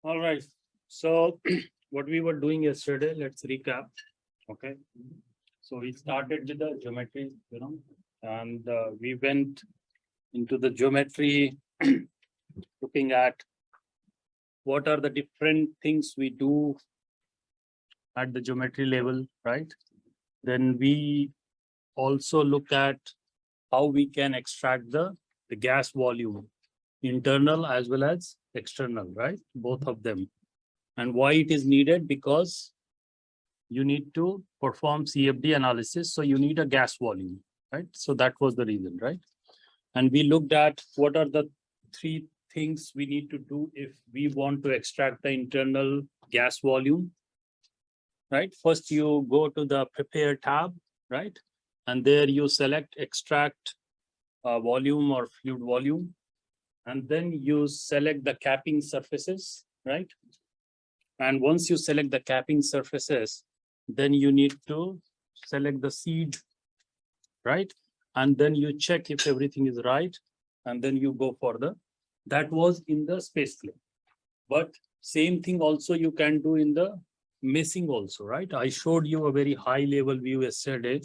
All right. So what we were doing yesterday, let's recap. Okay. So we started with the geometry, and we went into the geometry, looking at what are the different things we do at the geometry level, right? Then we also look at how we can extract the gas volume, internal as well as external, right? Both of them. And why it is needed? Because you need to perform CFD analysis, so you need a gas volume, right? So that was the reason, right? And we looked at what are the three things we need to do if we want to extract the internal gas volume, right? First, you go to the Prepare tab, right? And there you select Extract Volume or Fluid Volume. And then you select the capping surfaces, right? And once you select the capping surfaces, then you need to select the seed, right? And then you check if everything is right. And then you go for that was in the space plane. But same thing also you can do in the meshing also, right? I showed you a very high level view yesterday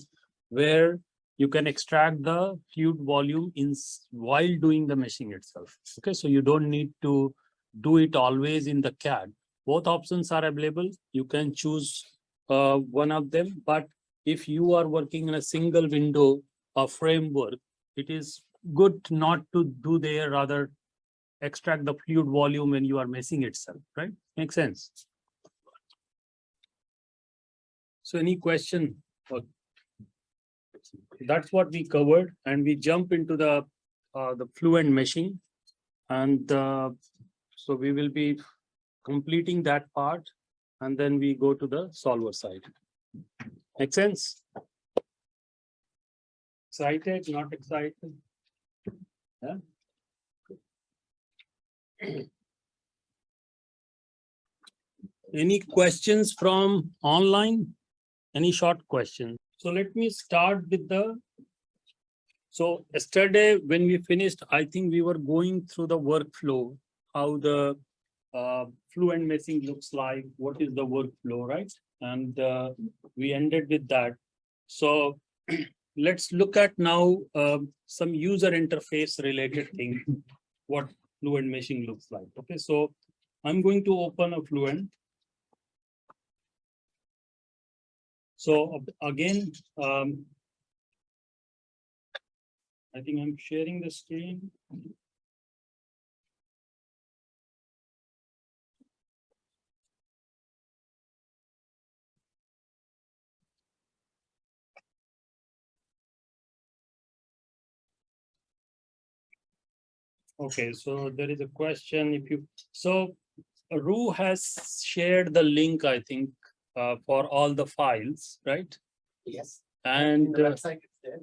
where you can extract the fluid volume while doing the meshing itself. Okay, so you don't need to do it always in the CAD. Both options are available. You can choose one of them, but if you are working in a single window of framework, it is good not to do there, rather extract the fluid volume when you are meshing itself, right? Makes sense. So any question? That's what we covered, and we jump into the Fluent meshing, and so we will be completing that part, and then we go to the solver side. Make sense? Excited? Not excited? Yeah. Any questions from online? Any short questions? So let me start with so yesterday when we finished, I think we were going through the workflow, how the Fluent meshing looks like, what is the workflow, right? And we ended with that. So let's look at now some user interface related thing, what Fluent meshing looks like. Okay, so I'm going to open a Fluent. So again, I think I'm sharing the screen. Okay, so there is a question. So Ru has shared the link, I think, for all the files, right? Yes. And in the website it's there.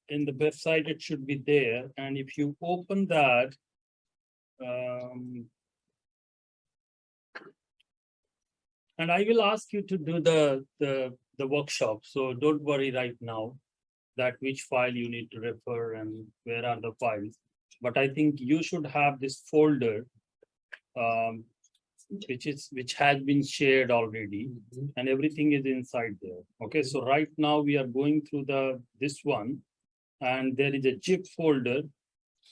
In the website it should be there. And if you open that, and I will ask you to do the workshop. So don't worry right now that which file you need to refer and where are the files. But I think you should have this folder, which has been shared already, and everything is inside there. Okay, so right now we are going through this one, and there is a zip folder,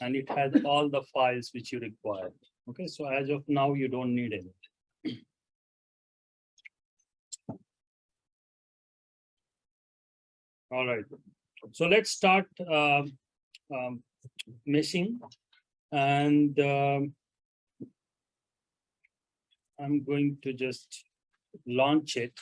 and it has all the files which you require. Okay, so as of now you don't need it. All right, so let's start meshing, and I'm going to just launch it.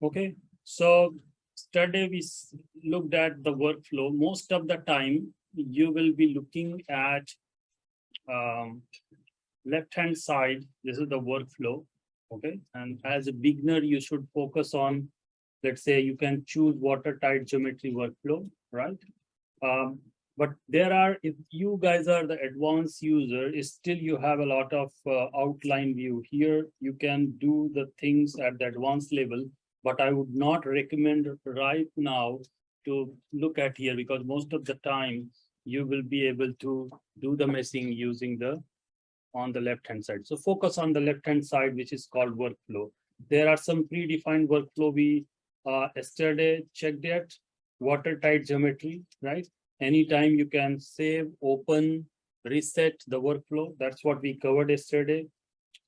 Okay, so yesterday we looked at the workflow. Most of the time you will be looking at left-hand side. This is the workflow. Okay, and as a beginner, you should focus on, let's say you can choose watertight geometry workflow, right? But there are, if you guys are the advanced user, still you have a lot of outline view. Here you can do the things at the advanced level, but I would not recommend right now to look at here because most of the time you will be able to do the meshing using the on the left hand side. So focus on the left hand side, which is called workflow. There are some predefined workflow we yesterday checked it, watertight geometry, right? Anytime you can save, open, reset the workflow. That's what we covered yesterday.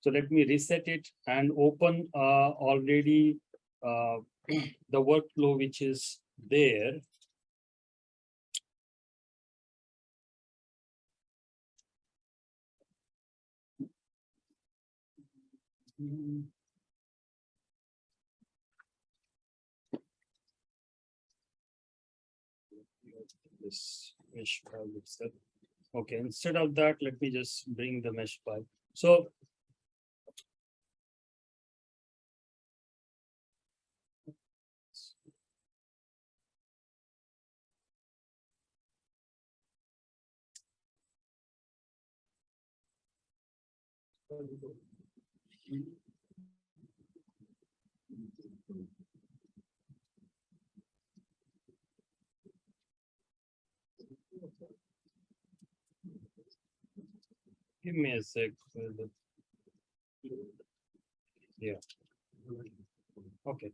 So let me reset it and open already the workflow which is there. This mesh file itself. Okay, instead of that, let me just bring the mesh file. So give me a sec. Yeah. Okay.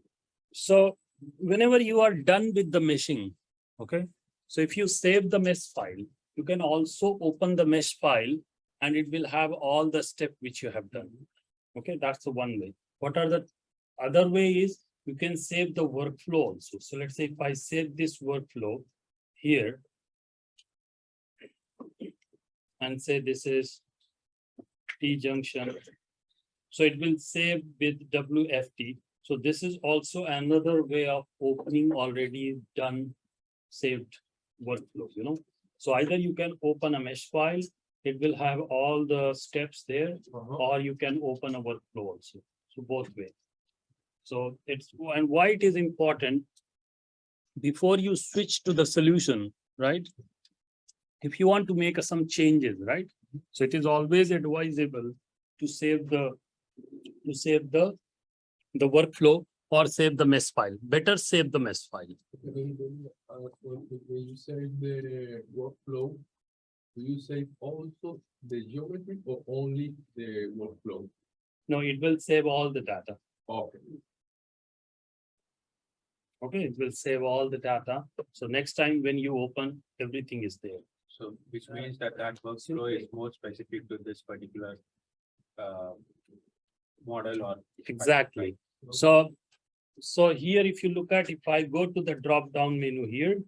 So whenever you are done with the meshing, okay. So if you save the mesh file, you can also open the mesh file and it will have all the steps which you have done. Okay, that's the one way. What are the other way is you can save the workflow also. So let's say if I save this workflow here and say this is T junction. So it will save with WFT. So this is also another way of opening already done saved workflow, you know. So either you can open a mesh file, it will have all the steps there, or you can open a workflow also. So both ways. So it's and why it is important before you switch to the solution, right? If you want to make some changes, right? So it is always advisable to save the workflow or save the mesh file. Better save the mesh file. When you save the workflow, do you save also the geometry or only the workflow? No, it will save all the data. Okay. Okay, it will save all the data. So next time when you open, everything is there. So which means that workflow is more specific to this particular model or. Exactly. So here, if you look at, if I go to the drop down menu here,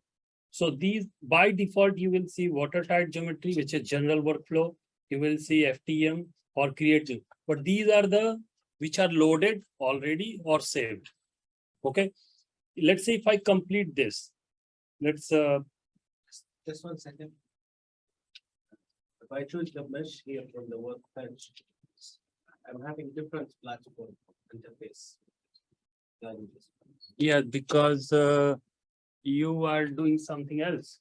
so these by default, you will see watertight geometry, which is general workflow. You will see FTM or create, but these are the which are loaded already or saved. Okay. Let's say if I complete this, let's Just 1 second. If I choose the mesh here from the workbench, I'm having different platform interface than this. yeah, because you are doing something else.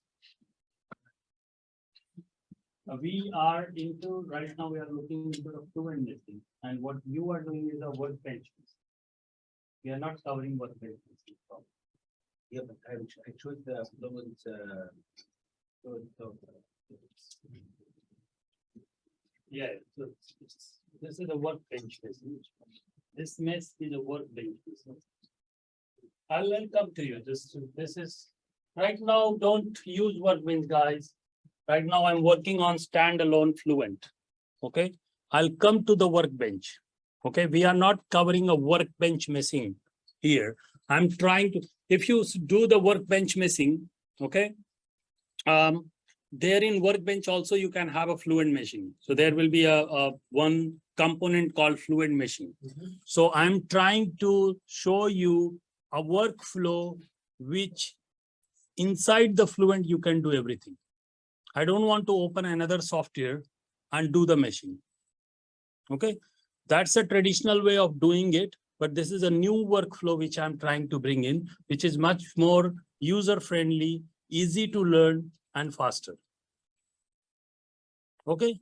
We are into right now. We are looking into the Fluent meshing, and what you are doing is a workbench. We are not covering workbench. Yeah, but I chose the Fluent. Yeah, so this is a workbench. This mesh is a workbench. I'll come to you. This is right now. Don't use workbench, guys. Right now, I'm working on standalone Fluent. Okay, I'll come to the workbench. Okay, we are not covering a workbench meshing here. I'm trying to. If you do the workbench meshing, okay, there in workbench also you can have a Fluent meshing. So there will be a one component called Fluent meshing. So I'm trying to show you a workflow which inside the Fluent you can do everything. I don't want to open another software and do the meshing. Okay, that's a traditional way of doing it, but this is a new workflow which I'm trying to bring in, which is much more user-friendly, easy to learn, and faster. Okay.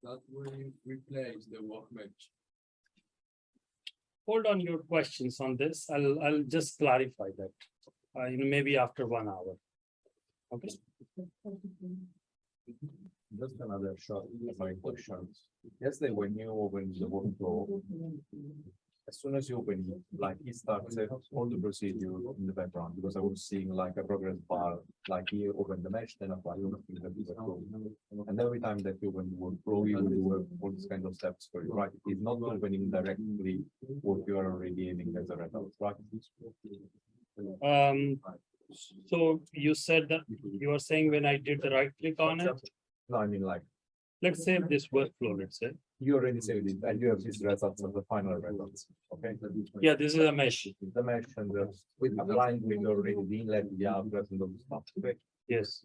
That way replace the workbench. hold on your questions on this. I'll just clarify that. Maybe after 1 hour. Okay. Just another short my question. Yesterday, when you open the workflow, as soon as you open it, like it starts all the procedure in the background, because I was seeing like a progress bar, like you open the mesh, then apply your workflow. And every time that you open the workflow, you will do all these kind of steps for you, right? It's not opening directly what you are already aiming as a result, right? So you said that you were saying when I did the right click on it, No, I mean like, let's save this workflow, let's say. you already saved it, and you have these results as the final results, okay? Yeah, this is a mesh. The mesh and the, with applying with already the inlet, the outlet and all the stuff, okay? Yes.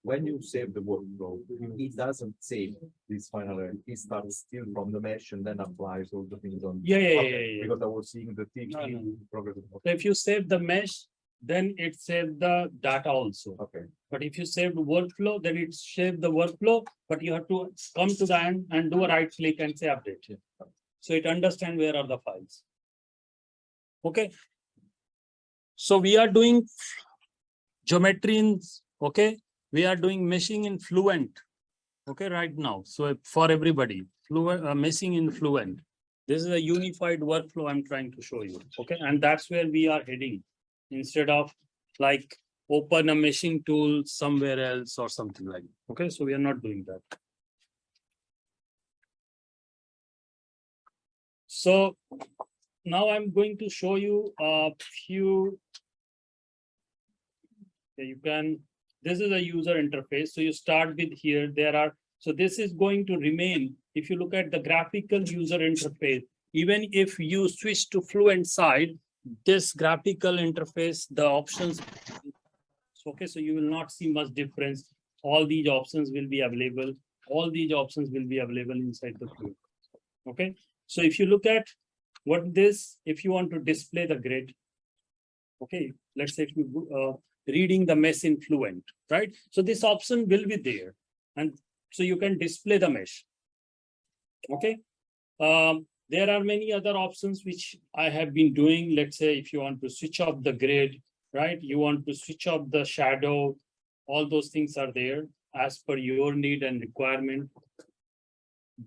When you save the workflow, it doesn't save this final, it starts still from the mesh and then applies all the things on. Yeah. Okay, because I was seeing the thing. No. Progress. So if you save the mesh, then it saved the data also. Okay, But if you saved workflow, then it saved the workflow, but you have to come to the end and do a right click and say update. So it understands where are the files. Okay. So we are doing geometry in, okay. We are doing meshing in Fluent. Okay, right now. So for everybody, Fluent, meshing in Fluent. This is a unified workflow I'm trying to show you. Okay, and that's where we are heading. Instead of like open a meshing tool somewhere else or something like that. Okay, so we are not doing that. So now I'm going to show you a few. You can, this is a user interface. So you start with here, there are, so this is going to remain. If you look at the graphical user interface, even if you switch to Fluent side, this graphical interface, the options, okay, so you will not see much difference. All these options will be available. All these options will be available inside the Fluent. Okay, so if you look at what this, if you want to display the grid, okay, let's say if you reading the mesh in Fluent, right? So this option will be there, and so you can display the mesh. Okay. There are many other options which I have been doing. Let's say if you want to switch off the grid, right? You want to switch off the shadow, all those things are there as per your need and requirement.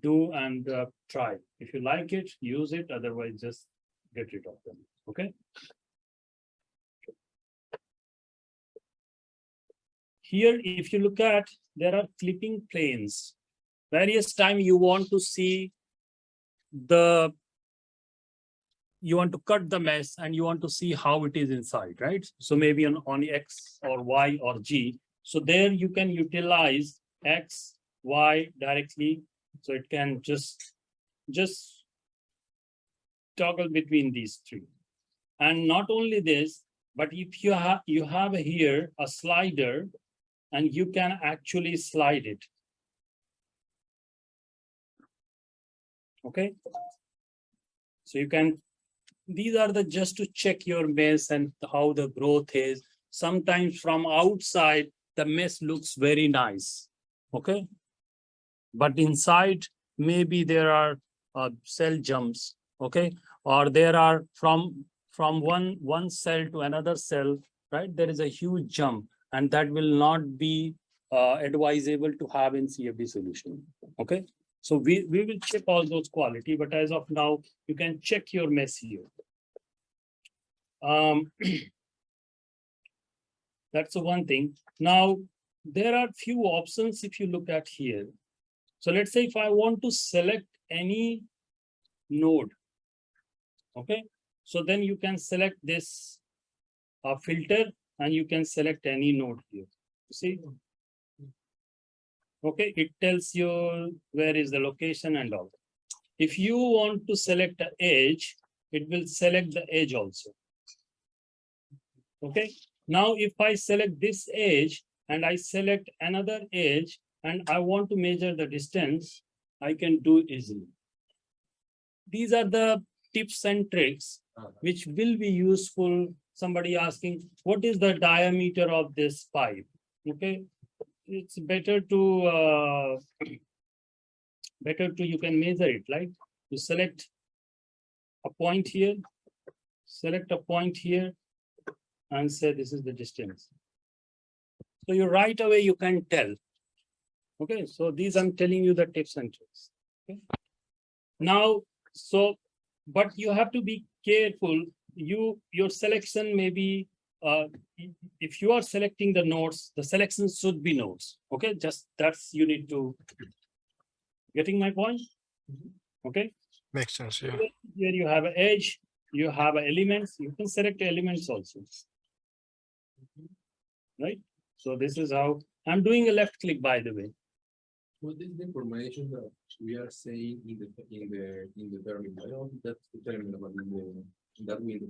Do and try. If you like it, use it. Otherwise, just get rid of them. Okay. Here, if you look at, there are clipping planes. Various time you want to see the, you want to cut the mesh and you want to see how it is inside, right? So maybe on X or Y or G. So there you can utilize X, Y directly. So it can just toggle between these three. And not only this, but if you have here a slider, and you can actually slide it. Okay. So you can, these are the just to check your mesh and how the growth is. Sometimes from outside, the mesh looks very nice. Okay. But inside, maybe there are cell jumps. Okay. Or there are from one cell to another cell, right? There is a huge jump. And that will not be advisable to have in CFD solution. Okay, so we will check all those quality, but as of now, you can check your mesh here. That's the one thing. Now, there are few options if you look at here. So let's say if I want to select any node, okay, so then you can select this filter. And you can select any node here. See? Okay, it tells you where is the location and all. If you want to select an edge, it will select the edge also. Okay, now if I select this edge and I select another edge and I want to measure the distance, I can do easily. These are the tips and tricks which will be useful. Somebody asking, what is the diameter of this pipe? Okay, it's better to you can measure it, like you select a point here, select a point here, and say this is the distance. So you right away you can tell. Okay, so these I'm telling you the tips and tricks. Okay. Now, so but you have to be careful. Your selection may be if you are selecting the nodes, the selection should be nodes. Okay, just that's you need to getting my point. Okay. Makes sense, yeah. Here you have an edge, you have elements, you can select elements also. Right? So this is how I'm doing a left click, by the way. What is the information that we are saying in the terminal? That's the terminal in that window.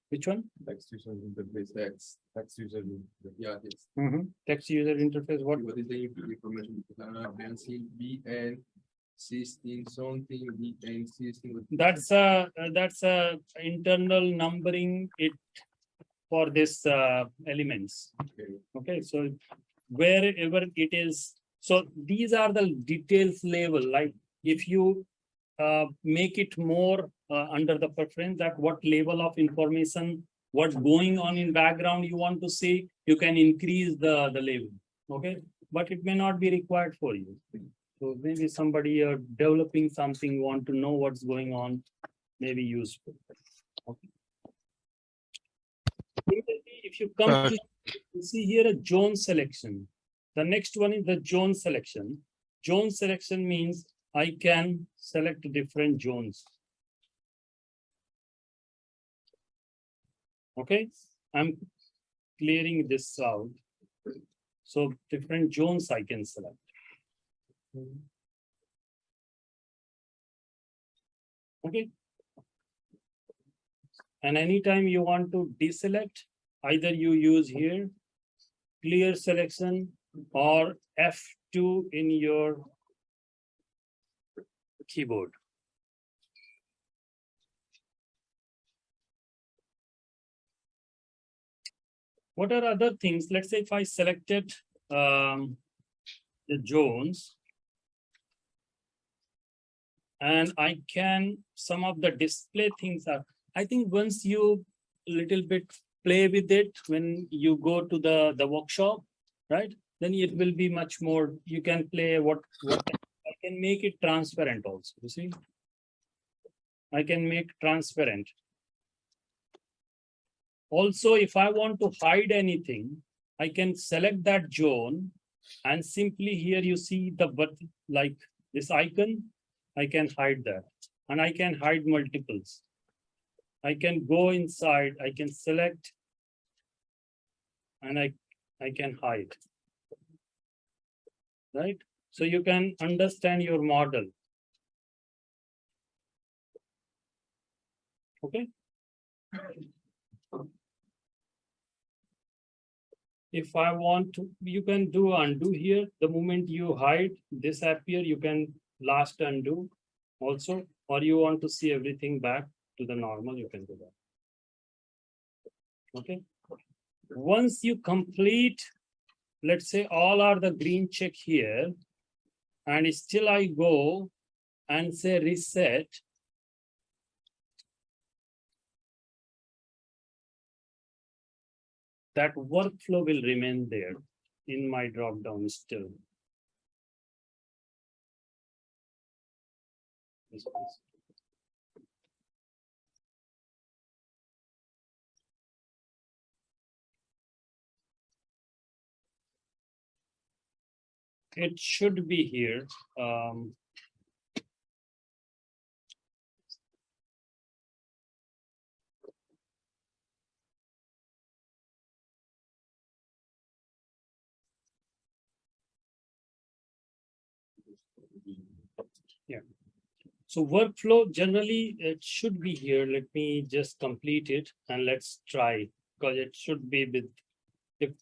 Which one? Text user interface, text user, yeah, yes. Text user interface. What is the information? Ansys BN 16 something, BN 16. That's a internal numbering it for this elements. Okay. Okay, so wherever it is, so these are the details level. Like if you make it more under the preference that what level of information, what's going on in background you want to see, you can increase the level. Okay, but it may not be required for you. So maybe somebody developing something want to know what's going on, maybe useful. Okay. If you come to you see here a zone selection. The next one is the zone selection. Zone selection means I can select different zones. Okay, I'm clearing this out. So different zones I can select. Okay. And anytime you want to deselect, either you use here clear selection or F2 in your keyboard. What are other things? Let's say if I selected the zones, and I can, some of the display things are, I think once you little bit play with it, when you go to the workshop, right? Then it will be much more, you can play what I can make it transparent also, you see? I can make transparent. Also, if I want to hide anything, I can select that zone and simply here you see the button, like this icon, I can hide that, and I can hide multiples. I can go inside, I can select, and I can hide. Right? So you can understand your model. Okay. If I want to, you can do undo here. The moment you hide this appear, you can last undo also, or you want to see everything back to the normal, you can do that. Okay. Once you complete, let's say all are the green check here, and still I go and say reset. That workflow will remain there in my drop down still. Yes, please. It should be here. Yeah. So workflow generally it should be here. Let me just complete it and let's try, because it should be with if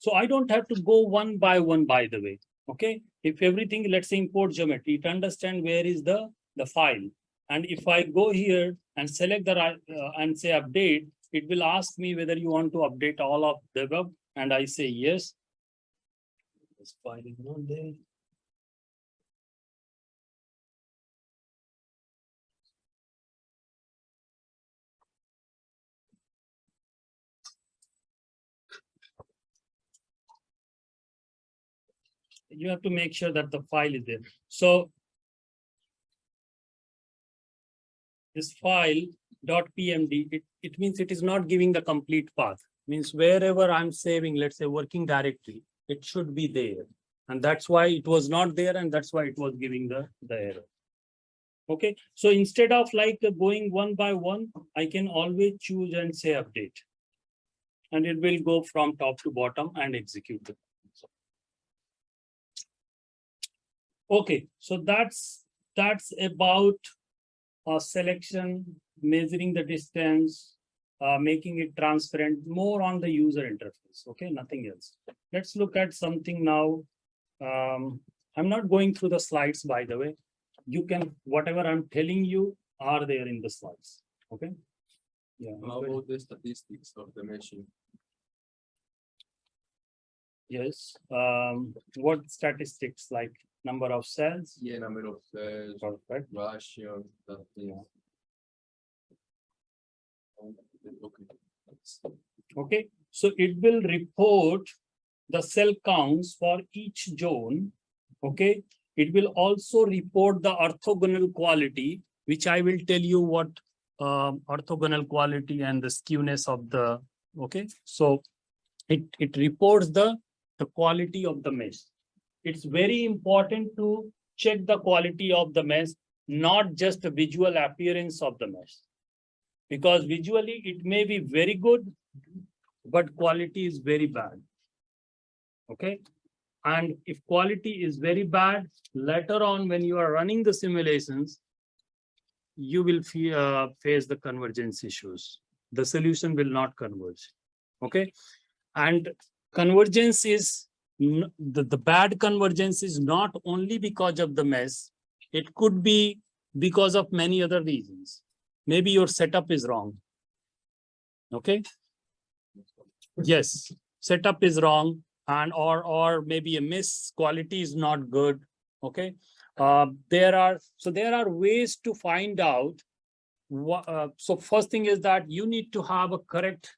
so I don't have to go one by one, by the way. Okay, if everything, let's say import geometry, it understand where is the file, and if I go here and select the and say update, it will ask me whether you want to update all of the above, and I say yes. This file is not there. you have to make sure that the file is there. So this file .pmd, it means it is not giving the complete path. Means wherever I'm saving, let's say working directory, it should be there. And that's why it was not there, and that's why it was giving the error. Okay, so instead of like going one by one, I can always choose and say update. And it will go from top to bottom and execute the. Okay, so that's about selection, measuring the distance, making it transparent, more on the user interface. Okay, nothing else. Let's look at something now. I'm not going through the slides, by the way. You can, whatever I'm telling you are there in the slides. Okay. Yeah. How about the statistics of the machine? Yes. What statistics, like number of cells? Yeah, number of cells, Perfect. ratio, that thing. Okay. Okay. So it will report the cell counts for each zone. Okay. It will also report the orthogonal quality, which I will tell you what orthogonal quality and the skewness of the. Okay. So it reports the quality of the mesh. It's very important to check the quality of the mesh, not just the visual appearance of the mesh. Because visually it may be very good, but quality is very bad. Okay. And if quality is very bad, later on when you are running the simulations, you will face the convergence issues. The solution will not converge. Okay. And convergence is, the bad convergence is not only because of the mesh, it could be because of many other reasons. Maybe your setup is wrong. Okay. Yes, setup is wrong, and or maybe a miss quality is not good. Okay. There are ways to find out what, so first thing is that you need to have a correct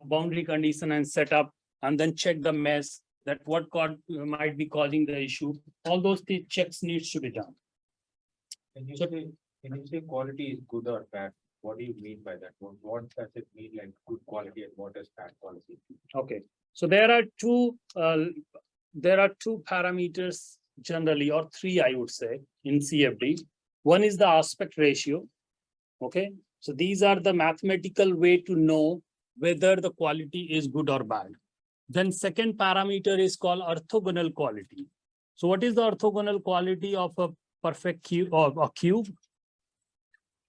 boundary condition and setup, and then check the mesh, that what might be causing the issue. All those checks needs to be done. When you say quality is good or bad, what do you mean by that? What does it mean, like good quality, and what is bad quality? Okay, so there are two parameters generally, or three, I would say, in CFD. One is the aspect ratio. Okay, so these are the mathematical way to know whether the quality is good or bad. Then second parameter is called orthogonal quality. So what is the orthogonal quality of a perfect cube, or a cube?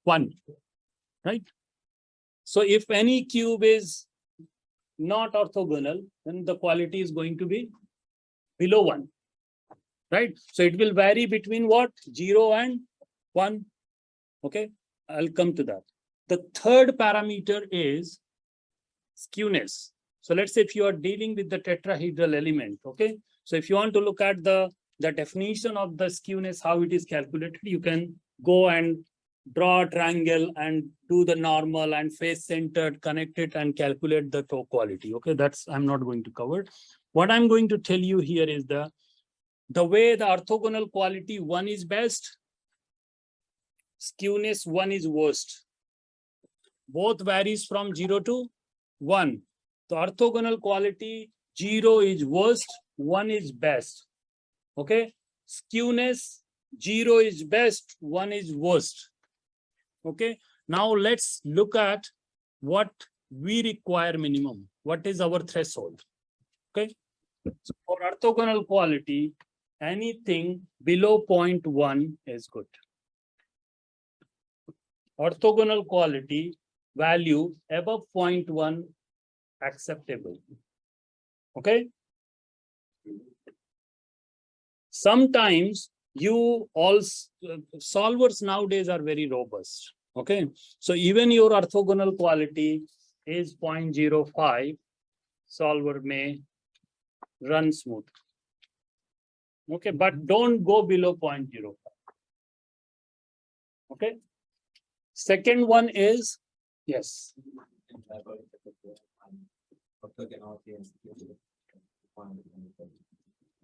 1, right? So if any cube is not orthogonal, then the quality is going to be below 1, right? So it will vary between what? 0 and 1. Okay, I'll come to that. The third parameter is skewness. So let's say if you are dealing with the tetrahedral element, okay? So if you want to look at the definition of the skewness, how it is calculated, you can go and draw a triangle and do the normal and face centered, connect it and calculate the quality. Okay, that's I'm not going to cover. What I'm going to tell you here is the way the orthogonal quality 1 is best, skewness 1 is worst. Both varies from 0 to 1. The orthogonal quality 0 is worst, 1 is best. Okay, skewness 0 is best, 1 is worst. Okay, now let's look at what we require minimum. What is our threshold? Okay, so for orthogonal quality, anything below 0.1 is good. Orthogonal quality value above 0.1 acceptable. Okay. Sometimes you also solvers nowadays are very robust. Okay, so even your orthogonal quality is 0.05, solver may run smooth. Okay, but don't go below 0.05. Okay. Second one is, yes.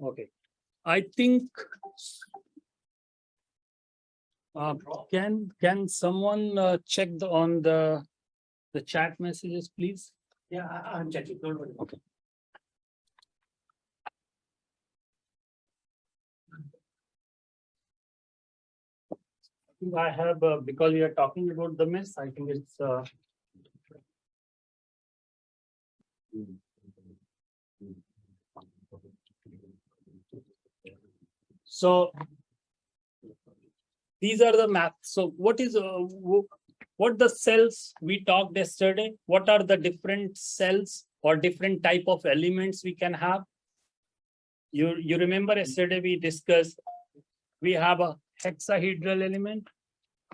Okay. I think can someone check on the chat messages, please? Yeah, I'm checking. Don't worry. Okay. I have because we are talking about the mess. I think it's so these are the math. So what is what the cells we talked yesterday? What are the different cells or different type of elements we can have? You remember yesterday we discussed we have a hexahedral element,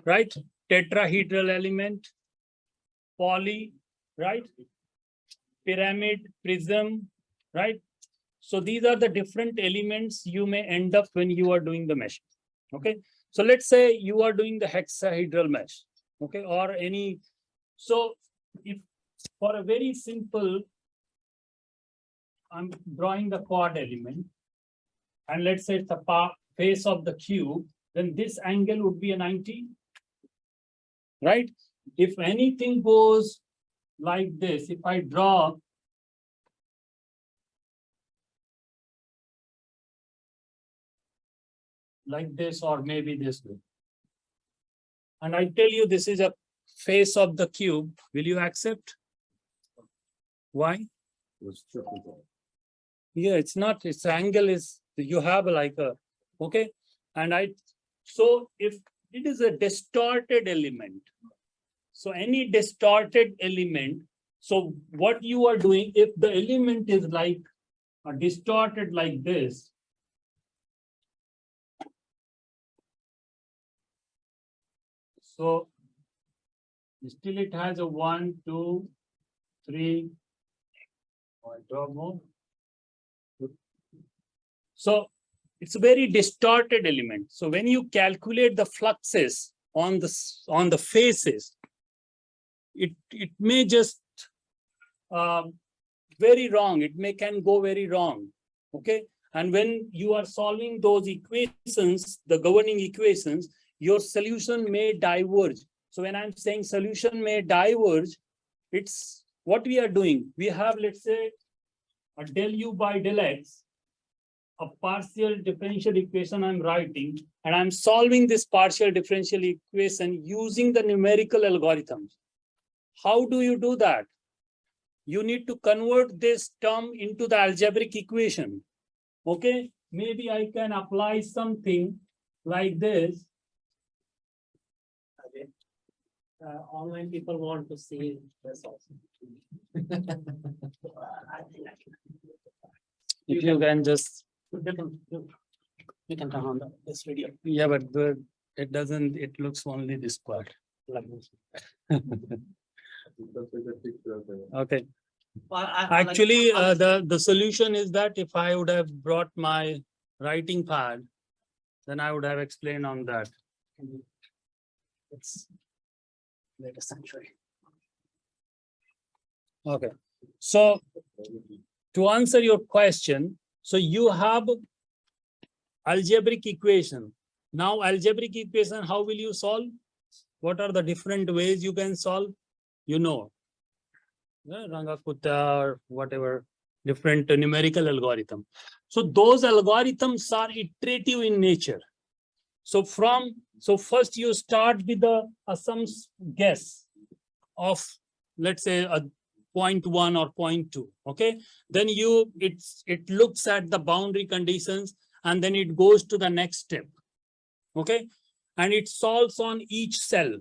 right? Tetrahedral element, poly, right? Pyramid, prism, right? So these are the different elements you may end up when you are doing the mesh. Okay. So let's say you are doing the hexahedral mesh, okay, or any. So if for a very simple, I'm drawing the quad element, and let's say it's the face of the cube, then this angle would be a 90, right? If anything goes like this, if I draw like this, or maybe this way, and I tell you this is a face of the cube, will you accept? Why? Yeah, it's not, its angle is, you have like a, okay. And so if it is a distorted element, so any distorted element, so what you are doing, if the element is like distorted like this, so still it has a 1, 2, 3, or draw more. So it's a very distorted element. So when you calculate the fluxes on the faces, it may just very wrong. It can go very wrong. Okay. And when you are solving those equations, the governing equations, your solution may diverge. So when I'm saying solution may diverge, it's what we are doing. We have, let's say, a del u by del x, a partial differential equation I'm writing, and I'm solving this partial differential equation using the numerical algorithms. How do you do that? You need to convert this term into the algebraic equation. Okay, maybe I can apply something like this. Online people want to see this also. If you can just, You can turn on this video. yeah, but it doesn't, it looks only this part. Okay. Actually, the solution is that if I would have brought my writing pad, then I would have explained on that. It's latest century. Okay. So to answer your question, so you have algebraic equation. Now algebraic equation, how will you solve? What are the different ways you can solve? You know, Rangakutta or whatever, different numerical algorithm. So those algorithms are iterative in nature. So first you start with some guess of, let's say, a 0.1 or 0.2. Okay, then it looks at the boundary conditions, and then it goes to the next step. Okay, and it solves on each cell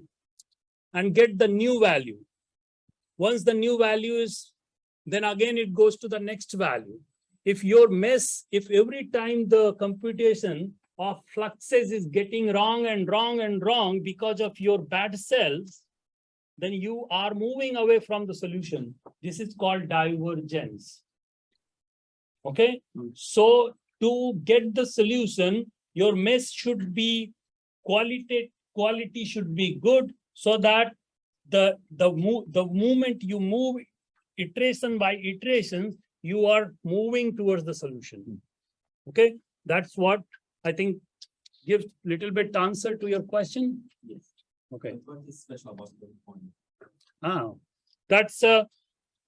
and get the new value. Once the new value is, then again it goes to the next value. If your mess, if every time the computation of fluxes is getting wrong and wrong and wrong because of your bad cells, then you are moving away from the solution. This is called divergence. Okay, so to get the solution, your mess should be quality should be good, so that the moment you move iteration by iteration, you are moving towards the solution. Okay, That's what I think gives little bit answer to your question. Yes. Okay. What is special about the point? That's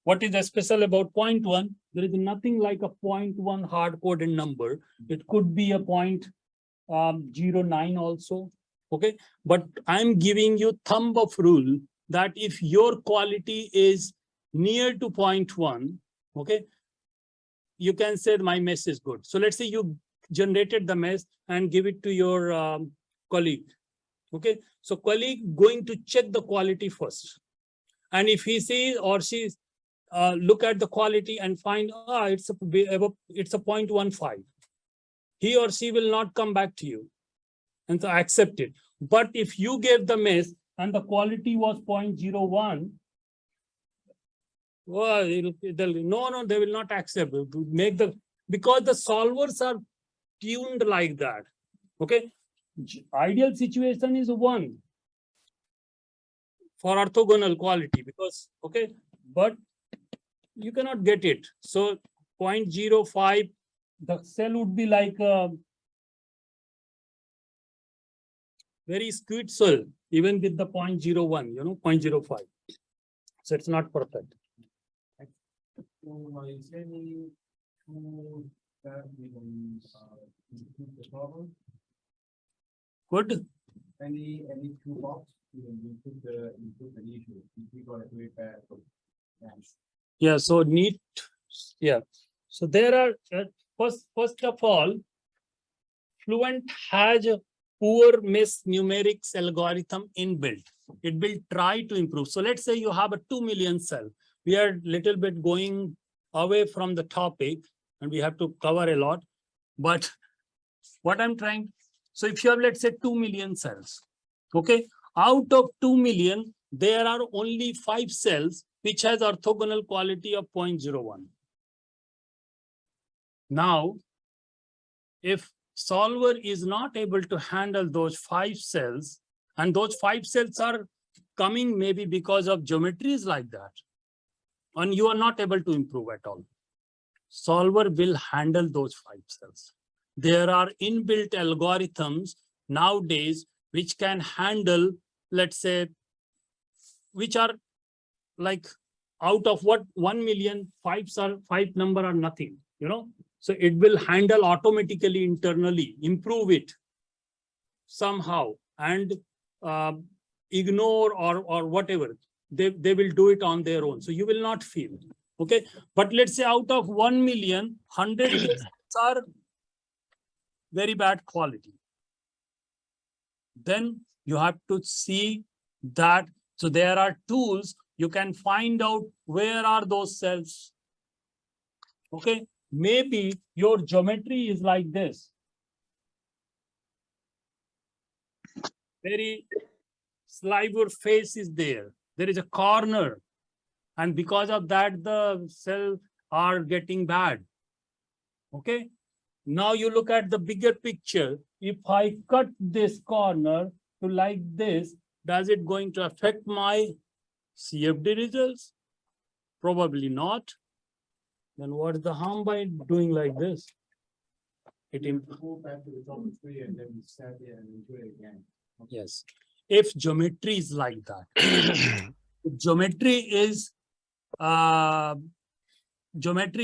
what is special about 0.1. There is nothing like a 0.1 hard-coded number. It could be a 0.09 also. Okay, but I'm giving you thumb of rule that if your quality is near to 0.1, okay, you can say my mesh is good. So let's say you generated the mesh and give it to your colleague. Okay, so colleague going to check the quality first. And if he sees or she look at the quality and find, it's a 0.15. He or she will not come back to you and so accept it. But if you gave the mesh and the quality was 0.01, well, no, they will not accept it. Because the solvers are tuned like that. Okay, ideal situation is 1 for orthogonal quality because, okay, but you cannot get it. So 0.05, the cell would be like very skewed cell, even with the 0.01, 0.05. So it's not perfect. So is there any tool that we can improve the problem? Good. Any toolbox we can improve the issue if we got a great bad. Yeah, so neat. Yeah. So there are first of all, Fluent has a poor miss numerics algorithm inbuilt. It will try to improve. So let's say you have a 2 million cell. We are little bit going away from the topic and we have to cover a lot. But what I'm trying, so if you have, let's say 2 million cells, okay, out of 2 million, there are only 5 cells which has orthogonal quality of 0.01. Now, if solver is not able to handle those 5 cells, and those 5 cells are coming maybe because of geometries like that, and you are not able to improve at all, solver will handle those 5 cells. There are inbuilt algorithms nowadays which can handle, let's say, which are like out of what 1 million, 5 number are nothing, So it will handle automatically internally, improve it somehow, and ignore or whatever. They will do it on their own. So you will not feel. Okay. But let's say out of 1 million, 100 are very bad quality. Then you have to see that. So there are tools you can find out where are those cells. Okay. Maybe your geometry is like this. Very sliver face is there. There is a corner. And because of that, the cells are getting bad. Okay. Now you look at the bigger picture. If I cut this corner to like this, does it going to affect my CFD results? Probably not. Then what is the harm by doing like this? It Go back to the geometry and then we start there and do it again. Yes. If geometry is like that, if geometry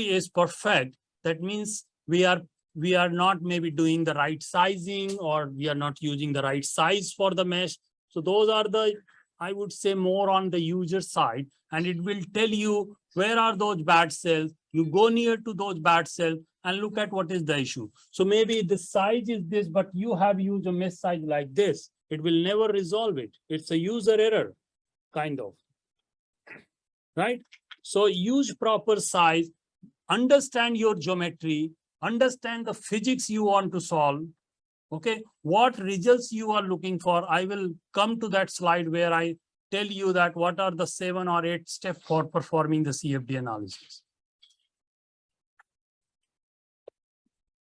is perfect, that means we are not maybe doing the right sizing, or we are not using the right size for the mesh. So those are the, I would say, more on the user side, and it will tell you where are those bad cells. You go near to those bad cells and look at what is the issue. So maybe the size is this, but you have used a mesh size like this. It will never resolve it. It's a user error, kind of. Right? So use proper size, understand your geometry, understand the physics you want to solve. Okay, what results you are looking for. I will come to that slide where I tell you that what are the 7 or 8 steps for performing the CFD analysis.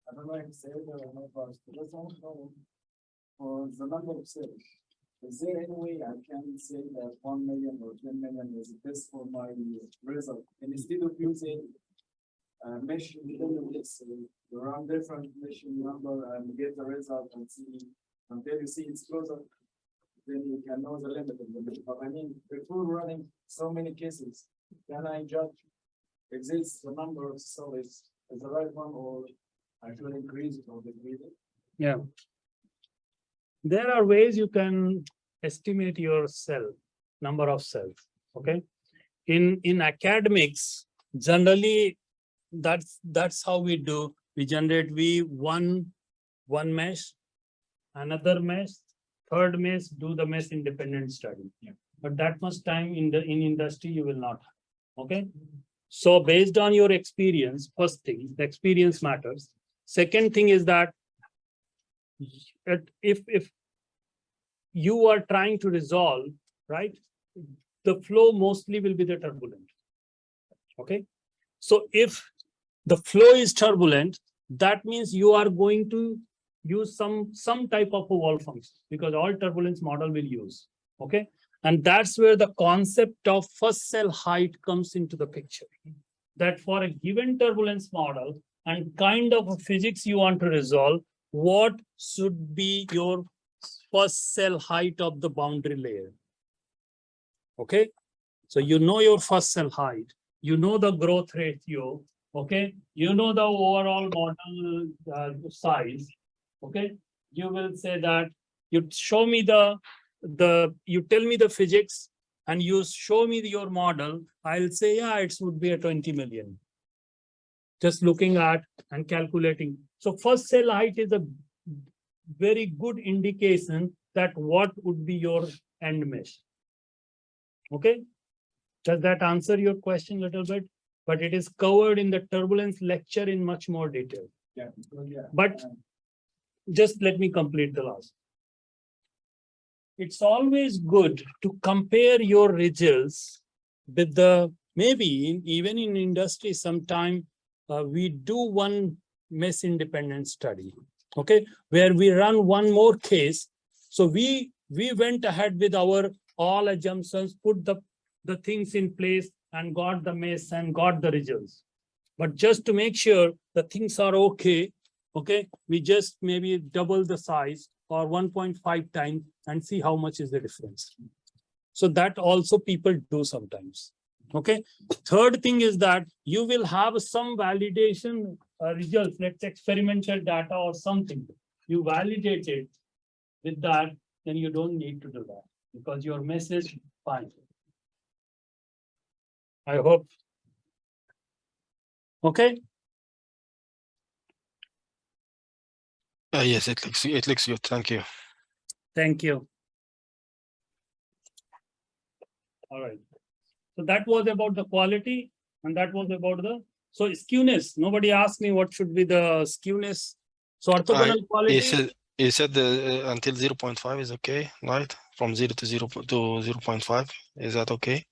I don't know if say that or not, but because I don't know for the number of cells. Is there any way I can say that 1 million or 10 million is best for my result? And instead of using mesh within this, you run different machine number and get the result and see, until you see it's closer, then you can know the limit of the mesh. But I mean, before running so many cases, can I judge if this the number of cells is the right one, or I should increase it or decrease it? Yeah. There are ways you can estimate your cell, number of cells, okay? In academics, generally, that's how we do. We generate one mesh, another mesh, third mesh, do the mesh independent study. Yeah. But that much time in industry you will not have, okay? So based on your experience, first thing, the experience matters. Second thing is that if you are trying to resolve, right, the flow mostly will be the turbulent. Okay. So if the flow is turbulent, that means you are going to use some type of a wall function, because all turbulence model will use. Okay. And that's where the concept of first cell height comes into the picture. That for a given turbulence model and kind of a physics you want to resolve, what should be your first cell height of the boundary layer? Okay, so you know your first cell height, you know the growth ratio, okay, you know the overall model size, okay. You will say that you show me you tell me the physics and you show me your model. I'll say, yeah, it would be a 20 million. Just looking at and calculating. So first cell height is a very good indication that what would be your end mesh. Okay, does that answer your question a little bit? But it is covered in the turbulence lecture in much more detail. Yeah. But just let me complete the last. It's always good to compare your results with the, maybe even in industry sometime we do one mesh independent study, okay, where we run one more case. So we went ahead with our all assumptions, put the things in place and got the mesh and got the results. But just to make sure the things are okay, we just maybe double the size or 1.5 times and see how much is the difference. So that also people do sometimes. Okay. Third thing is that you will have some validation results, let's say experimental data or something. You validate it with that, then you don't need to do that because your mesh is fine. I hope. Okay. Yes, it looks good. Thank you. Thank you. All right. So that was about the quality, and that was about the skewness. Nobody asked me what should be the skewness. So orthogonal quality. You said until 0.5 is okay, right? From 0 to 0.5. Is that okay?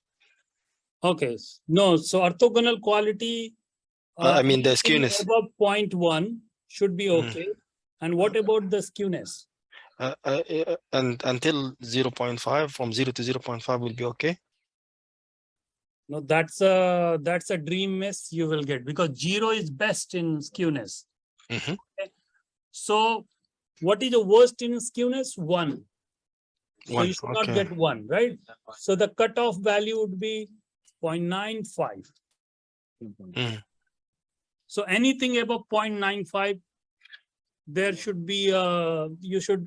Okay. No. So orthogonal quality. I mean the skewness above 0.1 should be okay. And what about the skewness? And until 0.5, from 0 to 0.5 will be okay. No, that's a dream mesh you will get, because 0 is best in skewness. Okay. So what is the worst in skewness? 1. So you should not get 1, right? So the cutoff value would be 0.95. So anything above 0.95, there should be you should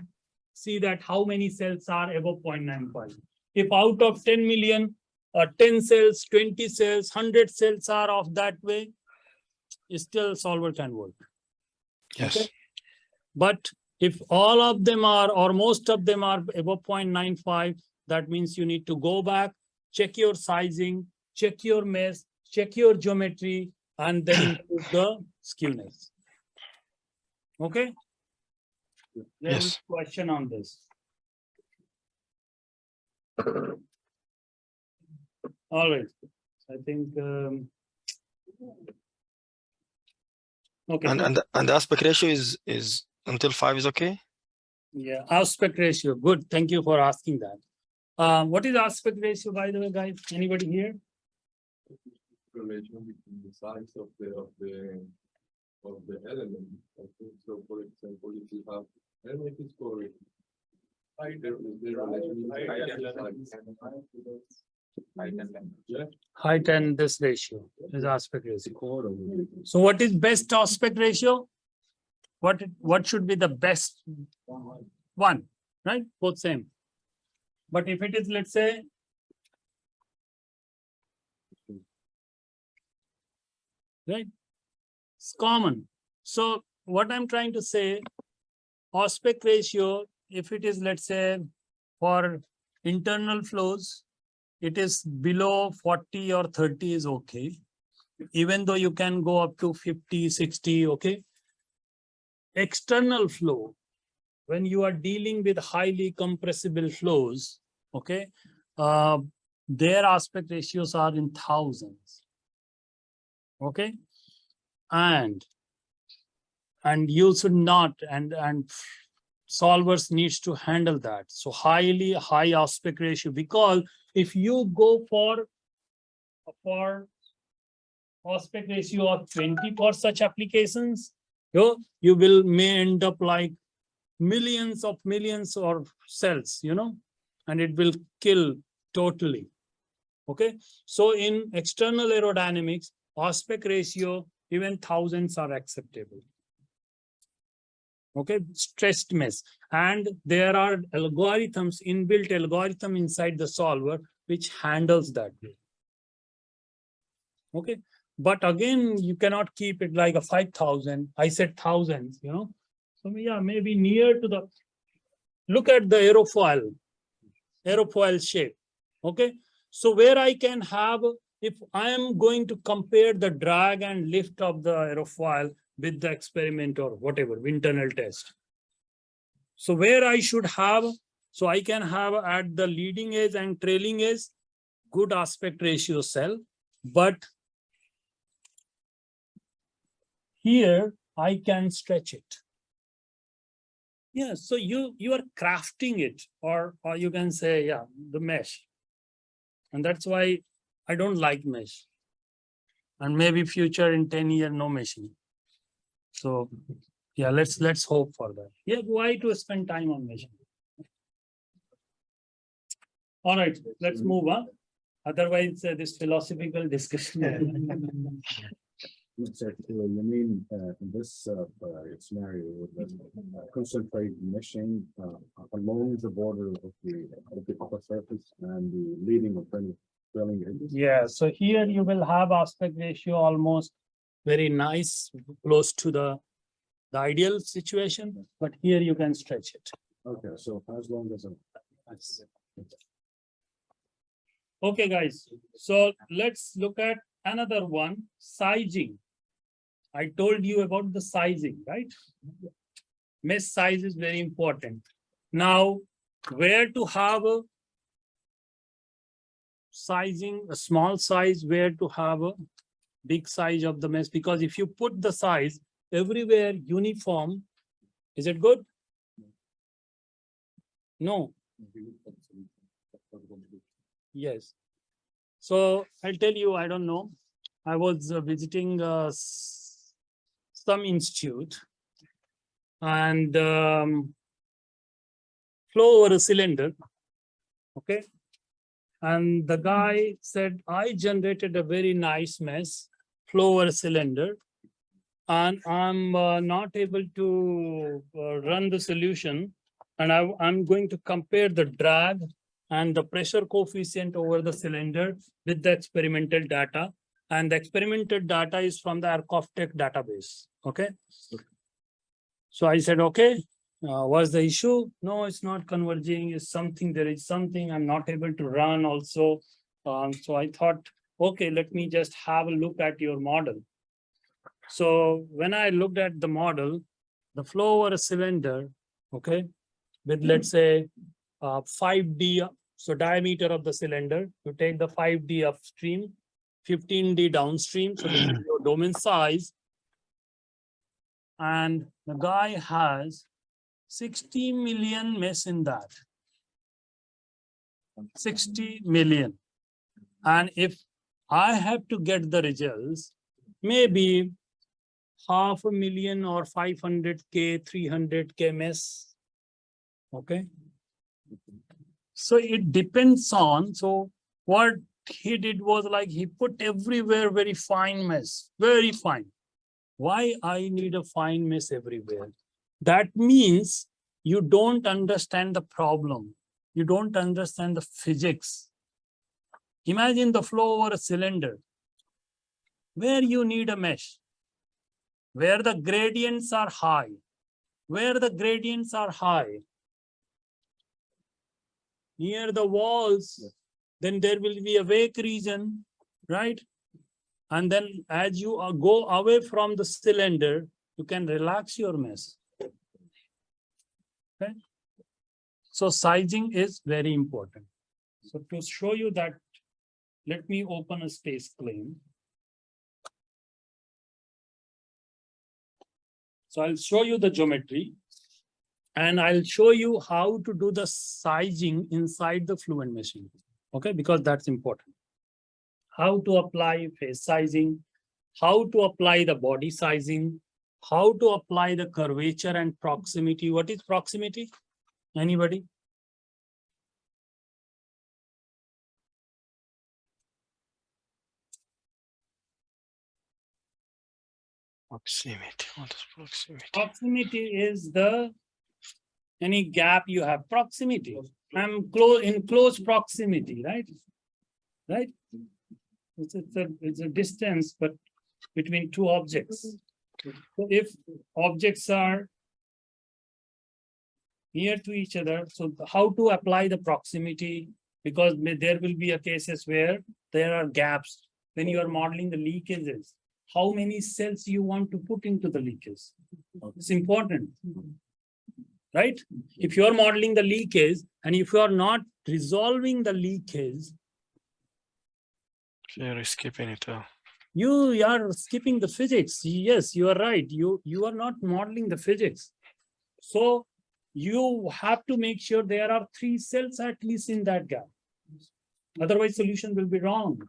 see that how many cells are above 0.95. If out of 10 million, 10 cells, 20 cells, 100 cells are of that way, still solver can work. Yes. Okay? But if all of them are, or most of them are above 0.95, that means you need to go back, check your sizing, check your mesh, check your geometry, and then improve the skewness. Okay. There is a question on this. All right. I think. Okay. And the aspect ratio is until 5 is okay. Yeah, aspect ratio. Good. Thank you for asking that. What is aspect ratio, by the way, guys? Anybody here? relation between the size of the element. I think so, for example, if you have element is scoring. The relation is height and size. Yeah. Height and this ratio is aspect ratio. So what is best aspect ratio? What should be the best one, right? Both same. But if it is, let's say, right, it's common. So what I'm trying to say, aspect ratio, if it is, let's say, for internal flows, it is below 40 or 30 is okay. Even though you can go up to 50, 60, okay. External flow, when you are dealing with highly compressible flows, okay, their aspect ratios are in thousands. Okay, and you should not, and solvers needs to handle that. So high aspect ratio, because if you go for aspect ratio of 20 for such applications, you may end up like millions or cells, and it will kill totally. Okay, so in external aerodynamics, aspect ratio, even thousands are acceptable. Okay, stressed mesh, and there are algorithms, inbuilt algorithm inside the solver which handles that way. Okay, but again, you cannot keep it like a 5,000. I said thousands, So yeah, maybe near to the. Look at the aerofoil shape. Okay, so where I can have, if I am going to compare the drag and lift of the aerofoil with the experiment or whatever, internal test. So where I should have, so I can have at the leading edge and trailing edge, good aspect ratio cell, but here I can stretch it. Yeah, so you are crafting it, or you can say, yeah, the mesh. And that's why I don't like mesh. And maybe future in 10 years, no meshing. So yeah, let's hope for that. Yeah, why to spend time on meshing? All right, let's move on. Otherwise, this philosophical discussion. You mean in this scenario, with the concentrate meshing along the border of the upper surface and the leading of drilling edges? Yeah, so here you will have aspect ratio almost very nice, close to the ideal situation, but here you can stretch it. Okay, so as long as Okay, guys, so let's look at another one, sizing. I told you about the sizing, right? Mesh size is very important. Now, where to have a sizing, a small size, where to have a big size of the mesh, because if you put the size everywhere uniform, is it good? No. Yes. So I'll tell you, I don't know. I was visiting some institute, and flow over a cylinder. Okay. And the guy said, I generated a very nice mesh, flow over a cylinder, and I'm not able to run the solution. And I'm going to compare the drag and the pressure coefficient over the cylinder with the experimental data. And the experimental data is from the 𝐊𝐀𝐔𝐒 database. Okay. So I said, okay, what's the issue? No, it's not converging. It's something, there is something I'm not able to run also. So I thought, okay, let me just have a look at your model. So when I looked at the model, the flow over a cylinder, okay, with let's say 5D, so diameter of the cylinder, you take the 5D upstream, 15D downstream, so this is your domain size. And the guy has 60 million mesh in that. 60 million. And if I have to get the results, maybe 500,000 or 500K, 300K mesh. Okay. So it depends on, so what he did was like he put everywhere very fine mesh, very fine. Why I need a fine mesh everywhere? That means you don't understand the problem. You don't understand the physics. Imagine the flow over a cylinder where you need a mesh, where the gradients are high, where the gradients are high, near the walls, then there will be a wake region, right? And then as you go away from the cylinder, you can relax your mesh. Okay. So sizing is very important. So to show you that, let me open a space claim. So I'll show you the geometry and I'll show you how to do the sizing inside the Fluent machine. Okay, because that's important. How to apply face sizing, how to apply the body sizing, how to apply the curvature and proximity. What is proximity? Anybody? Proximity. What is proximity? Proximity is the any gap you have. Proximity. I'm in close proximity, right? Right? It's a distance, but between two objects. So if objects are near to each other, so how to apply the proximity? Because there will be a cases where there are gaps when you are modeling the leakages. How many cells you want to put into the leakage? It's important, right? If you are modeling the leakage and if you are not resolving the leakage, You're skipping it. you are skipping the physics. Yes, you are right. You are not modeling the physics. So you have to make sure there are 3 cells at least in that gap. Otherwise, solution will be wrong.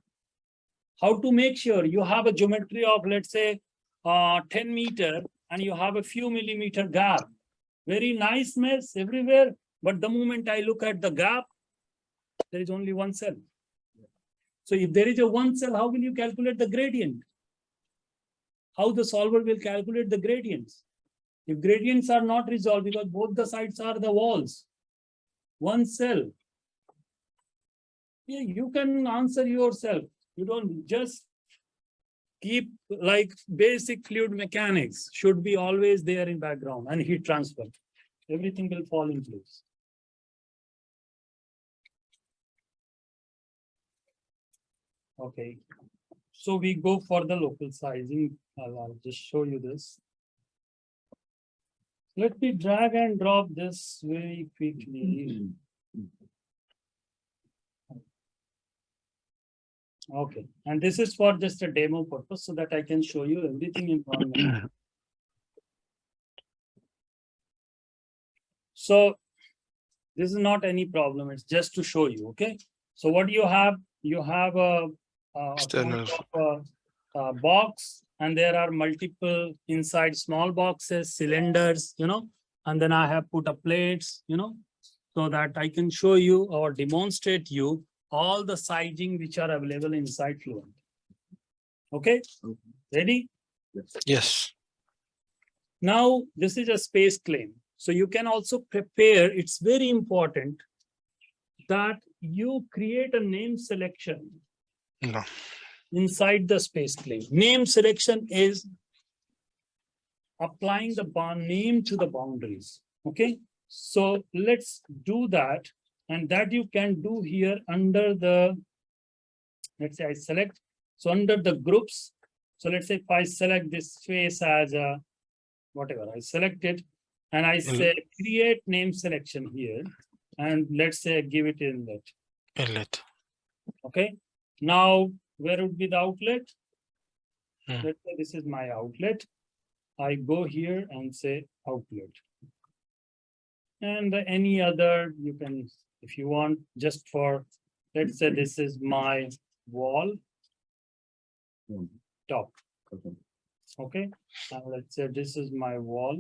How to make sure you have a geometry of, let's say, 10 meter and you have a few millimeter gap. Very nice mesh everywhere. But the moment I look at the gap, there is only 1 cell. So if there is a 1 cell, how will you calculate the gradient? How the solver will calculate the gradients? If gradients are not resolved because both the sides are the walls, 1 cell. Yeah, you can answer yourself. You don't just keep like basic fluid mechanics should be always there in background and heat transfer. Everything will fall in place. Okay, so we go for the local sizing. I'll just show you this. Let me drag and drop this very quickly. Okay, and this is for just a demo purpose so that I can show you everything in front of me. So this is not any problem, it's just to show you, okay? So what do you have? You have a External. Box, and there are multiple inside small boxes, cylinders, and then I have put a plates, so that I can show you or demonstrate you all the sizing which are available inside Fluent. Okay, ready? Yes. Now, this is a space claim. So you can also prepare, it's very important that you create a name selection No. inside the space claim. Name selection is applying the name to the boundaries. Okay, so let's do that. And that you can do here under the, let's say I select, so under the groups. So let's say if I select this face as a, whatever, I select it and I say create name selection here. And let's say give it inlet. Inlet. Okay, now where would be the outlet? Hmm. Let's say this is my outlet. I go here and say outlet. And any other, you can, if you want, just for, let's say this is my wall. top. Okay, now let's say this is my wall.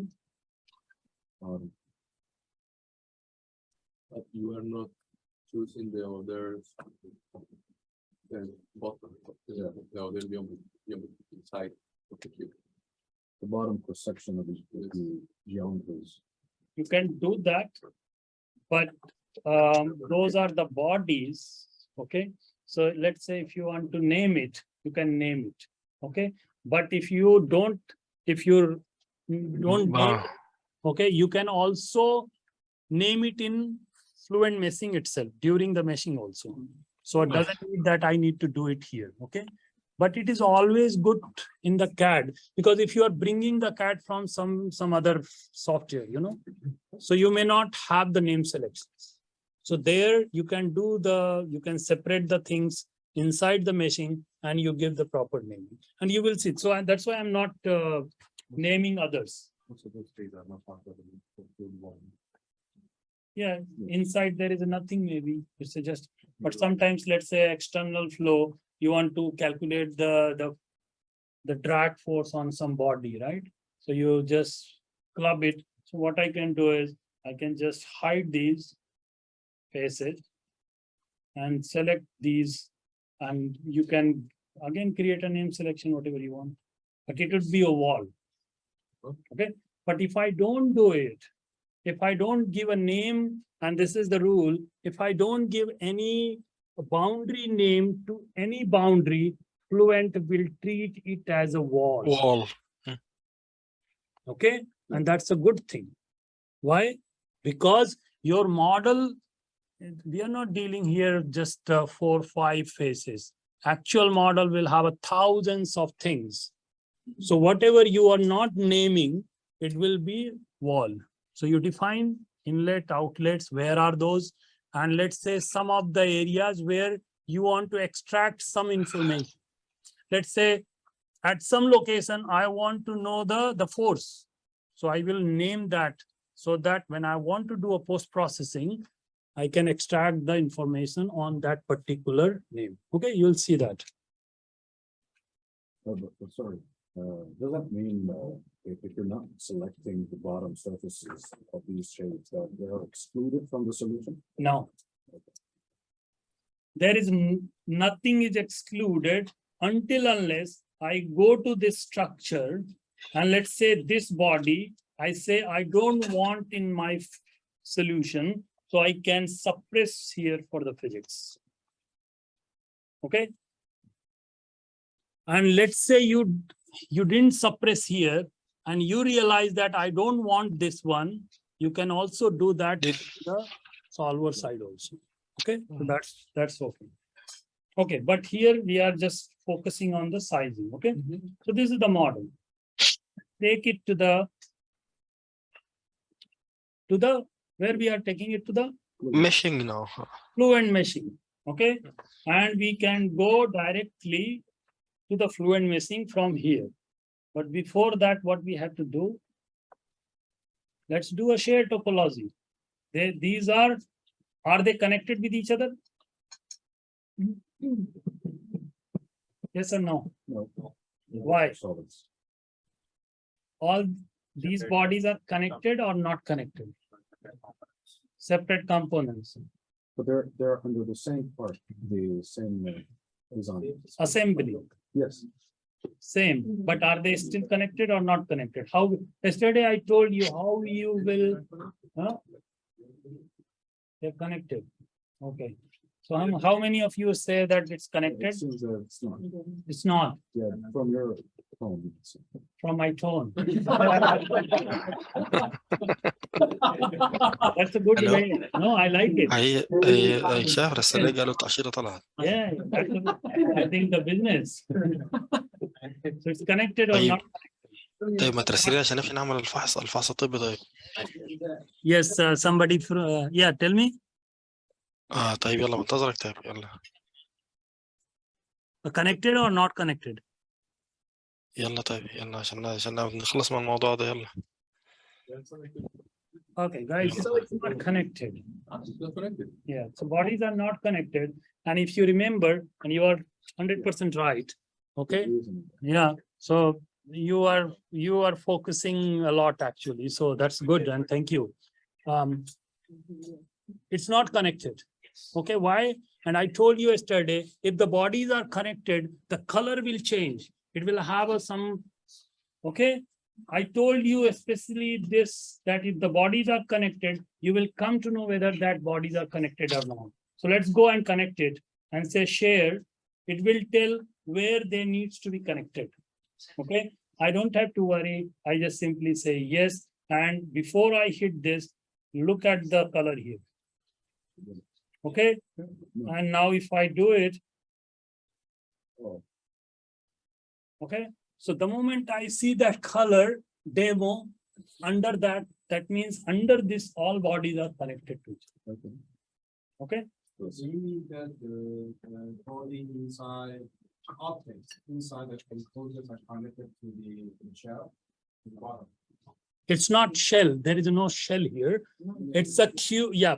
But you are not choosing the other. The bottom, the other beyond inside of the cube. The bottom cross section of the geometries. You can do that, but those are the bodies. Okay, so let's say if you want to name it, you can name it. Okay, but if you don't, Ah, okay, you can also name it in Fluent meshing itself during the meshing also. So it doesn't mean that I need to do it here. Okay, but it is always good in the CAD, because if you are bringing the CAD from some other software, so you may not have the name selections. So there you can you can separate the things inside the meshing and you give the proper naming and you will see. So that's why I'm not naming others. Most of those trees are not part of the wall. Yeah, inside there is nothing, maybe it's just, but sometimes let's say external flow, you want to calculate the drag force on some body, right? So you just club it. So what I can do is I can just hide these faces and select these, and you can again create a name selection, whatever you want, but it would be a wall. Okay, but if I don't do it, if I don't give a name, and this is the rule, if I don't give any boundary name to any boundary, Fluent will treat it as a wall. wall. Okay, and that's a good thing. Why? Because your model, we are not dealing here just 4 or 5 faces. Actual model will have thousands of things. So whatever you are not naming, it will be wall. So you define inlet, outlets, where are those? And let's say some of the areas where you want to extract some information. Let's say at some location, I want to know the force. So I will name that so that when I want to do a post-processing, I can extract the information on that particular name. Okay, you'll see that. But sorry, does that mean if you're not selecting the bottom surfaces of these shapes, that they're excluded from the solution? No. There is nothing is excluded until unless I go to this structure and let's say this body, I say I don't want in my solution, so I can suppress here for the physics. Okay. And let's say you didn't suppress here and you realize that I don't want this one, you can also do that in the solver side also. Okay, so that's okay. Okay, but here we are just focusing on the sizing. Okay, so this is the model. Take it to the where we are taking it to the Meshing now. Fluent meshing. Okay, and we can go directly to the Fluent meshing from here. But before that, what we have to do? Let's do a shared topology. These are they connected with each other? Yes or no? No. Why? Solids. All these bodies are connected or not connected? Separate components. But they're under the same part, the same design. Assembly. Yes. Same, but are they still connected or not connected? How yesterday I told you how you will, they're connected. Okay. So how many of you say that it's connected? It seems that it's not. It's not. Yeah, from your phone. you can see. From my tone. That's a good Hello? way. No, I like it. هي شاف رسالة قالوا التأشيرة طلعت. Yeah, I think the business. So it's connected or طيب. not? طيب ما ترسلي عشان نمشي نعمل الفحص الطبي طيب. Yes, somebody yeah, tell me. طيب يلا منتظرك طيب يلا. Connected or not connected? يلا طيب يلا عشان نخلص من الموضوع ده يلا. Okay, guys, so it's not connected. It's not connected. Yeah, so bodies are not connected. And if you remember, and you are 100% right, Okay, yeah, so you are focusing a lot actually, so that's good and thank you. It's not connected. Okay, why? And I told you yesterday, if the bodies are connected, the color will change. It will have some, okay? I told you especially this, that if the bodies are connected, you will come to know whether that bodies are connected or not. So let's go and connect it and say share. It will tell where they needs to be connected. Okay, I don't have to worry. I just simply say yes. And before I hit this, look at the color here. Okay, and now if I do it, okay, so the moment I see that color demo under that, that means under this all bodies are connected to each other. Okay. So you mean that the body inside objects inside the enclosures are connected to the shell? The bottom. It's not shell. There is no shell here. It's a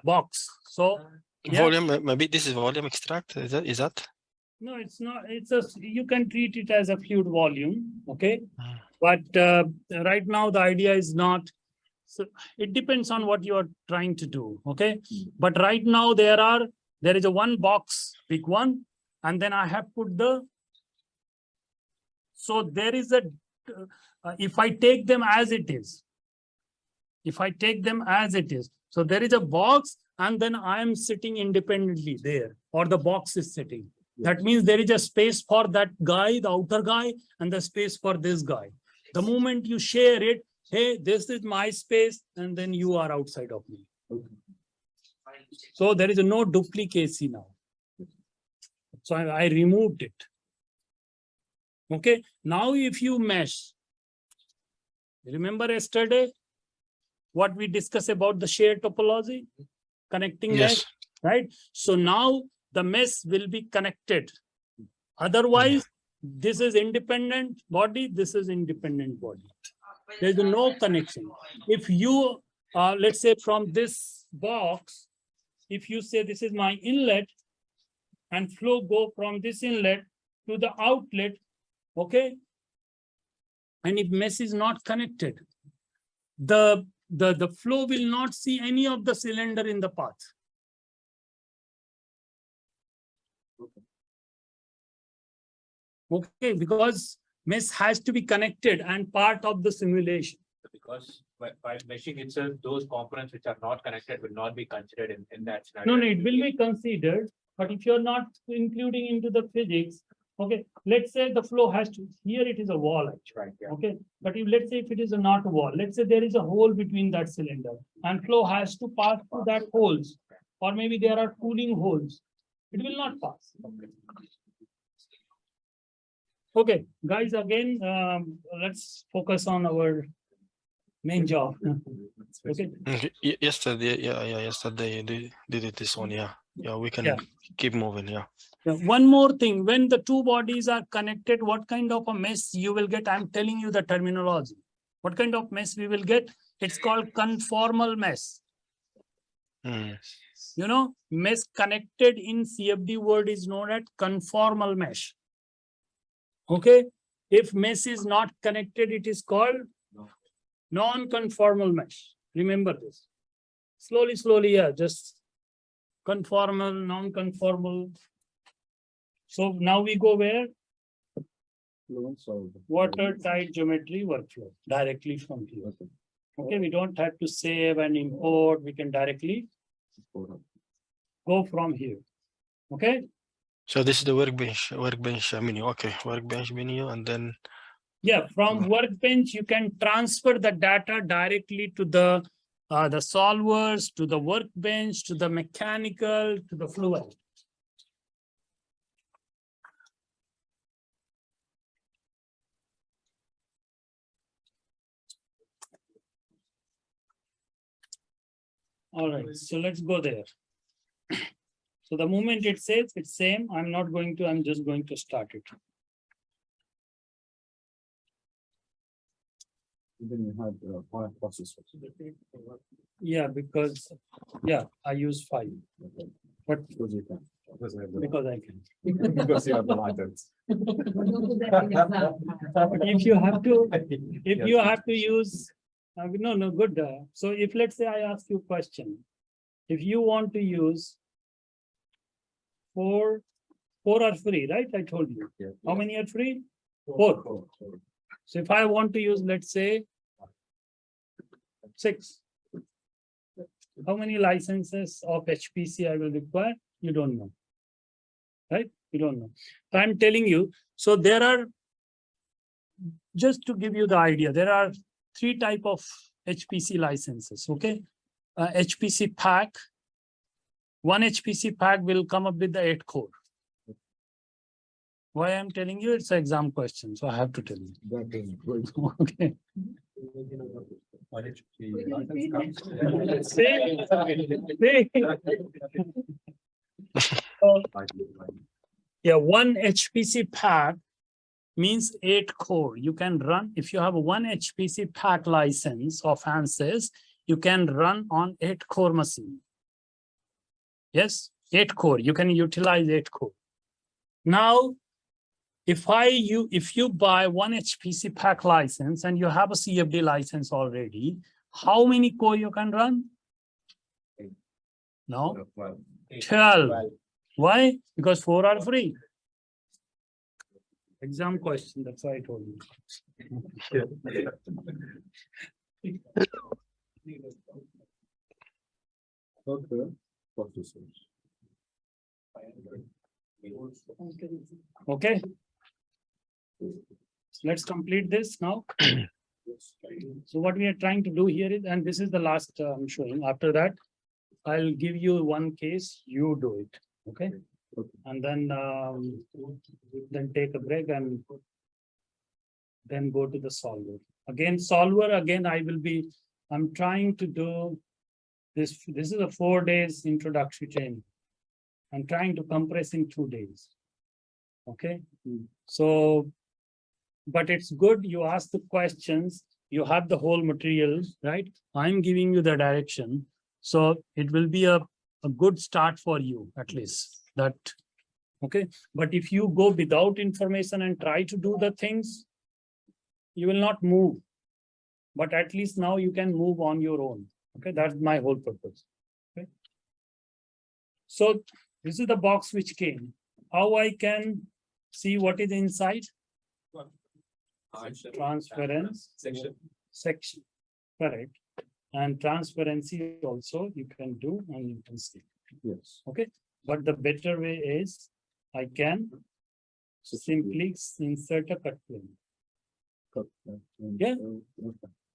box. So yeah. Volume, maybe this is volume extract. Is that? No, it's not. You can treat it as a fluid volume. Okay. Mm. But right now the idea is not. So it depends on what you are trying to do. Okay. But right now there is a one box, big one, and then I have put so there is if I take them as it is, so there is a box and then I am sitting independently there, or the box is sitting. Yes. That means there is a space for that guy, the outer guy, and the space for this guy. The moment you share it, hey, this is my space, and then you are outside of me. Okay. So there is no duplicacy now. So I removed it. Okay, now if you mesh, remember yesterday what we discussed about the shared topology, connecting mesh, right? So now the mesh will be connected. Otherwise, this is independent body, this is independent body. There is no connection. If you, let's say from this box, if you say this is my inlet and flow go from this inlet to the outlet, okay? And if mesh is not connected, the flow will not see any of the cylinder in the path. Okay, because mesh has to be connected and part of the simulation. Because by meshing itself, those components which are not connected will not be considered in that scenario. No, it will be considered, but if you're not including into the physics, okay, let's say the flow has to, here it is a wall actually, Right, yeah. okay, but if let's say if it is not a wall, let's say there is a hole between that cylinder and flow has to pass through that holes, or maybe there are cooling holes, it will not pass. Okay, guys, again, let's focus on our main job. Okay. Yesterday, yesterday they did this one. Yeah, we can keep moving. Yeah. One more thing, when the two bodies are connected, what kind of a mesh you will get? I'm telling you the terminology. What kind of mesh we will get? It's called conformal mesh. You know, mesh connected in CFD word is known as conformal mesh. Okay, if mesh is not connected, it is called non-conformal mesh. Remember this. Slowly, yeah, just conformal, non-conformal. So now we go where? Watertight geometry workflow, directly from here. Okay, we don't have to save and import. We can directly go from here. Okay. So this is the workbench menu. Okay, workbench menu, and then yeah, from workbench you can transfer the data directly to the solvers, to the workbench, to the mechanical, to the fluid. All right, so let's go there. So the moment it says it's same, I'm just going to start it. Then you had 5 processors. Yeah, because I use 5. But Because I have the- because I can. Because you have the license. If you have to, if Yes. you have to use, no, good. So if let's say I ask you a question, if you want to use four are free, right? I told you. Yeah. How many are free? Four. So if I want to use, let's say, 6. How many licenses of HPC I will require? You don't know. Right? You don't know. So I'm telling you, so there are, just to give you the idea, there are 3 types of HPC licenses, okay? HPC pack, one HPC pack will come up with the 8 core. Why I'm telling you, it's an exam question, so I have to tell you. That is good. Okay. One HP license comes- Say. Yeah, one HPC pack means 8 core. You can run, if you have one HPC pack license of Ansys, you can run on 8 core machine. Yes, 8 core, you can utilize 8 core. Now, if you buy one HPC pack license and you have a CFD license already, how many core you can run? No, Well, 12. Why? Because 4 are free. Exam question, that's why I told you. okay. What to say? Okay. Let's complete this now. So what we are trying to do here is, and this is the last I'm showing. After that, I'll give you one case, you do it, okay? And then take a break and then go to the solver. Again, I'm trying to do this. This is a 4 days introductory training. I'm trying to compress in 2 days. Okay, so, but it's good you ask the questions, you have the whole material, right? I'm giving you the direction. So it will be a good start for you, at least that. Okay, but if you go without information and try to do the things, you will not move. But at least now you can move on your own. Okay, that's my whole purpose. Okay. So this is the box which came. How I can see what is inside? Transparency section. Correct. And transparency also you can do and you can see. Yes. Okay. But the better way is I can simply insert a cut plane. Yeah.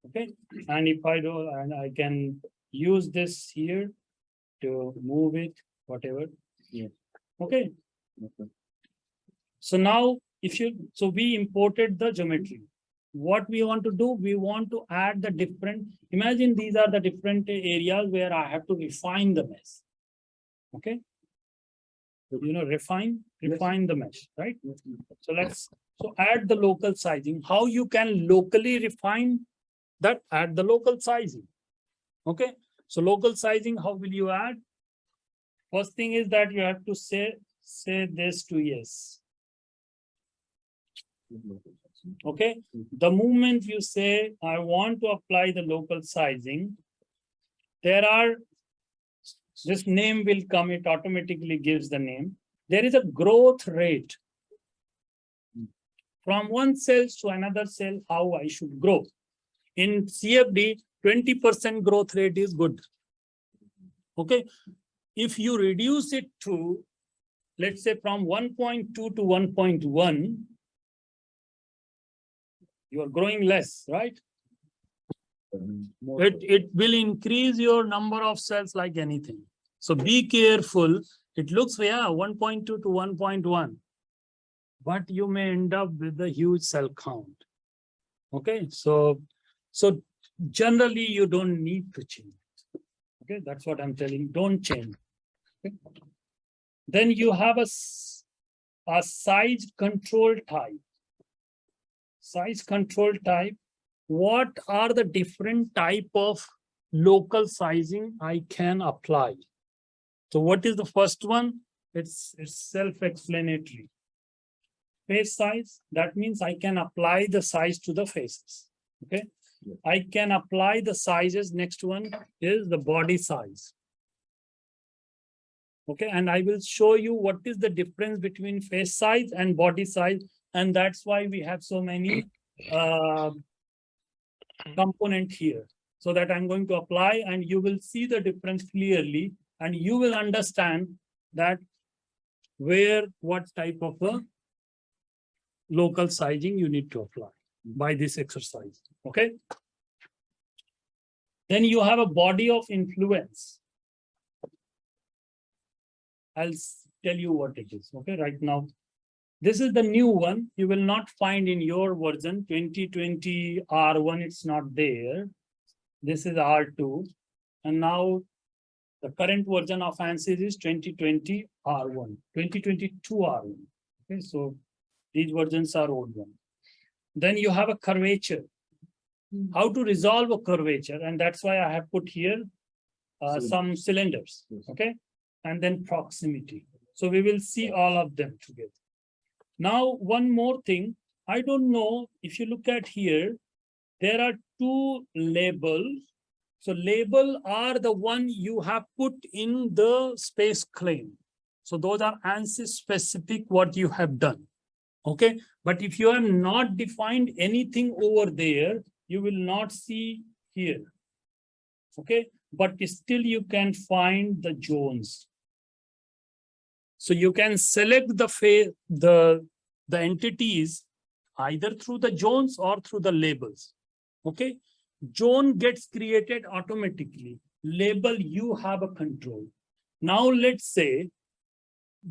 Okay. And if I do, and I can use this here to move it, whatever. Yeah. Okay. Okay. So now so we imported the geometry. What we want to do, we want to add the different, imagine these are the different areas where I have to refine the mesh. Okay. You know, refine the mesh, right? So so add the local sizing. How you can locally refine that? Add the local sizing. Okay. So local sizing, how will you add? First thing is that you have to say this to yes. Okay. The moment you say, I want to apply the local sizing, this name will come, it automatically gives the name. There is a growth rate from one cell to another cell, how I should grow. In CFD, 20% growth rate is good. Okay. If you reduce it to, let's say from 1.2 to 1.1, you are growing less, right? It will increase your number of cells like anything. So be careful. It looks, 1.2 to 1.1, but you may end up with a huge cell count. Okay, so generally you don't need to change. Okay, that's what I'm telling you. Don't change. Okay. Then you have a size control type. Size control type. What are the different type of local sizing I can apply? So what is the first one? it's self-explanatory. Face size, that means I can apply the size to the faces. Okay. I can apply the sizes. Next one is the body size. Okay, and I will show you what is the difference between face size and body size, and that's why we have so many component here. So that I'm going to apply, and you will see the difference clearly, and you will understand that what type of a local sizing you need to apply by this exercise. Okay. Then you have a body of influence. I'll tell you what it is. Okay, right now, this is the new one. You will not find in your version 2020 R1, it's not there. This is R2. And now the current version of Ansys is 2020 R1, 2022 R1. Okay, so these versions are old one. Then you have a curvature. How to resolve a curvature, and that's why I have put here some cylinders. Okay. And then proximity. So we will see all of them together. Now, one more thing. I don't know if you look at here, there are two labels. So label are the one you have put in the space claim. So those are Ansys specific what you have done. Okay. But if you have not defined anything over there, you will not see here. Okay. But still you can find the zones. So you can select the entities either through the zones or through the labels. Okay. Zone gets created automatically. Label, you have a control. Now let's say,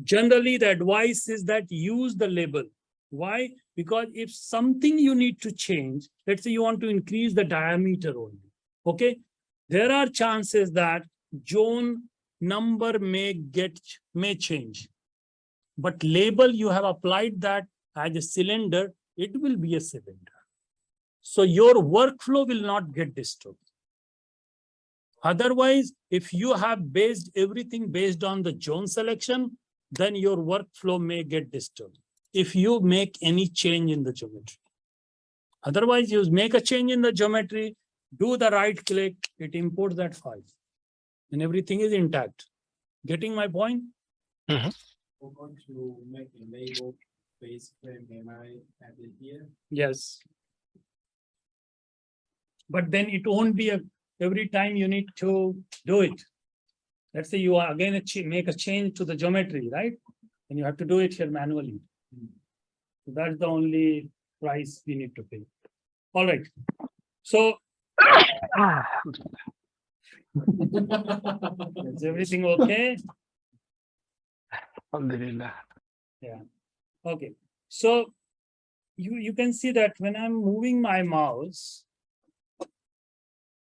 generally the advice is that use the label. Why? Because if something you need to change, let's say you want to increase the diameter only. Okay. There are chances that zone number may change. But label, you have applied that as a cylinder, it will be a cylinder. So your workflow will not get disturbed. Otherwise, if you have based everything based on the zone selection, then your workflow may get disturbed if you make any change in the geometry. Otherwise, you make a change in the geometry, do the right click, it imports that file, and everything is intact. Getting my point? We're going to make a label base frame. Am I added here? Yes. But then it won't be every time you need to do it. Let's say you are again make a change to the geometry, right? And you have to do it here manually. So that's the only price we need to pay. All right. So is everything okay? Alhamdulillah. Yeah. Okay. So you can see that when I'm moving my mouse,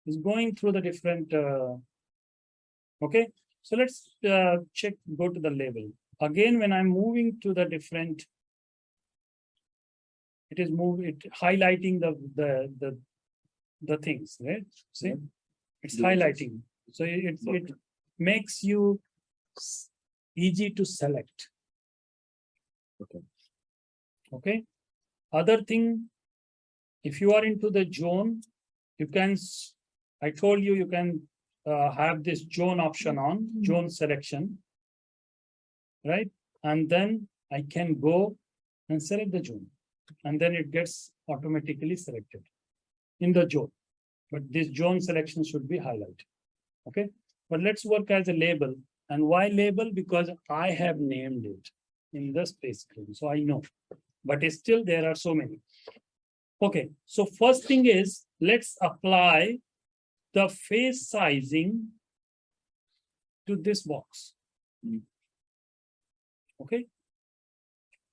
it's going through the different. Okay. So let's check. Go to the label again. When I'm moving to the different, it is highlighting the things, right? See, it's highlighting. So it makes you easy to select. Okay. Other thing, if you are into the zone, you can, I told you, you can have this zone option on, zone selection, right? And then I can go and select the zone, and then it gets automatically selected in the zone. But this zone selection should be highlighted. Okay. But let's work as a label. And why label? Because I have named it in the space claim. So I know, but still there are so many. Okay. So first thing is, let's apply the face sizing to this box. Okay.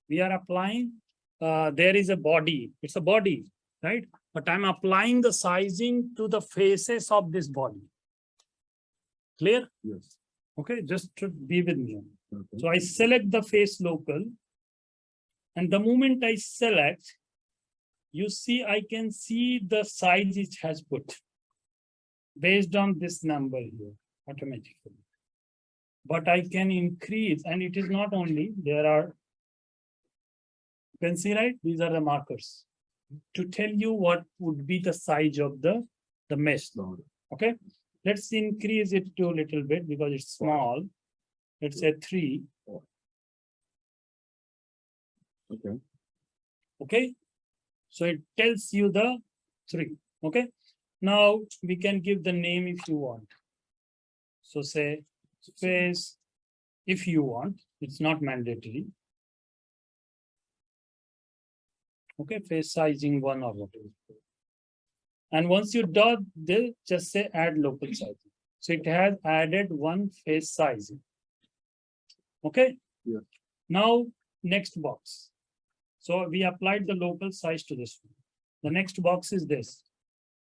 We are applying, there is a body, it's a body, right? But I'm applying the sizing to the faces of this body. Clear? Yes. Okay, just to be with me. Okay. So I select the face local, and the moment I select, you see, I can see the size it has put based on this number here automatically. but I can increase, and it is not only, there are, you can see, right? These are the markers to tell you what would be the size of the mesh. Okay, let's increase it to a little bit because it's small. Let's say 3. Okay. Okay, so it tells you the 3. Okay, now we can give the name if you want. So say face, if you want, it's not mandatory. Okay, face sizing 1 or whatever. And once you dot this, just say add local sizing. So it has added 1 face sizing. Okay. Yeah. Now next box. So we applied the local size to this one. The next box is this.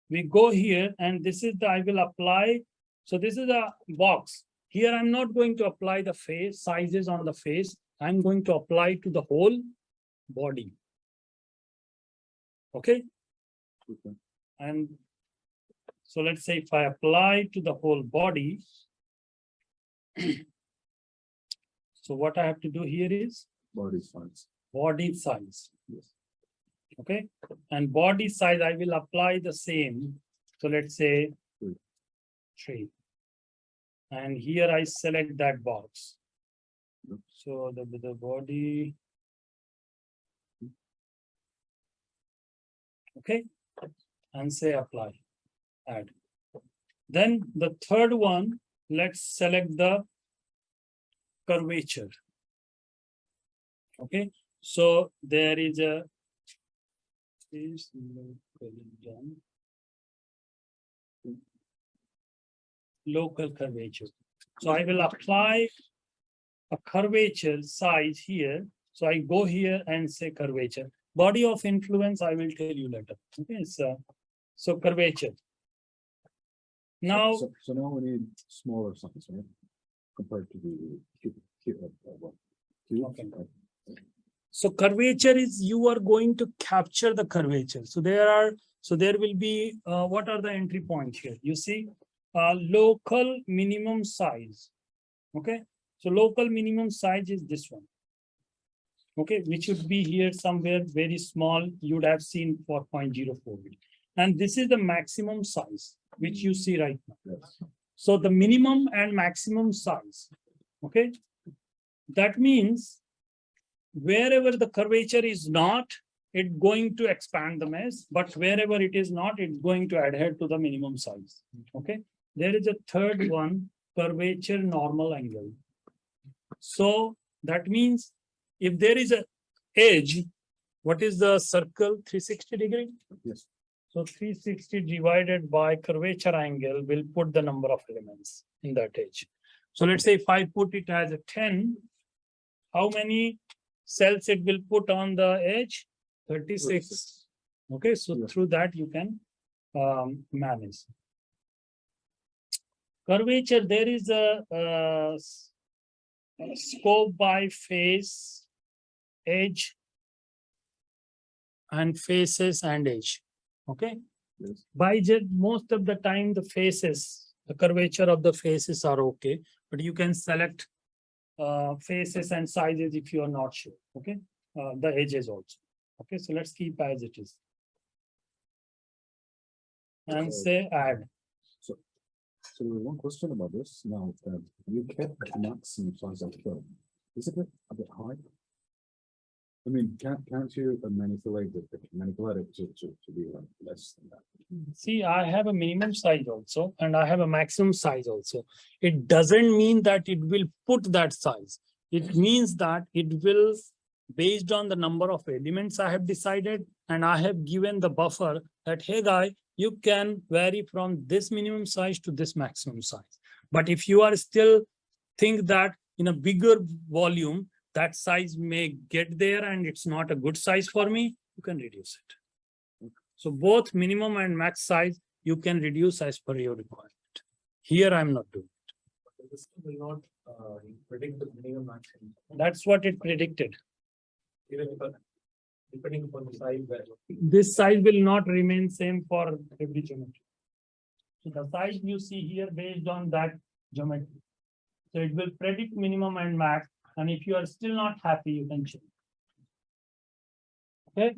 We go here and this is the, I will apply. So this is a box. Here I'm not going to apply the face sizes on the face. I'm going to apply to the whole body. Okay. Okay. And so let's say if I apply to the whole body. So what I have to do here is Body size. body size. Yes. Okay, and body size, I will apply the same. So let's say 3. And here I select that box. Yep. So the body. Okay, and say apply, add. Then the third one, let's select the curvature. Okay, so there is a local curvature. So I will apply a curvature size here. So I go here and say curvature. Body of influence, I will tell you later. Okay, so curvature. Now, So now we need smaller size, right? Compared to the cube. Okay. So curvature is you are going to capture the curvature. So there will be, what are the entry points here? You see, local minimum size. Okay, so local minimum size is this one. Okay, which should be here somewhere very small. You would have seen 4.04. And this is the maximum size, which you see right now. Yes. So the minimum and maximum size. Okay, that means wherever the curvature is not, it's going to expand the mesh, but wherever it is not, it's going to adhere to the minimum size. Okay, there is a third one, curvature normal angle. So that means if there is a edge, what is the circle? 360 degree? Yes. So 360 divided by curvature angle will put the number of elements in that edge. So let's say if I put it as a 10, how many cells it will put on the edge? 36. Okay, so Yeah. through that you can manage. Curvature, there is a scope by face, edge, and faces and edge. Okay. Yes. By most of the time, the faces, the curvature of the faces are okay, but you can select faces and sizes if you are not sure. Okay, the edges also. Okay, so let's keep as it is and say add. So there was one question about this. Now, you kept the maximum size of the curve. Is it a bit high? I mean, can't you manipulate it to be less than that? See, I have a minimum size also, and I have a maximum size also. It doesn't mean that it will put that size. It means that it will, based on the number of elements I have decided, and I have given the buffer that, hey guy, you can vary from this minimum size to this maximum size. But if you are still think that in a bigger volume, that size may get there and it's not a good size for me, you can reduce it. So both minimum and max size, you can reduce as per your requirement. Here I'm not doing it. This will not predict the minimum maximum. That's what it predicted. Even if depending upon the size where. This size will not remain same for every geometry. So the size you see here based on that geometry. So it will predict minimum and max. And if you are still not happy, you can change. Okay.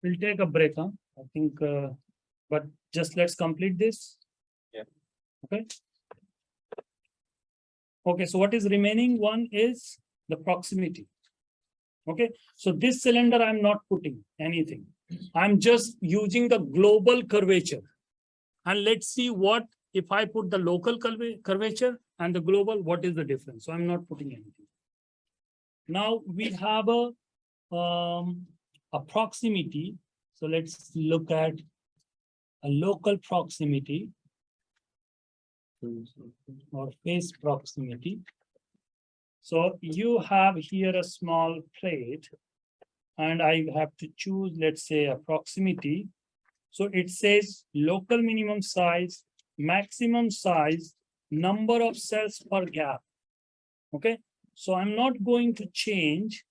We'll take a break, huh? I think, but just let's complete this. Yeah. Okay. Okay, so what is remaining one is the proximity. Okay, so this cylinder, I'm not putting anything. I'm just using the global curvature. And let's see what, if I put the local curvature and the global, what is the difference? So I'm not putting anything. Now we have a proximity. So let's look at a local proximity or phase proximity. So you have here a small plate and I have to choose, let's say, a proximity. So it says local minimum size, maximum size, number of cells per gap. Okay, so I'm not going to change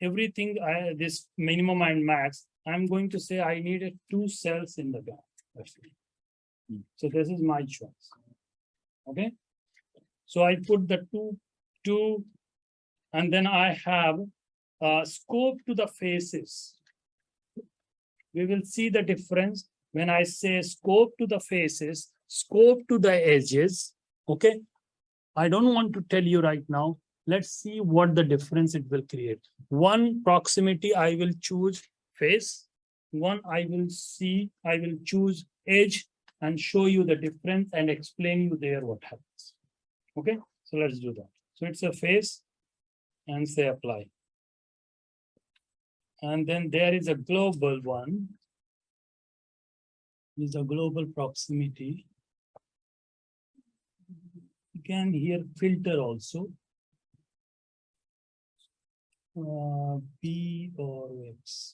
everything, this minimum and max. I'm going to say I needed 2 cells in the gap. So this is my choice. Okay, so I put the two, and then I have scope to the faces. We will see the difference when I say scope to the faces, scope to the edges. Okay, I don't want to tell you right now. Let's see what the difference it will create. One proximity, I will choose face. One, I will choose edge and show you the difference and explain you there what happens. Okay, so let's do that. So it's a face and say apply. And then there is a global one. This is a global proximity. You can here filter also. B or X.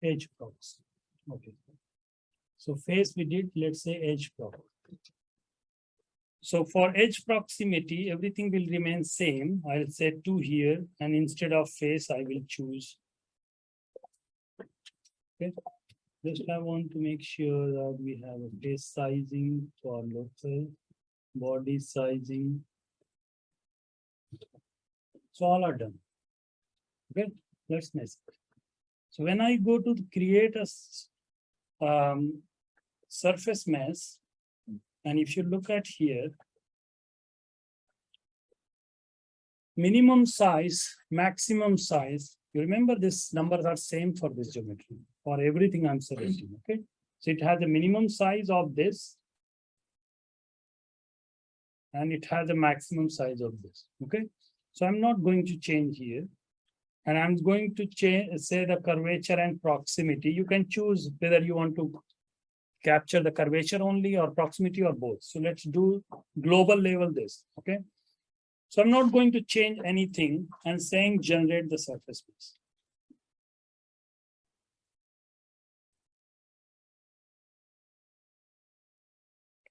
Edge prox. Okay. So face we did, let's say edge prox. So for edge proximity, everything will remain same. I'll say 2 here, and instead of face, I will choose. Okay. Just I want to make sure that we have a face sizing for local, body sizing. So all are done. Okay, let's next. So when I go to create a surface mesh, and if you look at here, minimum size, maximum size, you remember this numbers are same for this geometry, for everything I'm selecting, okay? So it has a minimum size of this, and it has a maximum size of this, okay? So I'm not going to change here. And I'm going to change, say the curvature and proximity. You can choose whether you want to capture the curvature only or proximity or both. So let's do global level this, okay? So I'm not going to change anything and saying generate the surface mesh.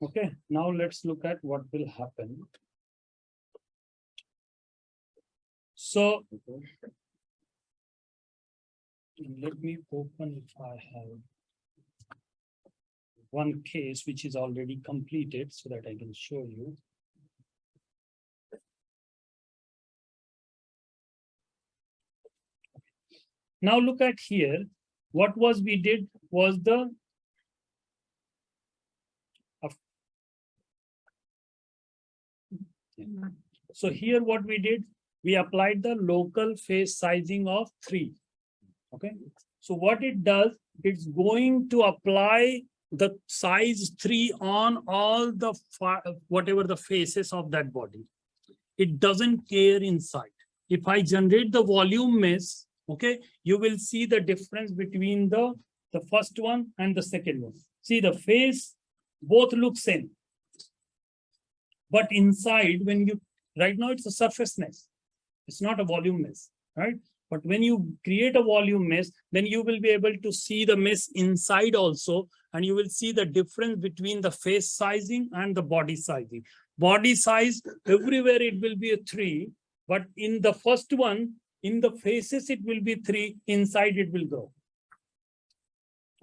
Okay, now let's look at what will happen. So let me open if I have one case which is already completed so that I can show you. Now look at here. What was we did was the so here what we did, we applied the local face sizing of 3. Okay, so what it does, it's going to apply the size 3 on all the whatever the faces of that body. It doesn't care inside. If I generate the volume mesh, okay, you will see the difference between the first one and the second one. See the face, both look same. But inside, when you, right now it's a surface mesh. It's not a volume mesh, right? But when you create a volume mesh, then you will be able to see the mesh inside also, and you will see the difference between the face sizing and the body sizing. body size, everywhere it will be a 3, but in the first one, in the faces, it will be 3, inside it will grow.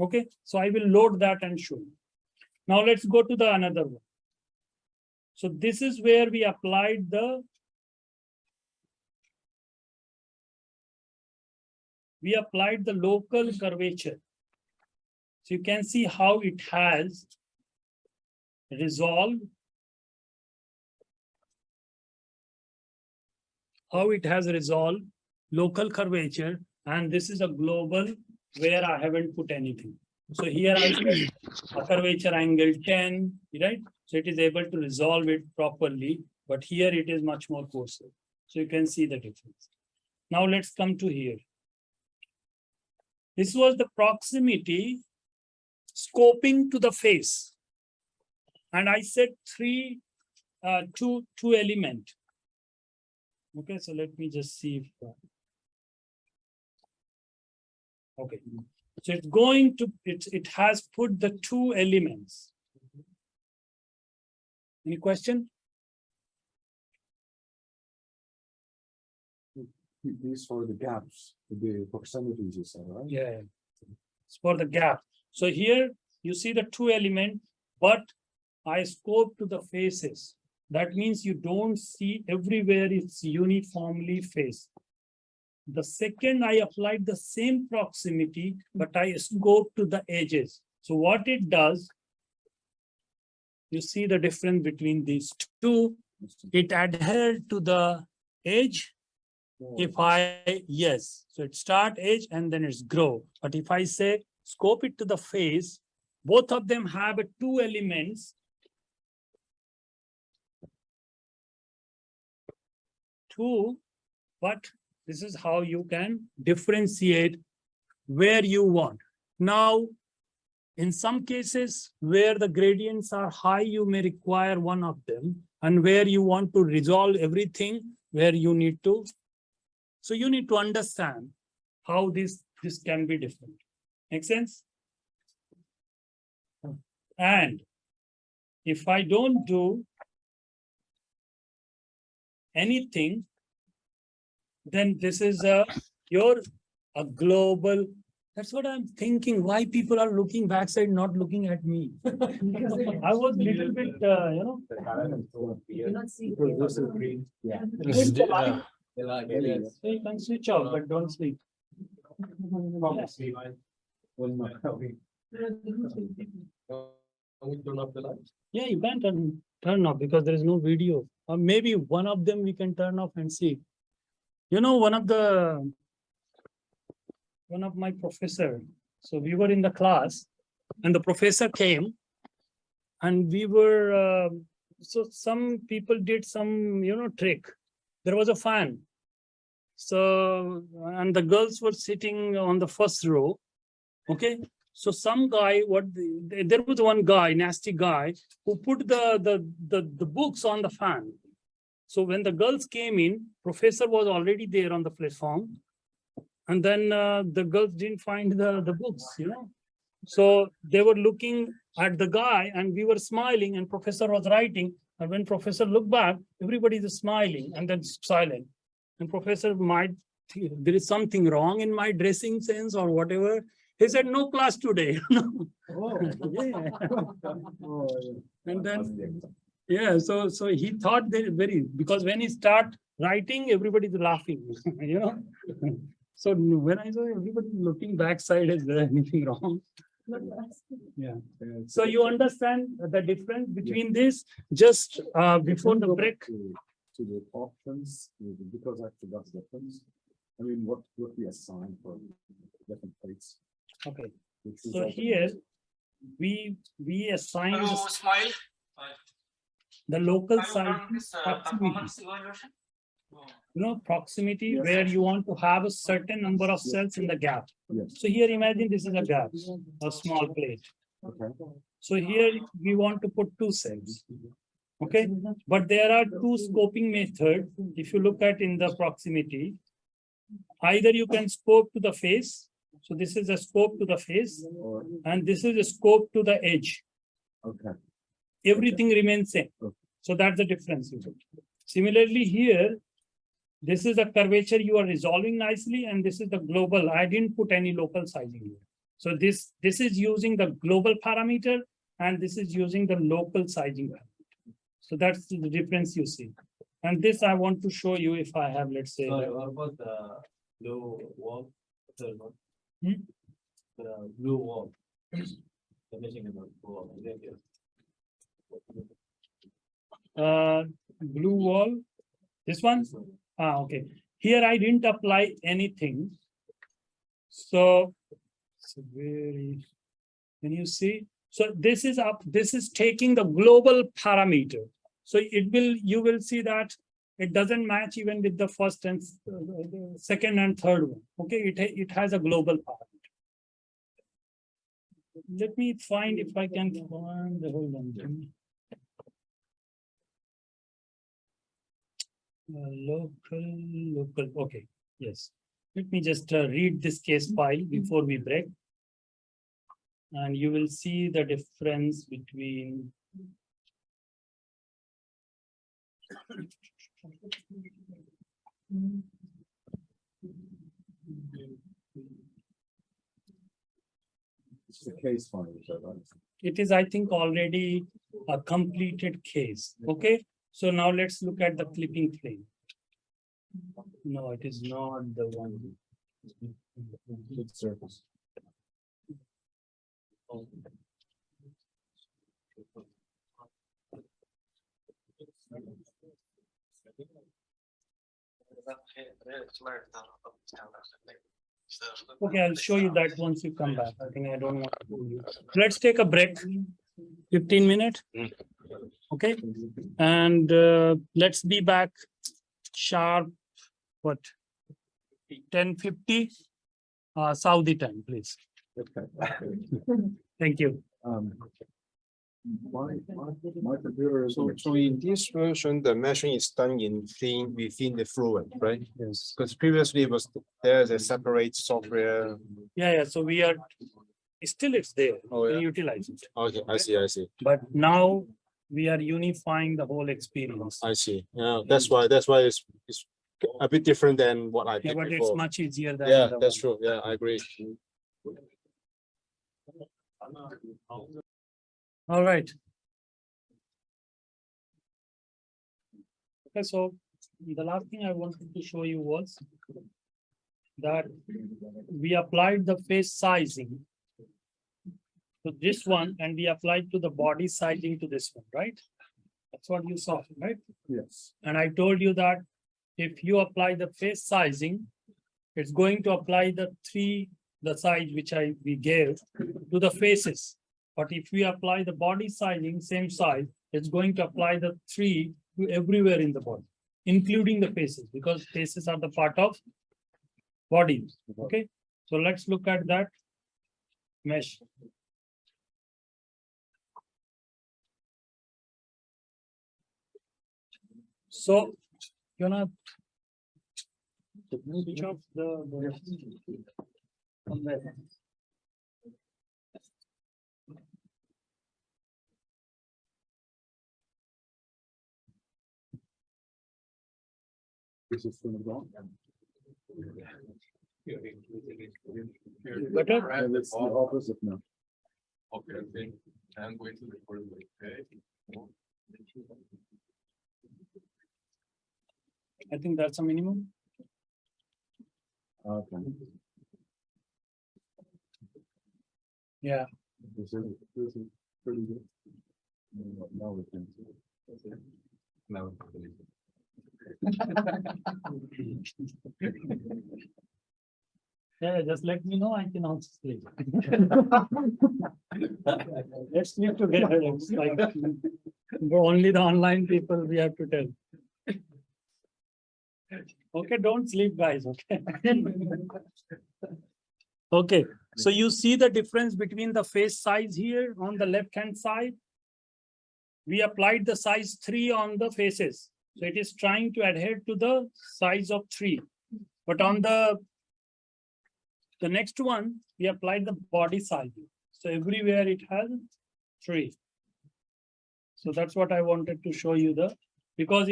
Okay, so I will load that and show you. Now let's go to the another one. So this is where we applied the local curvature. So you can see how it has resolved. Local curvature, and this is a global where I haven't put anything. So here I say a curvature angle 10, right? So it is able to resolve it properly, but here it is much more coarser. So you can see the difference. Now let's come to here. This was the proximity scoping to the face. And I said two element. Okay, so let me just see if okay. So it's going to, it has put the 2 elements. Any question? These for the gaps, the proximities, you said, right? Yeah, it's for the gap. So here you see the 2 element, but I scope to the faces. That means you don't see everywhere it's uniformly faced. The second I applied the same proximity, but I scope to the edges. So what it does, you see the difference between these 2. It adhered to the edge. If I, yes, so it start edge and then it's grow. But if I say scope it to the face, both of them have 2 elements. 2, but this is how you can differentiate where you want. Now, in some cases where the gradients are high, you may require one of them, and where you want to resolve everything, where you need to. So you need to understand how this can be different. Make sense? And if I don't do anything, then this is a global. That's what I'm thinking. Why people are looking backside, not looking at me? Because I was little bit, So you can switch off, but don't sleep. We turn off the lights. Yeah, you can turn off because there is no video. Or maybe one of them we can turn off and see. You know, one of my professor. So we were in the class, and the professor came, and we were. So some people did some, trick. There was a fan. So, and the girls were sitting on the first row. Okay. So some guy, there was one guy, nasty guy, who put the books on the fan. So when the girls came in, professor was already there on the platform. And then the girls didn't find the books, So they were looking at the guy, and we were smiling, and professor was writing. And when professor looked back, everybody is smiling and then silent. And professor there is something wrong in my dressing sense or whatever. He said, no class today. Yeah. And then, yeah, so he thought because when he start writing, everybody's laughing, So when I saw everybody looking backside, is there anything wrong? Yeah. So you understand the difference between this just before the break? To the options, because I forgot the difference. I mean, what we assign for different plates. Okay. So here we assign the local site proximity. Proximity, where you want to have a certain number of cells in the gap. Yes. So here, imagine this is a gap, a small plate. Okay. So here we want to put 2 cells. Okay, but there are 2 scoping methods. If you look at in the proximity, either you can scope to the face. So this is a scope to the face, and this is a scope to the edge. Okay. Everything remains same. So that's the difference. Similarly here, this is the curvature you are resolving nicely, and this is the global. I didn't put any local sizing here. So this is using the global parameter, and this is using the local sizing parameter. So that's the difference you see. And this I want to show you if I have, let's say. Sorry, what about the blue wall? Third one. Hmm? The blue wall. The measurement of blue wall. Blue wall, this one. Okay. Here I didn't apply anything. So very, can you see? So this is up, this is taking the global parameter. So it will, you will see that it doesn't match even with the first and second and third one. Okay, it has a global parameter. Let me find if I can find the whole one. Local, okay, yes. Let me just read this case file before we break. And you will see the difference between. It's the case file, is that right? It is, I think, already a completed case. Okay, so now let's look at the clipping plane. No, it is not the one. Good surface. Okay, I'll show you that once you come back. I think I don't want to do you. Let's take a break. 15 minutes. Okay, and let's be back sharp. What? 10:50 Saudi time, please. Okay. Thank you. My computer is. So in this version, the measuring is done within the Fluent, right? Yes. Because previously it was there's a separate software. Yeah. So we are still it's there. Oh, yeah. We utilize it. Okay, I see. But now we are unifying the whole experience. I see. Yeah, that's why it's a bit different than what I Yeah, did but it's before. much easier than Yeah, the that's one. true. Yeah, I agree. All right. Okay, so the last thing I wanted to show you was that we applied the face sizing to this one, and we applied to the body sizing to this one, right? That's what you saw, right? Yes. And I told you that if you apply the face sizing, it's going to apply the size which we gave to the faces. But if we apply the body sizing, same size, it's going to apply the 3 to everywhere in the body, including the faces, because faces are the part of body. Okay, so let's look at that mesh. So, you're not switch off the somewhere. This is from the wrong. Better? And it's the opposite now. Okay, I'm going to record it. Okay. I think that's a minimum. Okay. Yeah. This is pretty good. Now we can see it. Now we can believe it. Yeah, just let me know. I can also sleep. Let's sleep together. It's like only the online people we have to tell. Okay, don't sleep, guys. Okay. Okay, so you see the difference between the face size here on the left hand side. We applied the size 3 on the faces. So it is trying to adhere to the size of 3. But on the next one, we applied the body size. So everywhere it has 3. So that's what I wanted to show you because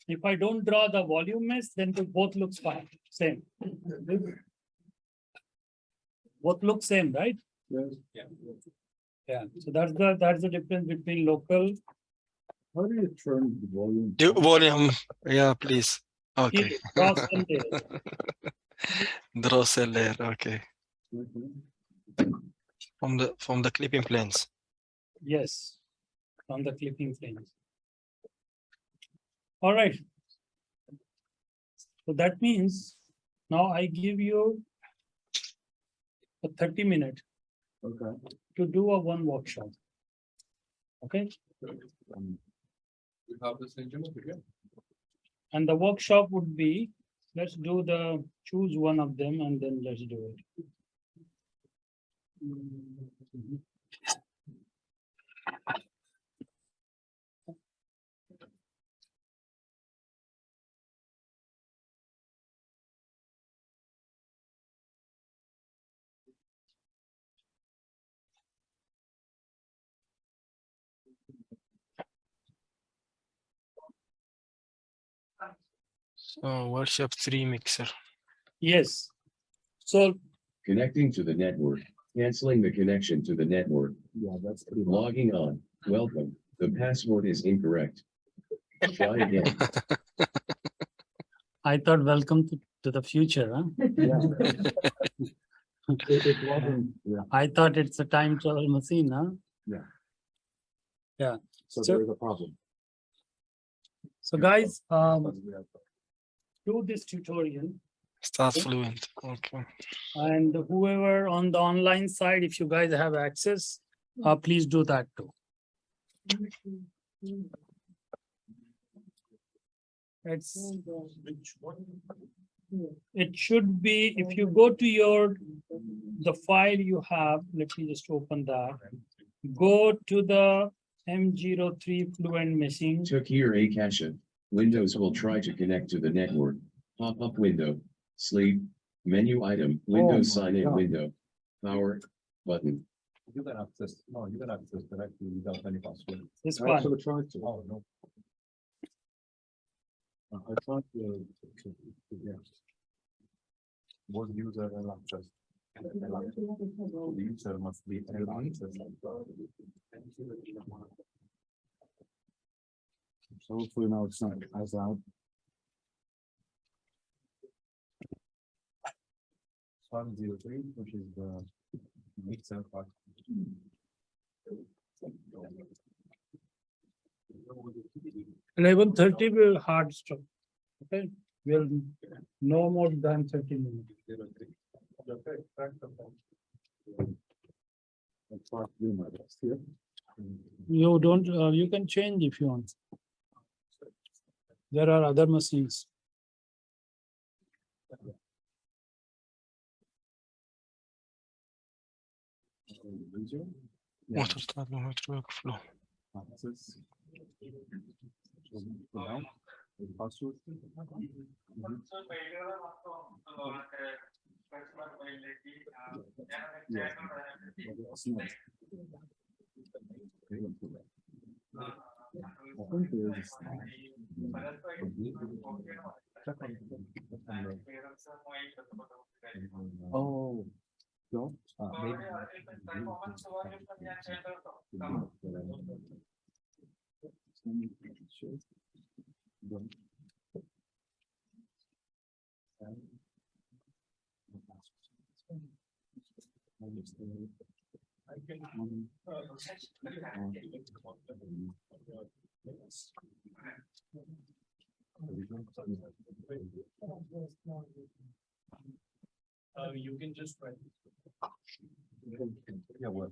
if I don't draw the volume mesh, then it both looks fine, same. Both look same, right? Yeah, so that's the difference between local. How do you turn the volume? The volume, yeah, please. Okay. Draw cell layer. Draw cell layer, okay. From the clipping planes. Yes, on the clipping planes. All right. So that means now I give you a 30-minute to do a one workshop. Okay, We have the same geometry, yeah. and the workshop would be, let's choose one of them and then let's do it. So workshop 3 mixer. Yes. So Connecting to the network, canceling the connection to the network, Yeah, that's pretty. logging on, welcome, the password is incorrect. Try again. I thought welcome to the future, huh? It wasn't, yeah, I thought it's a time travel machine, huh? so So- there is a problem. So guys, do this tutorial, Start Fluent. Okay. and whoever on the online side, if you guys have access, please do that too. It should be, if you go to the file you have, let me just open that. Go to the M03 Fluent machine. 𝐀𝐿 Windows will try to connect to the network. Pop-up window, sleep, menu item, Windows my sign in God. window, power, button. You can access, no, you can access directly without any password. This I one. actually tried to. Oh, no. I tried to, yeah. Both user and access. The user must be able to access. So hopefully now it's not as loud. 103, which is the mixer part. 11:30 will hard stop. Okay, we'll no more than 30 minutes. I tried to do my best here. You don't, you can change if you want. There are other machines. Water start workflow. Access. So, now, the password. Yeah. It's not. I think there is. Oh. No. You can just write. Yeah, well.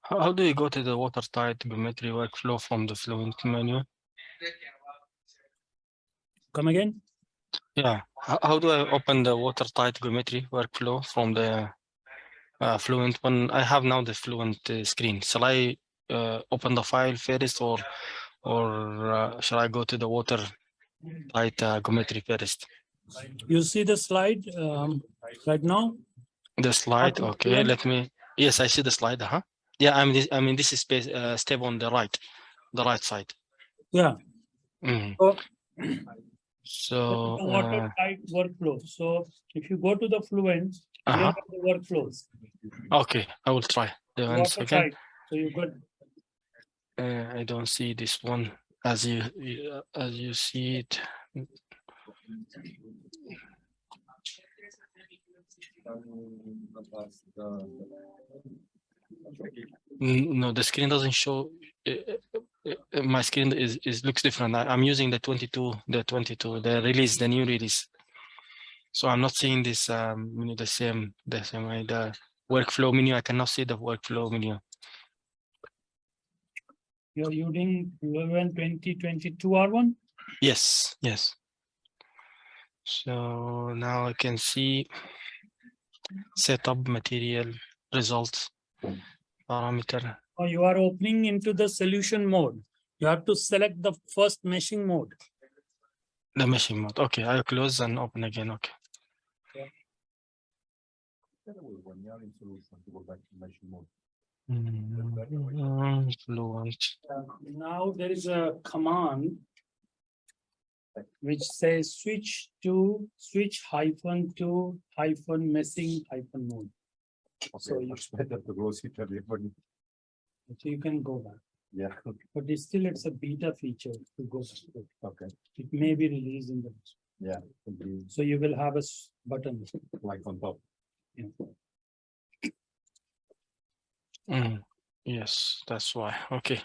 How do you go to the watertight geometry workflow from the Fluent menu? Come again? Yeah. How do I open the watertight geometry workflow from the Fluent when I have now the Fluent screen? Shall I open the file first, or shall I go to the watertight geometry first? You see the slide right now? The slide. Okay, Okay. Fluent. Let me. Yes, I see the slide. Yeah. I mean, this is step on the right side. Yeah. Mhm. So, So. the watertight workflow. So if you go to the Fluent, here are the workflows. Okay, I will try the one second. Watertight. So you got I don't see this one as you see it. No, the screen doesn't show. My screen is looks different. I'm using the 22, the release, the new release. So I'm not seeing this menu the same way. The workflow menu, I cannot see the workflow menu. you're using Fluent 2022 R1? Yes. So now I can see setup, material, results, parameter. Or you are opening into the solution mode. You have to select the first meshing mode. The meshing mode. Okay, I'll close and open again. Okay. When you're in solution, to go back to machine mode. Fluent. Now there is a command which says switch hyphen to hyphen meshing hyphen mode. So Okay, much better to go sit at the button. So you can go back, Yeah, but it's a beta feature to go back. okay, It may be released in the, yeah, could be so you will have a button. like on top. Yes, that's why. Okay.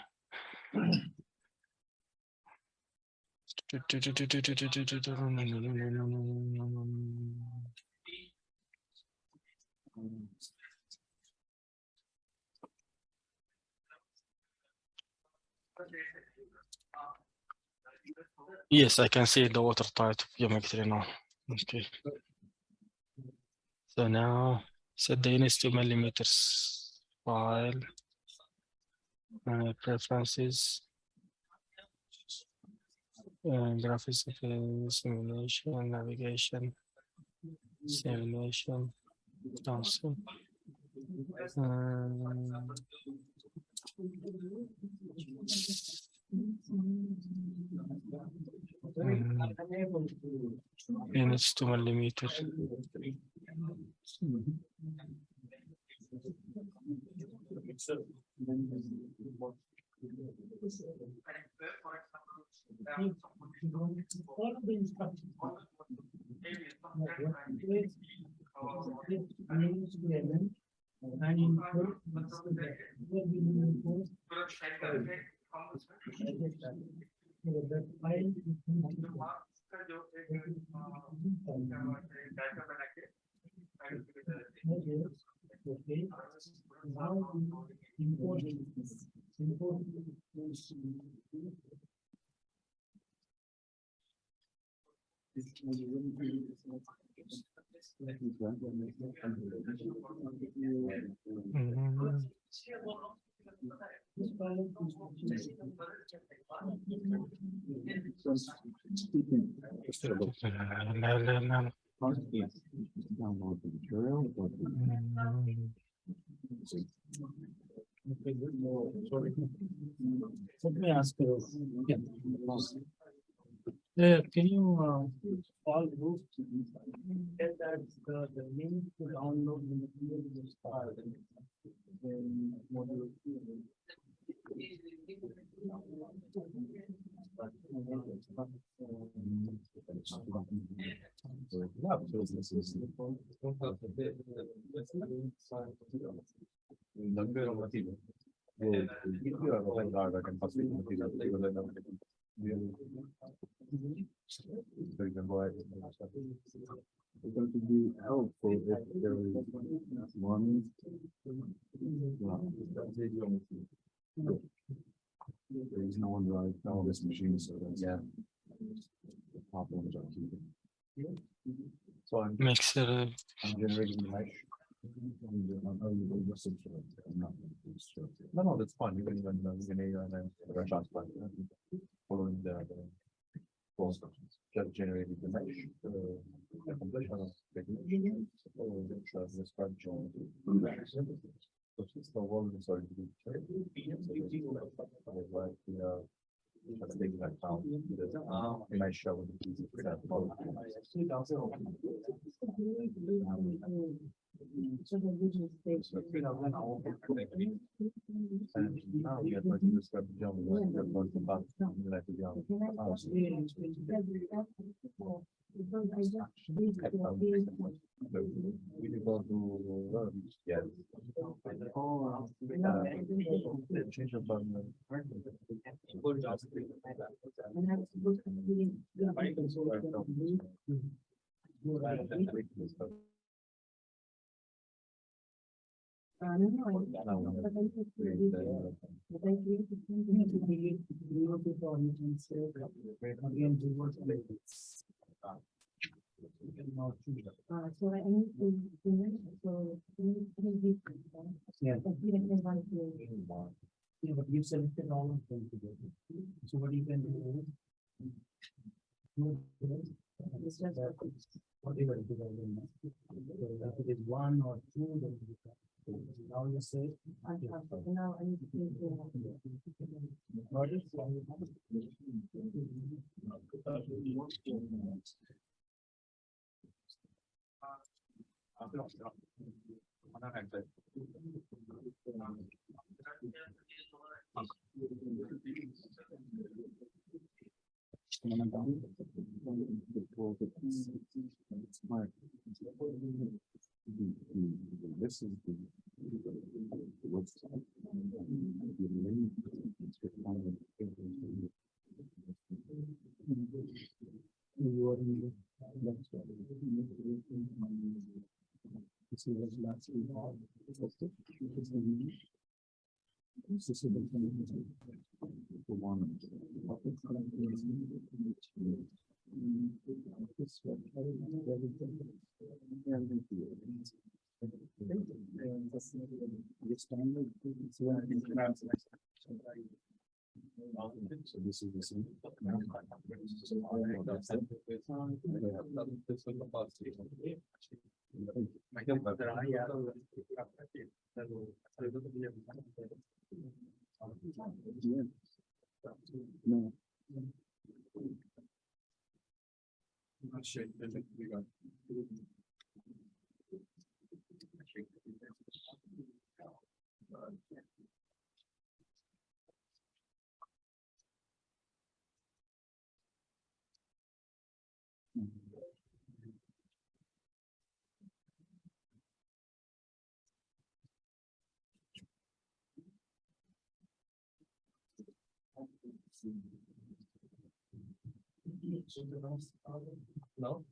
Yes, I can see the watertight geometry now. Okay. So now set the units to millimeters. File. Preferences. Graphics, simulation, navigation, simulation, also. Units to millimeter. Download the material. Let me ask you. Can you all group tell that the link to download the material is filed in module. It's going to be helpful if there is one. There is no one right now this machine, so that's. Yeah. So Mixer. I'm generating the mesh. No, that's fine. You can even and then transplant following the instructions. Just generating the mesh. The completion of the mesh. The structure. So it's the wall is already take that down. Mesh with the pieces. And now we are going to describe the geometry, like the box, like the geometry. We will go to yes. Change the button. So I need to finish, so yeah. Yeah, but you've selected all of them together. So what you can do is. Whatever it is, if it is 1 or 2, then now you say. Now I need to This is the website. This is last so this is the same. No. No.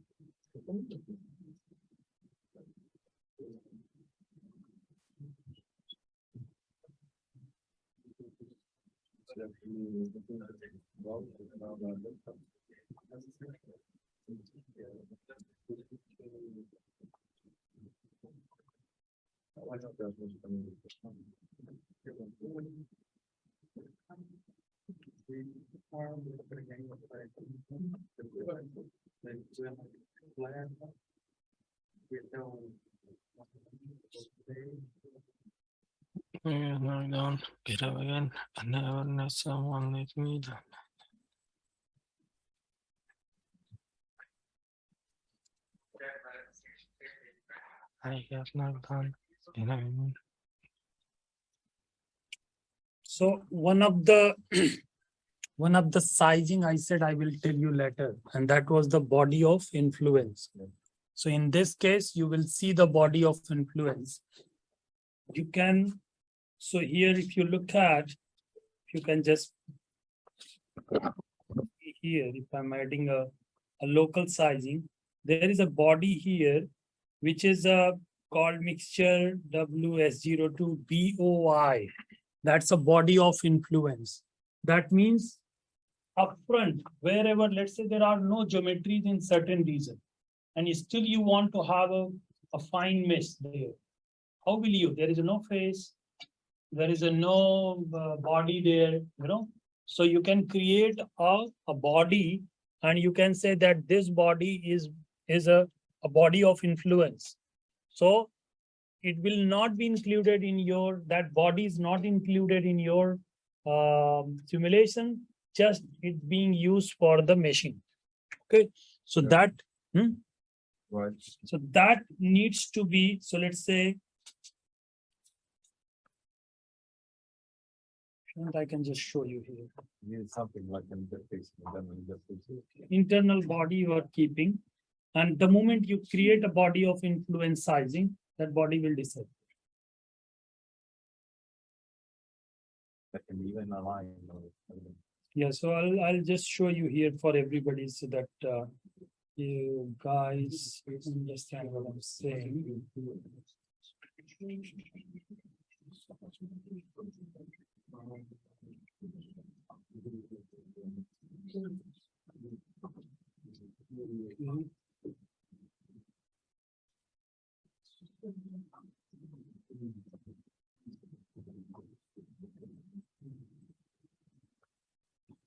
Down, get up again. I never met someone like me. I have not done. You know what I mean? So one of the one of the sizing I said I will tell you later, and that was the body of influence. So in this case, you will see the body of influence. You can, so here if you look at, you can just here, if I'm adding a local sizing, there is a body here, which is called mixture WS02BOI. That's a body of influence. That means upfront, wherever, let's say there are no geometries in certain region, and still you want to have a fine mesh there. How will you? There is no face, there is no body there, you know. So you can create a body, and you can say that this body is a body of influence. So it will not be included in your, that body is not included in your simulation, just it being used for the meshing. Okay, so that Right. so that needs to be, so let's say, and I can just show you here. Need something like an interface. And then an interface. Internal body you are keeping, and the moment you create a body of influence sizing, that body will disappear. That can be even align. Yeah, so I'll just show you here for everybody so that you guys understand what I'm saying.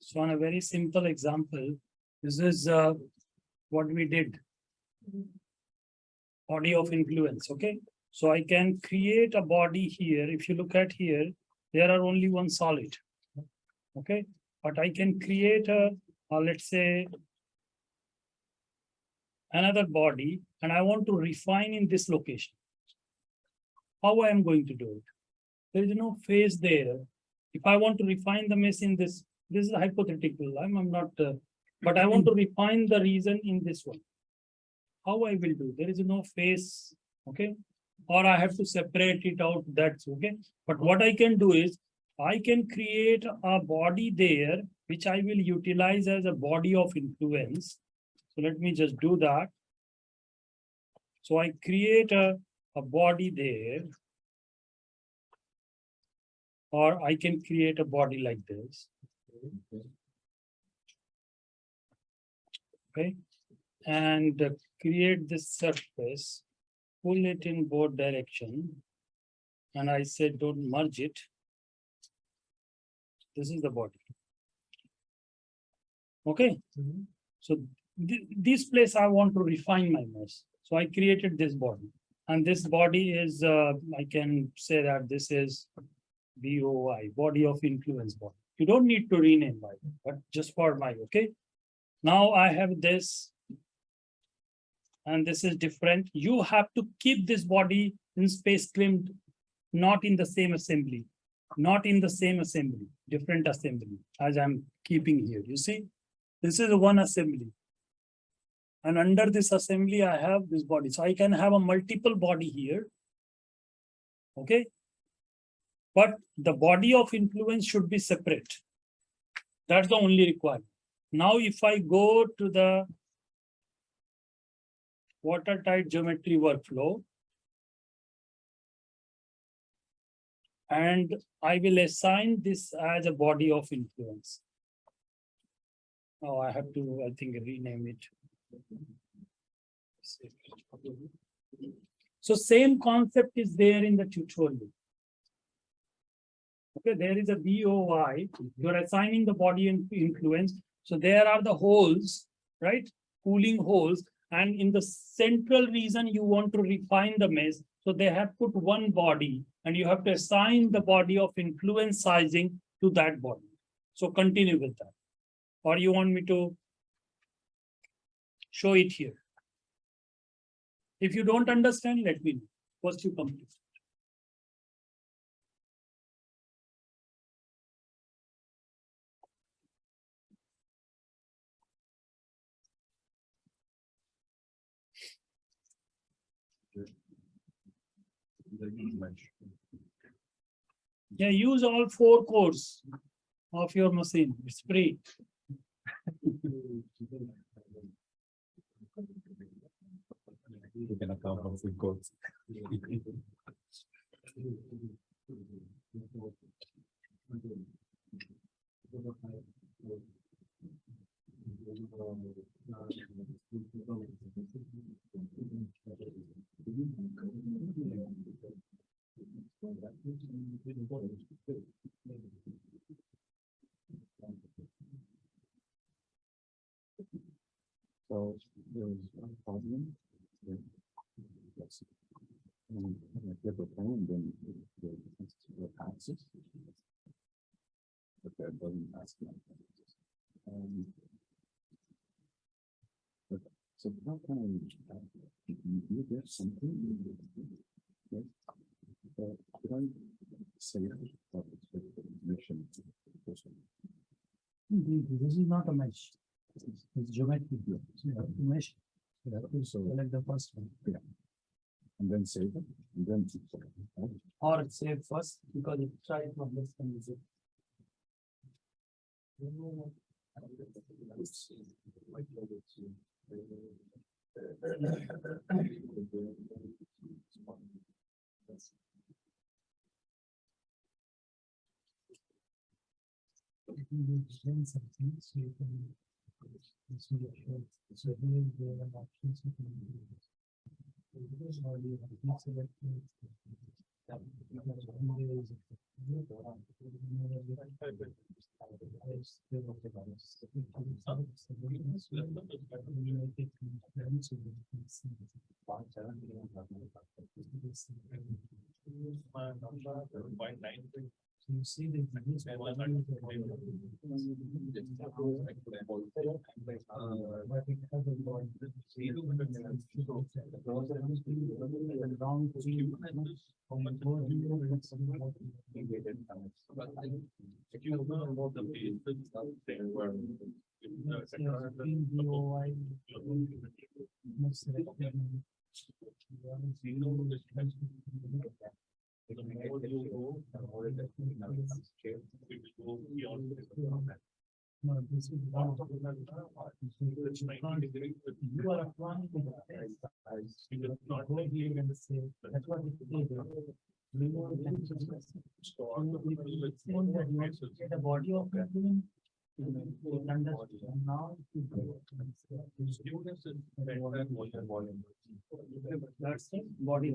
So on a very simple example, this is what we did. Body of influence, okay? So I can create a body here. If you look at here, there are only one solid, okay? But I can create let's say, another body, and I want to refine in this location. How I am going to do it? There is no phase there. If I want to refine the mesh in this is hypothetical. I'm not, but I want to refine the region in this one. How I will do? There is no phase, okay? Or I have to separate it out. That's okay. But what I can do is I can create a body there, which I will utilize as a body of influence. So let me just do that. So I create a body there, or I can create a body like this. Okay, and create this surface, pull it in both direction, and I said don't merge it. This is the body. Okay, so this place I want to refine my mesh. So I created this body, and this body is I can say that this is BOI, body of influence body. You don't need to rename by it, but just for my, okay. Now I have this, and this is different. You have to keep this body in space trimmed, not in the same assembly, not in the same assembly, different assembly, as I'm keeping here. You see, this is one assembly. And under this assembly, I have this body. So I can have a multiple body here. Okay. But the body of influence should be separate. That's the only requirement. Now, if I go to the watertight geometry workflow, and I will assign this as a body of influence. Oh, I have to, I think, rename it. So same concept is there in the tutorial. Okay, there is a BOI, you're assigning the body and influence. So there are the holes, right? Cooling holes. And in the central region, you want to refine the mesh. So they have put one body, and you have to assign the body of influence sizing to that body. So continue with that. Or you want me to show it here? If you don't understand, let me know. First you complete. Yeah, use all 4 cores of your machine. It's free. You can account for Fluid Codes. So there was one problem. Let's see. Flip a pen and then the Ansys. But that doesn't ask me. Okay, so how can you get something? Yes. Could I say that it's a mission? This is not a mesh. It's geometry. So you have to mesh. You have to select the first one. Yeah. And then save it, and then. Or save first because it tries from this and this. Something so you can. So here there are options you can use. Or you have to select so you see the no, this is wrong. You are applying to the test. You not go here and say, that's what it is. We want to get the body of the document. Now that's the body.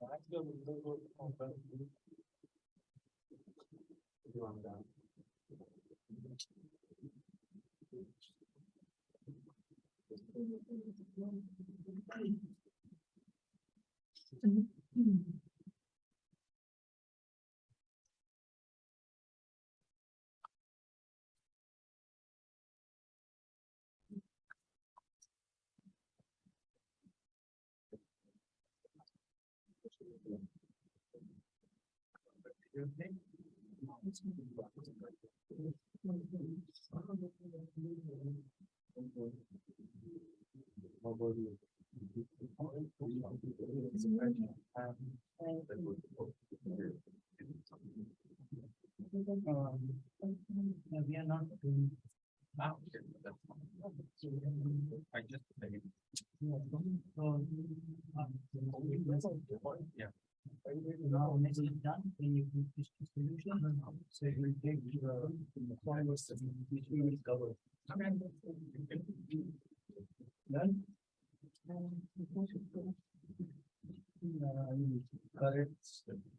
We are not doing. I just. Yeah. Now, when it's done, then you can push the solution, so it will take the formulas which we will cover. Done? Correct,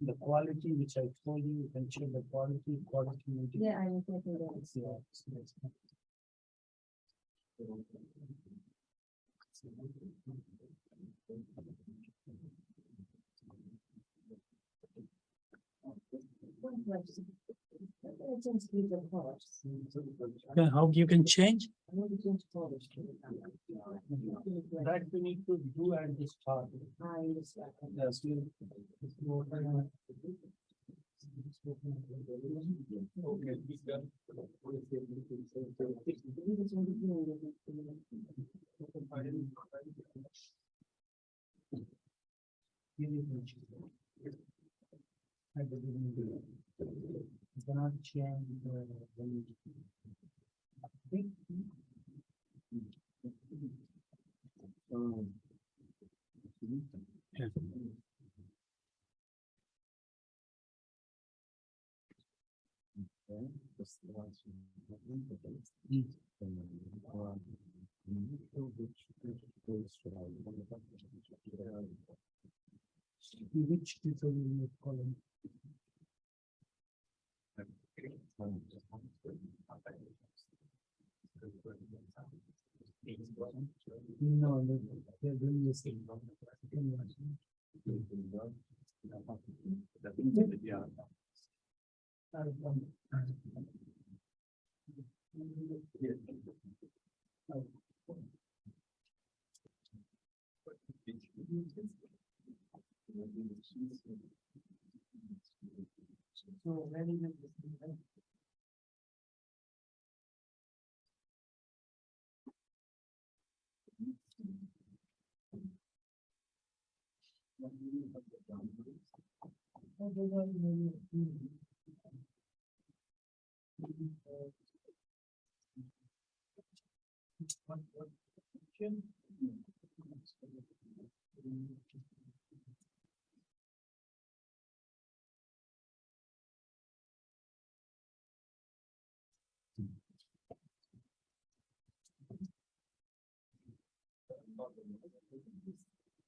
the quality which I told you, you can check the quality. Yeah, I will take it. Yeah. Yeah, how you can change? That we need to do at the start. Yes, you cannot change the value. Yeah. Which tutorial you call it? No, they're doing the same. So, when is it?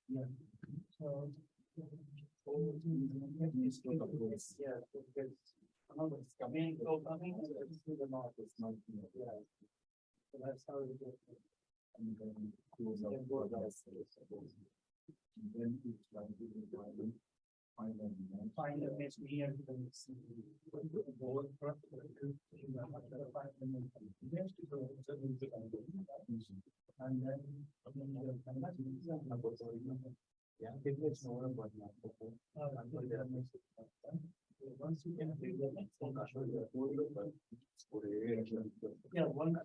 Yeah. So, coming to the north is not. So that's how it goes. And then find a best near to the and then once you can figure it, yeah, one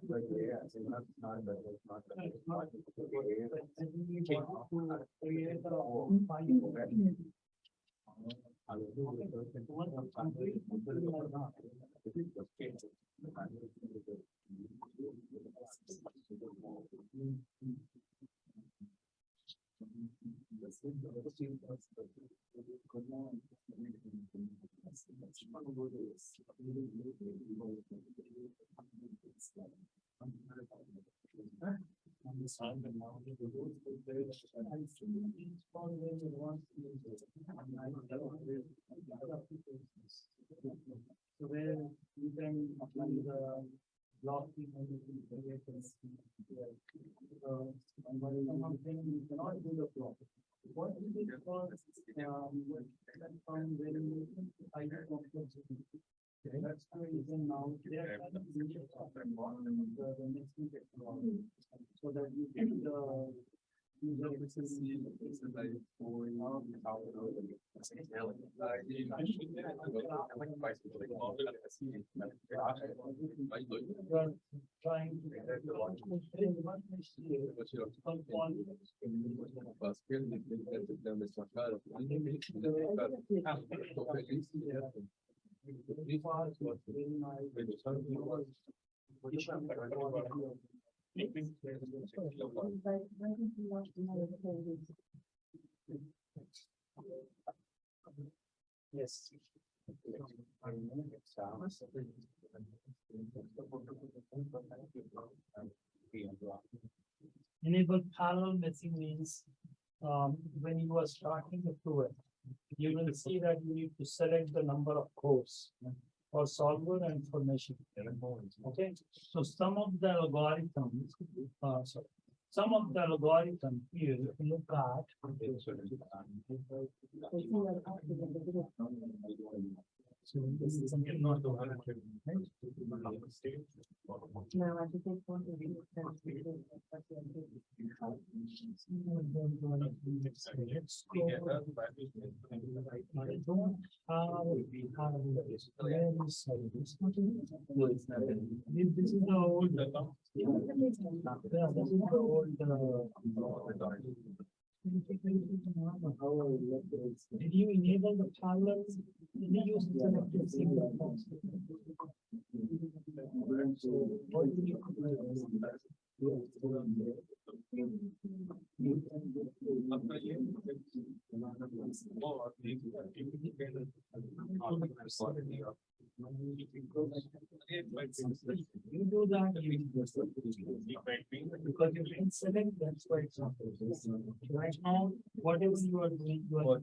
So where you can apply the block and something you cannot do the block. What is it called? From where you find the complexity. That's the reason now they are trying to use the next technology so that you get the user trying Yes. Enable parallel matching means when you are starting the fluid, you will see that you need to select the number of cores for solver and for machine. Okay, so some of the algorithms, some of the algorithm here, if you look at. So this is something not the one. No, I think it's one This is the old. Yeah, this is the old. Did you enable the parallels? Did you use the selected single box? What did you You do that because you can select, that's why it's not. Right now, whatever you are doing, you are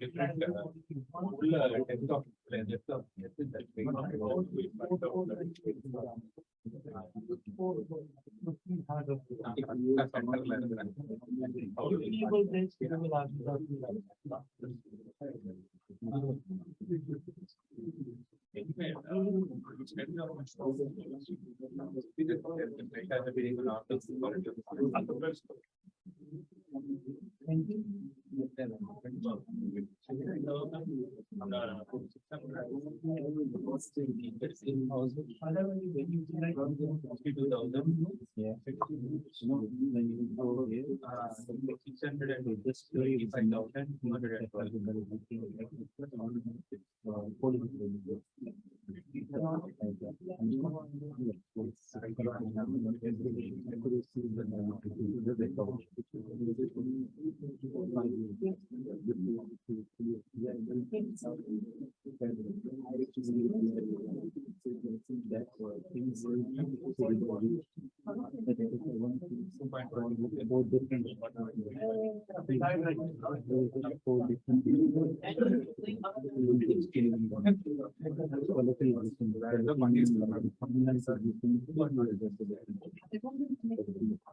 Thank you.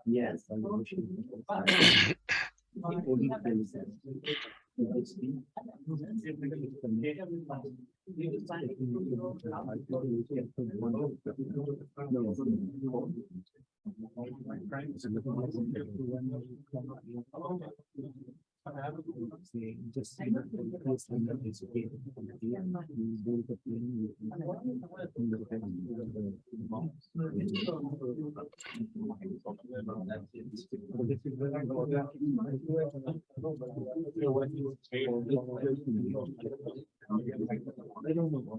Yes. Just say that the first thing that is okay. I don't know.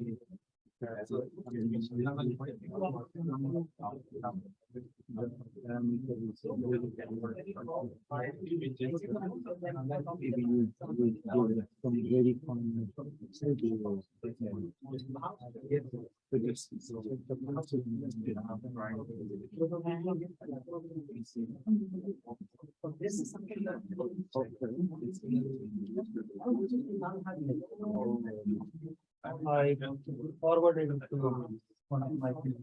Maybe you very fun. This is something that. I forwarded it to one of my people.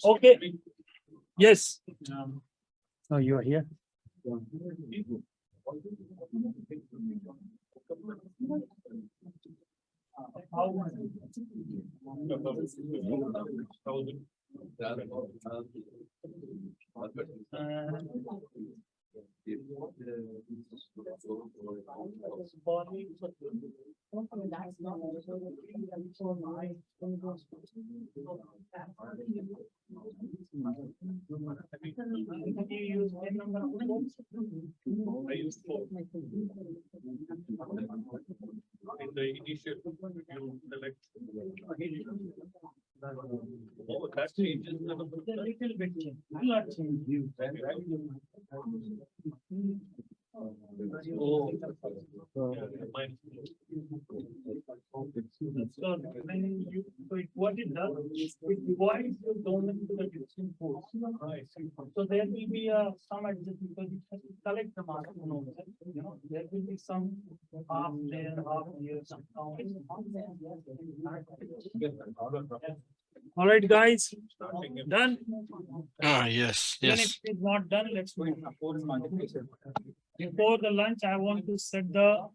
Okay. Yes. Oh, you are here. I used 4. In the initial, you select. Oh, that changes the number. A little bit change. Not change. Oh. So when you, what it does, it divides your domain to the different ports. So there will be some adjustment because you have to collect the mark nodes. You know, there will be some half there, half here, some count. All right, guys, done? Yes, Even if yes. it's not done, let's move. Before the lunch, I want to set the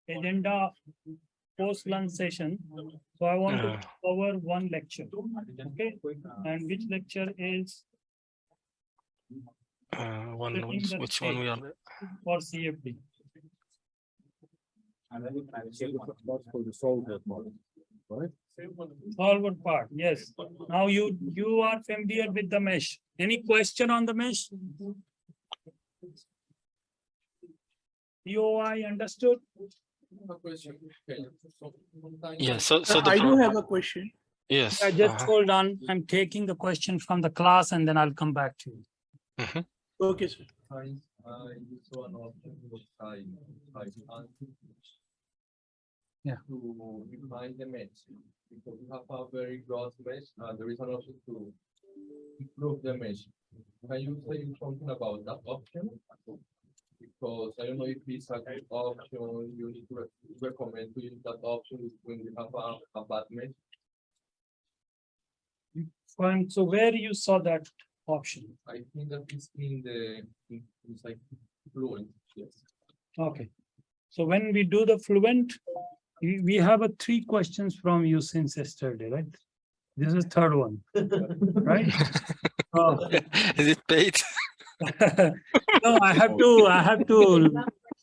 agenda post-lunch session. So I want to cover one lecture. Okay, and which lecture is Which one we are? for CFD? Solver part, yes. Now you are familiar with the mesh. Any question on the mesh? POI understood? Yeah, so I do have a question. yes. Just hold on. I'm taking the question from the class and then I'll come back to you. Okay, sir. Yeah. To define the mesh, because we have a very gross mesh, there is an option to improve the mesh. Can you say something about that option? Because I don't know if it's a good option, you need to recommend to use that option when you have a bad mesh. Fine. So where you saw that option? I think that is in the inside Fluent, yes. Okay. So when we do the Fluent, we have 3 questions from you since yesterday, right? This is third one, right? Is it paid? No, I have to.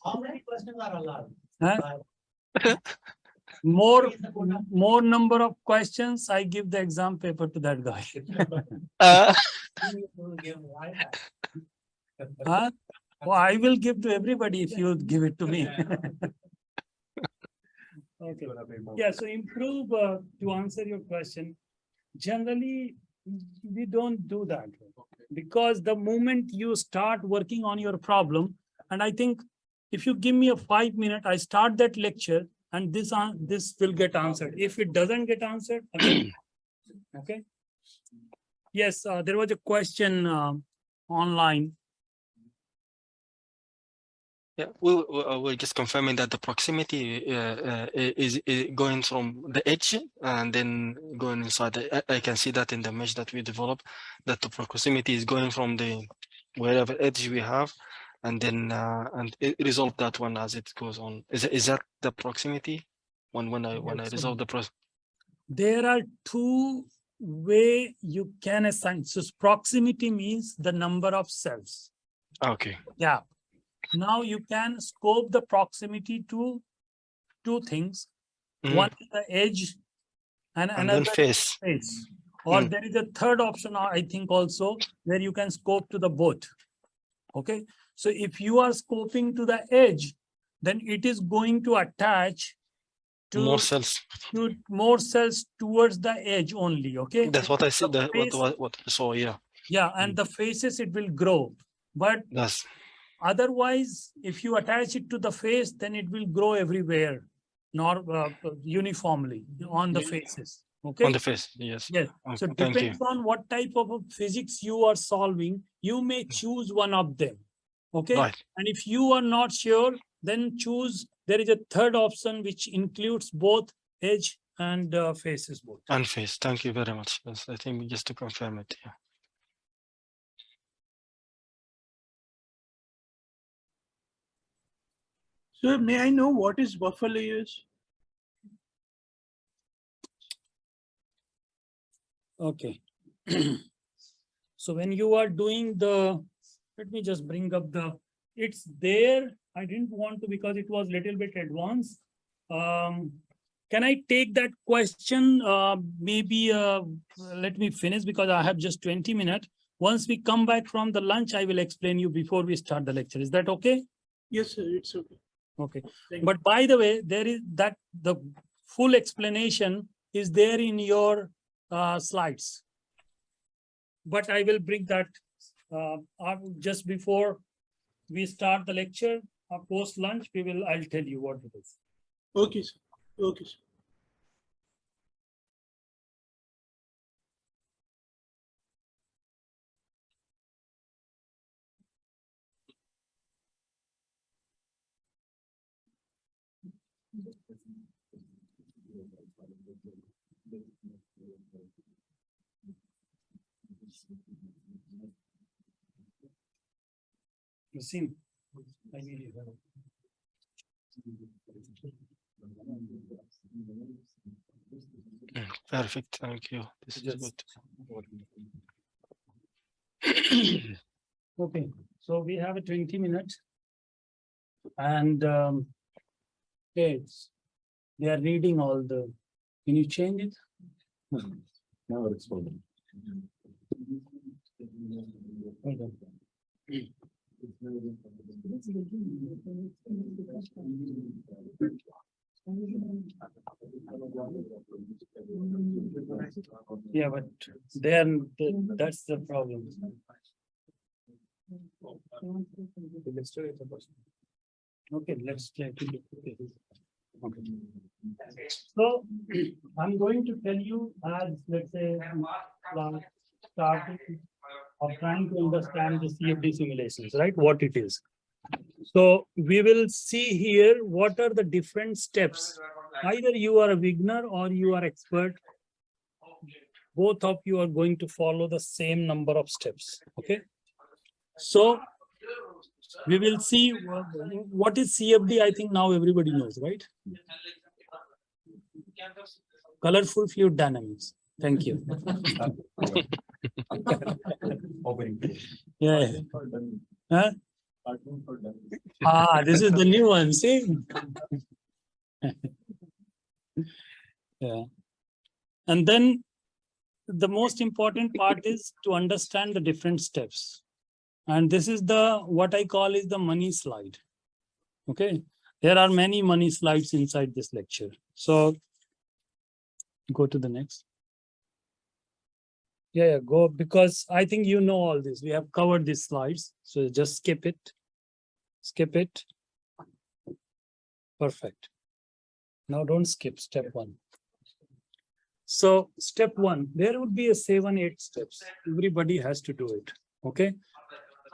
How many questions are allowed? Huh? More number of questions, I give the exam paper to that guy. Huh? Well, I will give to everybody if you give it to me. Okay. Yeah, so improve, to answer your question, generally, we don't do that because the moment you start working on your problem, and I think if you give me a 5 minute, I start that lecture and this will get answered. If it doesn't get answered, again. Okay. Yes, there was a question online. Yeah, we're just confirming that the proximity is going from the edge and then going inside. I can see that in the mesh that we developed, that the proximity is going from the wherever edge we have, and then and it resolve that one as it goes on. Is that the proximity when I resolve the process? There are 2 ways you can assign. So proximity means the number of cells. Okay. Yeah. Now you can scope the proximity to 2 things. One is the edge and another face. Or there is a third option, I think also, where you can scope to the both. Okay. So if you are scoping to the edge, then it is going to attach to more cells towards the edge only. Okay. That's what I said. What I saw, yeah. Yeah, and the faces it will grow. But otherwise, if you attach it to the face, then it will grow everywhere. uniformly on the faces. Okay. On the face, yes. Yes. Okay, So thank you. depends on what type of a physics you are solving, you may choose one of them. Okay. Right. And if you are not sure, then choose, there is a third option which includes both edge and faces both. And face, thank you very much. Yes, I think just to confirm it. Yeah. So may I know what is buffer layers? Okay. So when you are doing the, let me just bring up it's there. I didn't want to because it was little bit advanced. Can I take that question? Maybe let me finish because I have just 20 minutes. Once we come back from the lunch, I will explain you before we start the lecture. Is that okay? Yes, sir, it's okay. Okay. Thank But by the way, there is that the full explanation is there in your slides. But I will bring that just before we start the lecture, post lunch, I'll tell you what it is. Okay, sir. Okay, sir. You see, I need you. Perfect, thank you. This is Just- good. Okay, so we have a 20 minutes. And it's, they are reading all the, can you change it? Now it's fine. Hold on. Yeah, but then that's the problem. Okay, let's try to look at this. Okay. So I'm going to tell you as, let's say, starting of trying to understand the CFD simulations, right? What it is. So we will see here what are the different steps. Either you are a beginner or you are expert. Both of you are going to follow the same number of steps. Okay. So we will see what is CFD. I think now everybody knows, right? Colorful fluid dynamics. Thank you. Yeah. Huh? This is the new one. See? Yeah. And then the most important part is to understand the different steps. And this is the, what I call is the money slide. Okay. There are many money slides inside this lecture. So go to the next. Yeah, go, because I think you know all this. We have covered these slides. So just skip it. Skip it. Perfect. Now don't skip step one. So step one, there would be a 7-8 steps. Everybody has to do it. Okay.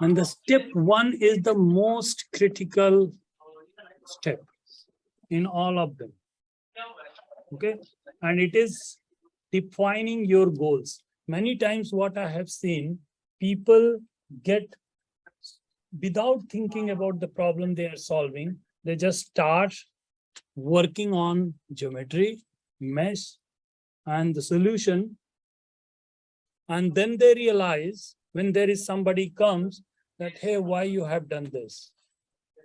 And the step one is the most critical step in all of them. Okay. And it is defining your goals. Many times what I have seen, people get, without thinking about the problem they are solving, they just start working on geometry, mesh, and the solution. And then they realize when there is somebody comes that, hey, why you have done this?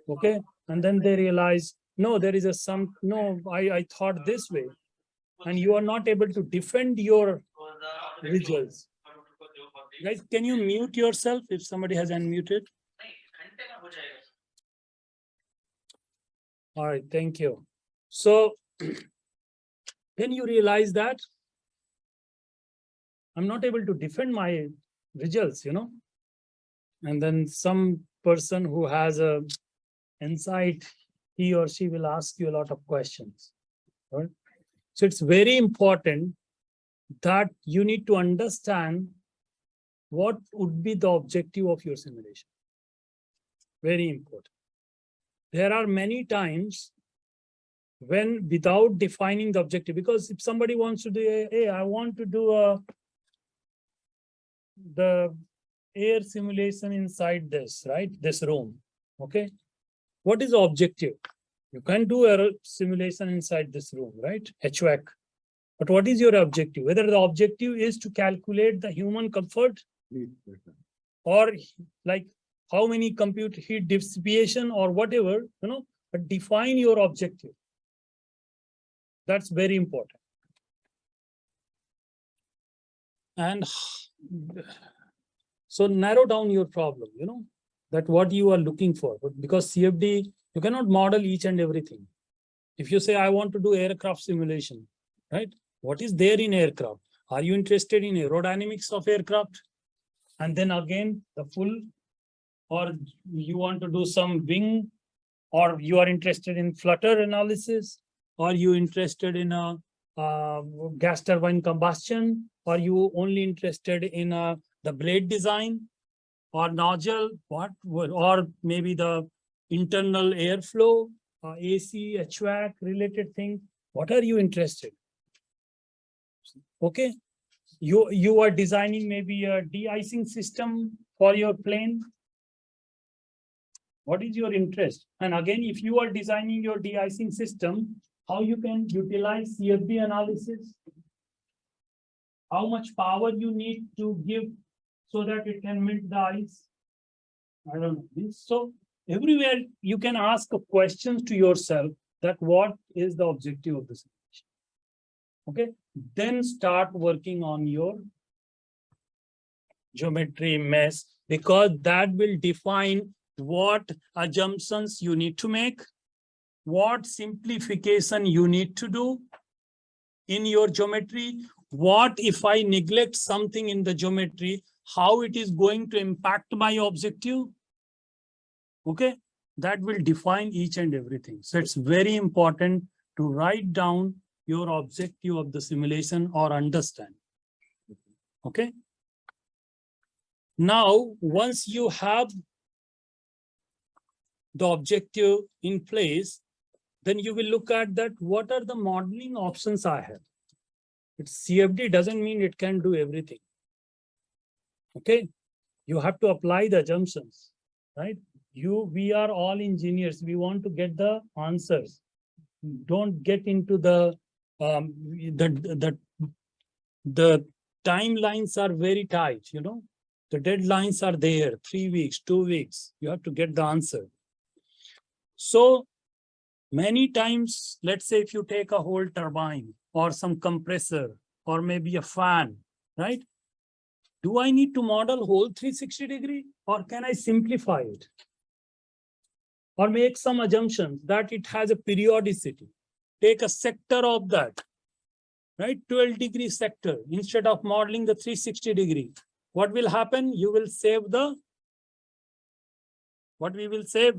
Okay. And then they realize, no, there is I thought this way. And you are not able to defend your results. Guys, can you mute yourself if somebody has unmuted? All right, thank you. So then you realize that I'm not able to defend my results, and then some person who has a insight, he or she will ask you a lot of questions. right? So it's very important that you need to understand what would be the objective of your simulation. Very important. There are many times when without defining the objective, because if somebody wants to do, hey, I want to do the air simulation inside this, right? This room, okay? What is the objective? You can do air simulation inside this room, right? HVAC. But what is your objective? Whether the objective is to calculate the human comfort or like how many compute heat dissipation or whatever, but define your objective. That's very important. And so narrow down your problem, that what you are looking for. Because CFD, you cannot model each and everything. If you say, I want to do aircraft simulation, right? What is there in aircraft? Are you interested in aerodynamics of aircraft? And then again, the full, or you want to do some wing, or you are interested in flutter analysis, or you interested in a gas turbine combustion, or you only interested in the blade design, or nozzle, or maybe the internal airflow, AC, HVAC related thing. What are you interested? Okay, you are designing maybe a de-icing system for your plane. What is your interest? And again, if you are designing your de-icing system, how you can utilize CFD analysis? How much power you need to give so that it can melt the ice? I don't know. So everywhere you can ask questions to yourself that what is the objective of the simulation? Okay, then start working on your geometry mesh, because that will define what assumptions you need to make, what simplification you need to do in your geometry, what if I neglect something in the geometry, how it is going to impact my objective. Okay, that will define each and everything. So it's very important to write down your objective of the simulation or understand. Okay. Now, once you have the objective in place, then you will look at that. What are the modeling options I have? It's CFD doesn't mean it can do everything. Okay. You have to apply the assumptions, right? We are all engineers. We want to get the answers. Don't get into the timelines are very tight, the deadlines are there, 3 weeks, 2 weeks, you have to get the answer. So many times, let's say if you take a whole turbine or some compressor or maybe a fan, right? Do I need to model whole 360-degree or can I simplify it? Or make some assumptions that it has a periodicity. Take a sector of that, right? 12-degree sector instead of modeling the 360-degree. What will happen? You will save what we will save?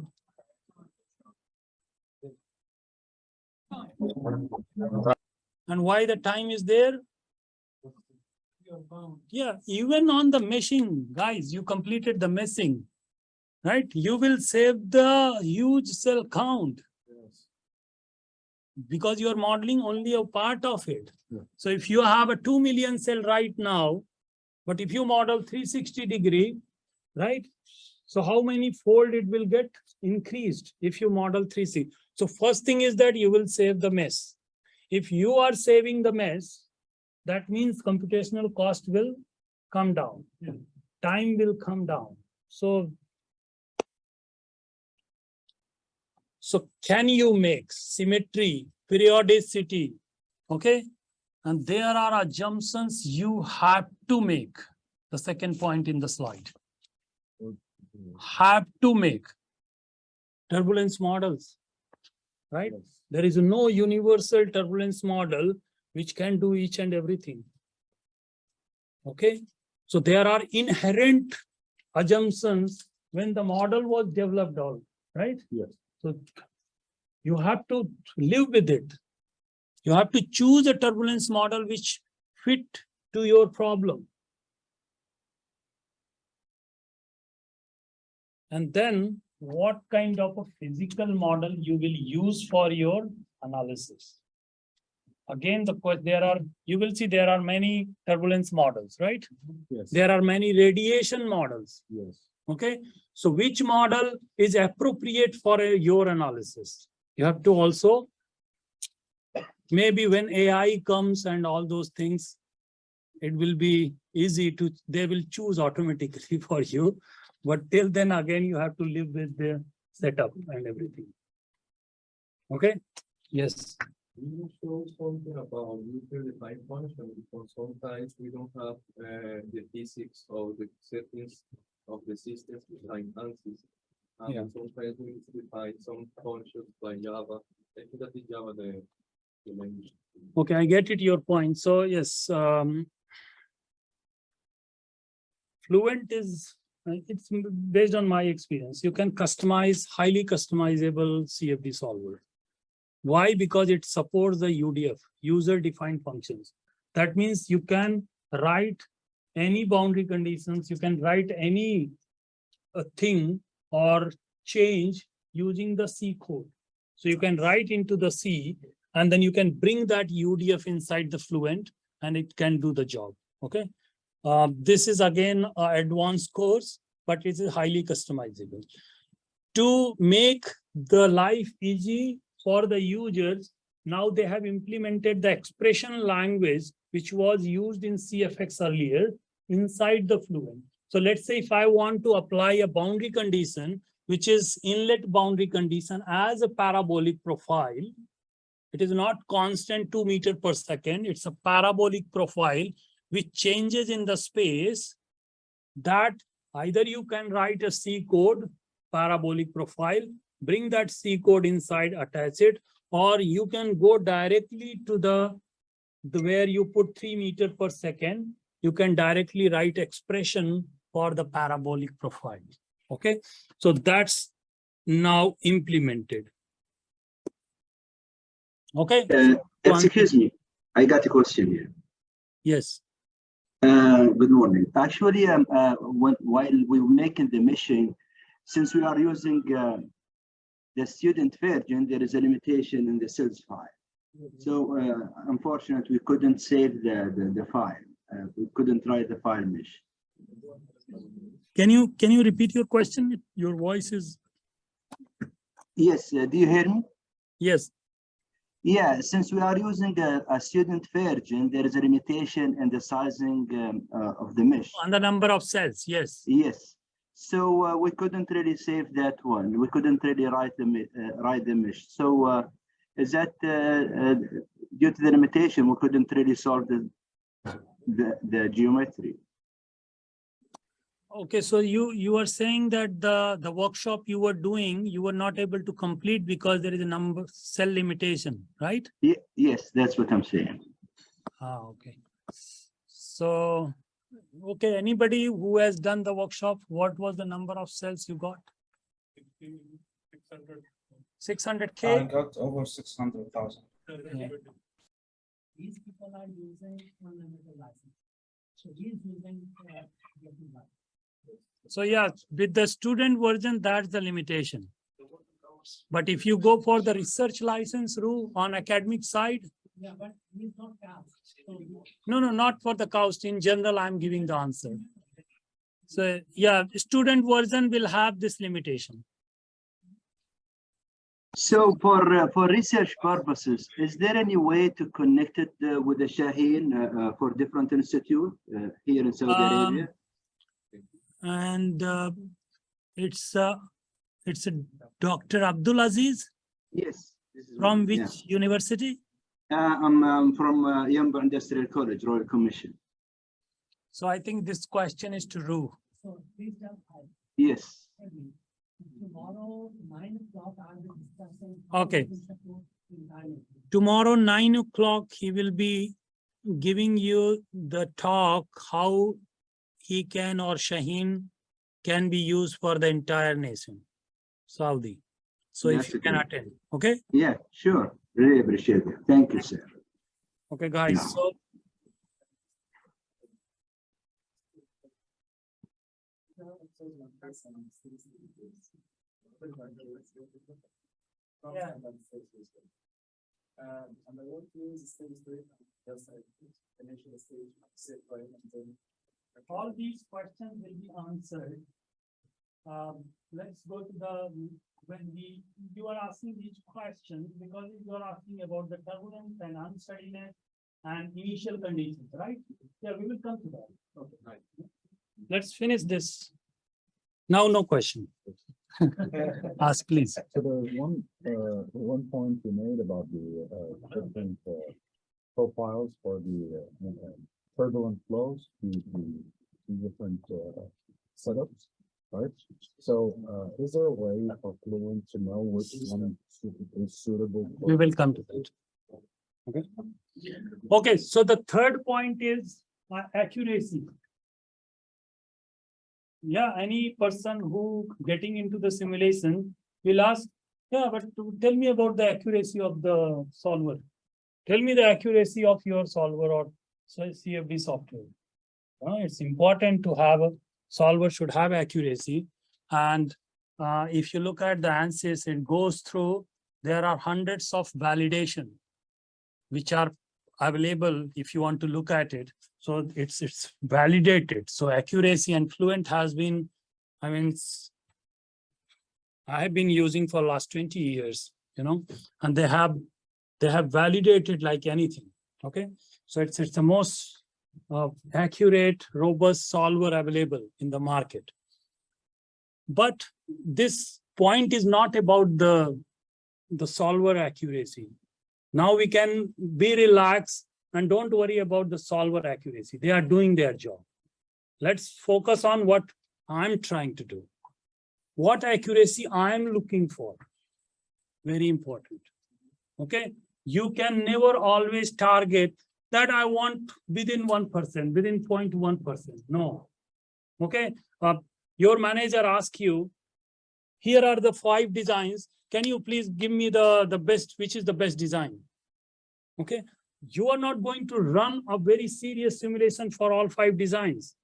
And why the time is there? Yeah, even on the meshing, guys, you completed the meshing, right? You will save the huge cell count. Because you are modeling only a part of it. Yeah. So if you have a 2 million cell right now, but if you model 360-degree, right? So how many fold it will get increased if you model 360? So first thing is that you will save the mesh. If you are saving the mesh, that means computational cost will come down. Yeah. Time will come down. So can you make symmetry, periodicity, okay? And there are assumptions you have to make. The second point in the slide. Have to make turbulence models, right? Yes. There is no universal turbulence model which can do each and everything. Okay? So there are inherent assumptions when the model was developed, all right? Yes. So you have to live with it. You have to choose a turbulence model which fit to your problem. And then what kind of a physical model you will use for your analysis. Again, you will see there are many turbulence models, right? Yes. There are many radiation models. Yes. Okay, so which model is appropriate for your analysis? You have to also, maybe when AI comes and all those things, it will be easy to, they will choose automatically for you. But till then, again, you have to live with the setup and everything. Okay, yes. You show something about user defined function because sometimes we don't have the physics or the settings of the systems behind Ansys. And Yeah. sometimes we need to define some functions like Java. I think that is Java the language. Okay, I get it, your point. So yes, Fluent is, it's based on my experience. You can customize highly customizable CFD solver. Why? Because it supports the UDF, user defined functions. That means you can write any boundary conditions, you can write any thing or change using the C code. So you can write into the C and then you can bring that UDF inside the Fluent and it can do the job. Okay. This is again an advanced course, but it is highly customizable. To make the life easy for the users, now they have implemented the expression language, which was used in CFX earlier, inside the Fluent. So let's say if I want to apply a boundary condition, which is inlet boundary condition as a parabolic profile, it is not constant 2 meters per second, it's a parabolic profile which changes in the space, that either you can write a C code, parabolic profile, bring that C code inside, attach it, or you can go directly to the where you put 3 meters per second, you can directly write expression for the parabolic profile. Okay, so that's now implemented. Okay. Excuse me, I got a question here. Yes. Good morning. Actually, while we were making the mission, since we are using the student version, there is a limitation in the sales file. So unfortunately, we couldn't save the file. We couldn't write the file mesh. Can you repeat your question? Your voice is. Yes. Do you hear me? Yes. Yeah. Since we are using a student version, there is a limitation in the sizing of the mesh. On the number of cells. Yes. Yes. So we couldn't really save that one. We couldn't really write the mesh. So is that due to the limitation, we couldn't really solve the geometry? Okay, so you are saying that the workshop you were doing, you were not able to complete because there is a number cell limitation, right? Yes, that's what I'm saying. Ah, okay. So, okay, anybody who has done the workshop, what was the number of cells you got? 600K? I got over 600,000. Yeah. These people are using unlimited license. So he's using so yeah, with the student version, that's the limitation. But if you go for the research license rule on academic side, yeah, but he's not cast. So, no, not for the cost. In general, I'm giving the answer. So yeah, student version will have this limitation. So for research purposes, is there any way to connect it with the Shaheen for different institute here in Saudi Arabia? And it's a Dr. Abdul Aziz. Yes. From which university? I'm from Yanbu Industrial College, Royal Commission. So I think this question is to Ru. So please tell hi. Yes. Tomorrow 9 o'clock I will be discussing. Okay. Tomorrow 9 o'clock he will be giving you the talk how he can or Shaheen can be used for the entire nation, Saudi. So if you can attend, okay? Yeah, sure. Really appreciate it. Thank you, sir. Okay, guys, so Yeah. And the work is stage 3, just initial stage, set right, and then all these questions will be answered. Let's go to the, you are asking these questions because you are asking about the turbulence and unsteadiness and initial conditions, right? Yeah, we will come to that. Okay. right. Let's finish this. Now, no question. Ask, please. So the one point you made about the different profiles for the turbulent flows, the different setups, right? So is there a way for Fluent to know which one is suitable? We will come to that. Okay. Okay, so the third point is accuracy. Yeah, any person who getting into the simulation will ask, yeah, but tell me about the accuracy of the solver. Tell me the accuracy of your solver or CFD software. It's important to have a solver should have accuracy. And if you look at the Ansys, it goes through, there are hundreds of validation which are available if you want to look at it. So it's validated. So accuracy and Fluent has been, I mean, I have been using for last 20 years, and they have validated like anything. Okay. So it's the most accurate, robust solver available in the market. But this point is not about the solver accuracy. Now we can be relaxed and don't worry about the solver accuracy. They are doing their job. Let's focus on what I'm trying to do. What accuracy I'm looking for. Very important. Okay. You can never always target that I want within 1%, within 0.1%. No. Okay. Your manager asks you, here are the 5 designs. Can you please give me the best, which is the best design? Okay. You are not going to run a very serious simulation for all 5 designs.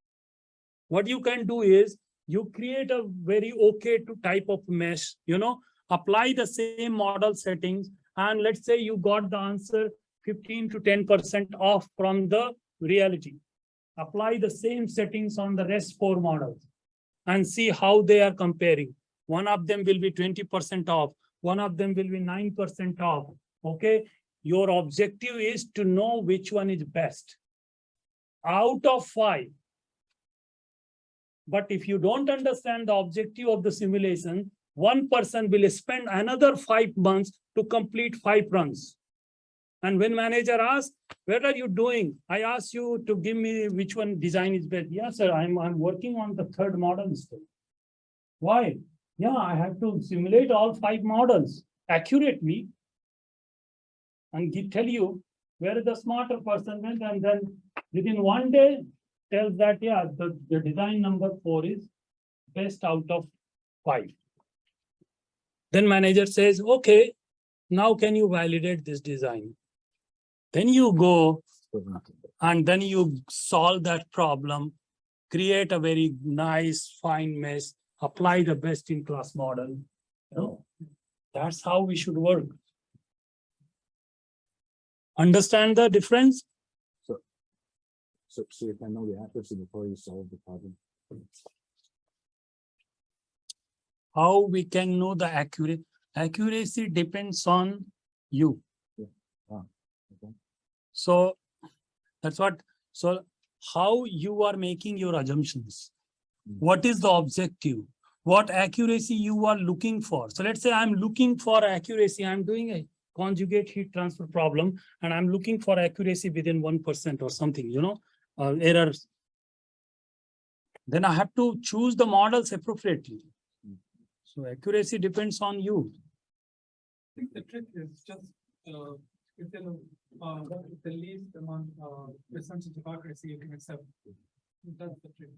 What you can do is you create a very okay type of mesh, apply the same model settings. And let's say you got the answer 15 to 10% off from the reality. Apply the same settings on the rest 4 models and see how they are comparing. One of them will be 20% off. One of them will be 9% off. Okay. Your objective is to know which one is best out of 5. But if you don't understand the objective of the simulation, one person will spend another 5 months to complete 5 runs. And when manager asks, what are you doing? I asked you to give me which one design is best. Yes, sir, I'm working on the 3rd model still. Why? Yeah, I have to simulate all 5 models accurately and tell you where the smarter person went, and then within 1 day tells that, yeah, the design number 4 is best out of 5. Then manager says, okay, now can you validate this design? Then you go and then you solve that problem, create a very nice, fine mesh, apply the best-in-class model. That's how we should work. Understand the difference? So you can know the accuracy before you solve the problem. How we can know the accuracy depends on you. Yeah. Okay. So that's what, so how you are making your assumptions. What is the objective? What accuracy you are looking for? So let's say I'm looking for accuracy. I'm doing a conjugate heat transfer problem and I'm looking for accuracy within 1% or something, errors. Then I have to choose the models appropriately. So accuracy depends on you. I think the trick is just within the least amount percentage of accuracy you can accept. That's the trick.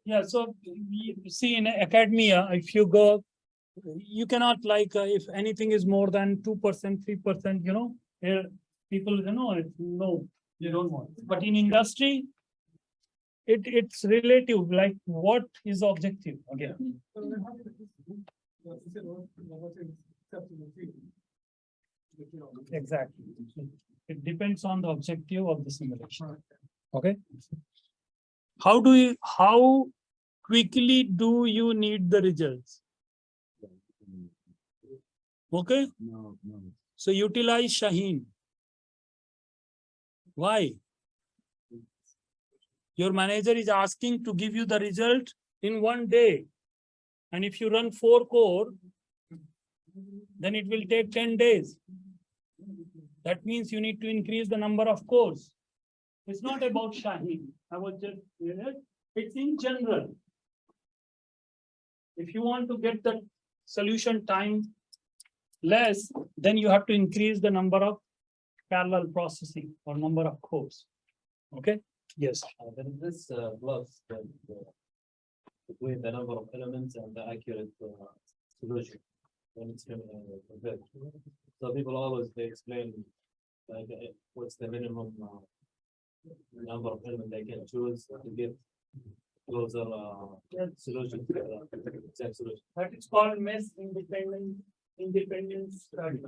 Yeah, so we see in academia, if you go, you cannot if anything is more than 2%, 3%, People, no, you don't want. But in industry, it's relative, like what is objective again. Exactly. It depends on the objective of the simulation. Okay. How quickly do you need the results? Okay. No. So utilize Shaheen. Why? Your manager is asking to give you the result in 1 day. And if you run 4 core, then it will take 10 days. That means you need to increase the number of cores. It's not about Shaheen. I was just, it's in general. If you want to get the solution time less, then you have to increase the number of parallel processing or number of cores. Okay. Yes. There is this plus between the number of elements and the accurate solution when it's compared. So people always they explain like what's the minimum number of elements they can choose to get closer solution to the exact solution. That is called mesh independence study.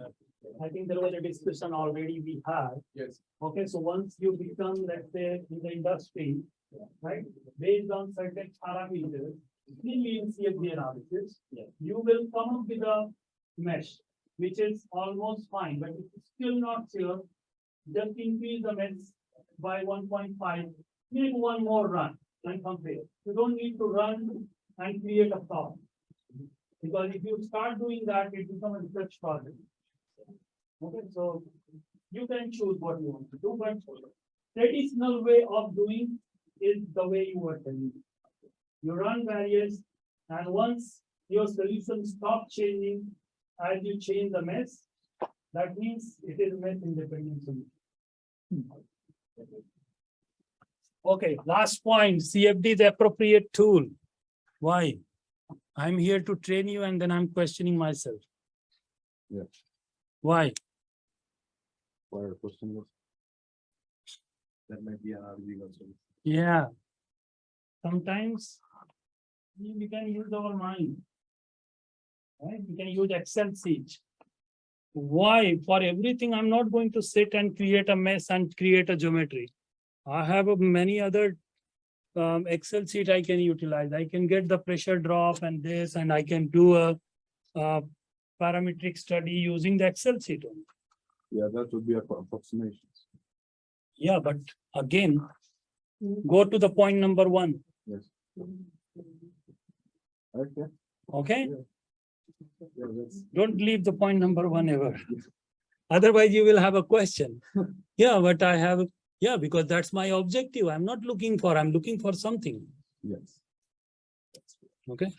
I think there was a discussion already we had. Yes. Okay, so once you become, let's say, in the industry, right, based on certain parameters, in CFD analysis, you will come up with a mesh, which is almost fine, but if it's still not sure, just increase the mesh by 1.5, make one more run and compare. You don't need to run and create a problem. Because if you start doing that, it becomes a research project. Okay, so you can choose what you want to do, but traditional way of doing is the way you were telling. You run various, and once your solution stops changing as you change the mesh, that means it is mesh independent solution. Okay, last point, CFD is the appropriate tool. Why? I'm here to train you and then I'm questioning myself. Yeah. Why? Why are question was? That might be an argument also. Yeah. Sometimes we can use our mind. Right? We can use Excel sheet. Why? For everything, I'm not going to sit and create a mess and create a geometry. I have many other Excel sheet I can utilize. I can get the pressure drop and this, and I can do a parametric study using the Excel sheet only. Yeah, that would be approximations. Yeah, but again, go to the point number 1. Yes. Okay. Okay. Yeah, Don't leave the point number 1 ever. Otherwise, you will have a question. Yeah, but I have, yeah, because that's my objective. I'm not looking for, I'm looking for something. yes. Okay.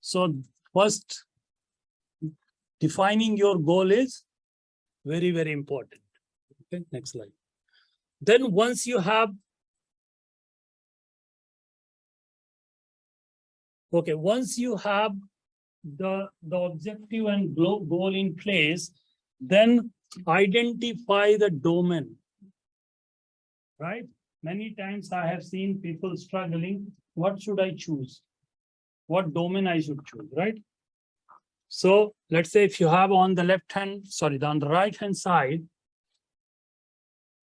So first, defining your goal is very, very important. Okay, next slide. Then once you have, okay, once you have the objective and goal in place, then identify the domain, right? Many times I have seen people struggling. What should I choose? What domain I should choose, right? So let's say if you have on the on the right hand side,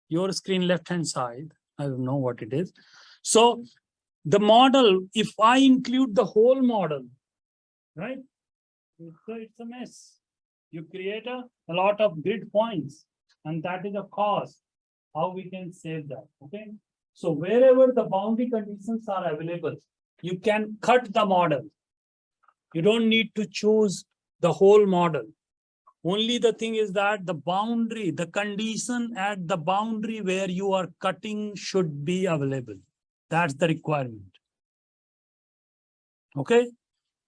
your screen left hand side, I don't know what it is. So the model, if I include the whole model, right? It's a mess. You create a lot of grid points, and that is a cost. How we can save that? Okay. So wherever the boundary conditions are available, you can cut the model. You don't need to choose the whole model. Only the thing is that the boundary, the condition at the boundary where you are cutting should be available. That's the requirement. Okay.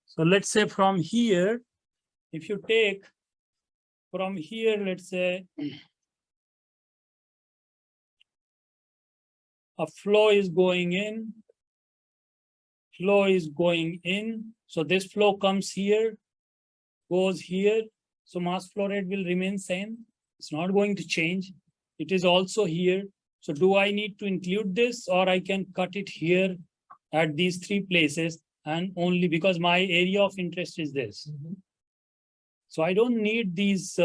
So let's say from here, if you take from here, let's say a flow is going in, flow is going in. So this flow comes here, goes here. So mass flow rate will remain same. It's not going to change. It is also here. So do I need to include this, or I can cut it here at these three places, and only because my area of interest is this. So I don't need these,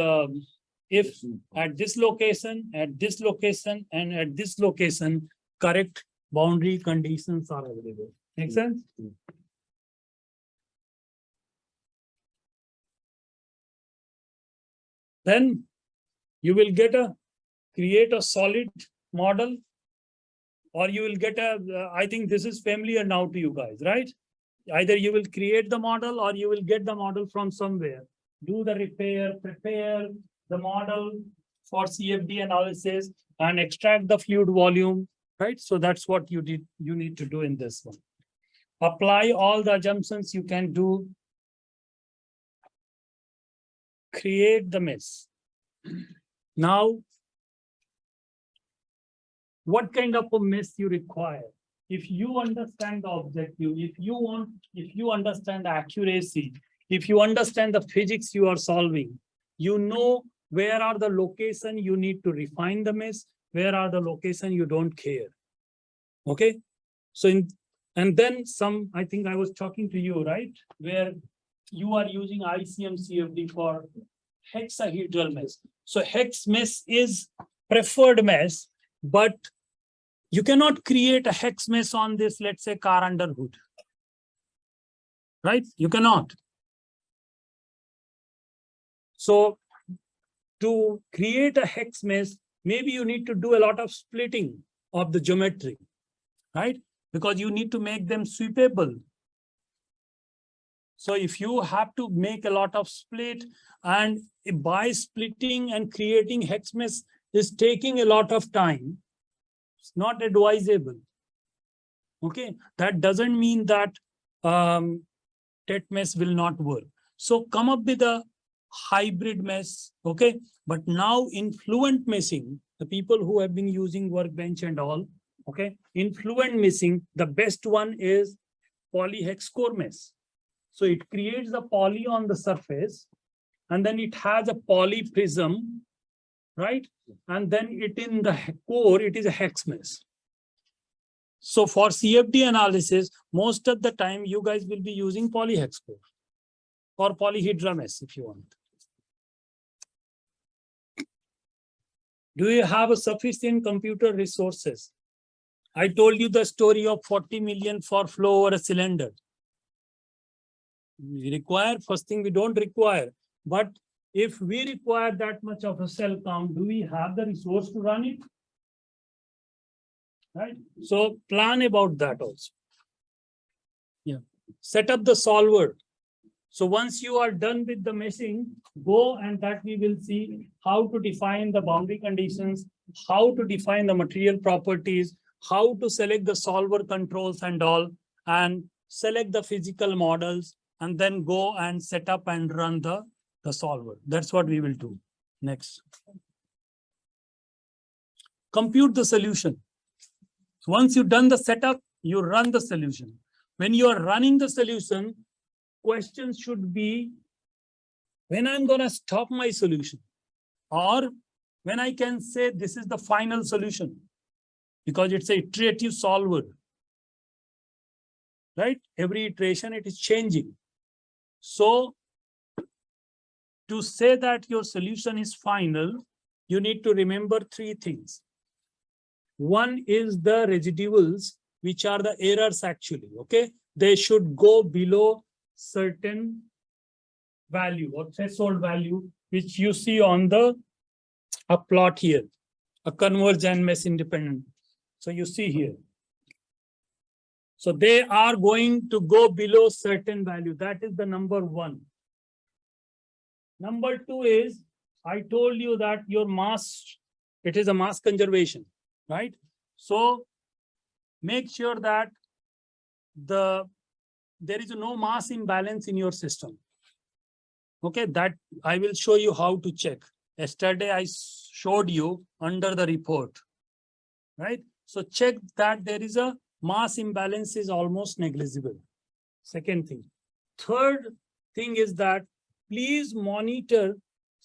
if at this location, and at this location, correct boundary conditions are available. Make sense? Then you will create a solid model, or you will get I think this is familiar now to you guys, right? Either you will create the model or you will get the model from somewhere. Do the repair, prepare the model for CFD analysis and extract the fluid volume, right? So that's what you need to do in this one. Apply all the assumptions you can do. Create the mesh. Now, what kind of a mesh you require? If you understand the objective, if you understand the accuracy, if you understand the physics you are solving, you know where are the location you need to refine the mesh, where are the location you don't care. Okay, so and then some, I think I was talking to you, right, where you are using ICM CFD for hexahedral mesh. So hex mesh is preferred mesh, but you cannot create a hex mesh on this, let's say, car under hood. Right? You cannot. So to create a hex mesh, maybe you need to do a lot of splitting of the geometry, right? Because you need to make them sweepable. So if you have to make a lot of split, and by splitting and creating hex mesh is taking a lot of time, it's not advisable. Okay, that doesn't mean that tet mesh will not work. So come up with a hybrid mesh. Okay, but now in Fluent meshing, the people who have been using Workbench and all, okay, in Fluent meshing, the best one is polyhex core mesh. So it creates a poly on the surface, and then it has a poly prism, right? And then it in the core, it is a hex mesh. So for CFD analysis, most of the time you guys will be using polyhex core or polyhedra mesh if you want. Do you have a sufficient computer resources? I told you the story of 40 million for flow over a cylinder. We require, first thing we don't require, but if we require that much of a cell count, do we have the resource to run it? Right? So plan about that also. Yeah. Set up the solver. So once you are done with the meshing, go and that we will see how to define the boundary conditions, how to define the material properties, how to select the solver controls and all, and select the physical models, and then go and set up and run the solver. That's what we will do next. Compute the solution. Once you've done the setup, you run the solution. When you are running the solution, questions should be when I'm going to stop my solution, or when I can say this is the final solution, because it's an iterative solver, right? Every iteration it is changing. So to say that your solution is final, you need to remember three things. One is the residuals, which are the errors actually, okay? They should go below certain value or threshold value, which you see on the plot here, a converge and mesh independent. So you see here. So they are going to go below certain value. That is the number one. Number two is, I told you that your mass, it is a mass conservation, right? So make sure that there is no mass imbalance in your system. Okay, that I will show you how to check. Yesterday I showed you under the report, right? So check that there is a mass imbalance is almost negligible. Second thing. Third thing is that please monitor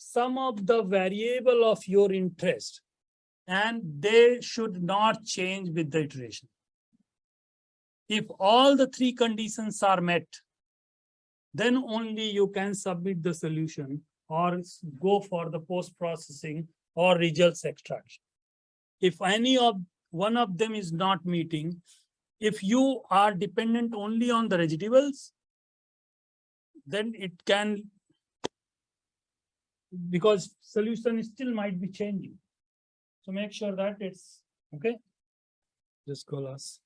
some of the variable of your interest, and they should not change with the iteration. If all the three conditions are met, then only you can submit the solution or go for the post-processing or results extraction. If any of one of them is not meeting, if you are dependent only on the residuals, then it can, because solution still might be changing. So make sure that it's okay. Just call us.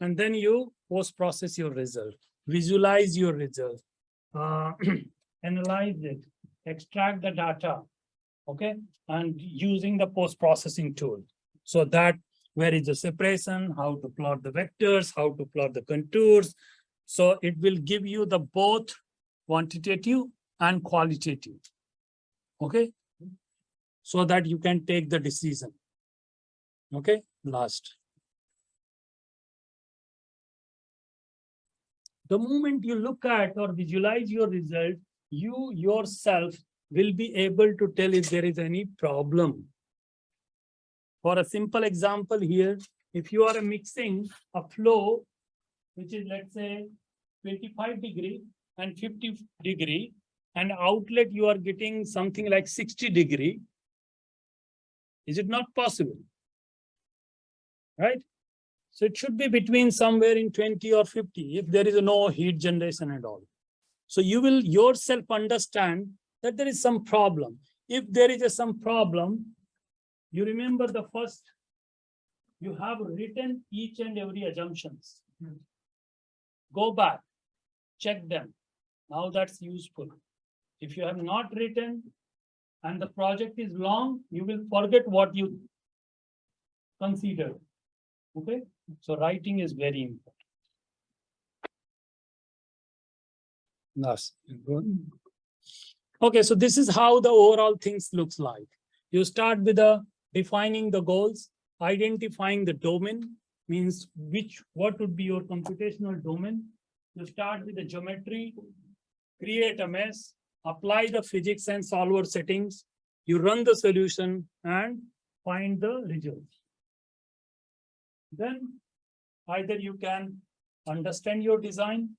And then you post-process your result, visualize your result, analyze it, extract the data, okay, and using the post-processing tool. So that where is the separation, how to plot the vectors, how to plot the contours. So it will give you the both quantitative and qualitative, okay, so that you can take the decision. Okay, last. The moment you look at or visualize your result, you yourself will be able to tell if there is any problem. For a simple example here, if you are mixing a flow, which is let's say 25 degree and 50 degree, and outlet you are getting something like 60 degree, is it not possible? Right? So it should be between somewhere in 20 or 50 if there is no heat generation at all. So you will yourself understand that there is some problem. If there is some problem, you remember the first, you have written each and every assumptions. Go back, check them. Now that's useful. If you have not written and the project is long, you will forget what you considered. Okay, so writing is very important. Nice. Okay, so this is how the overall things looks like. You start with defining the goals, identifying the domain, means what would be your computational domain. You start with the geometry, create a mesh, apply the physics and solver settings, you run the solution and find the results. Then either you can understand your design.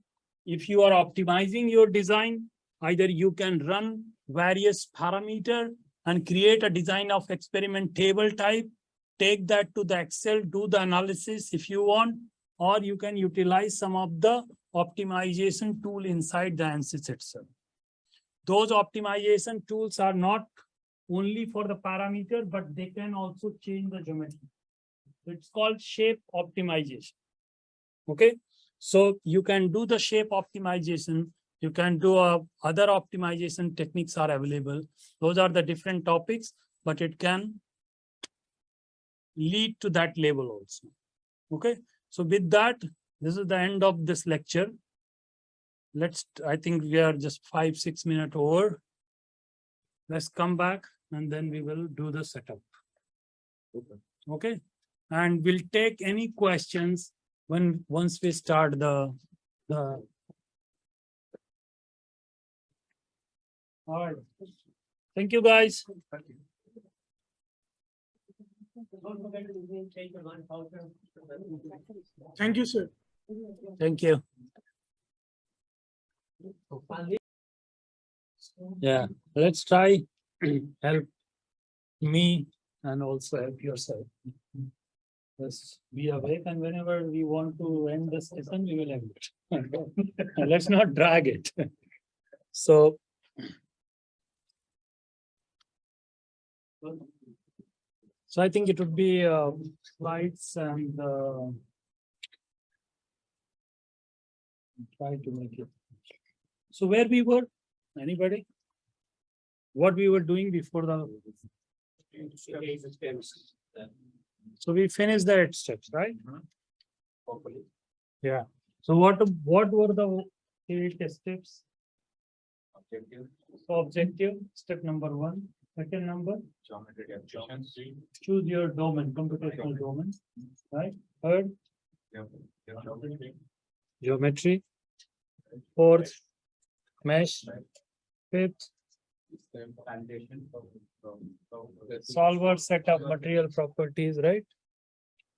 If you are optimizing your design, either you can run various parameters and create a design of experiment table type, take that to the Excel, do the analysis if you want, or you can utilize some of the optimization tool inside the Ansys itself. Those optimization tools are not only for the parameter, but they can also change the geometry. It's called shape optimization. Okay, so you can do the shape optimization. You can do other optimization techniques are available. Those are the different topics, but it can lead to that level also. Okay, so with that, this is the end of this lecture. I think we are just 5-6 minutes over. Let's come back and then we will do the setup. Okay, and we'll take any questions once we start the. All right. Thank you, guys. Thank you, sir. Thank you. Yeah, let's try help me and also help yourself. Let's be awake, and whenever we want to end the session, we will end it. Let's not drag it. So I think it would be slides and try to make it. So where we were, anybody? What we were doing before the. So we finished the 8 steps, right? Hopefully. Yeah. So what were the 8 steps? Objective. So objective, step number 1. Second number, Geometry definitions. choose your domain, computational domain, right? Third, geometry. Fourth, mesh. Fifth, solver, setup, material properties, right?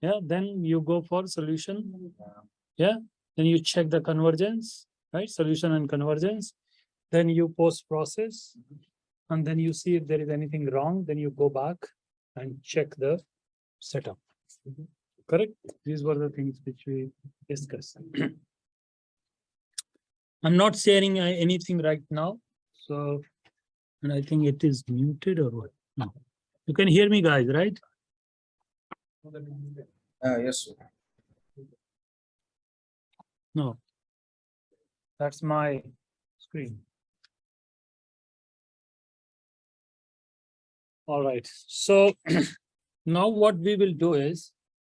Yeah, then you go for solution. Yeah, then you check the convergence, right? Solution and convergence. Then you post process. And then you see if there is anything wrong, then you go back and check the setup. Correct? These were the things which we discussed. I'm not sharing anything right now. So, and I think it is muted or what? No. You can hear me, guys, right? Yes, sir. No. That's my screen. All right. So now what we will do is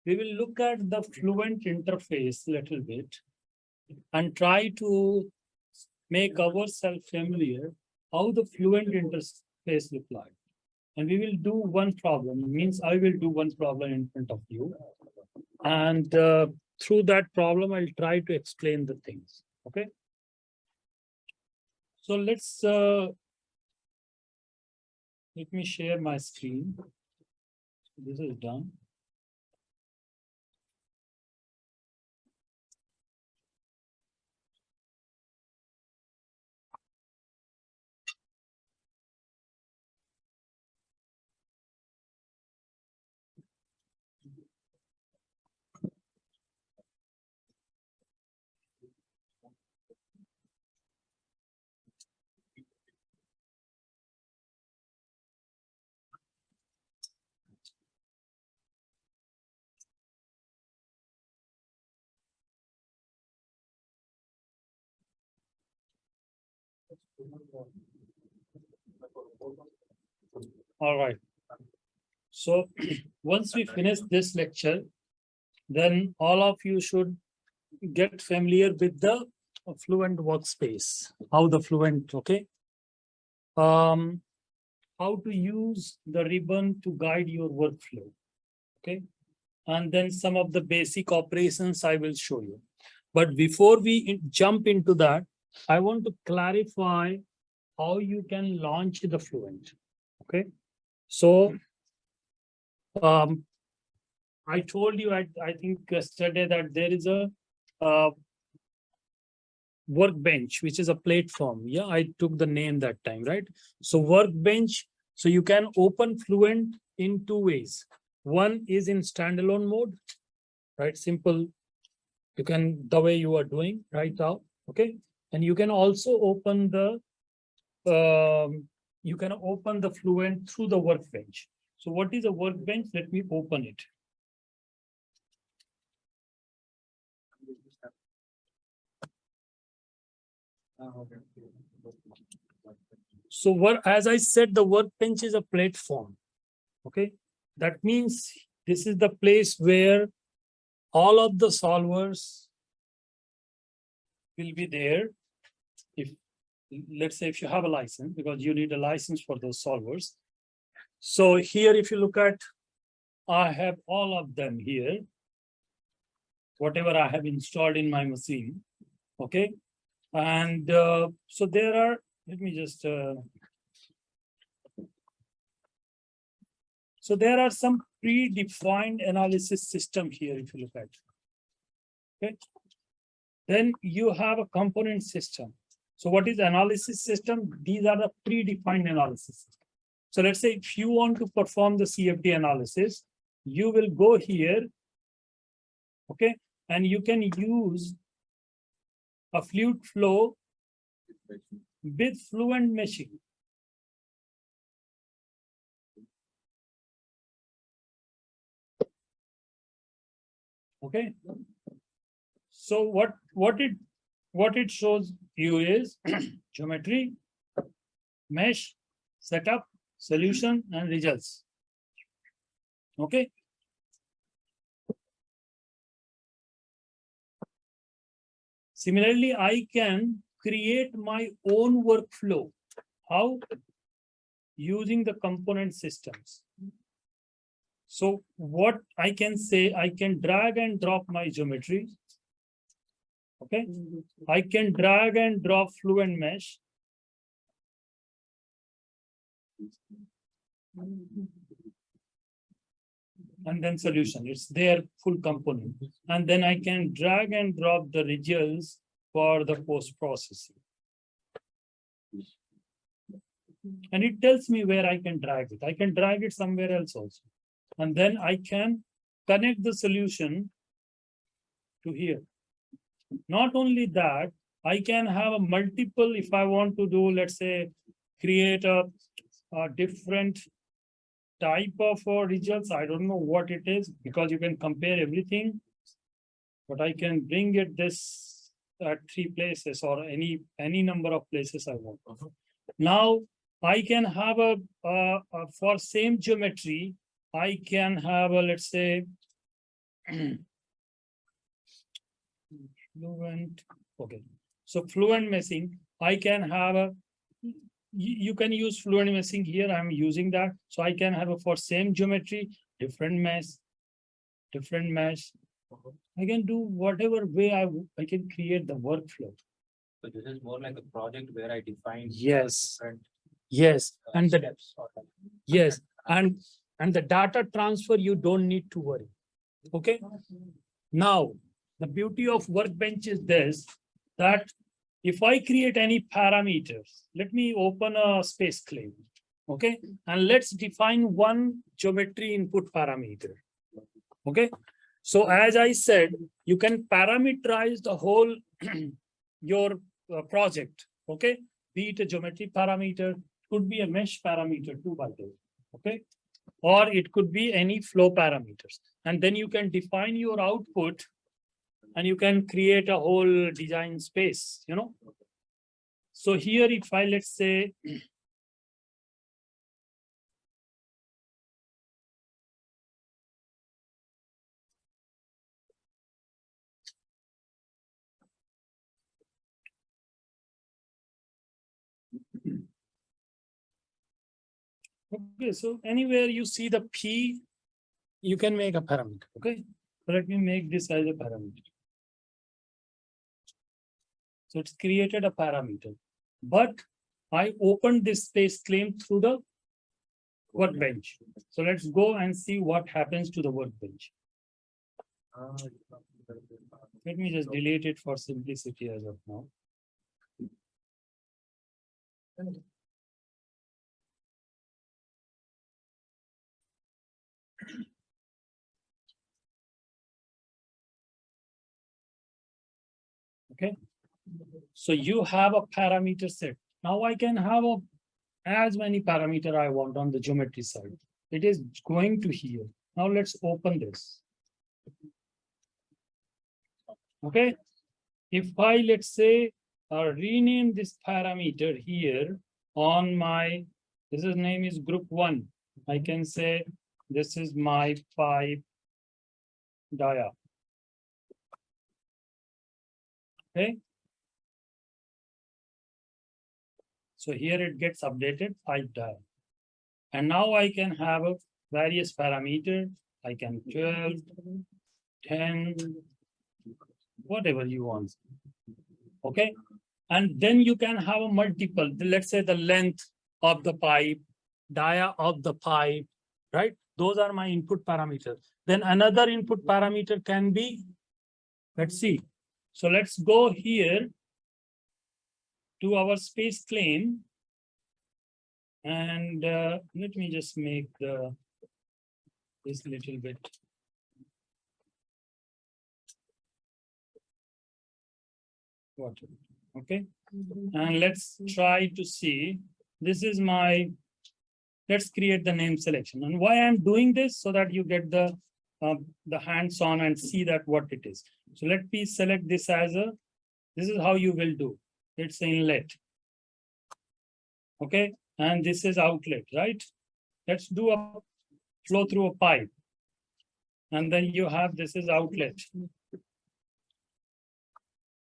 we will look at the Fluent interface a little bit and try to make ourselves familiar how the Fluent interface look like. And we will do one problem. It means I will do one problem in front of you. And through that problem, I'll try to explain the things. Okay. So let's let me share my screen. This is done. All right. So once we finish this lecture, then all of you should get familiar with the Fluent workspace. How the Fluent, okay? How to use the ribbon to guide your workflow, okay? And then some of the basic operations I will show you. But before we jump into that, I want to clarify how you can launch the Fluent, okay? So I told you, I think yesterday that there is a workbench, which is a platform. Yeah, I took the name that time, right? So workbench, so you can open Fluent in two ways. One is in standalone mode, right? Simple, you can, the way you are doing right now, okay? And you can also open the, Fluent through the workbench. So what is a workbench? Let me open it. So as I said, the workbench is a platform. Okay, that means this is the place where all of the solvers will be there. If let's say if you have a license, because you need a license for those solvers. So here, if you look at, I have all of them here, whatever I have installed in my machine. Okay. And so there are, let me just, so there are some predefined analysis system here, if you look at. Okay. Then you have a component system. So what is analysis system? These are the predefined analysis. So let's say if you want to perform the CFD analysis, you will go here, okay, and you can use a fluid flow with Fluent meshing. Okay. So what it shows you is geometry, mesh, setup, solution, and results. Okay. Similarly, I can create my own workflow. How? Using the component systems. So what I can say, I can drag and drop my geometry. Okay. I can drag and drop Fluent mesh. And then solution, it's their full component. And then I can drag and drop the results for the post-processing. And it tells me where I can drag it. I can drag it somewhere else also. And then I can connect the solution to here. Not only that, I can have a multiple, if I want to do, let's say, create a different type of results. I don't know what it is because you can compare everything, but I can bring it this at 3 places or any number of places I want. Now I can have a for same geometry, I can have a, let's say, Fluent. Okay, so Fluent meshing, I can have a, you can use Fluent meshing here. I'm using that. So I can have a for same geometry, different mesh. I can do whatever way I can create the workflow. So this is more like a project where I define. Yes. different, Yes, and the steps or like- yes, and the data transfer, you don't need to worry. Okay. Now, the beauty of Workbench is this, that if I create any parameters, let me open a space claim. Okay, and let's define one geometry input parameter. Okay, so as I said, you can parameterize the whole your project. Okay, be it a geometry parameter, could be a mesh parameter too, by the way. Okay, or it could be any flow parameters, and then you can define your output and you can create a whole design space, you know. So here, if I, let's say, okay, so anywhere you see the P, you can make a parameter. Okay, so let me make this as a parameter. So it's created a parameter, but I opened this space claim through the Workbench. So let's go and see what happens to the Workbench. Let me just delete it for simplicity as of now. Okay, so you have a parameter set. Now I can have as many parameter I want on the geometry side. It is going to here. Now let's open this. Okay, if I, let's say, rename this parameter here on my, this is name is group 1. I can say this is my pipe dia. Okay. So here it gets updated pipe dia. And now I can have a various parameter. I can 12, 10, whatever you want. Okay. And then you can have a multiple, let's say the length of the pipe, dia of the pipe, right? Those are my input parameters. Then another input parameter can be, let's see. So let's go here to our space claim. And let me just make this little bit. Okay, and let's try to see. This is my, let's create the name selection. And why I'm doing this, so that you get the hands-on and see that what it is. So let me select this as a, this is how you will do. It's inlet. Okay, and this is outlet, right? Let's do a flow through a pipe. And then you have, this is outlet.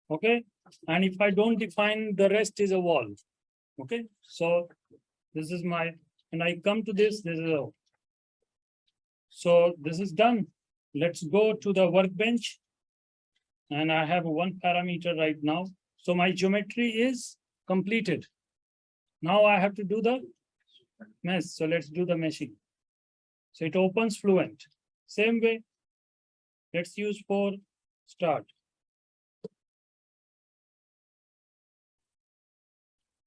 Okay, and if I don't define, the rest is a wall. Okay, so this is my, and I come to this, this is a, so this is done. Let's go to the Workbench. And I have one parameter right now. So my geometry is completed. Now I have to do the mesh. So let's do the meshing. So it opens Fluent. Same way. Let's use for start.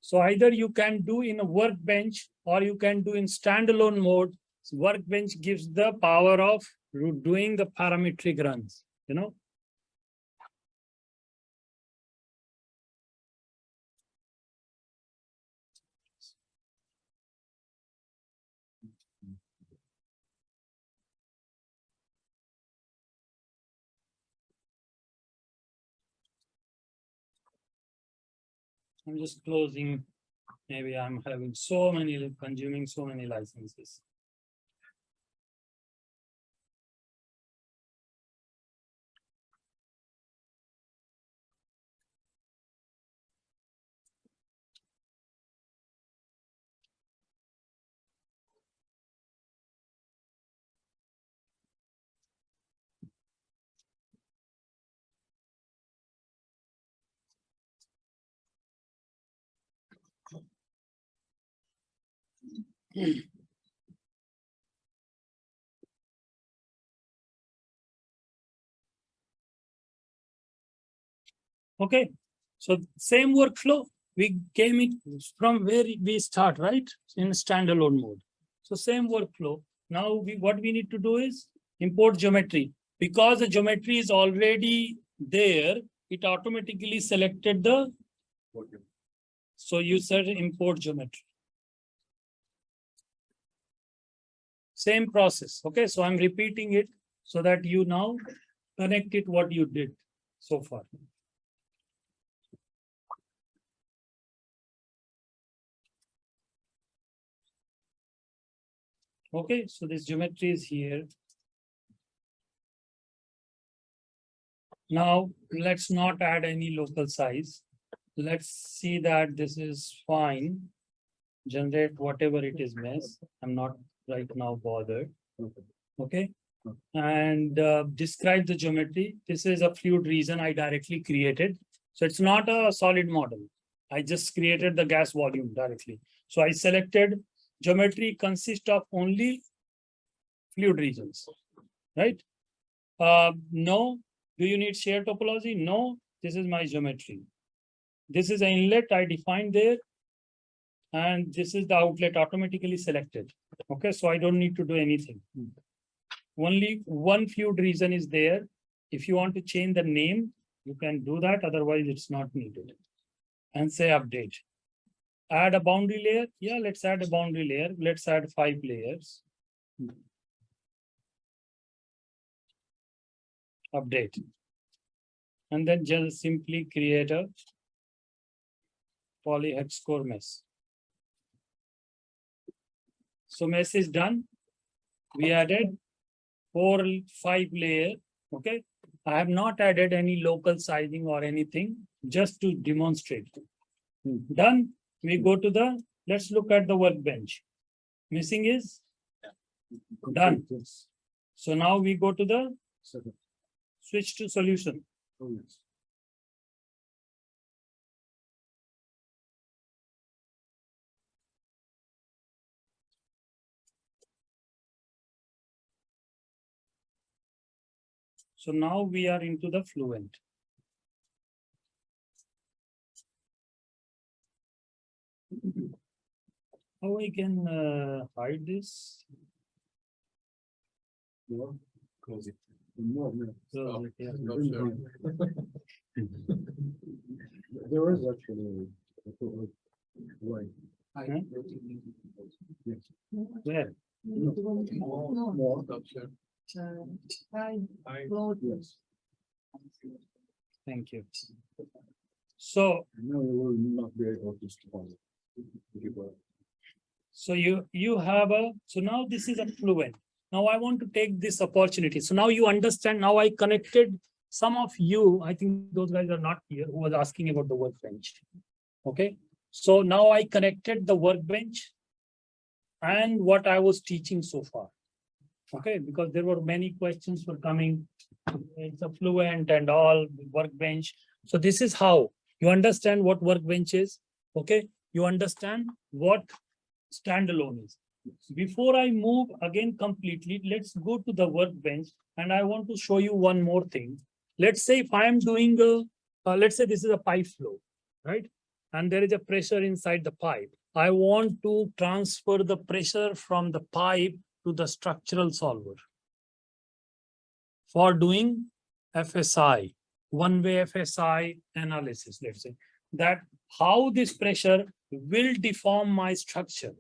So either you can do in a workbench or you can do in standalone mode. So workbench gives the power of doing the parametric runs, you know. I'm just closing. Maybe I'm having consuming so many licenses. Okay, so same workflow, we came it from where we start, right? In standalone mode. So same workflow. Now what we need to do is import geometry. Because the geometry is already there, it automatically selected the. So you said import geometry. Same process. Okay, so I'm repeating it so that you now connect it what you did so far. Okay, so this geometry is here. Now let's not add any local size. Let's see that this is fine. Generate whatever it is mesh. I'm not right now bothered. Okay. And describe the geometry. This is a fluid region I directly created. So it's not a solid model. I just created the gas volume directly. So I selected geometry consists of only fluid regions, right? No. Do you need shared topology? No. This is my geometry. This is an inlet I defined there. And this is the outlet automatically selected. Okay, so I don't need to do anything. Only one fluid region is there. If you want to change the name, you can do that. Otherwise, it's not needed. And say update. Add a boundary layer. Yeah, let's add a boundary layer. Let's add 5 layers. Update. And then just simply create a polyhex core mesh. So mesh is done. We added 5 layer. Okay. I have not added any local sizing or anything, just to demonstrate. Done. We go to the, let's look at the workbench. Missing is done. So now we go to the switch to solution. So now we are into the Fluent. How I can hide this? Close it. Close it, yeah. There is actually why. Where? More. Yes. Thank you. So No, you will not be able to respond. so you have a, so now this is a Fluent. Now I want to take this opportunity. So now you understand, now I connected some of you, I think those guys are not here, who was asking about the workbench. Okay. So now I connected the workbench and what I was teaching so far. Okay, because there were many questions were coming. It's a Fluent and all workbench. So this is how you understand what workbench is. Okay, you understand what standalone is. Before I move again completely, let's go to the workbench, and I want to show you one more thing. Let's say if I am doing let's say this is a pipe flow, right? And there is a pressure inside the pipe. I want to transfer the pressure from the pipe to the structural solver for doing FSI, one-way FSI analysis, let's say, that how this pressure will deform my structure.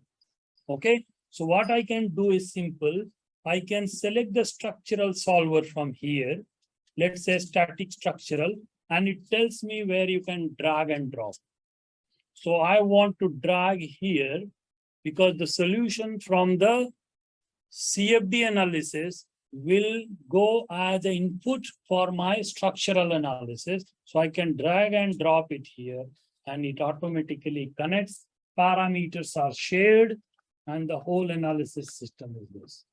Okay, so what I can do is simple. I can select the structural solver from here. Let's say static structural, and it tells me where you can drag and drop. So I want to drag here because the solution from the CFD analysis will go as an input for my structural analysis. So I can drag and drop it here, and it automatically connects. Parameters are shared, and the whole analysis system is this.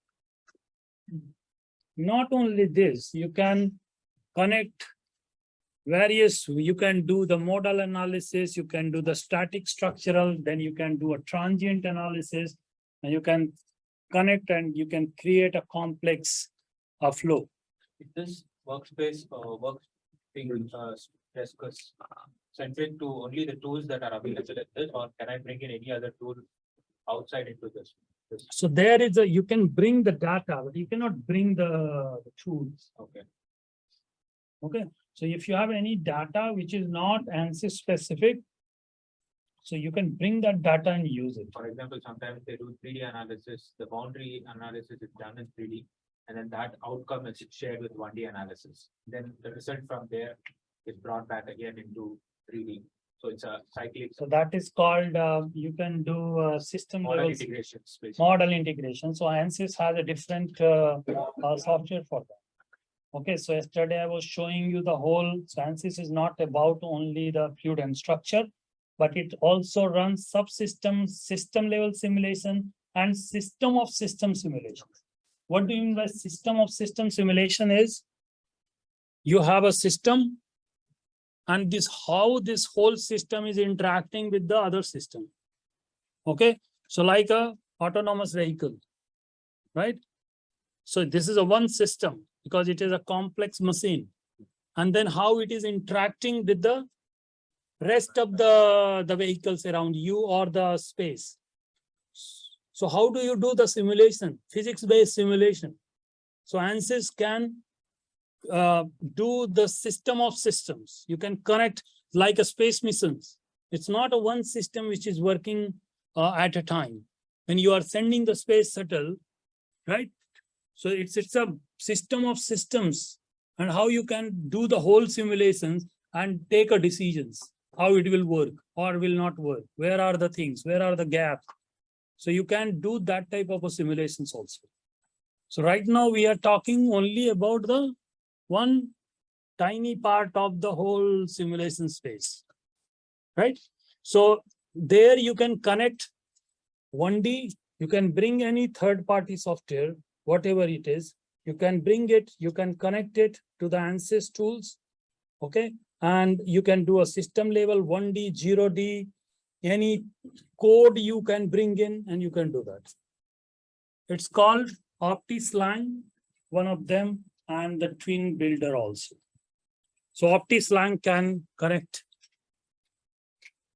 Not only this, you can connect various, you can do the modal analysis, you can do the static structural, then you can do a transient analysis, and you can connect and you can create a complex flow. Is this workspace work being discussed centric to only the tools that are available in this, or can I bring in any other tool outside into this? So there is you can bring the data, but you cannot bring the tools. Okay. Okay. So if you have any data which is not Ansys specific, so you can bring that data and use it. For example, sometimes they do 3D analysis, the boundary analysis is done in 3D, and then that outcome is shared with 1D analysis. Then the result from there is brought back again into 3D. So it's a cyclic. So that is called, you can do system Model level integrations. Basically. model integration. So Ansys has a different software for that. Okay, so yesterday I was showing you the whole, so Ansys is not about only the fluid and structure, but it also runs subsystems, system level simulation, and system of system simulation. What do you mean by system of system simulation is, you have a system, and this how this whole system is interacting with the other system. Okay, so like a autonomous vehicle, right? So this is a one system because it is a complex machine, and then how it is interacting with the rest of the vehicles around you or the space. So how do you do the simulation? Physics-based simulation. So Ansys can do the system of systems. You can connect like a space missions. It's not a one system which is working at a time. When you are sending the space shuttle, right? So it's a system of systems, and how you can do the whole simulations and take a decisions, how it will work or will not work. Where are the things? Where are the gaps? So you can do that type of a simulations also. So right now we are talking only about the one tiny part of the whole simulation space, right? So there you can connect 1D, you can bring any third-party software, whatever it is, you can bring it, you can connect it to the Ansys tools, okay? And you can do a system level 1D, 0D, any code you can bring in, and you can do that. It's called OptiSlang, one of them, and the Twin Builder also. So OptiSlang can connect.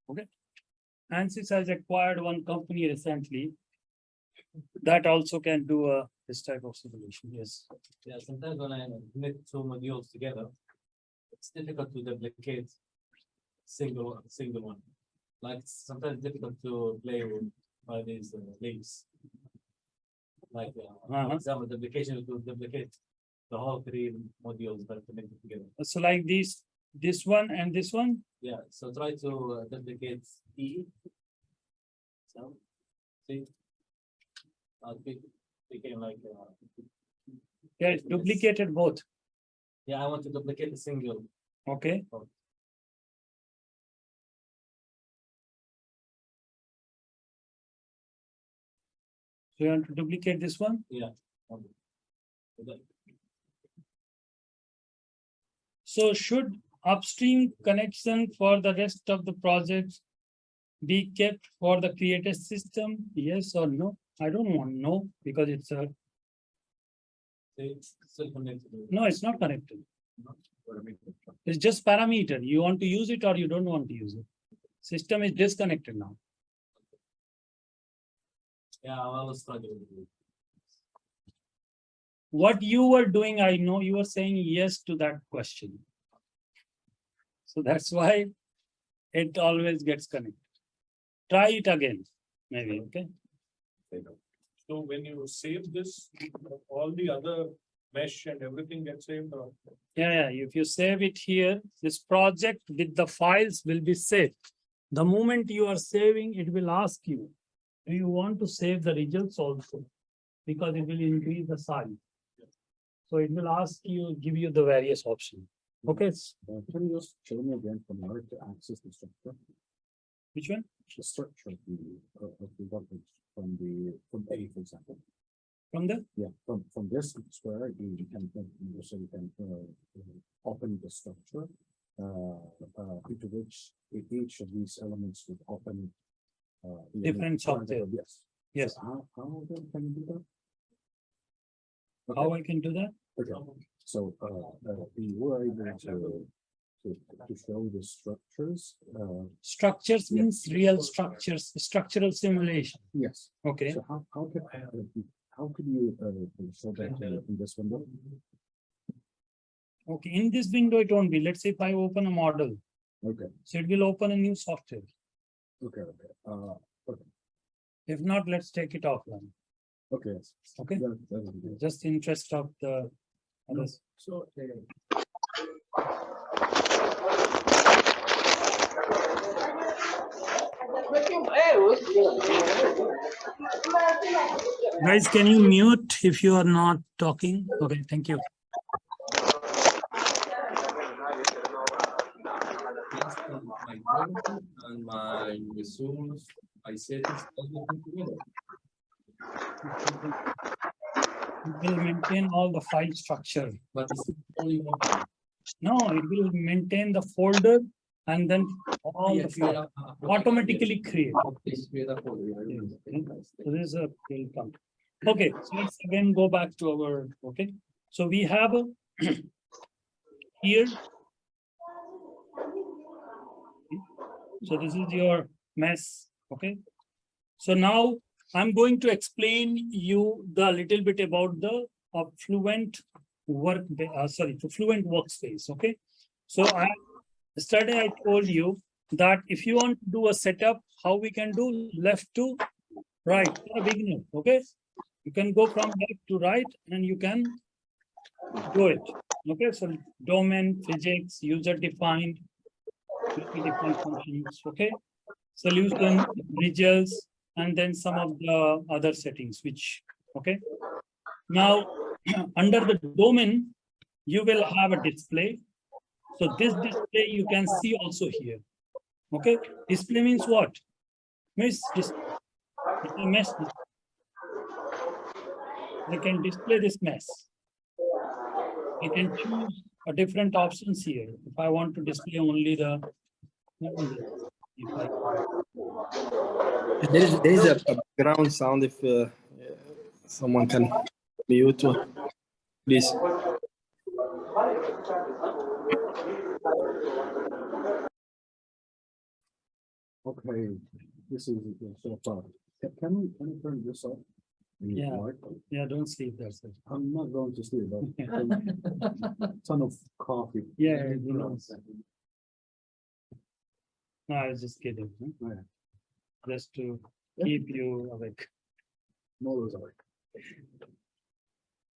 Okay. Ansys has acquired one company recently that also can do this type of simulation. Yes. Yeah, sometimes when I knit two modules together, it's difficult to duplicate single one. Like sometimes difficult to play with by these links. Like for example, duplication to duplicate the whole three modules that connected together. So like this one and this one. Yeah. So try to duplicate E. So see, became like. Yeah, duplicated both. Yeah, I want to duplicate the single. Okay. So you want to duplicate this one? Yeah. So should upstream connection for the rest of the project be kept for the created system? Yes or no? I don't want no because it's a It's still connected. no, it's not connected. It's just parameter. You want to use it or you don't want to use it. System is disconnected now. Yeah, I was struggling with it. What you were doing, I know you were saying yes to that question. So that's why it always gets connected. Try it again, maybe, okay? So when you save this, all the other mesh and everything gets saved or? Yeah, if you save it here, this project with the files will be saved. The moment you are saving, it will ask you, do you want to save the results also? Because it will increase the size. So it will ask you, give you the various options. Okay, Can you just show me again from where to access the structure? which one? The structure of the workbench from A, for example. From the, Yeah, from this square, you can open the structure, into which each of these elements would open. Different software. Yes. yes, So how then can you do that? how I can do that? Okay, so, we were able to show the structures, Structures means real structures, structural simulation. yes. Okay, So how could you, show that in this window? okay. In this window, it won't be. Let's say if I open a model, Okay, so it will open a new software. okay, If not, let's take it offline. okay. Yes. Okay, That would be good. just interest of the others. So, Guys, can you mute if you are not talking? Okay, thank you. My notebook and my resource, I set it everything together. It will maintain all the file structure. But it's only one thing. No, it will maintain the folder and then all the file automatically create. Please create a folder. So this is a will come. Okay, so let's again go back to our, okay. So we have a here. So this is your mess, okay. So now I'm going to explain you the little bit about the Fluent Fluent workspace, okay. So yesterday I told you that if you want to do a setup, how we can do left to right for a beginner, okay. You can go from left to right and you can do it, okay. So domain, physics, user defined functions, okay, solution, results, and then some of the other settings, which, okay. Now, under the domain, you will have a display. So this display you can see also here, okay. Display means what? Means it's a mess. I can display this mess. I can choose a different options here. If I want to display only the, if I, There is a background sound if someone can mute, please. Okay, this is so far. Can we turn this off? yeah, don't sleep there, sir. I'm not going to sleep, but ton of coffee. Yeah, no, I was just kidding. Huh? Yeah. Just to keep you awake. No, it's awake.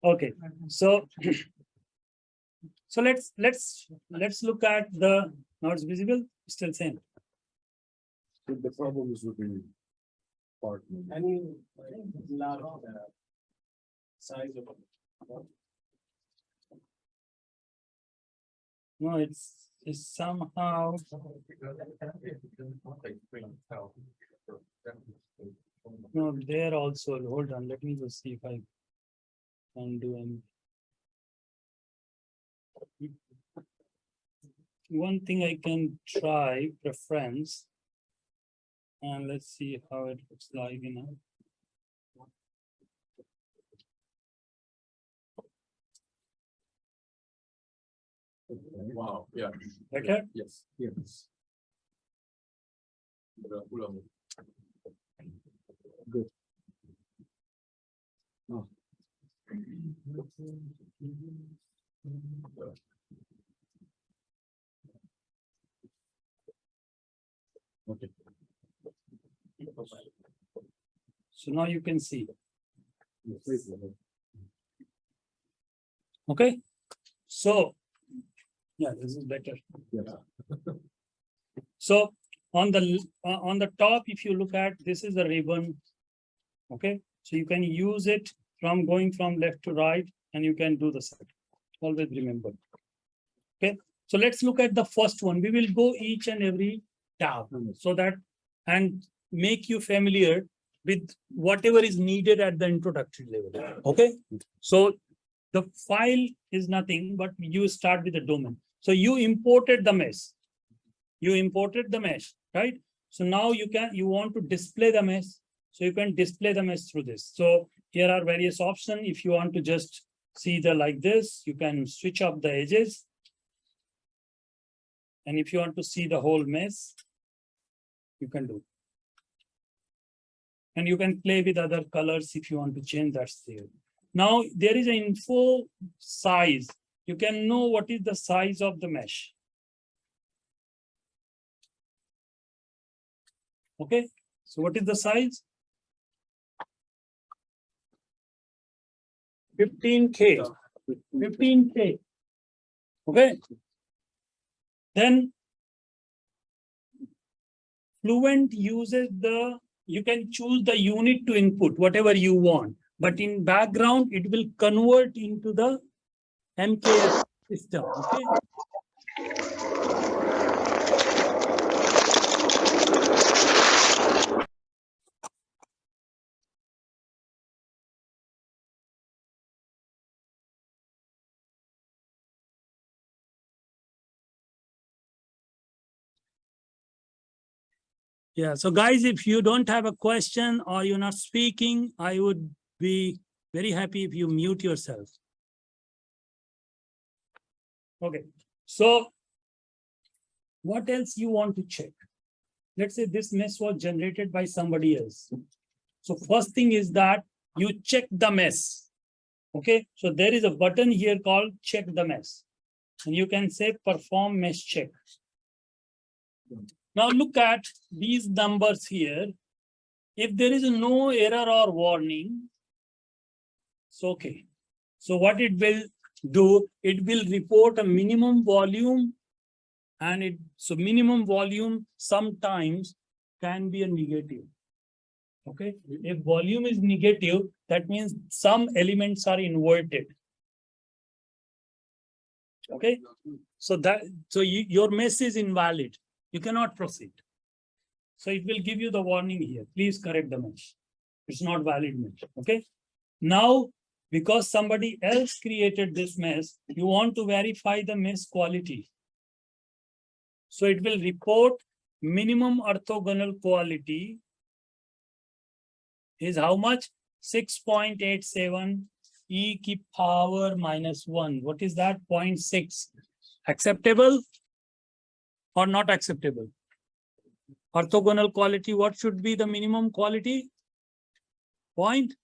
Okay, so so let's look at the, now it's visible, still same. The problem is with the part. Any large size of No, it's somehow, no, there also, hold on, let me just see if I can do any. One thing I can try, preference, And let's see how it looks like, Wow, yeah. Better? Yes. Yes. Good. Oh. Okay. So now you can see. Okay. So, yeah, this is better. So on the top, if you look at, this is the ribbon. Okay. So you can use it from going from left to right, and you can do the second. Always remember. Okay. So let's look at the first one. We will go each and every tab so that and make you familiar with whatever is needed at the introductory level. Okay. So the file is nothing, but you start with the domain. So you imported the mesh. You imported the mesh, right? So now you want to display the mesh. So you can display the mesh through this. So here are various options. If you want to just see the like this, you can switch up the edges. And if you want to see the whole mesh, you can do. And you can play with other colors if you want to change that there. Now there is an info size. You can know what is the size of the mesh. Okay, so what is the size? 15K. 15K. Okay. Then Fluent uses you can choose the unit to input, whatever you want. But in background, it will convert into the MKS system. Okay. Yeah, so guys, if you don't have a question or you're not speaking, I would be very happy if you mute yourself. Okay, so what else you want to check? Let's say this mesh was generated by somebody else. So first thing is that you check the mesh. Okay, so there is a button here called check the mesh. And you can say perform mesh check. Now look at these numbers here. If there is no error or warning, it's okay. So what it will do, it will report a minimum volume, and so minimum volume sometimes can be a negative. Okay, if volume is negative, that means some elements are inverted. Okay, so your mesh is invalid. You cannot proceed. So it will give you the warning here. Please correct the mesh. It's not valid mesh. Okay. Now, because somebody else created this mesh, you want to verify the mesh quality. So it will report minimum orthogonal quality is how much? 6.87 𝐸⁻⁻1. What is that? 0.6. Acceptable or not acceptable? Orthogonal quality, what should be the minimum quality? 0.1.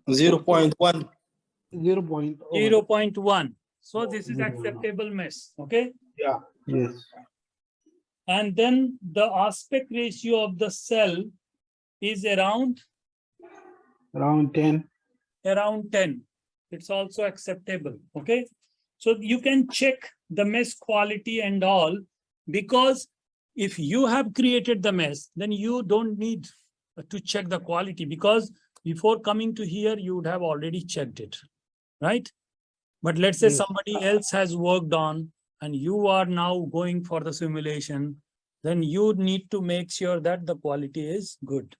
0.1. 0.1. So this is acceptable mesh. Okay. Yeah. Yes. And then the aspect ratio of the cell is around 10. Around 10. It's also acceptable. Okay. So you can check the mesh quality and all, because if you have created the mesh, then you don't need to check the quality, because before coming to here, you would have already checked it, right? But let's say somebody else has worked on and you are now going for the simulation, then you need to make sure that the quality is good.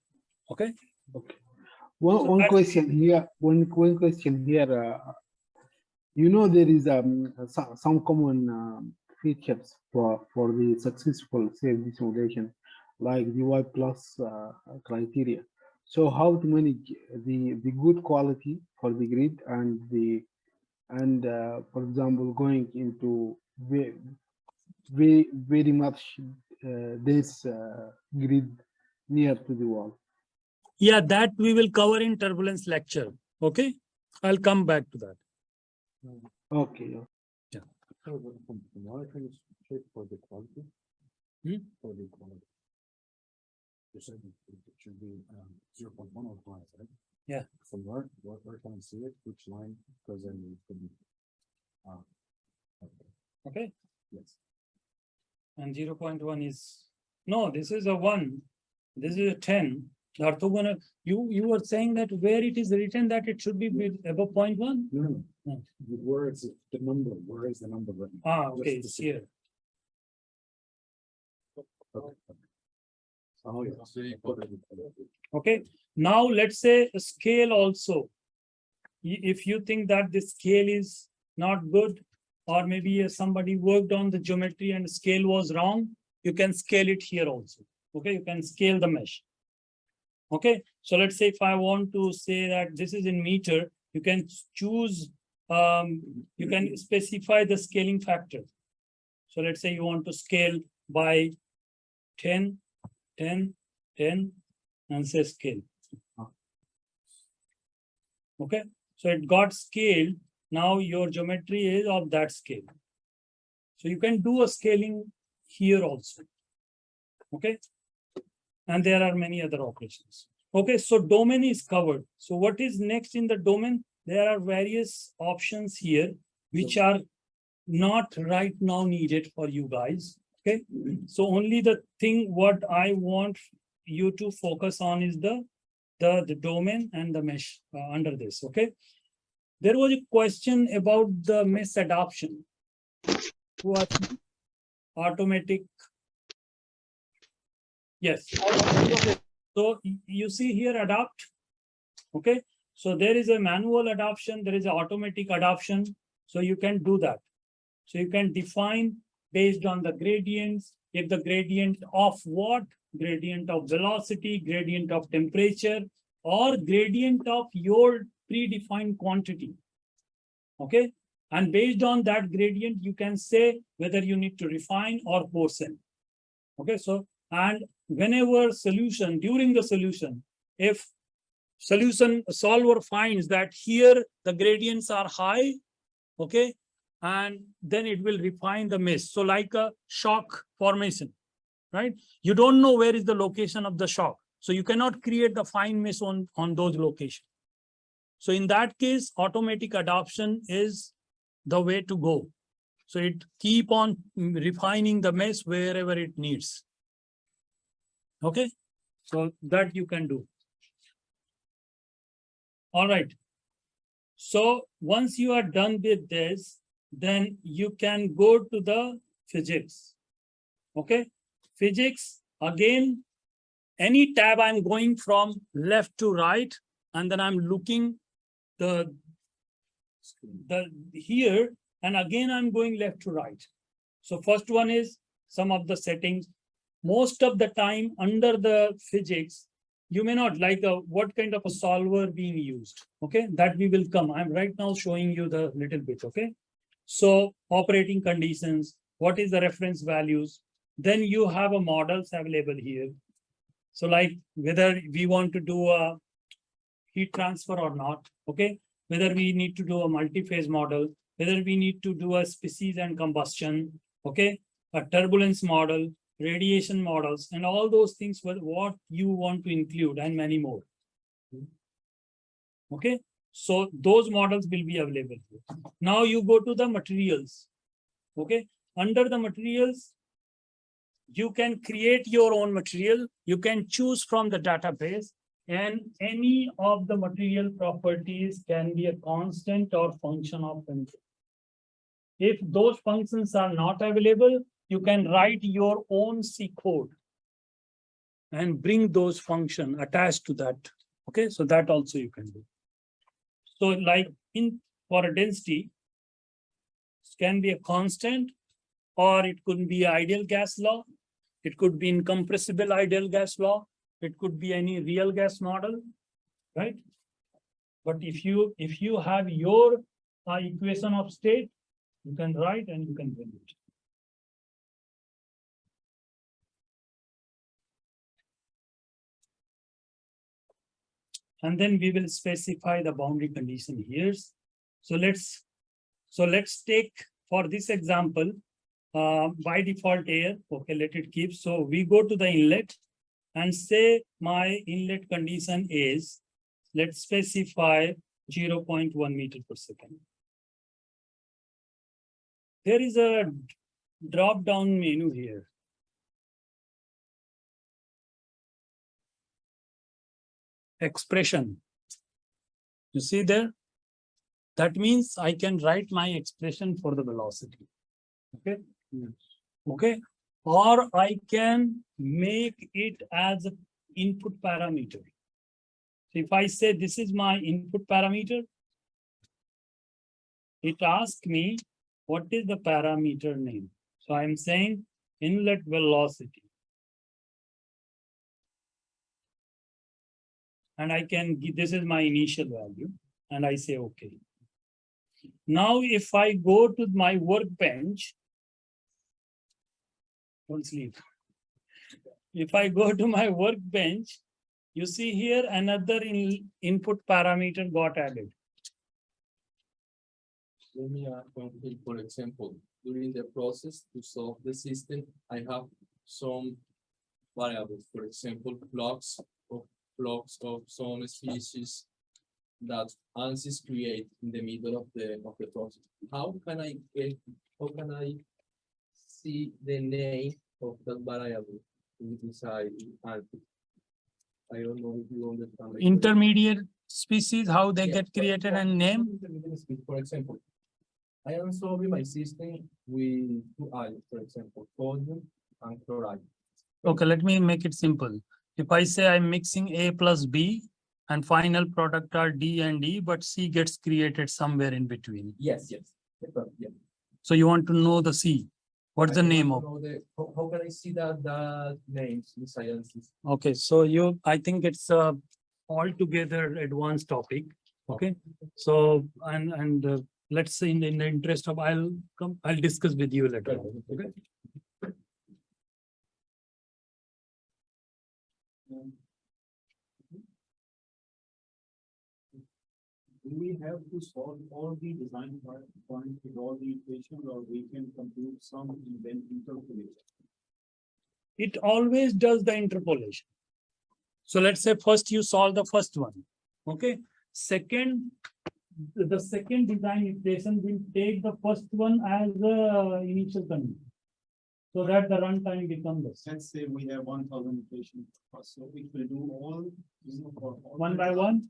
Okay. Okay. One question here. One question here. There is some common features for the successful CFD simulation. like the Y plus criteria. So how to manage the good quality for the grid and for example going into very much dense grid near to the wall. Yeah, that we will cover in turbulence lecture. Okay, I'll come back to that. Okay. Yeah. So the monitoring is check for the quality. For the quality. You said it should be 0.105, right? Yeah. From where can I see it? Which line? Because then it could be. Okay. Yes. And 0.1 is, no, this is a 1. This is a 10. The orthogonal, you were saying that where it is written that it should be above 0.1? No. Where is it, the number? Where is the number written? Okay, it's here. Okay. Oh, yeah. Okay, now let's say a scale also. If you think that the scale is not good, or maybe somebody worked on the geometry and scale was wrong, you can scale it here also. Okay, you can scale the mesh. Okay, so let's say if I want to say that this is in meter, you can choose, you can specify the scaling factor. So let's say you want to scale by 10, 10, 10, and say scale. Okay, so it got scaled. Now your geometry is of that scale. So you can do a scaling here also. Okay, and there are many other operations. Okay, so domain is covered. So what is next in the domain? There are various options here, which are not right now needed for you guys. Okay, so only the thing what I want you to focus on is the domain and the mesh under this. Okay, there was a question about the mesh adoption. Who asked me? Automatic. Yes. So you see here adopt. Okay, so there is a manual adoption, there is an automatic adoption. So you can do that. So you can define based on the gradients, if the gradient of what, gradient of velocity, gradient of temperature, or gradient of your predefined quantity. Okay, and based on that gradient, you can say whether you need to refine or portion. Okay, so and whenever solution, during the solution, if solution solver finds that here the gradients are high, okay, and then it will refine the mesh. So like a shock formation, right? You don't know where is the location of the shock. So you cannot create the fine mesh on those locations. So in that case, automatic adoption is the way to go. So it keep on refining the mesh wherever it needs. Okay, so that you can do. All right. So once you are done with this, then you can go to the physics. Okay, physics, again, any tab I'm going from left to right, and then I'm looking the here, and again I'm going left to right. So first one is some of the settings. Most of the time under the physics, you may not like what kind of a solver being used. Okay, that we will come. I'm right now showing you the little bit. Okay, so operating conditions, what is the reference values? Then you have a models available here. So like whether we want to do a heat transfer or not. Okay, whether we need to do a multi-phase model, whether we need to do a species and combustion. Okay, a turbulence model, radiation models, and all those things with what you want to include, and many more. Okay, so those models will be available. Now you go to the materials. Okay, under the materials, you can create your own material. You can choose from the database, and any of the material properties can be a constant or function of function. If those functions are not available, you can write your own C code and bring those functions attached to that. Okay, so that also you can do. So like for a density, it can be a constant, or it could be ideal gas law, It could be incompressible ideal gas law. It could be any real gas model, right? But if you have your equation of state, you can write and you can bring it. And then we will specify the boundary condition here. So let's take for this example, by default air, okay, let it keep. So we go to the inlet and say my inlet condition is, let's specify 0.1 meter per second. There is a drop down menu here. Expression. You see there? That means I can write my expression for the velocity. Okay. Yes. Okay. Or I can make it as an input parameter. So if I say this is my input parameter, it asks me what is the parameter name. So I'm saying inlet velocity. And I can give, this is my initial value, and I say okay. Now if I go to my workbench, don't sleep. If I go to my workbench, you see here another input parameter got added. Let me add one thing. For example, during the process to solve the system, I have some variables. For example, flux of some species that Ansys create in the middle of the process. How can I see the name of that variable inside Ansys? I don't know if you understand. Intermediate species, how they get created and named. For example, I am solving my system with two ions, for example, sodium and chloride. Okay, let me make it simple. If I say I'm mixing A plus B and final product are D and E, but C gets created somewhere in between. Yes. So you want to know the C. What's the name of? How can I see that names in sciences? Okay, so I think it's altogether advanced topic. Okay, so and let's say in the interest of I'll discuss with you later on. Okay. Do we have to solve all the design points with all the equations, or we can compute some and then interpolate? It always does the interpolation. So let's say first you solve the first one. Okay. Second, the second design iteration will take the first one as the initial condition, so that the runtime becomes this. Let's say we have 1,000 equations, so it will do all, for all One by one.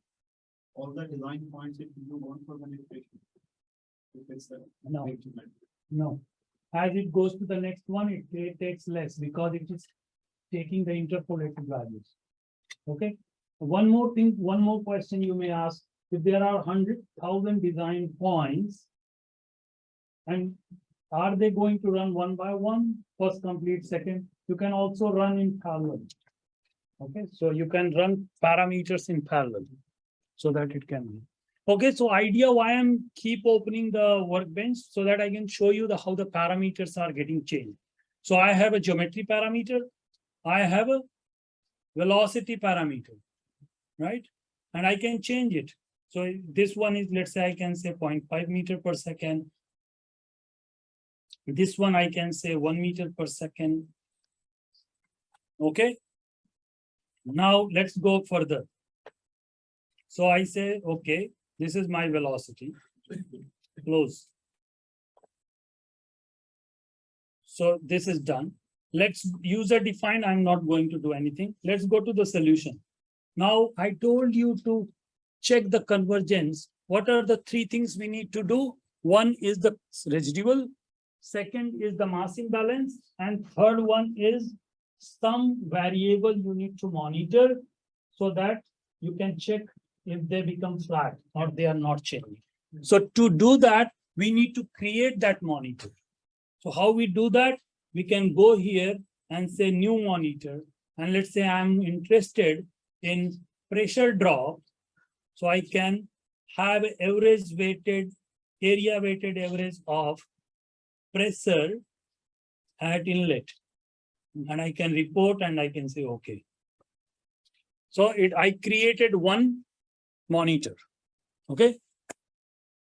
All the design points, it will do 1,000 equations. If it's No. No. As it goes to the next one, it takes less because it is taking the interpolated values. Okay. One more thing, one more question you may ask: if there are 100,000 design points, and are they going to run one by one, first complete, second? You can also run in parallel. Okay, so you can run parameters in parallel so that it can be. Okay, so idea why I'm keep opening the workbench so that I can show you how the parameters are getting changed. So I have a geometry parameter, I have a velocity parameter, right? And I can change it. So this one is, let's say I can say 0.5 meter per second. This one I can say 1 meter per second. Okay. Now let's go further. So I say, okay, this is my velocity. Close. So this is done. Let's user define. I'm not going to do anything. Let's go to the solution. Now I told you to check the convergence. What are the three things we need to do? One is the residual. Second is the mass imbalance. And third one is some variable you need to monitor so that you can check if they become flat or they are not changing. So to do that, we need to create that monitor. So how we do that? We can go here and say new monitor. And let's say I'm interested in pressure drop. So I can have average weighted, area weighted average of pressure at inlet. And I can report and I can say, okay. So I created one monitor. Okay.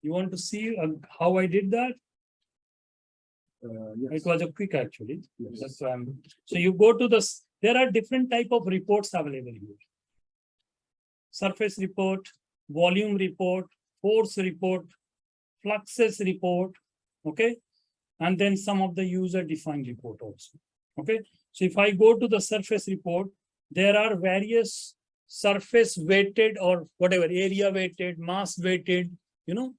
You want to see how I did that? It was a quick actually. Yes. That's why so you go to there are different type of reports available here. Surface report, volume report, force report, fluxes report. Okay. And then some of the user defined report also. Okay. So if I go to the surface report, there are various surface weighted or whatever, area weighted, mass weighted, you know,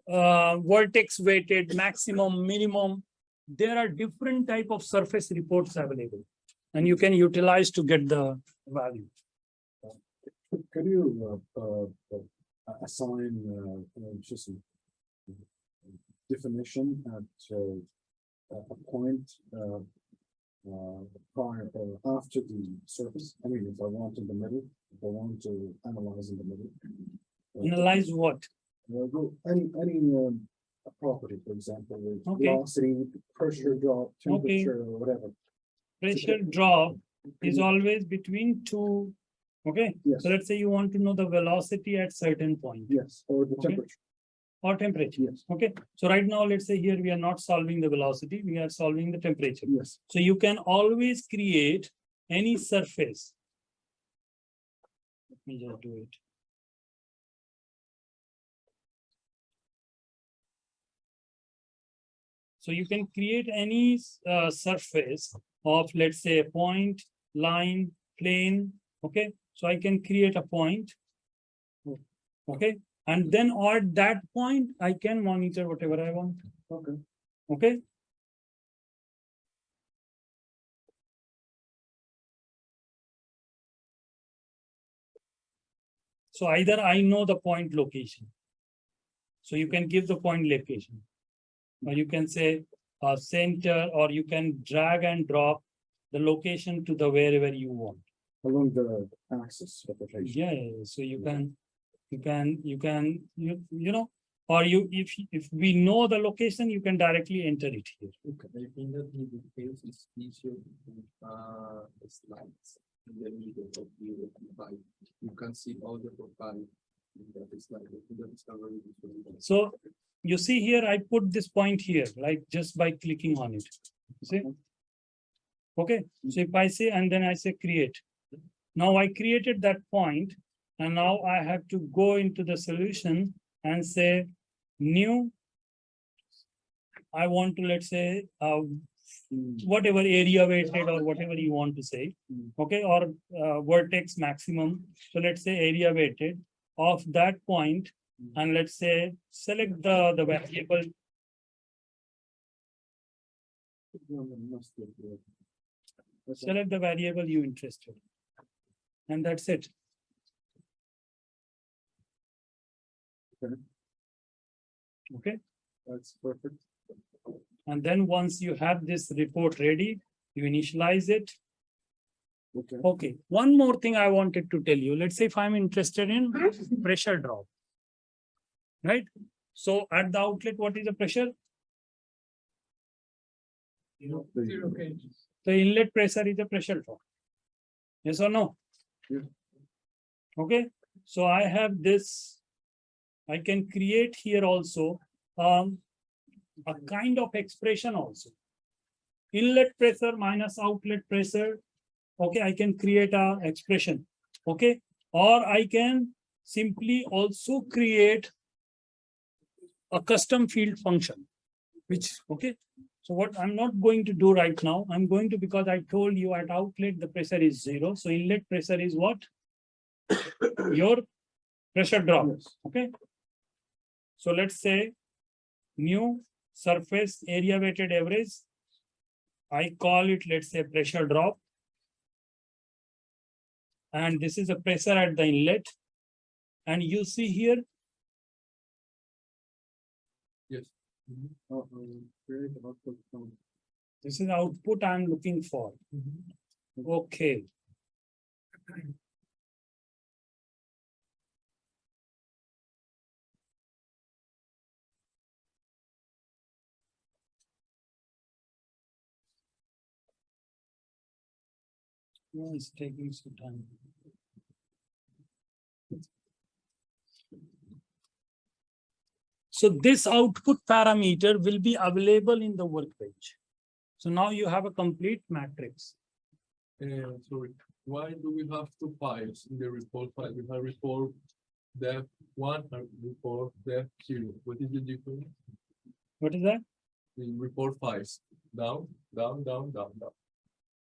vertex weighted, maximum, minimum. There are different type of surface reports available and you can utilize to get the value. Could you assign just a definition at a point prior or after the surface? I mean, if I want in the middle, if I want to analyze in the middle. Analyze what? Any a property, for example, with Okay. velocity, pressure drop, temperature, or whatever. Pressure drop is always between two. Okay. Yes. So let's say you want to know the velocity at certain point. Yes, or the Okay. temperature. Or temperature. Yes. Okay. So right now, let's say here we are not solving the velocity, we are solving the temperature. Yes. So you can always create any surface. Let me just do it. So you can create any surface of, let's say, a point, line, plane. Okay. So I can create a point. Okay. And then at that point, I can monitor whatever I want. Okay. Okay. So either I know the point location. So you can give the point location. Or you can say center, or you can drag and drop the location to the wherever you want. Along the axis of the page. Yeah. So you know, or if we know the location, you can directly enter it here. Okay. In the details is easier the slides in the middle of the profile. You can see all the profile in that slide. So you see here, I put this point here, like just by clicking on it. See? Okay. So if I say, and then I say create. Now I created that point, and now I have to go into the solution and say new. I want to, let's say, whatever area weighted or whatever you want to say. Okay. Or vertex maximum. So let's say area weighted of that point. And let's say select the variable. Select the variable you interested. And that's it. Okay. That's perfect. And then once you have this report ready, you initialize it. Okay. Okay. One more thing I wanted to tell you. Let's say if I'm interested in pressure drop. Right? So at the outlet, what is the pressure? The inlet pressure is a pressure drop. Yes or no? Yeah. Okay. So I have this. I can create here also a kind of expression also. Inlet pressure minus outlet pressure. Okay. I can create a expression. Okay. Or I can simply also create a custom field function, which, okay. So what I'm not going to do right now, I'm going to, because I told you at outlet, the pressure is 0. So inlet pressure is what? Your pressure drop. Okay. So let's say new surface area weighted average. I call it, let's say, pressure drop. And this is the pressure at the inlet. And you see here. Yes. This is the output I'm looking for. Okay. Oh, it's taking some time. So this output parameter will be available in the workbench. So now you have a complete matrix. Sorry, why do we have two files in the report file? We have report dev1 and report dev2. What is the difference? What is that? The report files, down, down, down, down, down.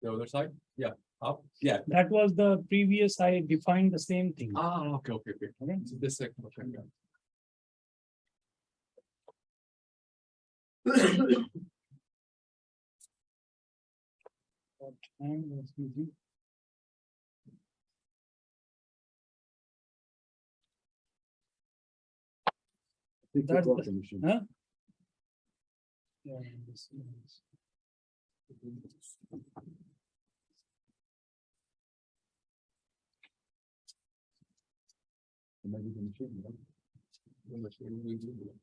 The other side, yeah, up, yeah. That was the previous, I defined the same thing. Ah, okay, okay, okay. So the second, okay, yeah. What time was using? That's the- huh? Yeah, this is- Maybe the machine, right? The machine will do that.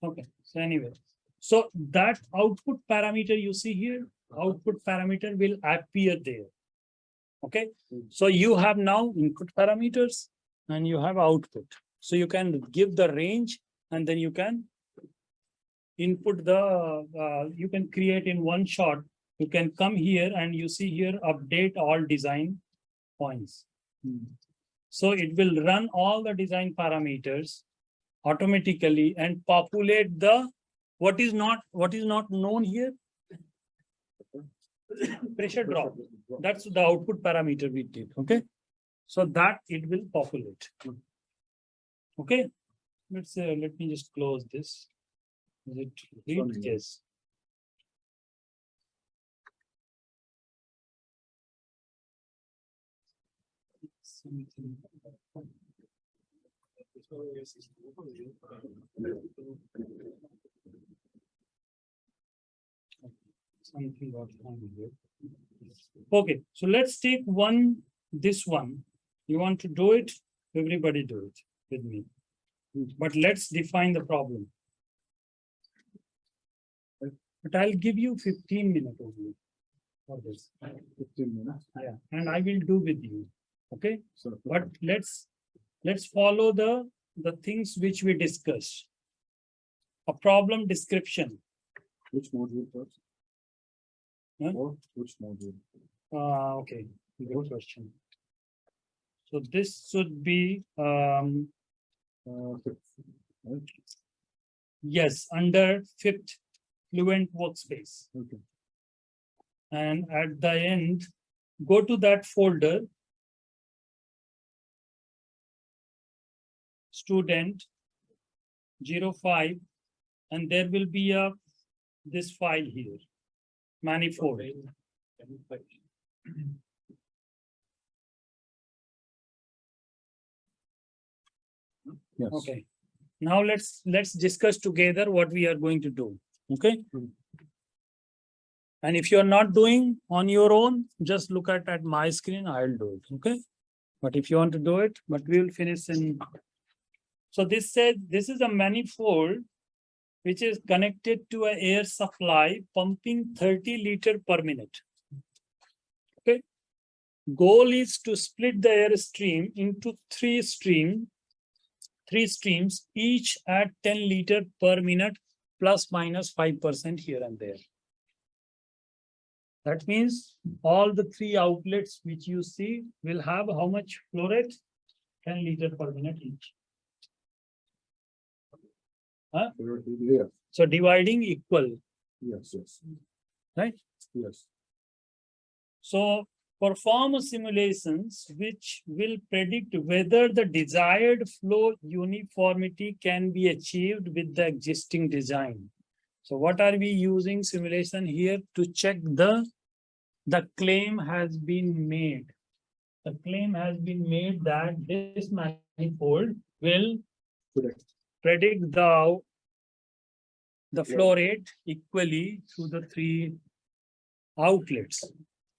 Okay, so anyway, so that output parameter you see here, output parameter will appear there. Okay, so you have now input parameters and you have output. So you can give the range and then you can input the, you can create in one shot. You can come here and you see here, update all design points. So it will run all the design parameters automatically and populate the, what is not known here? Pressure drop. That's the output parameter we did. Okay. So that it will populate. Okay. Let's say, let me just close this. Is it read? Yes. Something. Something got wrong here. Okay, so let's take this one. You want to do it? Everybody do it with me. But let's define the problem. But I'll give you 15 minutes only for this. 15 minutes. Yeah, and I will do with you. Okay, So, but let's follow the things which we discussed. A problem description. which module first? Huh? Or which module? Okay, good question. So this should be Right? yes, under 5th Fluent workspace. Okay. And at the end, go to that folder, student 05, and there will be this file here, manifold. Yes. Okay. Now let's discuss together what we are going to do. Okay. And if you are not doing on your own, just look at my screen. I'll do it. Okay. But if you want to do it, but we will finish in. So this said, this is a manifold which is connected to an air supply pumping 30 liters per minute. Okay. Goal is to split the air stream into three streams, each at 10 liters per minute, plus minus 5% here and there. That means all the three outlets which you see will have how much flow rate? 10 liters per minute each. Huh? Yeah. So dividing equal. Yes, yes. Right? Yes. So perform simulations which will predict whether the desired flow uniformity can be achieved with the existing design. So what are we using simulation here? To check the claim has been made. the claim has been made that this manifold will predict the flow rate equally through the three outlets.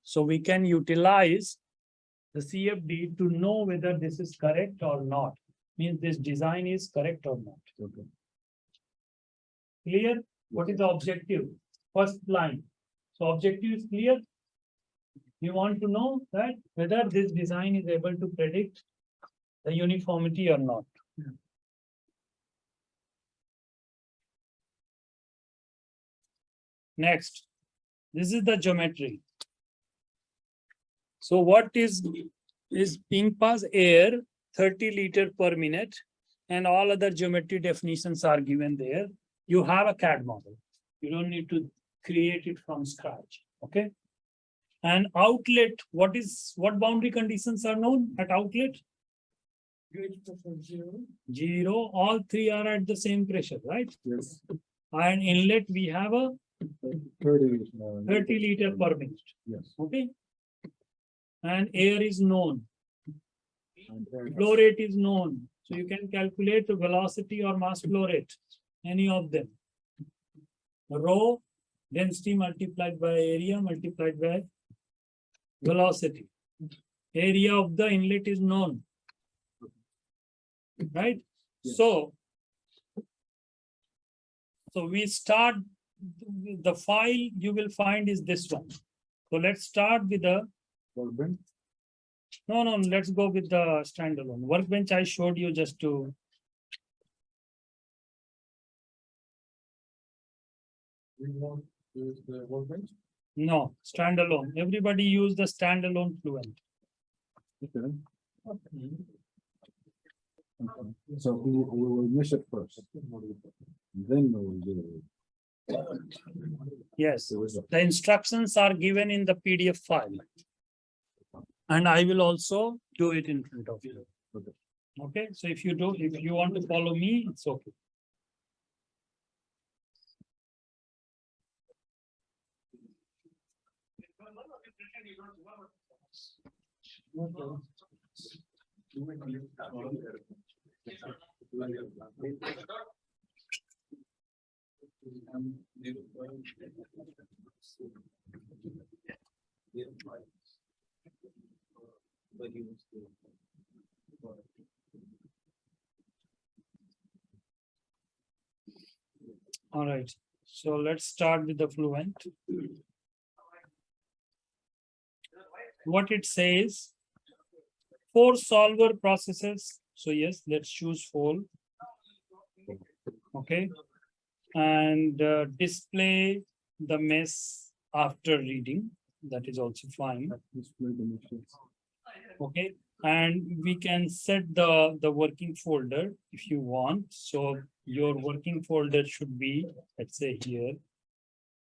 So we can utilize the CFD to know whether this is correct or not. Means this design is correct or not. Okay. Clear? What is the objective? First line. So objective is clear. You want to know that whether this design is able to predict the uniformity or not. Next, this is the geometry. So what is being passed air 30 liter per minute, and all other geometry definitions are given there. You have a CAD model. You don't need to create it from scratch. Okay. And outlet, what boundary conditions are known at outlet? Zero. All three are at the same pressure, right? Yes. And inlet, we have a 30 liter per minute. Yes. Okay. And air is known. And there- Flow rate is known. So you can calculate the velocity or mass flow rate, any of them. Rho, density multiplied by area multiplied by velocity. Area of the inlet is known. Right? Yes. So we start, the file you will find is this one. So let's start with the, Workbench. no, let's go with the standalone. Workbench I showed you just to. We want to use the workbench. No, standalone. Everybody use the standalone Fluent. Okay. So we will miss it first. Then we will do it. Yes, There was a- the instructions are given in the PDF file. And I will also do it in front of you. Okay. Okay, so if you want to follow me, it's okay. All right, so let's start with the Fluent. What it says, 4 solver processes. So yes, let's choose 4. Okay. And display the mess after reading. That is also fine. Display the messages. Okay. And we can set the working folder if you want. So your working folder should be, let's say here.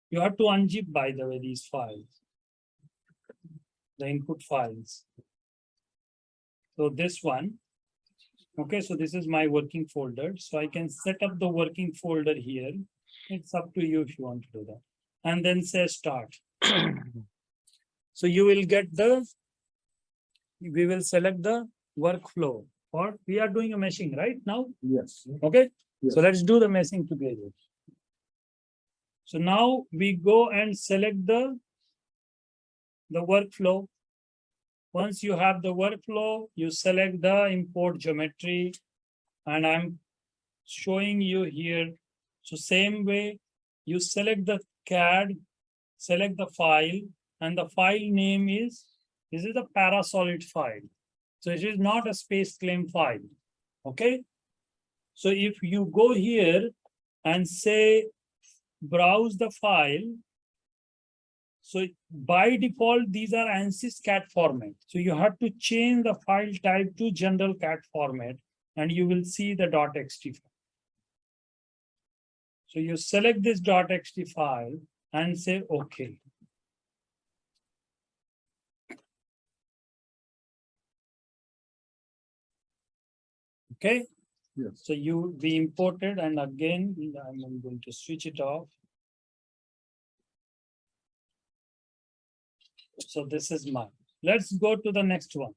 You have to unzip, by the way, these files. The input files. So this one. Okay, so this is my working folder. So I can set up the working folder here. It's up to you if you want to do that. And then say start. So you will get we will select the workflow, or we are doing a meshing right now. Yes. Okay, Yes. so let's do the meshing together. So now we go and select the workflow. Once you have the workflow, you select the import geometry, and I'm showing you here. So same way, you select the CAD, select the file, and the file name is, this is a parasolid file. So it is not a space claim file. Okay. So if you go here and say, browse the file. So by default, these are Ansys CAD format. So you have to change the file type to general CAD format, and you will see the .xt file. So you select this .xt file and say, okay. Okay. Yes. So you be imported, and again, I'm going to switch it off. So this is mine. Let's go to the next one.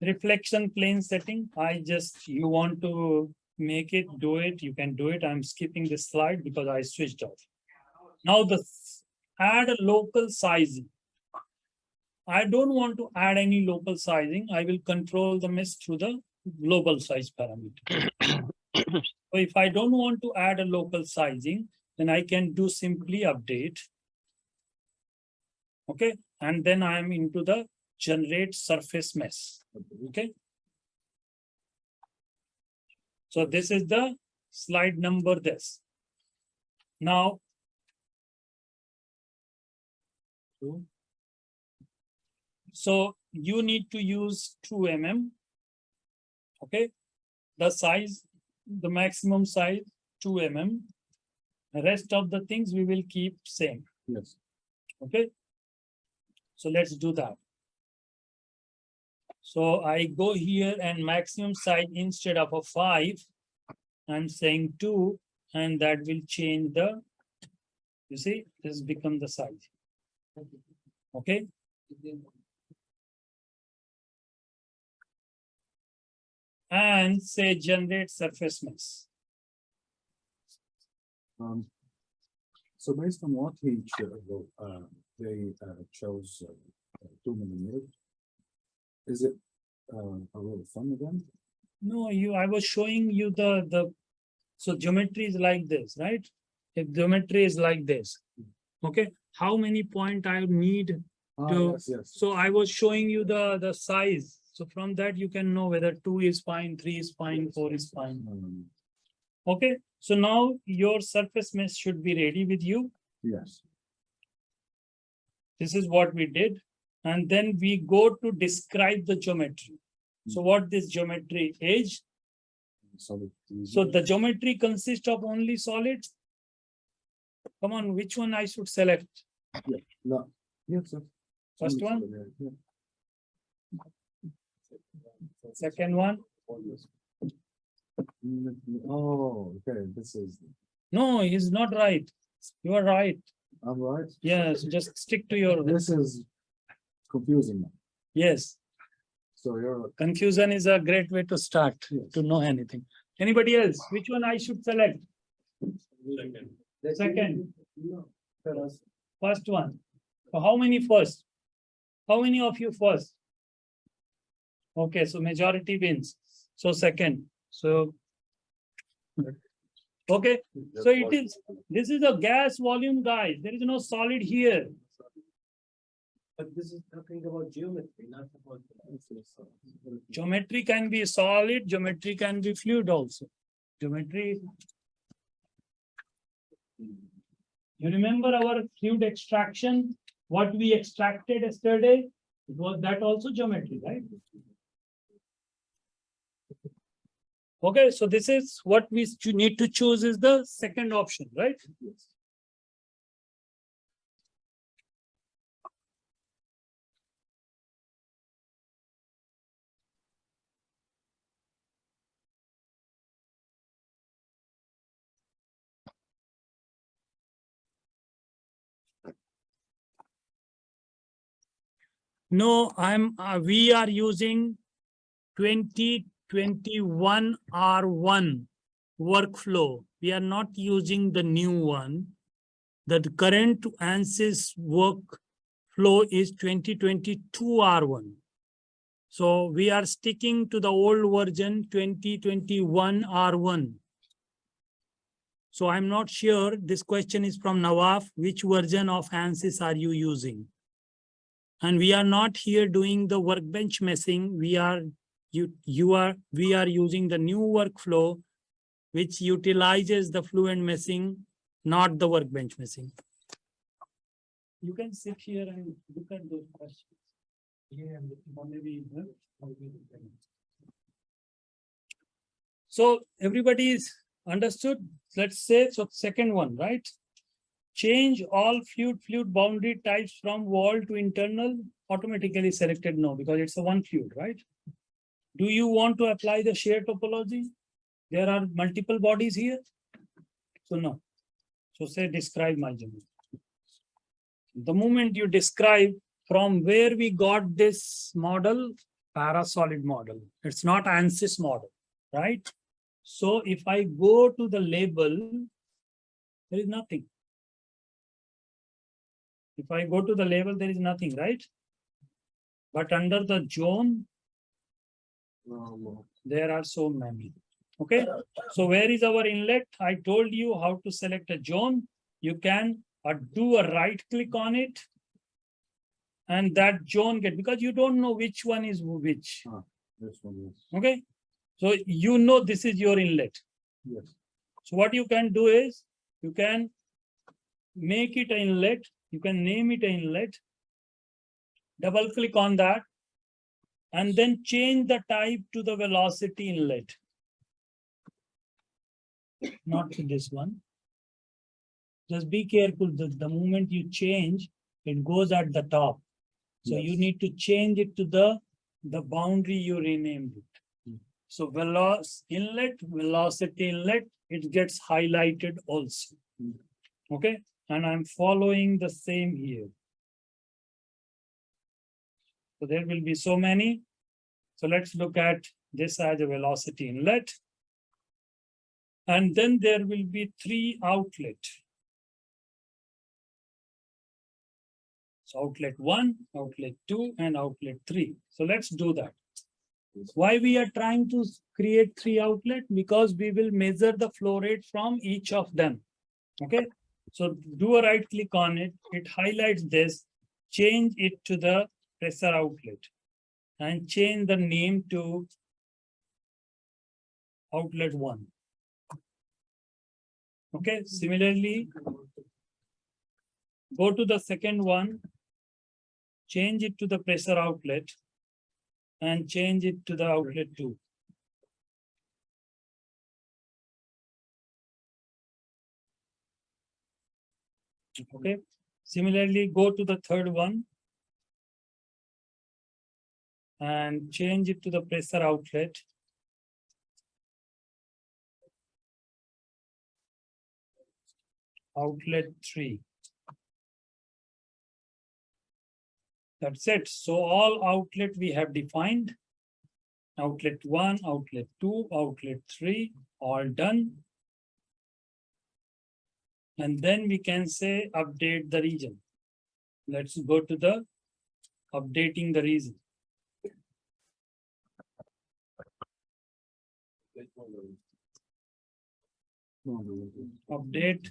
reflection plane setting. You want to make it, do it, you can do it. I'm skipping this slide because I switched off. Now add a local sizing. I don't want to add any local sizing. I will control the mesh through the global size parameter. So if I don't want to add a local sizing, then I can do simply update. Okay, and then I am into the generate surface mesh. Okay. So this is the slide number this. Now, so you need to use 2 mm. Okay, the size, the maximum size 2 mm. The rest of the things we will keep same. Yes. Okay, so let's do that. So I go here and maximum size instead of a 5, I'm saying 2, and that will change the, you see, this become the size. Okay. And say generate surface mesh. So based on what he chose 2 mm. Is it a little fun again? No, I was showing you so geometry is like this, right? If geometry is like this, okay, how many point I need to, yes. so I was showing you the size. So from that you can know whether 2 is fine, 3 is fine, 4 is fine. Okay, so now your surface mesh should be ready with you. Yes. This is what we did. And then we go to describe the geometry. So what this geometry is? Solid. So the geometry consists of only solids. Come on, which one I should select? Yeah. No. Yes, sir. First one? Yeah. Second one? Oh, okay. This is. No, he's not right. You are right. I'm right. Yes, just stick to your. This is confusing now. Yes. So your confusion is a great way to start to know anything. Anybody else? Which one I should select? Second. First one. So how many first? How many of you first? Okay, so majority wins. So second. So okay. So this is a gas volume, guys. There is no solid here. But this is talking about geometry, not about. Geometry can be solid, geometry can be fluid also. Geometry. You remember our fluid extraction? What we extracted yesterday? It was that also geometry, right? Okay, so this is what we need to choose is the second option, right? No, we are using 2021 R1 workflow. We are not using the new one. The current Ansys workflow is 2022 R1. So we are sticking to the old version 2021 R1. So I'm not sure, this question is from Nawaf, which version of Ansys are you using? And we are not here doing the workbench meshing. We are using the new workflow, which utilizes the Fluent meshing, not the workbench meshing. You can sit here and look at those questions. Yeah, maybe. So everybody is understood. Let's say so. Second one, right? Change all fluid boundary types from wall to internal, automatically selected no, because it's a one fluid, right? Do you want to apply the shear topology? There are multiple bodies here. So no. So say describe my geometry. The moment you describe from where we got this model, Parasolid model. It's not ANSYS model, right? So if I go to the label, there is nothing. If I go to the label, there is nothing, right? But under the zone, there are so many. Okay, so where is our inlet? I told you how to select a zone. You can do a right click on it, and that zone get, because you don't know which one is which. This one is, Okay, so you know this is your inlet. yes. So what you can do is you can make it an inlet. You can name it an inlet. Double click on that, and then change the type to the velocity inlet. Not to this one. Just be careful that the moment you change, it goes at the top. So you need to change it to the boundary you renamed it. So inlet, velocity inlet, it gets highlighted also. Okay, and I'm following the same here. So there will be so many. So let's look at this as a velocity inlet. And then there will be 3 outlets. So outlet 1, outlet 2, and outlet 3. So let's do that. Why we are trying to create 3 outlets? Because we will measure the flow rate from each of them. Okay. So do a right click on it. It highlights this. Change it to the pressure outlet and change the name to outlet 1. Okay. Similarly, go to the second one. Change it to the pressure outlet and change it to the outlet 2. Okay. Similarly, go to the third one and change it to the pressure outlet. Outlet 3. That's it. So all outlet we have defined. Outlet 1, outlet 2, outlet 3, all done. And then we can say update the region. Let's go to the updating the region. Update.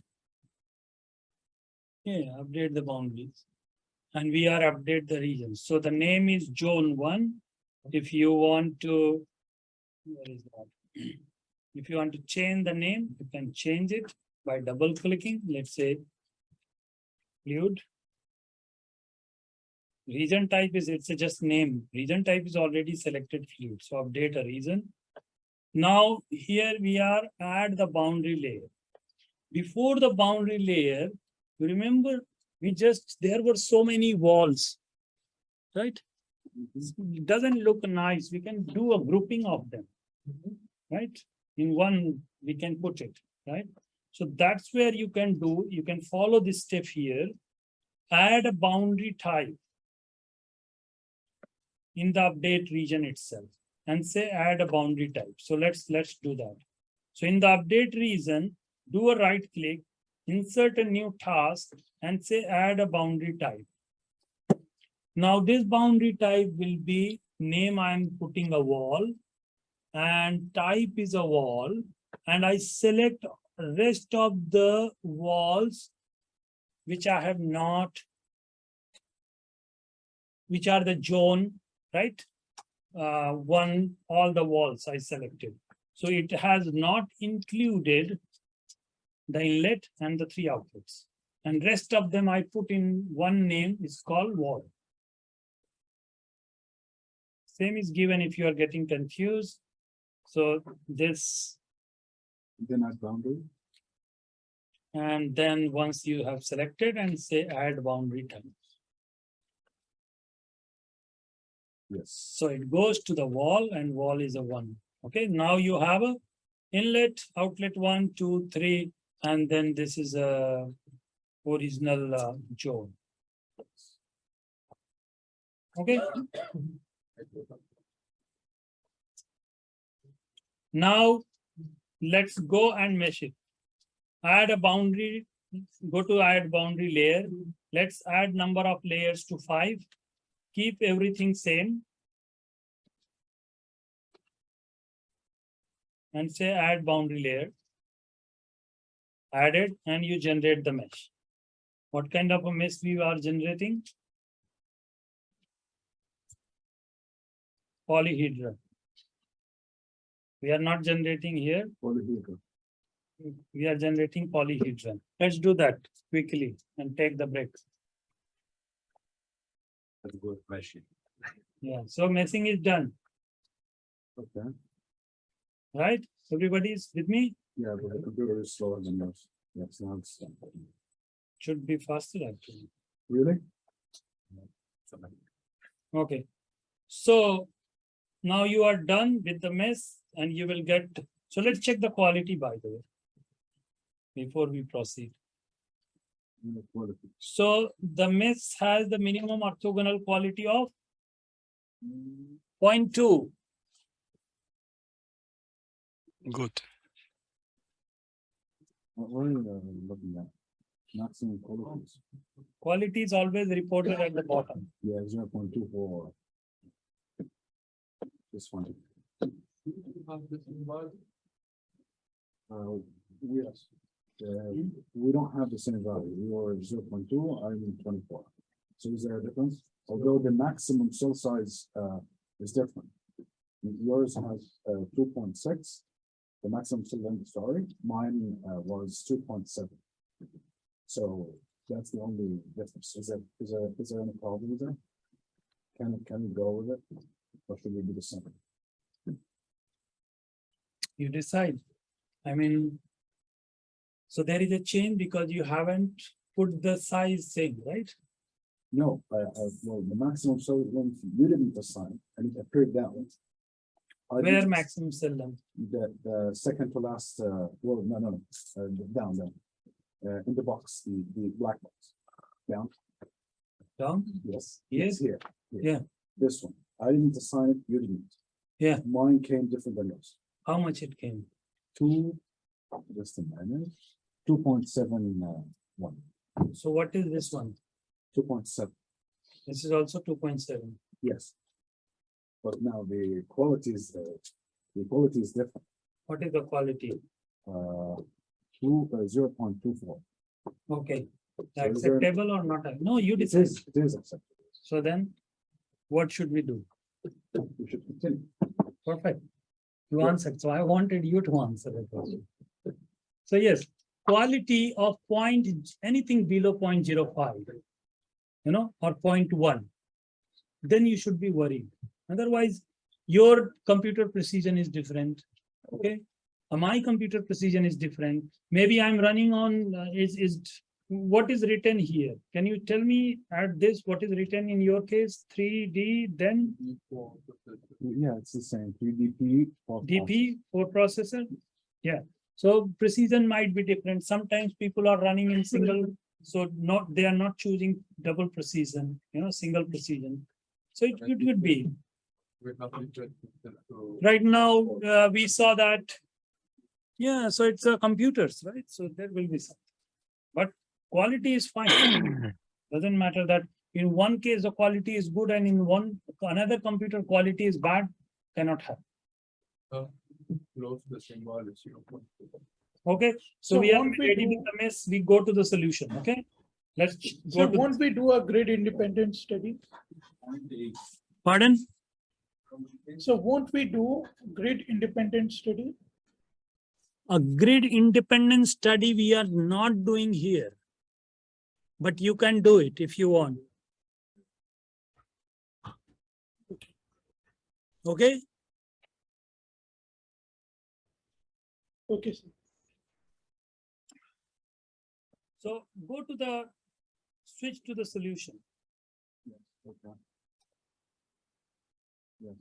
Yeah, update the boundaries. And we are update the region. So the name is zone 1. If you want to, where is that? If you want to change the name, you can change it by double clicking. Let's say fluid. Region type is, it's just name. Region type is already selected fluid. So update a region. Now here we are add the boundary layer. Before the boundary layer, you remember there were so many walls, right? It doesn't look nice. We can do a grouping of them, right? In one, we can put it, right? So that's where you can do, you can follow this step here, add a boundary type in the update region itself and say add a boundary type. So let's do that. So in the update region, do a right click, insert a new task and say add a boundary type. Now this boundary type will be name, I'm putting a wall and type is a wall, and I select rest of the walls which I have not, which are the zone, right? All the walls I selected. So it has not included the inlet and the 3 outlets. And rest of them I put in one name, is called wall. Same is given if you are getting confused. So this. Then add boundary. And then once you have selected and say add boundary type. Yes. So it goes to the wall and wall is a 1. Okay, now you have a inlet, outlet 1, 2, 3, and then this is a original zone. Okay. Now let's go and mesh it. Add a boundary, go to add boundary layer. Let's add number of layers to 5. Keep everything same. And say add boundary layer. Add it and you generate the mesh. What kind of a mesh we are generating? Polyhedron. We are not generating here. We are generating polyhedron. Let's do that quickly and take the break. That's a good question. Yeah, so meshing is done, Okay, right? Everybody is with me? yeah, but the computer is slower than most. That's not. Should be faster actually. Really? Okay, so now you are done with the mesh and you will get, so let's check the quality by the way, before we proceed. So the mesh has the minimum orthogonal quality of 0.2. Good. What are you looking at? Maximum qualities. Quality is always reported at the bottom. Yeah, 0.24. This one. Yes. We don't have the same value. You are 0.2, I'm 24. So is there a difference? Although the maximum cell size is different. Yours has 2.6. The maximum cell length, sorry, mine was 2.7. So that's the only difference. Is there any problem with that? Can we go with it? Or should we do the same? You decide. I mean, so there is a change because you haven't put the size same, right? No, well, the maximum cell length you didn't assign, and it appeared that way. Where maximum cell length? The second to last, well, no, down, in the box, the black box, down. Down? Yes. Yes. Here. Yeah. This one, I didn't assign it, you didn't. Yeah. Mine came different than yours. How much it came? Just a minute, 2.71. So what is this one? 2.7. This is also 2.7. Yes. But now the quality is different. What is the quality? 0.24. Okay. So is there- Acceptable or not? No, you It decide. is acceptable. So then, what should we do? We should continue. Perfect. You answered. So I wanted you to answer the question. So yes, quality of anything below 0.05, or 0.1, then you should be worried. Otherwise, your computer precision is different. Okay. My computer precision is different. Maybe I'm running on what is written here? Can you tell me at this what is written in your case? 3D, then Yeah, it's the same. 3DP for DP for processor. Yeah. So precision might be different. Sometimes people are running in single, so they are not choosing double precision, single precision. So it could be. Right now, we saw that. Yeah, so it's computers, right? So there will be some. But quality is fine. Doesn't matter that in one case the quality is good and in another computer quality is bad, cannot have. Close the symbol is 0.2. Okay, so we are ready with the mess. We go to the solution. Okay, let's go to. Won't we do a grid independent study? Pardon? So won't we do grid independent study? A grid independent study we are not doing here, but you can do it if you want. Okay. Okay, sir. So go to switch to the solution. Yes, okay. Yes.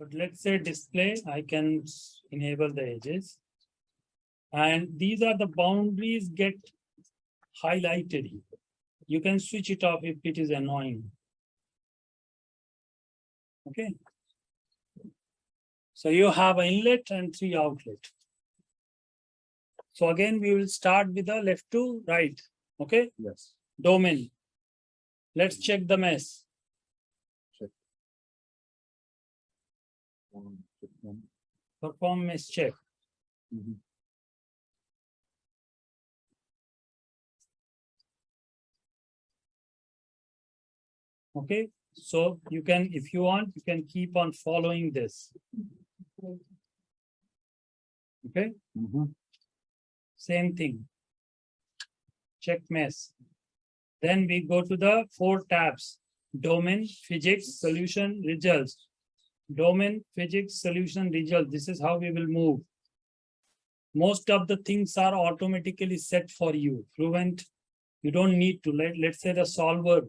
So let's say display, I can enable the edges. And these are the boundaries get highlighted. You can switch it off if it is annoying. Okay. So you have an inlet and 3 outlet. So again, we will start with the left to right. Okay. Yes. Domain. Let's check the mesh. Perform mesh check. Okay, so you can, if you want, you can keep on following this. Okay, same thing. Check mesh. Then we go to the 4 tabs: domain, physics, solution, results. Domain, physics, solution, result. This is how we will move. Most of the things are automatically set for you. Fluent, you don't need to. Let's say the solver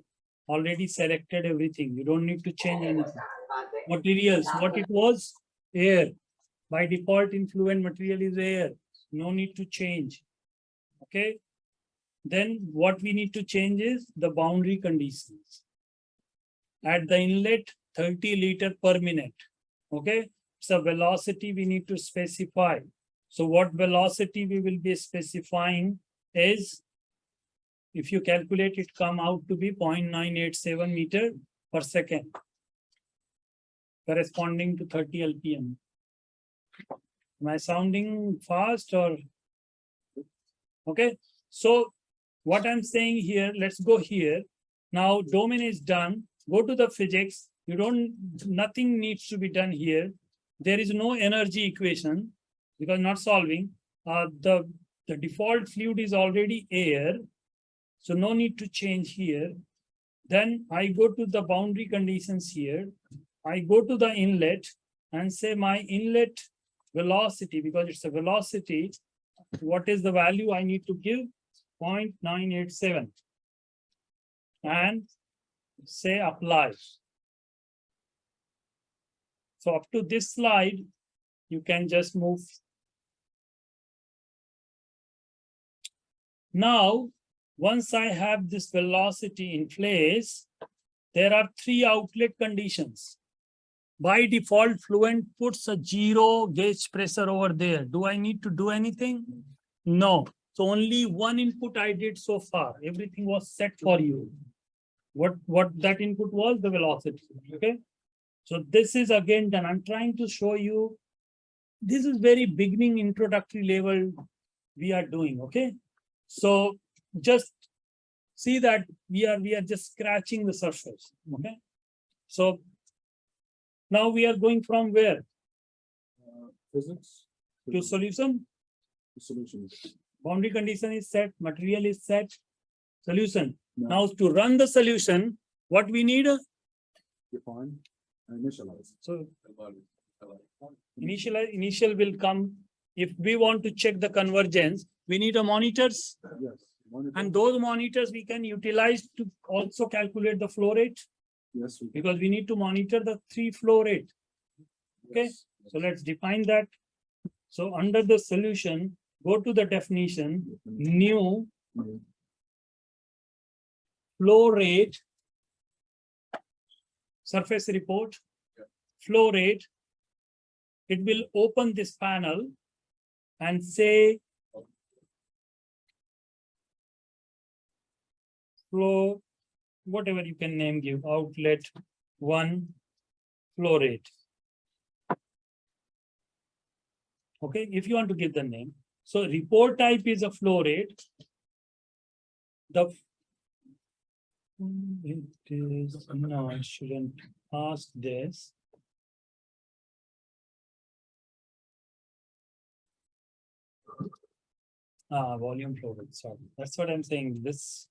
already selected everything. You don't need to change anything. Materials, what it was? Air. By default in Fluent, material is air. No need to change. Okay. Then what we need to change is the boundary conditions. At the inlet, 30 liters per minute. Okay. So velocity we need to specify. So what velocity we will be specifying is, if you calculate it, come out to be 0.987 meter per second, corresponding to 30 LPM. Am I sounding fast or? Okay. So what I'm saying here, let's go here. Now domain is done. Go to the physics. You don't, nothing needs to be done here. There is no energy equation because not solving. The default fluid is already air. So no need to change here. Then I go to the boundary conditions here. I go to the inlet and say my inlet velocity, because it's a velocity, what is the value I need to give? 0.987. And say apply. So up to this slide, you can just move. Now, once I have this velocity in place, there are 3 outlet conditions. By default, Fluent puts a 0 gauge pressure over there. Do I need to do anything? No. So only one input I did so far. Everything was set for you. What that input was? The velocity. Okay. So this is again done. I'm trying to show you. This is very beginning introductory level we are doing. Okay. So just see that we are just scratching the surface. Okay. So now we are going from where? Physics To solution. Solution. Boundary condition is set, material is set, solution. No. Now to run the solution, what we need? Define and initialize. So initial will come. If we want to check the convergence, we need a monitors. Yes. Monitor. And those monitors we can utilize to also calculate the flow rate. Yes. Because we need to monitor the 3 flow rate. Okay. Yes. So let's define that. So under the solution, go to the definition, new flow rate, surface report, flow rate. It will open this panel and say flow, whatever you can name, give outlet 1 flow rate. Okay, if you want to give the name. So report type is a flow rate. It is, no, I shouldn't ask this. Volume flow rate, sorry. That's what I'm saying. This,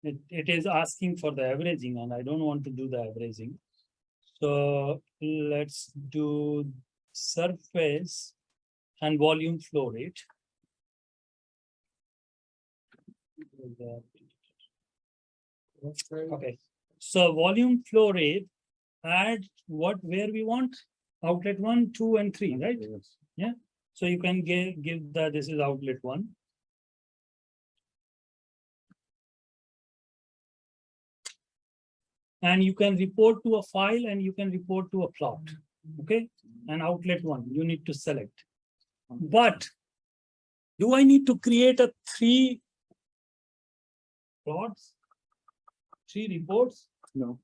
it is asking for the averaging and I don't want to do the averaging. So let's do surface and volume flow rate. Okay, so volume flow rate, add where we want outlet 1, 2, and 3, right? Yes. Yeah. So you can give this is outlet 1. And you can report to a file and you can report to a plot. Okay. And outlet 1, you need to select. But do I need to create a 3 plots, 3 reports? No,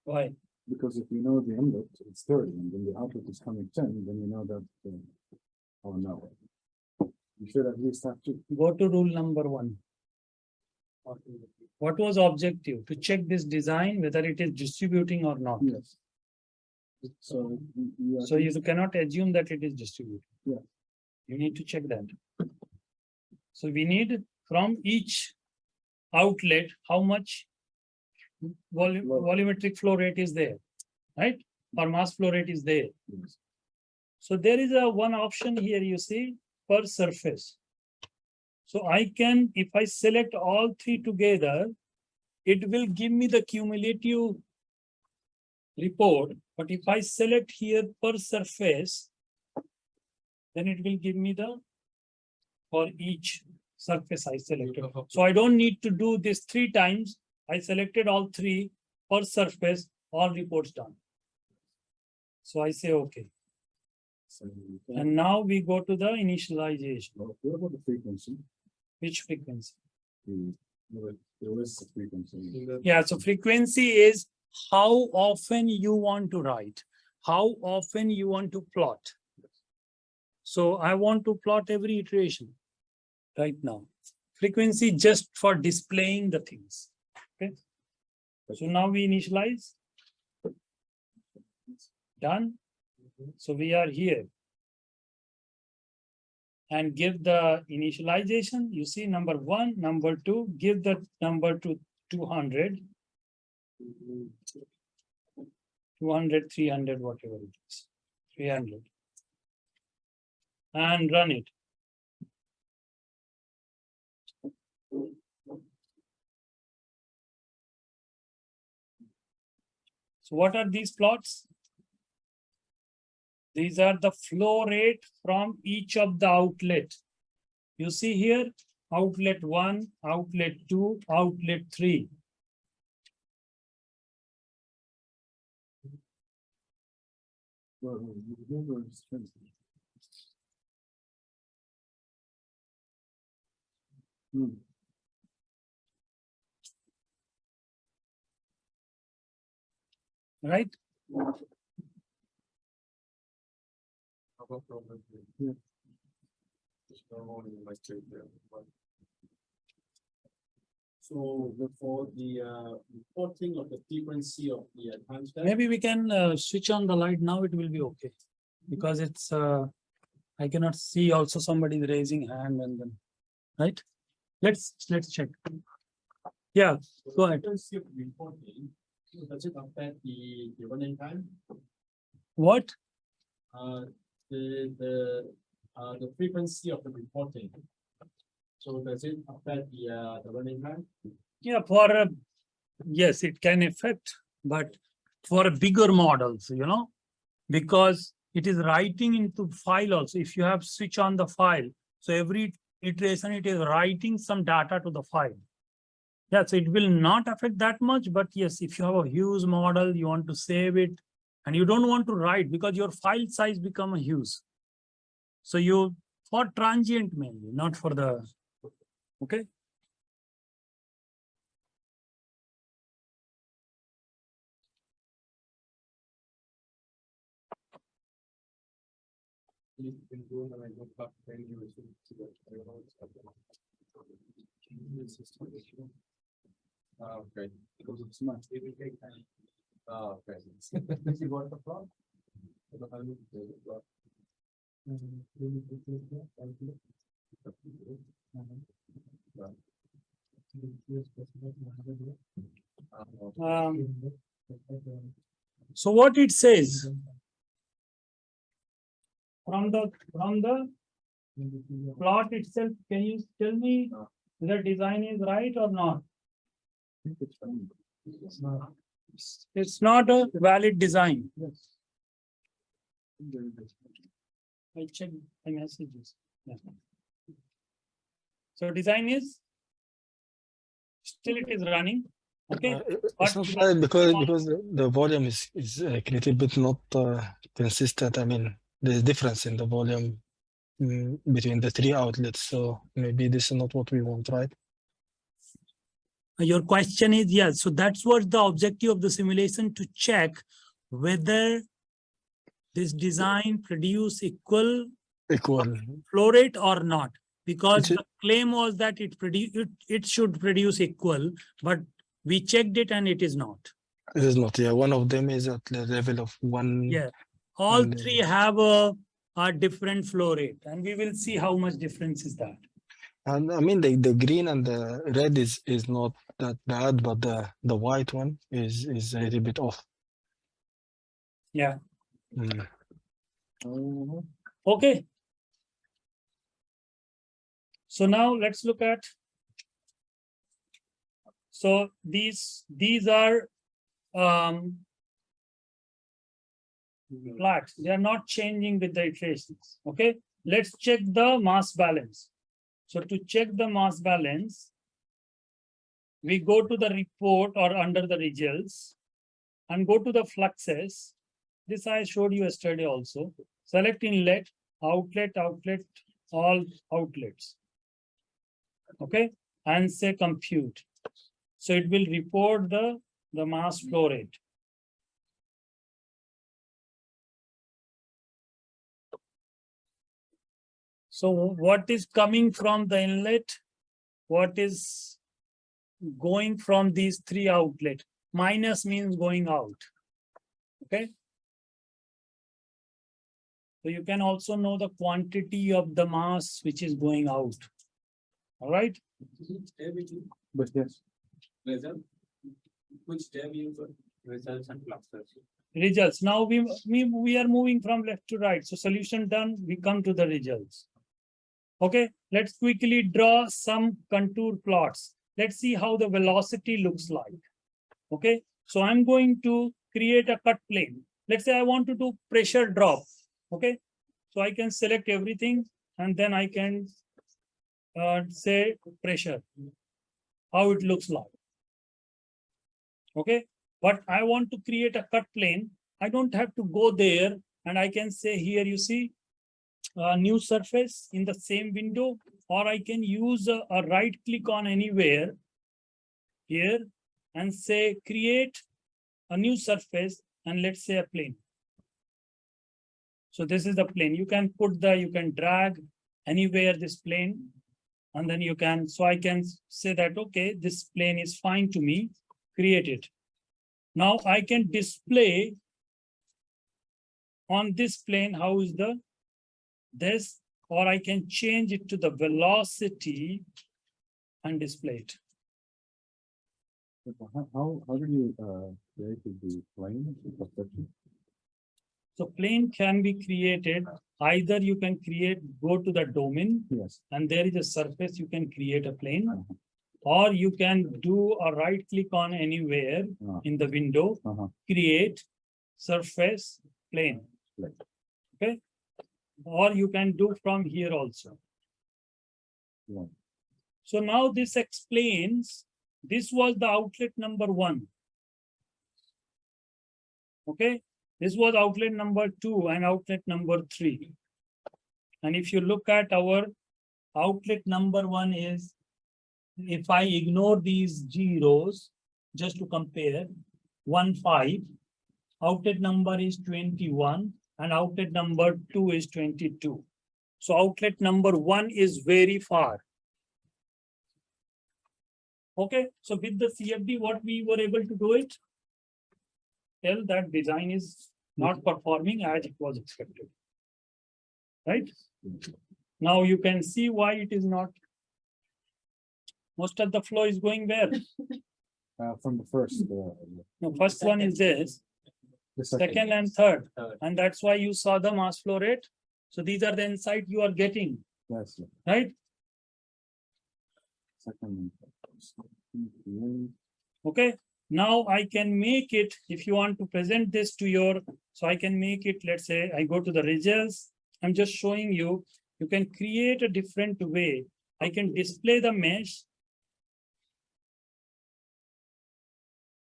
Why? because if you know the inlet, it's 30, and then the outlet is coming 10, then you know that, oh no. You should at least have to. Go to rule number 1. What was objective? To check this design, whether it is distributing or not. Yes. So. So you cannot assume that it is distributed. Yeah. You need to check that. So we need from each outlet, how much volumetric flow rate is there, right? Or mass flow rate is there. Yes. So there is a one option here, you see, per surface. So I can, if I select all 3 together, it will give me the cumulative report. But if I select here per surface, then it will give me the for each surface I selected. So I don't need to do this 3 times. I selected all 3 per surface, all reports done. So I say okay. So And now we go to the initialization. what about the frequency? Which frequency? There is a frequency. Yeah, so frequency is how often you want to write, how often you want to plot. So I want to plot every iteration right now. Frequency just for displaying the things. Okay. So now we initialize. Done. So we are here. And give the initialization. You see number 1, number 2, give the number to 200. 200, 300, whatever it is. 300. And run it. So what are these plots? These are the flow rate from each of the outlet. You see here, outlet 1, outlet 2, outlet 3. Right? Yeah. So for the reporting of the frequency of the advanced. Maybe we can switch on the light now, it will be okay. Because it's, I cannot see also somebody raising hand and then, right? Let's check. Yeah, go ahead. Frequency of reporting, does it affect the running time? What? The frequency of the reporting. So does it affect the running time? Yeah, yes, it can affect, but for bigger models, because it is writing into file also. If you have switch on the file, so every iteration, it is writing some data to the file. Yeah, so it will not affect that much, but yes, if you have a huge model, you want to save it and you don't want to write because your file size become a huge. So you, for transient mainly, not for the, okay. Okay. Because it's not. Okay. This is what the plot? So what it says from the plot itself, can you tell me the design is right or not? It's not a valid design. I check my messages. Yeah. So design is still it is running. Okay. It's not valid because the volume is a little bit not consistent. I mean, there's difference in the volume between the three outlets. So maybe this is not what we want, right? Your question is, yes. So that's what the objective of the simulation, to check whether this design produce equal flow rate or not. Because the claim was that it should produce equal, but we checked it and it is not. It is not. Yeah, one of them is at the level of 1. Yeah, all three have a different flow rate, and we will see how much difference is that. And I mean, the green and the red is not that bad, but the white one is a little bit off. Yeah. Okay. So now let's look at. So these are plots. They are not changing with the iterations. Okay. Let's check the mass balance. So to check the mass balance, we go to the report or under the results and go to the fluxes. This I showed you yesterday also. Select inlet, outlet, all outlets. Okay, and say compute. So it will report the mass flow rate. So what is coming from the inlet? What is going from these three outlets? Minus means going out. Okay. So you can also know the quantity of the mass which is going out. All right. But yes. Which tab you got? Results and fluxes. Results. Now we are moving from left to right. So solution done, we come to the results. Okay, let's quickly draw some contour plots. Let's see how the velocity looks like. Okay, so I'm going to create a cut plane. Let's say I want to do pressure drop. Okay, so I can select everything and then I can say pressure, how it looks like. Okay, but I want to create a cut plane. I don't have to go there, and I can say here, you see, new surface in the same window, or I can use a right click on anywhere here and say create a new surface, and let's say a plane. So this is the plane. You can you can drag anywhere this plane, and then you can, so I can say that, okay, this plane is fine to me, create it. Now I can display on this plane, how is this, or I can change it to the velocity and display it. How did you create the plane? So plane can be created, either you can go to the domain, yes, and there is a surface, you can create a plane, or you can do a right click on anywhere in the window, create surface plane. Okay, or you can do from here also. Yeah. So now this explains, this was the outlet number 1. Okay, this was outlet number 2 and outlet number 3. And if you look at our outlet number 1 is, if I ignore these zeros, just to compare, 1, 5, outlet number is 21, and outlet number 2 is 22. So outlet number 1 is very far. Okay, so with the CFD, what we were able to do it, tell that design is not performing as it was expected. Right? Now you can see why it is not. Most of the flow is going where? From the first. No, first one is this. The second and third. And that's why you saw the mass flow rate. So these are the insight you are getting. Yes. Right? Second. Okay. Now I can make it, if you want to present this to your, so I can make it, let's say I go to the results. I'm just showing you, you can create a different way. I can display the mesh.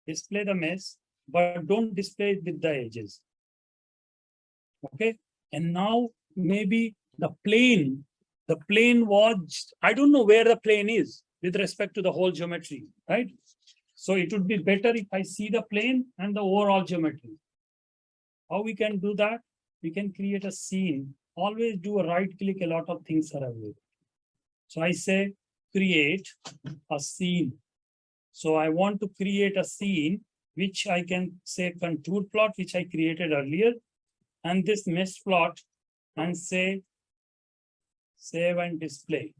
Display the mesh, but don't display it with the edges. Okay, and now maybe the plane was, I don't know where the plane is with respect to the whole geometry, right? So it would be better if I see the plane and the overall geometry. How we can do that? We can create a scene. Always do a right click, a lot of things are available. So I say create a scene. So I want to create a scene, which I can say contour plot, which I created earlier, and this mesh plot, and say save and display.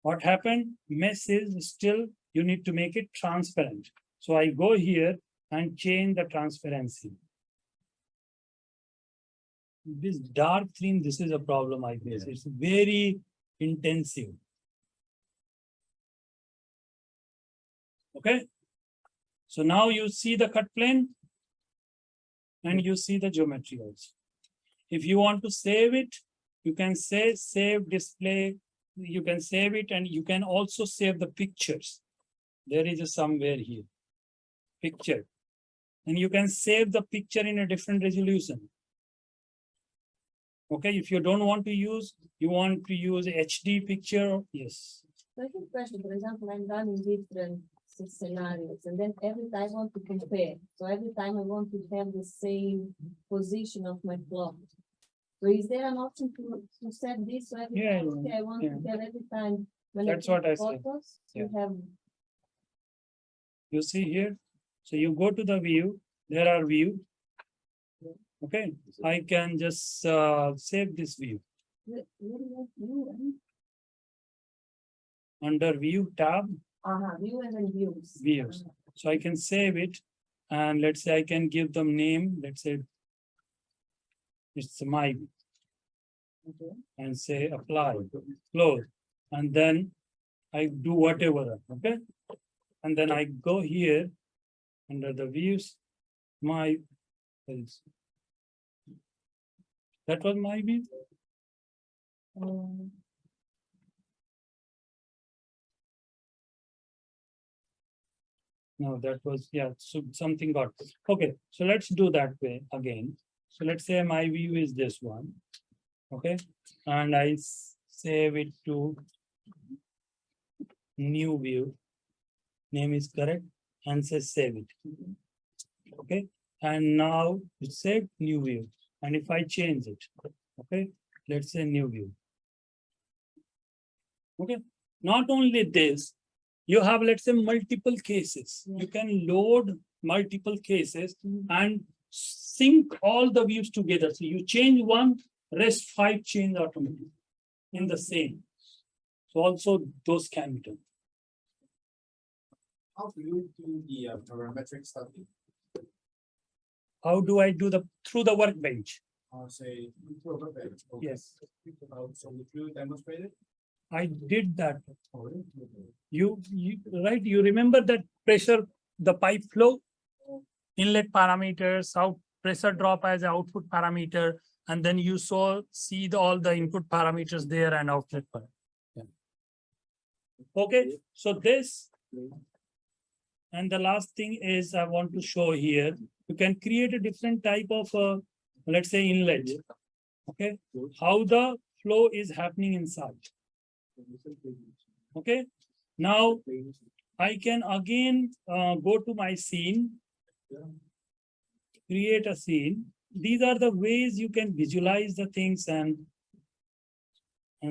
What happened? Mesh is still, you need to make it transparent. So I go here and change the transparency. This dark theme, this is a problem I face. It's very intensive. Okay. So now you see the cut plane and you see the geometry also. If you want to save it, you can say save display. You can save it, and you can also save the pictures. There is a somewhere here, picture. And you can save the picture in a different resolution. Okay, if you don't want to use, you want to use HD picture, yes. So I have a question, for example, I'm running different scenarios, and then every time I want to compare. So every time I want to have the same position of my plot. So is there an option to set this? So every time, okay, I want to have every time when That's I what I take said. photos, you have. You see here, so you go to the view, there are view. Okay, I can just save this view. Under view tab. View and then views. Views. So I can save it, and let's say I can give them name, let's say it's my view. Okay. And say apply, close, and then I do whatever, okay? And then I go here under the views, my, that was my view. No, that was, yeah, so something got, okay, so let's do that way again. So let's say my view is this one, okay? And I save it to new view, name is correct, and say save it, okay? And now it's saved new view, and if I change it, okay, let's say new view. Okay, not only this, you have, let's say, multiple cases. You can load multiple cases and sync all the views together. So you change one, rest 5 change automatically in the same. So also those can be done. How do you do the parametric study? How do I do through the workbench? Say through a workbench. Yes. So would you demonstrate it? I did that. You right? You remember that pressure, the pipe flow, inlet parameters, out pressure drop as output parameter, and then you see all the input parameters there and outlet parameter. Yeah. Okay, so this, and the last thing is I want to show here. You can create a different type of, let's say, inlet. Okay, how the flow is happening inside. Okay, now I can again go to my scene, create a scene. These are the ways you can visualize the things and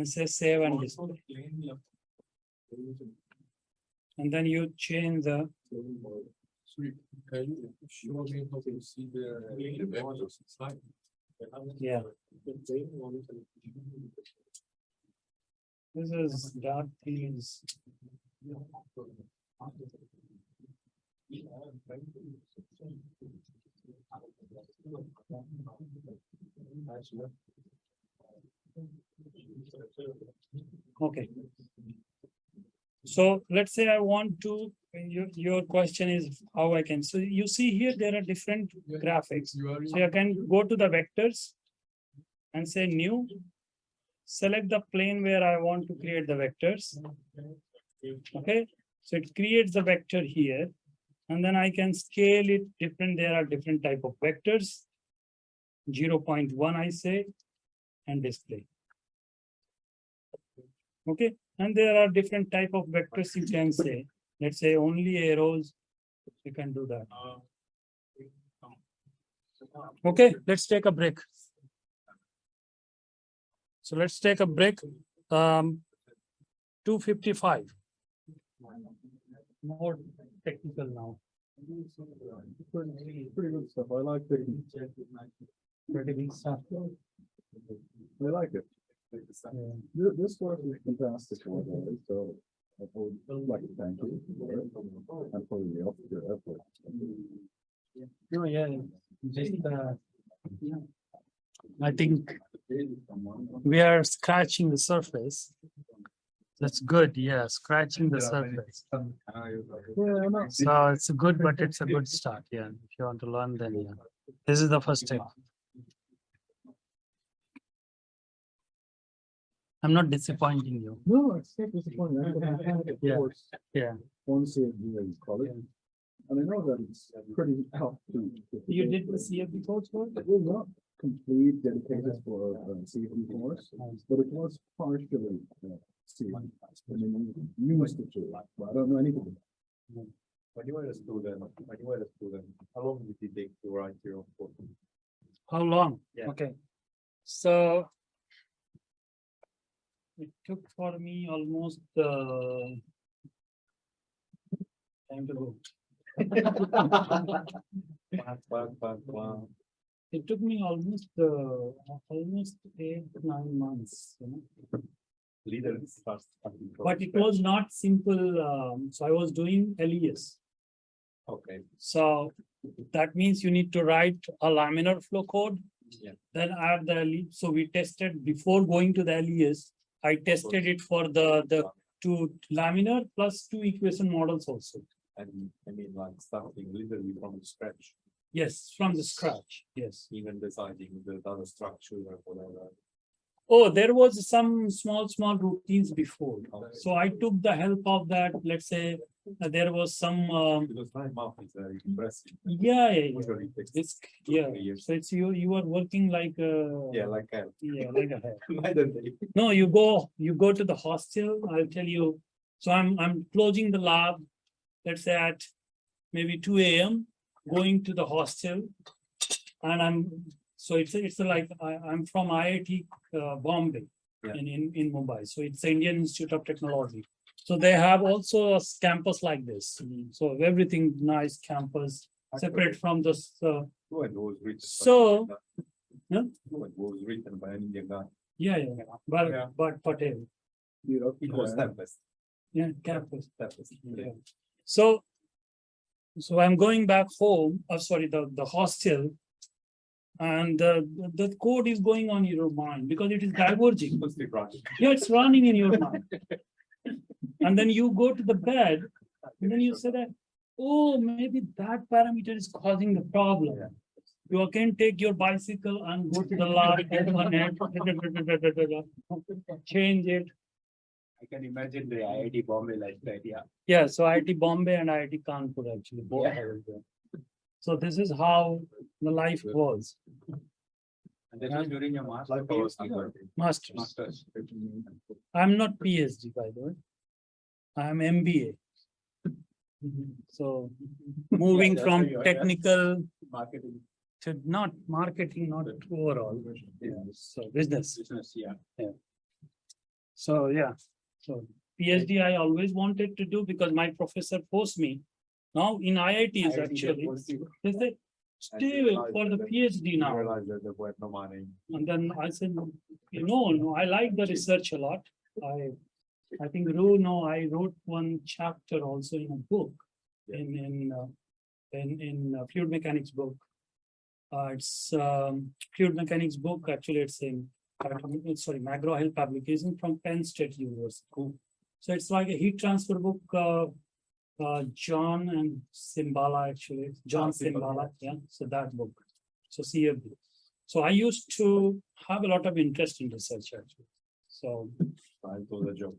say save and display. And then you change the. Can you show me how to see the vectors inside? Yeah. This is dark themes. Okay. So let's say I want to your question is how I can, so you see here, there are different graphics. So you can go to the vectors and say new, select the plane where I want to create the vectors. Okay, so it creates the vector here, and then I can scale it different. There are different type of vectors. 0.1 I say, and display. Okay, and there are different type of vectors you can say. Let's say only arrows, you can do that. Okay, let's take a break. So let's take a break. 2:55. More technical now. Pretty good stuff. I like it. Pretty big stuff. I like it. This work is fantastic. So I would like to thank you and for your effort. No, yeah, just I think we are scratching the surface. That's good, yeah, scratching the surface. So it's a good, but it's a good start, yeah. If you want to learn, then yeah. This is the first step. I'm not disappointing you. No, it's not disappointing. Yeah. Yeah. Once you call it. And I know that it's pretty tough to. You did the CFD course work? It was not complete dedicated for CFD course, but it was partially CFD. I mean, you must have too, but I don't know anything. When you were a student, how long did it take to write your own code? How long? Yeah. Okay. So it took for me almost time to go. It took me almost 8-9 months, you know. But it was not simple. So I was doing LES. Okay. So that means you need to write a laminar flow code. Yeah. Then add the LES. So we tested before going to the LES. I tested it for the two laminar plus 2 equation models also. And I mean, like starting literally from scratch. Yes, from the scratch. Yes. Even deciding the other structure or whatever. Oh, there was some small routines before. Okay. So I took the help of that. Let's say there was some. Because 9 months is very impressive. Yeah. Usually it takes It's yeah. 3 years. So it's you are working like Yeah, like a like a hell. neither day. No, you go to the hostel. I'll tell you. So I'm closing the lab. Let's say at maybe 2 a.m. going to the hostel, and it's like I'm from IIT Bombay in Mumbai. So it's the Indian Institute of Technology. So they have also a campus like this. So everything nice campus separate from this. Fluent was written. So. Fluent was written by an Indian guy. Yeah. But Patel. It was Tempest. Yeah, campus. Tempest. Yeah. So I'm going back home, the hostel, and the code is going on in your mind because it is diverging. Yeah, it's running in your mind. And then you go to the bed, and then you say that, oh, maybe that parameter is causing the problem. You can take your bicycle and go to the lab, change it. I can imagine the IIT Bombay like that, yeah. Yeah, so IIT Bombay and IIT Kanpur actually both have it there. So this is how the life was. And this was during your Masters. I'm not PhD, by the way. I'm MBA. So moving from technical marketing to not marketing, not overall. So business. yeah. So yeah. So PhD I always wanted to do because my professor forced me. Now in IITs actually, they say, still for the PhD now. And then I said, no, I like the research a lot. I think I wrote one chapter also in a book in fluid mechanics book. It's fluid mechanics book. Actually, it's in McGraw-Hill publication from Penn State University. Cool. So it's like a heat transfer book John and Simbala, actually, John Simbala, yeah, so that book, so CFD. So I used to have a lot of interest in research actually. So,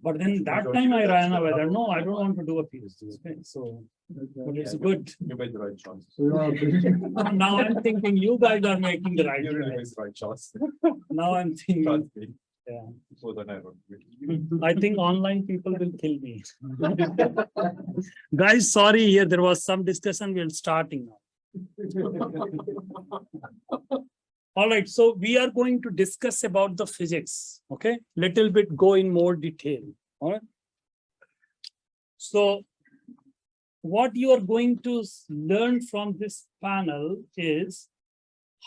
but then that time I ran away. That no, I don't want to do a PhD. Okay, so but it's good. You made the right choice. Now I'm thinking you guys are making the right You really made choice. the right choice. Now I'm thinking, Trust me. yeah. It was an error. I think online people will kill me. Guys, sorry here, there was some discussion, we're starting now. All right, so we are going to discuss about the physics, okay? Little bit go in more detail, all right? So what you are going to learn from this panel is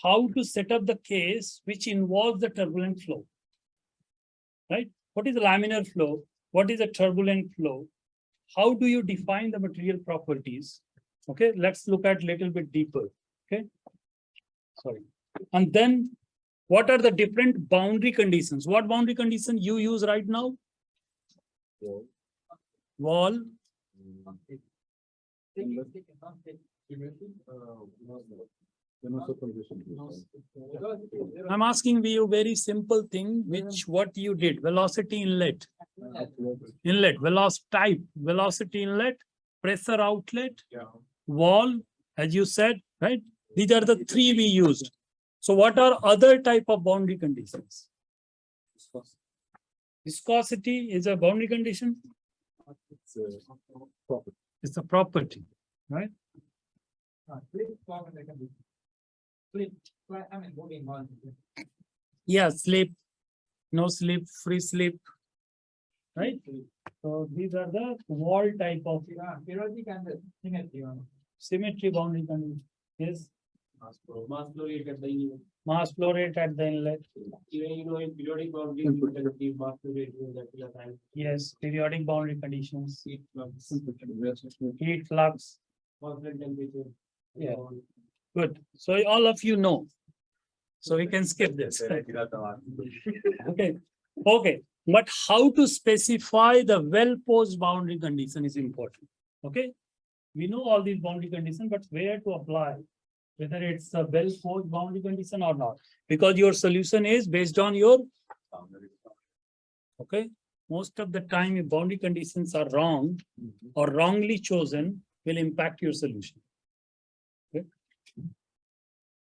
how to set up the case which involves the turbulent flow, right? What is a laminar flow? What is a turbulent flow? How do you define the material properties? Okay, let's look at little bit deeper, okay? Sorry. And then what are the different boundary conditions? What boundary condition you use right now? Wall. I'm asking you very simple thing, which what you did, velocity inlet, velocity type, velocity inlet, pressure outlet, wall, as you said, right? These are the three we used. So what are other type of boundary conditions? Viscosity is a boundary condition. It's a property, right? Yeah, slip, no slip, free slip, right? So these are the wall type of periodic and symmetry boundary condition. Yes. Mass flow rate at the inlet. Mass flow rate at the inlet. Even in periodic boundary, you can keep mass flow rate that we are trying. Yes, periodic boundary conditions. Heat flux. Heat flux. Constant temperature. Yeah. Good. So all of you know. So we can skip this. Okay. Okay. But how to specify the well-posed boundary condition is important. Okay. We know all these boundary conditions, but where to apply? Whether it's a well-posed boundary condition or not. Because your solution is based on your. Okay. Most of the time, if boundary conditions are wrong or wrongly chosen, will impact your solution. Okay.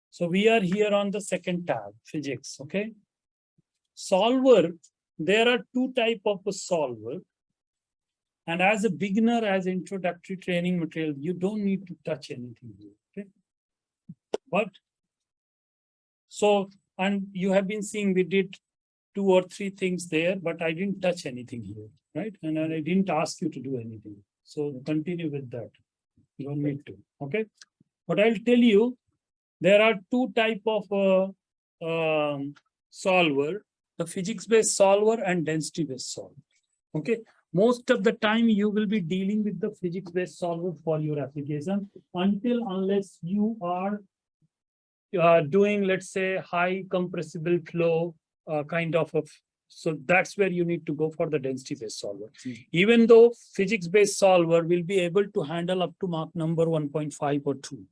So we are here on the second tab, physics. Okay. Solver, there are two types of a solver. And as a beginner, as introductory training material, you don't need to touch anything here. Okay. But so, and you have been seeing we did 2 or 3 things there, but I didn't touch anything here, right? And I didn't ask you to do anything. So continue with that. You don't need to. Okay. But I'll tell you, there are 2 types of solver, the physics-based solver and density-based solver. Okay. Most of the time you will be dealing with the physics-based solver for your application unless you are doing, let's say, high compressible flow kind of so that's where you need to go for the density-based solver. Even though physics-based solver will be able to handle up to Mach number 1.5 or 2.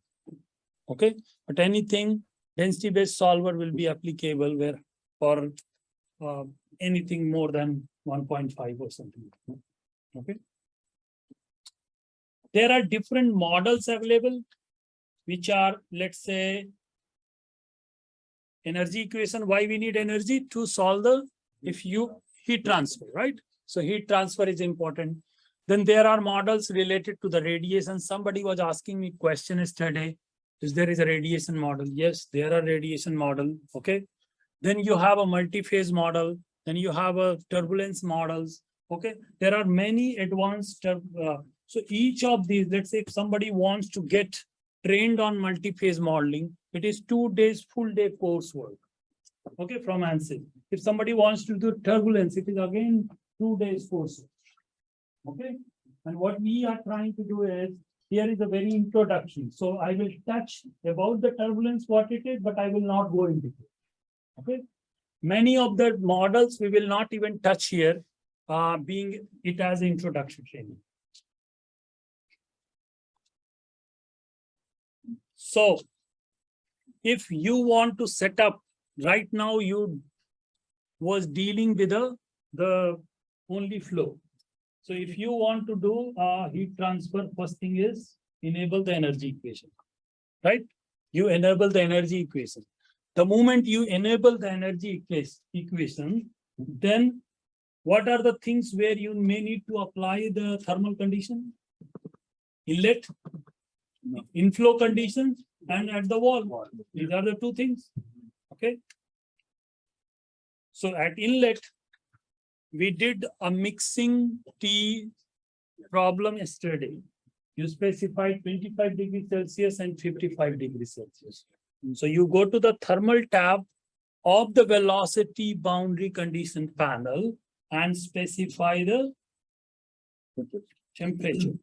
Okay, but anything density-based solver will be applicable where for anything more than 1.5 or something. Okay. There are different models available, which are, let's say, energy equation. Why we need energy? To solve the heat transfer, right? So heat transfer is important. Then there are models related to the radiation. Somebody was asking me question yesterday. Is there a radiation model? Yes, there are radiation model. Okay. Then you have a multi-phase model. Then you have a turbulence models. Okay. There are many advanced. So each of these, let's say if somebody wants to get trained on multi-phase modeling, it is 2 days full day coursework. Okay, from Ansys. If somebody wants to do turbulence, it is again 2 days coursework. Okay. And what we are trying to do is, here is a very introduction. So I will touch about the turbulence, what it is, but I will not go into it. Okay. Many of the models we will not even touch here, being it as introduction training. So if you want to set up, right now you was dealing with the only flow. So if you want to do heat transfer, first thing is enable the energy equation, right? You enable the energy equation. The moment you enable the energy equation, then what are the things where you may need to apply the thermal condition? Inlet, inflow conditions, and at the wall. These are the two things. Okay. So at inlet, we did a mixing T problem yesterday. You specified 25 degrees Celsius and 55 degrees Celsius. So you go to the thermal tab of the velocity boundary condition panel and specify the temperature.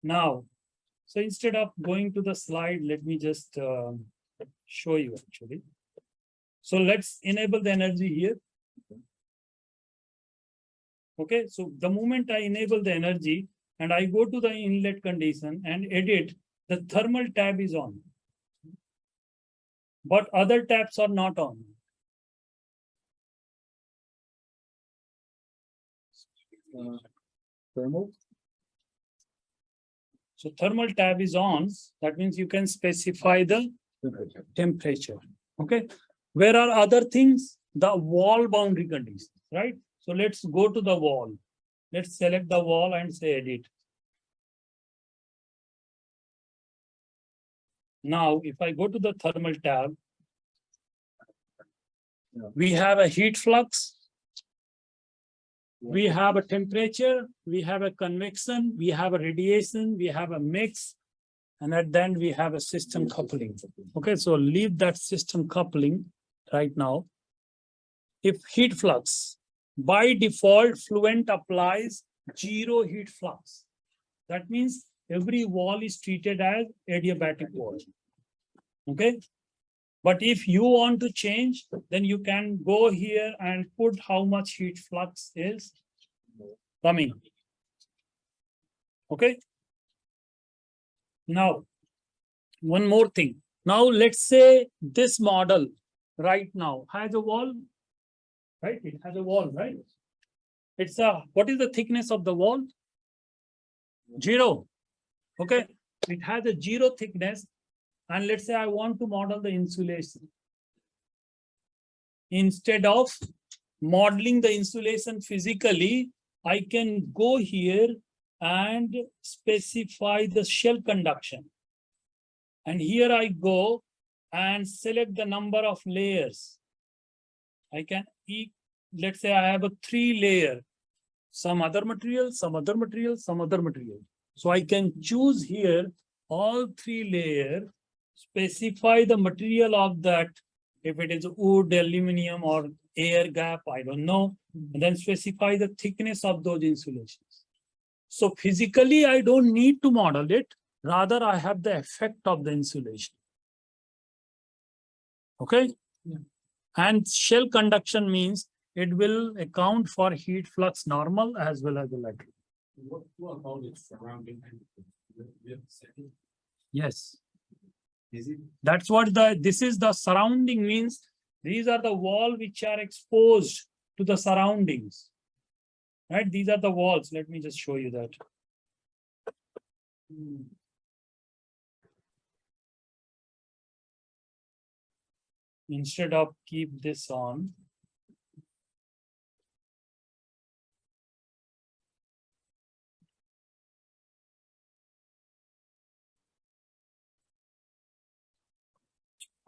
Now, so instead of going to the slide, let me just show you actually. So let's enable the energy here. Okay, so the moment I enable the energy and I go to the inlet condition and edit, the thermal tab is on. But other tabs are not on. Thermal? So thermal tab is on. That means you can specify the temperature. Okay. Where are other things? The wall boundary conditions, right? So let's go to the wall. Let's select the wall and say edit. Now, if I go to the thermal tab, we have a heat flux, we have a temperature, we have a convection, we have a radiation, we have a mix, and at the end we have a system coupling. Okay, so leave that system coupling right now. If heat flux, by default, Fluent applies 0 heat flux. That means every wall is treated as adiabatic wall. Okay. But if you want to change, then you can go here and put how much heat flux is coming. Okay. Now, one more thing. Now, let's say this model right now has a wall, right? It has a wall, right? It's what is the thickness of the wall? 0. Okay. It has a 0 thickness. And let's say I want to model the insulation. Instead of modeling the insulation physically, I can go here and specify the shell conduction. And here I go and select the number of layers. I can, let's say I have a 3 layer, some other material, some other material, some other material. So I can choose here all 3 layers, specify the material of that, if it is wood, aluminum, or air gap, I don't know, and then specify the thickness of those insulations. So physically, I don't need to model it, rather I have the effect of the insulation. Okay? Yeah. And shell conduction means it will account for heat flux normal as well as the lateral. What about its surrounding? Yes. That's what this is the surrounding means. These are the walls which are exposed to the surroundings. Right? These are the walls. Let me just show you that. Instead of keep this on.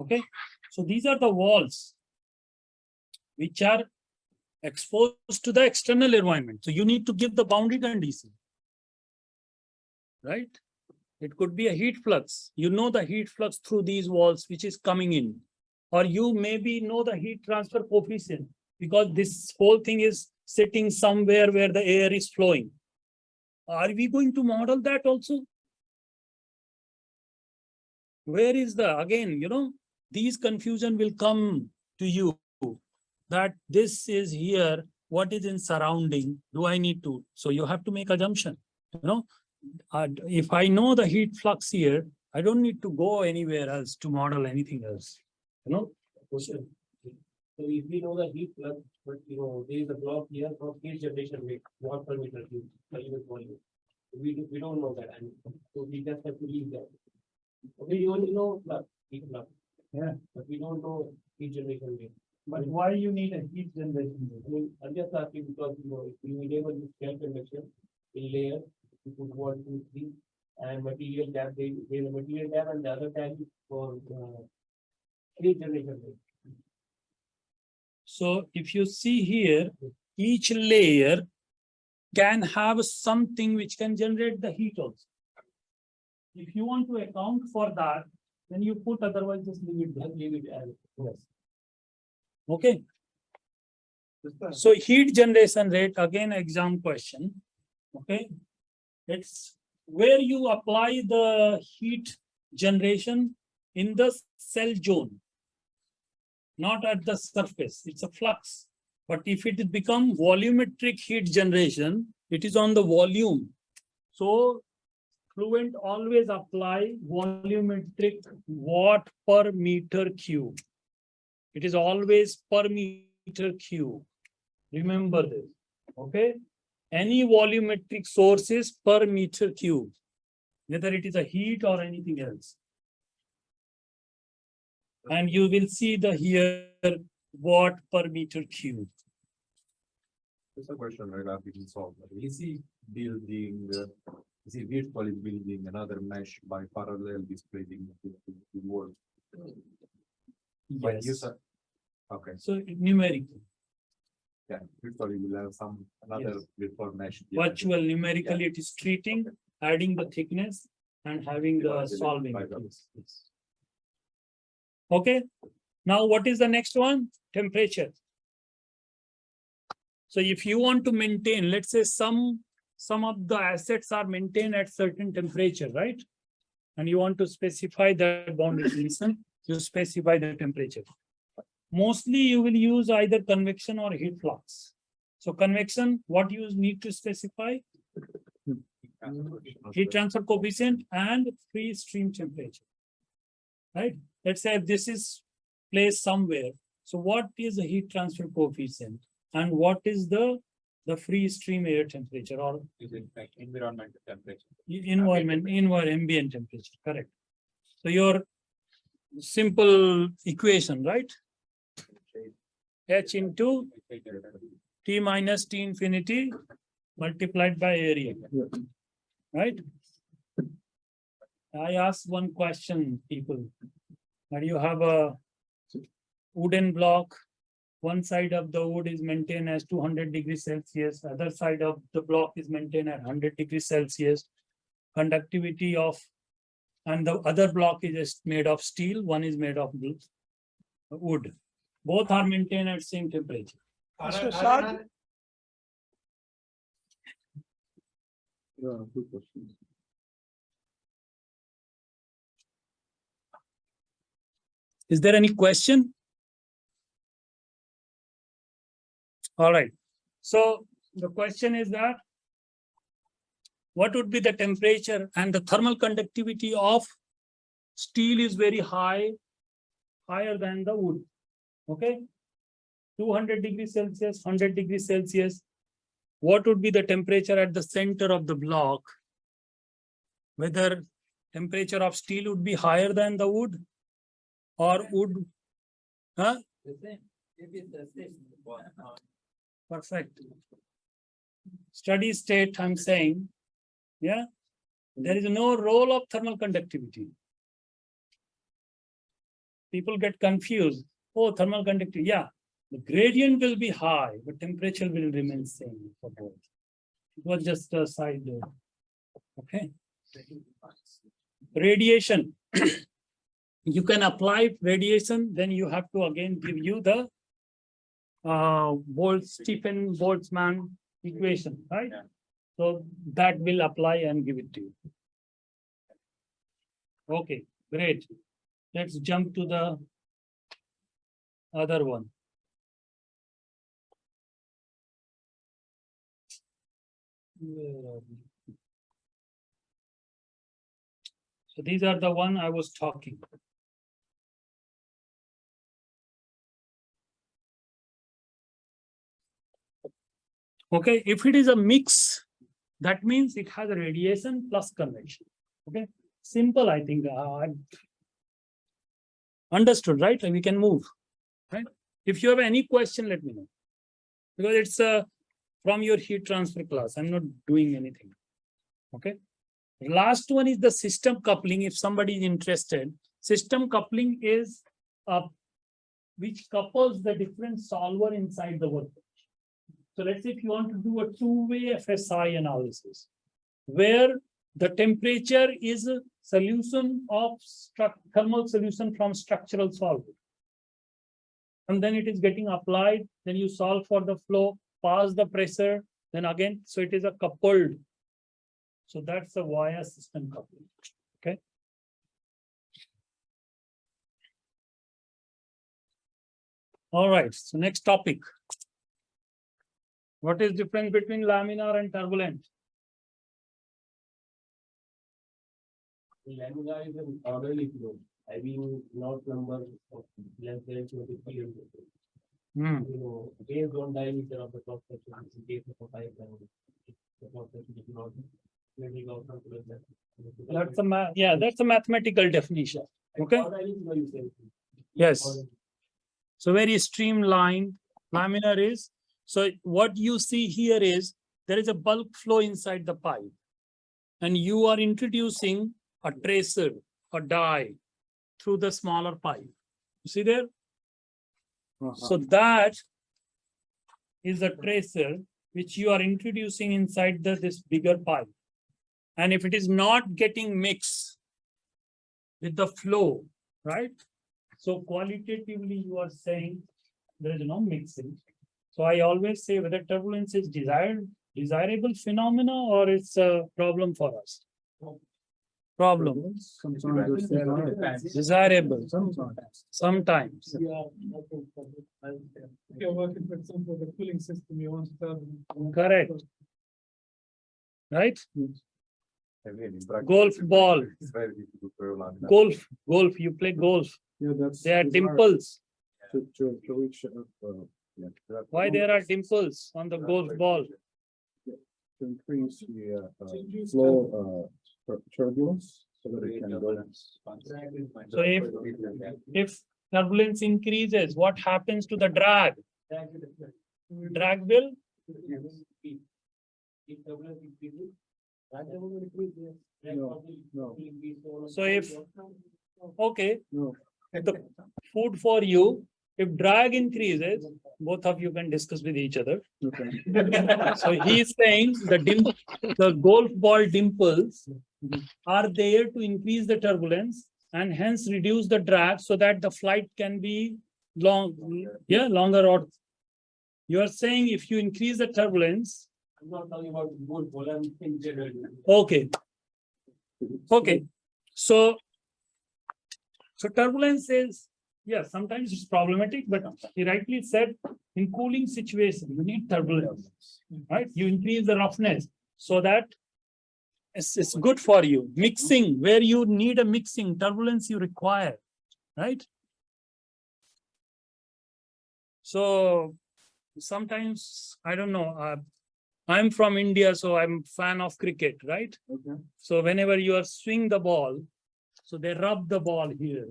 Okay, so these are the walls which are exposed to the external environment. So you need to give the boundary condition, right? It could be a heat flux. You know the heat flux through these walls which is coming in, or you maybe know the heat transfer coefficient because this whole thing is sitting somewhere where the air is flowing. Are we going to model that also? Where is the, again, these confusion will come to you that this is here, what is in surrounding, do I need to? So you have to make assumption, if I know the heat flux here, I don't need to go anywhere else to model anything else. You know? Question. So if we know the heat flux, but there is a block here for heat generation rate, watt per meter cube, per unit volume. We don't know that, and so we just have to leave that. Okay, you only know flux, heat flux. Yeah. But we don't know heat generation rate. But why you need a heat generation? I mean, I'm just asking because, if we enable this self conduction in layer, we put 1, 2, 3, and material gap, there's a material gap, and the other tag is for heat generation rate. So if you see here, each layer can have something which can generate the heat also. If you want to account for that, then you put, otherwise just leave it there, leave it as yes. Okay. So heat generation rate, again exam question. Okay. It's where you apply the heat generation in the cell zone, not at the surface. It's a flux. But if it become volumetric heat generation, it is on the volume. So Fluent always apply volumetric watt per meter cube. It is always per meter cube. Remember this. Okay. Any volumetric source is per meter cube, whether it is a heat or anything else. And you will see the here watt per meter cube. Just a question regarding this solve. Is he building, is he virtually building another mesh by parallel displaying the world? Yes. Okay. So numerical. Yeah, virtually we'll have another Yes. virtual mesh. Virtual numerically it is treating, adding the thickness and having the solving. Yes. Okay. Now what is the next one? Temperature. So if you want to maintain, let's say some of the assets are maintained at certain temperature, right? And you want to specify the boundary condition, you specify the temperature. Mostly you will use either convection or heat flux. So convection, what you need to specify? Heat transfer coefficient and free stream temperature. Right? Let's say this is placed somewhere. So what is the heat transfer coefficient? And what is the free stream air temperature or Is it like environmental temperature? ambient temperature, correct. So your simple equation, right? H into T minus T infinity multiplied by area, right? I asked one question, people, that you have a wooden block. One side of the wood is maintained as 200 degrees Celsius. Other side of the block is maintained at 100 degrees Celsius. Conductivity of, and the other block is just made of steel. One is made of wood. Both are maintained at same temperature. Mr. Saad, Yeah, good questions. Is there any question? All right. So the question is that what would be the temperature and the thermal conductivity of steel is very high, higher than the wood. Okay. 200 degrees Celsius, 100 degrees Celsius. What would be the temperature at the center of the block? Whether temperature of steel would be higher than the wood or wood, huh? Perfect. Steady state, I'm saying, yeah, there is no role of thermal conductivity. People get confused. Oh, thermal conductivity, yeah, the gradient will be high, but temperature will remain same for both. It was just a side, okay. Radiation. You can apply radiation, then you have to again give you the Stephen Boltzmann equation, right? Yeah. So that will apply and give it to you. Okay, great. Let's jump to the other one. So these are the one I was talking. Okay, if it is a mix, that means it has a radiation plus convection. Okay, simple, I think. Understood, right? And we can move, right? If you have any question, let me know. Because it's from your heat transfer class. I'm not doing anything. Okay. Last one is the system coupling. If somebody is interested, system coupling is which couples the different solver inside the workbench. So let's say if you want to do a two-way FSI analysis, where the temperature is a solution of thermal solution from structural solvent. And then it is getting applied, then you solve for the flow, pass the pressure, then again, so it is a coupled. So that's a via system coupling. Okay. All right, so next topic. What is difference between laminar and turbulent? Laminar is an orderly flow, having not number of less than 23. Based on diameter of the cross section, in case of a pipe, the cross section is not. That's a mathematical definition. Okay. Yes. So very streamlined. Laminar is. So what you see here is there is a bulk flow inside the pipe, and you are introducing a tracer, a die through the smaller pipe. You see there? So that is a tracer which you are introducing inside this bigger pipe. And if it is not getting mixed with the flow, right? So qualitatively, you are saying there is no mixing. So I always say whether turbulence is desirable phenomena or it's a problem for us. Problem. Sometimes it's Desirable. Sometimes. If you're working, for example, the cooling system, you want to tell. Correct. Right? Golf ball. Golf, you play golf. Yeah, that's. There are dimples. To reach, Why there are dimples on the golf ball? To increase the flow turbulence so that it can go. So if turbulence increases, what happens to the drag? Drag will? No. So if, okay, No. the food for you, if drag increases, both of you can discuss with each other. Okay. So he is saying the golf ball dimples are there to increase the turbulence and hence reduce the drag so that the flight can be longer. Or you are saying if you increase the turbulence. I'm not talking about golf ball, I'm in general. Okay. Okay. So turbulence is, yes, sometimes it's problematic, but he rightly said in cooling situation, you need turbulence, right? You increase the roughness so that it's good for you. Mixing, where you need a mixing, turbulence you require, right? So sometimes, I don't know, I'm from India, so I'm fan of cricket, right? Okay. So whenever you are swing the ball, so they rub the ball here,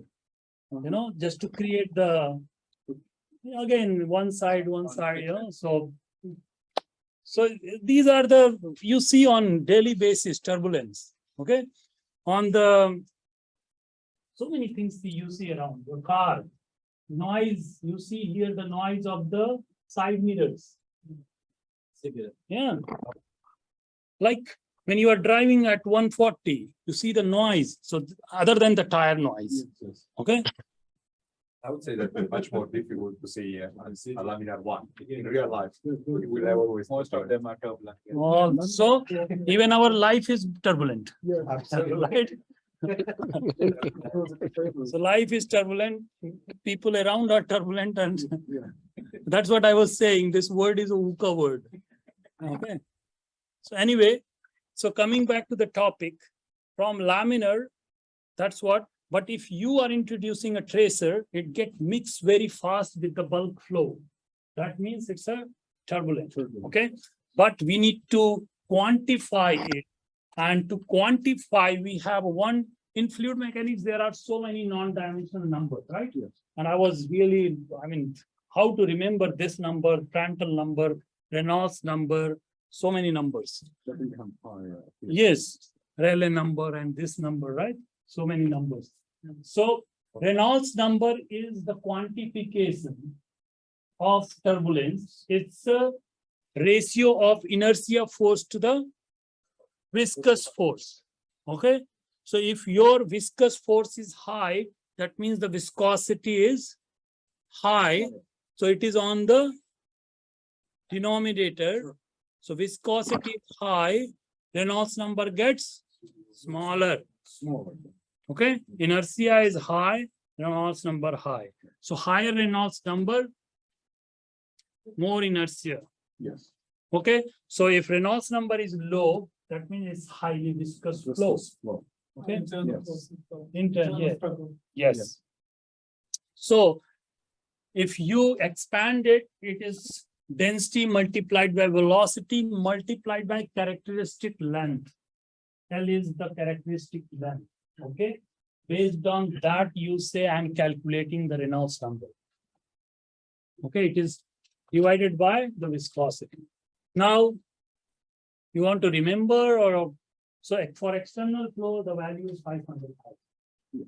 you know, just to create the, again, one side, you know, so these are the, you see on daily basis turbulence, okay? On the, so many things you see around your car, noise, you see here the noise of the side mirrors. Yeah. Like when you are driving at 140, you see the noise. So other than the tire noise, okay? I would say that it's much more difficult to see a laminar one in real life. We will have always most of them are turbulent. So even our life is turbulent, right? So life is turbulent, people around are turbulent, and that's what I was saying. This word is a VUCA word. Okay. So anyway, so coming back to the topic, from laminar, That's what. But if you are introducing a tracer, it gets mixed very fast with the bulk flow. That means it's a turbulent. Okay. But we need to quantify it. And to quantify, we have one in fluid mechanics, there are so many non-dimensional numbers, right? Yes. And I was really, I mean, how to remember this number, Prandtl number, Reynolds number, so many numbers. That become higher. Yes, Rayleigh number and this number, right? So many numbers. So Reynolds number is the quantification of turbulence. It's a ratio of inertia force to the viscous force. Okay. So if your viscous force is high, that means the viscosity is high. So it is on the denominator. So viscosity is high, Reynolds number gets smaller. Okay, inertia is high, Reynolds number high. So higher Reynolds number, more inertia. Yes. Okay, so if Reynolds number is low, that means it's highly viscous flow. Okay, Yes. yes. So if you expand it, it is density multiplied by velocity multiplied by characteristic length. L is the characteristic length. Okay. Based on that, you say I'm calculating the Reynolds number. Okay, it is divided by the viscosity. Now, you want to remember, or so for external flow, the value is 500. Yes.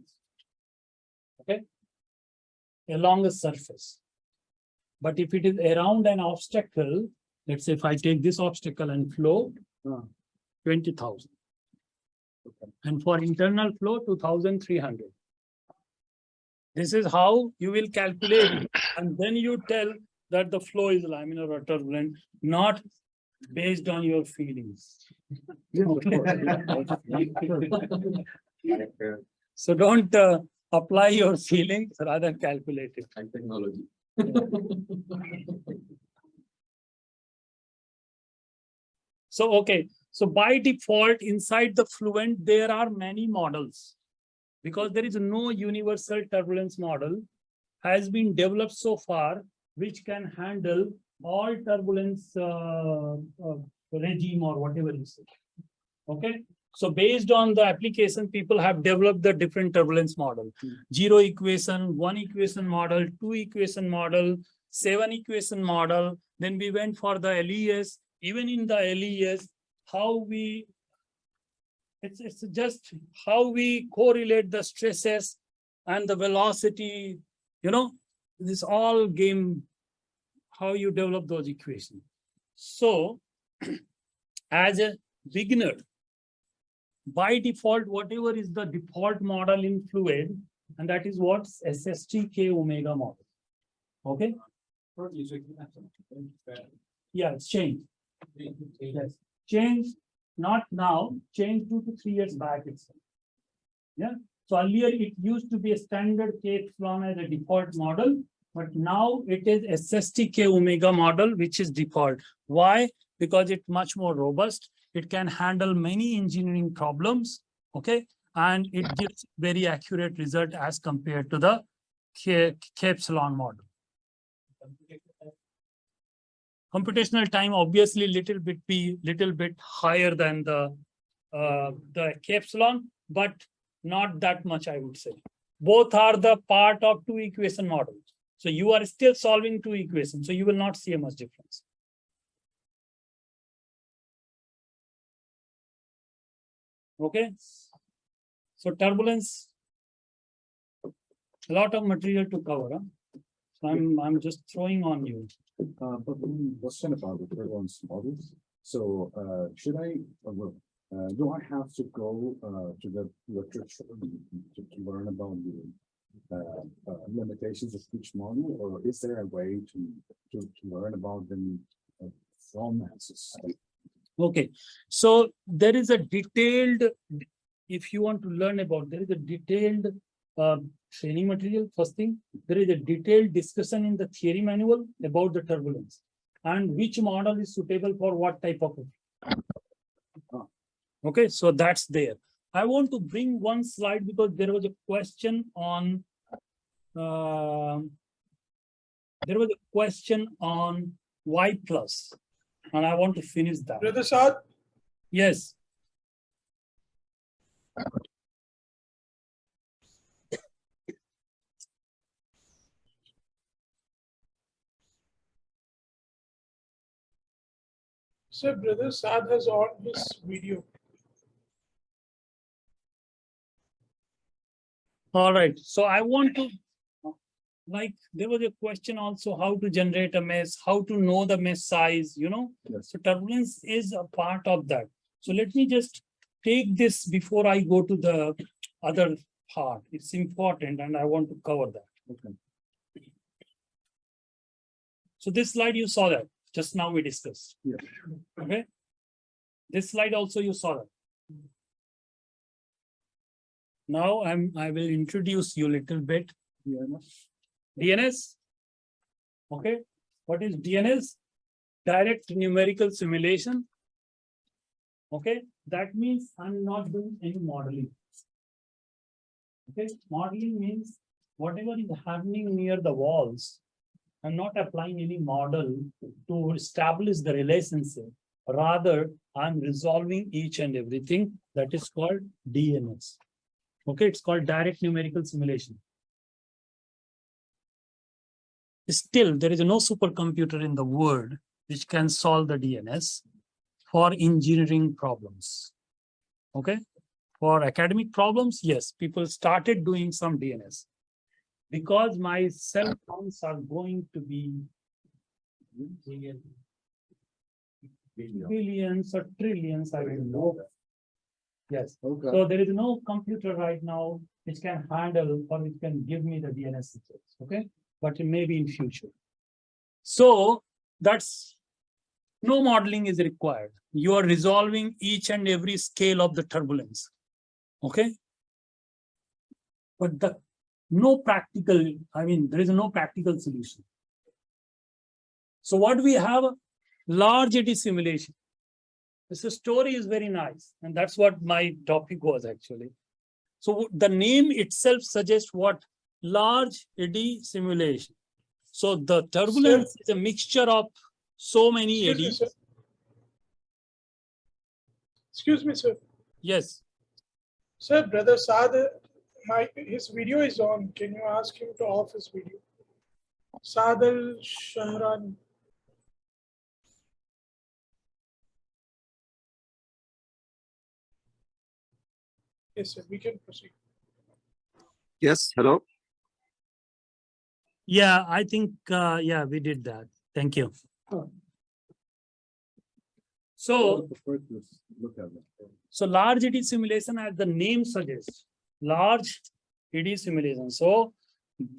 Okay, along a surface. But if it is around an obstacle, let's say if I take this obstacle and flow, 20,000. Okay. And for internal flow, 2,300. This is how you will calculate, and then you tell that the flow is laminar or turbulent, not based on your feelings. So don't apply your feelings, rather calculate it. And technology. So, okay. So by default, inside the Fluent, there are many models because there is no universal turbulence model has been developed so far, which can handle all turbulence regime or whatever you say. Okay. So based on the application, people have developed the different turbulence model. 0 equation, 1 equation model, 2 equation model, 7 equation model. Then we went for the LES. Even in the LES, how we, it's just how we correlate the stresses and the velocity, you know, this all game, how you develop those equations. So as a beginner, by default, whatever is the default model in Fluid, and that is what's 𝐻𝐿 model. Okay. Yeah, it's changed. Yes, change, not now, change 2 to 3 years back itself. Yeah. So earlier it used to be a standard 𝐀𝐍𝐒 as a default model, but now it is 𝐻𝐿 model, which is default. Why? Because it's much more robust. It can handle many engineering problems. Okay. And it gives very accurate result as compared to the 𝐀𝐍𝐿 model. Computational time obviously little bit higher than the 𝐀𝐍𝐿, but not that much, I would say. Both are the part of 2 equation model. So you are still solving 2 equations, so you will not see a much difference. Okay. So turbulence, a lot of material to cover. Huh? So I'm just throwing on you. But one question about the turbulence models. So should I, do I have to go to the literature to learn about the limitations of each model, or is there a way to learn about them from Ansys? Okay, so there is a detailed, if you want to learn about, there is a detailed training material. First thing, there is a detailed discussion in the theory manual about the turbulence and which model is suitable for what type of. Okay, so that's there. I want to bring one slide because there was a question on Y plus, and I want to finish that. Brother Saad, Yes. sir, Brother Saad has on his video. All right. So I want to, like, there was a question also how to generate a mesh, how to know the mesh size, you know? Yes. So turbulence is a part of that. So let me just take this before I go to the other part. It's important and I want to cover that. Okay. So this slide, you saw that just now we discussed. Yes. Okay. This slide also you saw that. Now I will introduce you a little bit. DNS. Okay. What is DNS? Direct numerical simulation. Okay. That means I'm not doing any modeling. Okay. Modeling means whatever is happening near the walls, I'm not applying any model to establish the relationship. Rather, I'm resolving each and everything. That is called DNS. Okay, it's called direct numerical simulation. Still, there is no supercomputer in the world which can solve the DNS for engineering problems. Okay, for academic problems, yes, people started doing some DNS. Because my cell counts are going to be billions or trillions, I don't know. Yes. Okay. So there is no computer right now which can handle or which can give me the DNS secrets. Okay. But it may be in future. So that's no modeling is required. You are resolving each and every scale of the turbulence. Okay. But the no practical, I mean, there is no practical solution. So what we have, large eddy simulation. This story is very nice. And that's what my topic was actually. So the name itself suggests what? Large eddy simulation. So the turbulence is a mixture of so many eddies. Excuse me, sir. Yes. Sir, Brother Saad, his video is on. Can you ask him to off his video? Saad al-Shahrani. Yes, sir, we can proceed. Yes, hello. Yeah, I think, yeah, we did that. Thank you. So, large eddy simulation, as the name suggests, large eddy simulation. So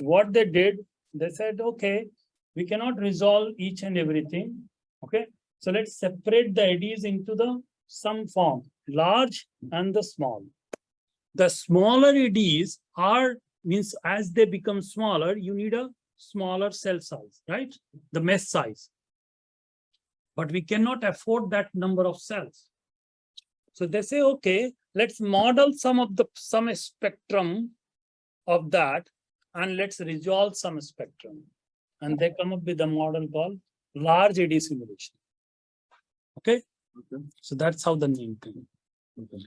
what they did, they said, okay, we cannot resolve each and everything. Okay. So let's separate the eddies into the some form, large and the small. The smaller eddies are, means as they become smaller, you need a smaller cell size, right? The mesh size. But we cannot afford that number of cells. So they say, okay, let's model some spectrum of that and let's resolve some spectrum. And they come up with a model called large eddy simulation. Okay? So that's how the name came. Okay.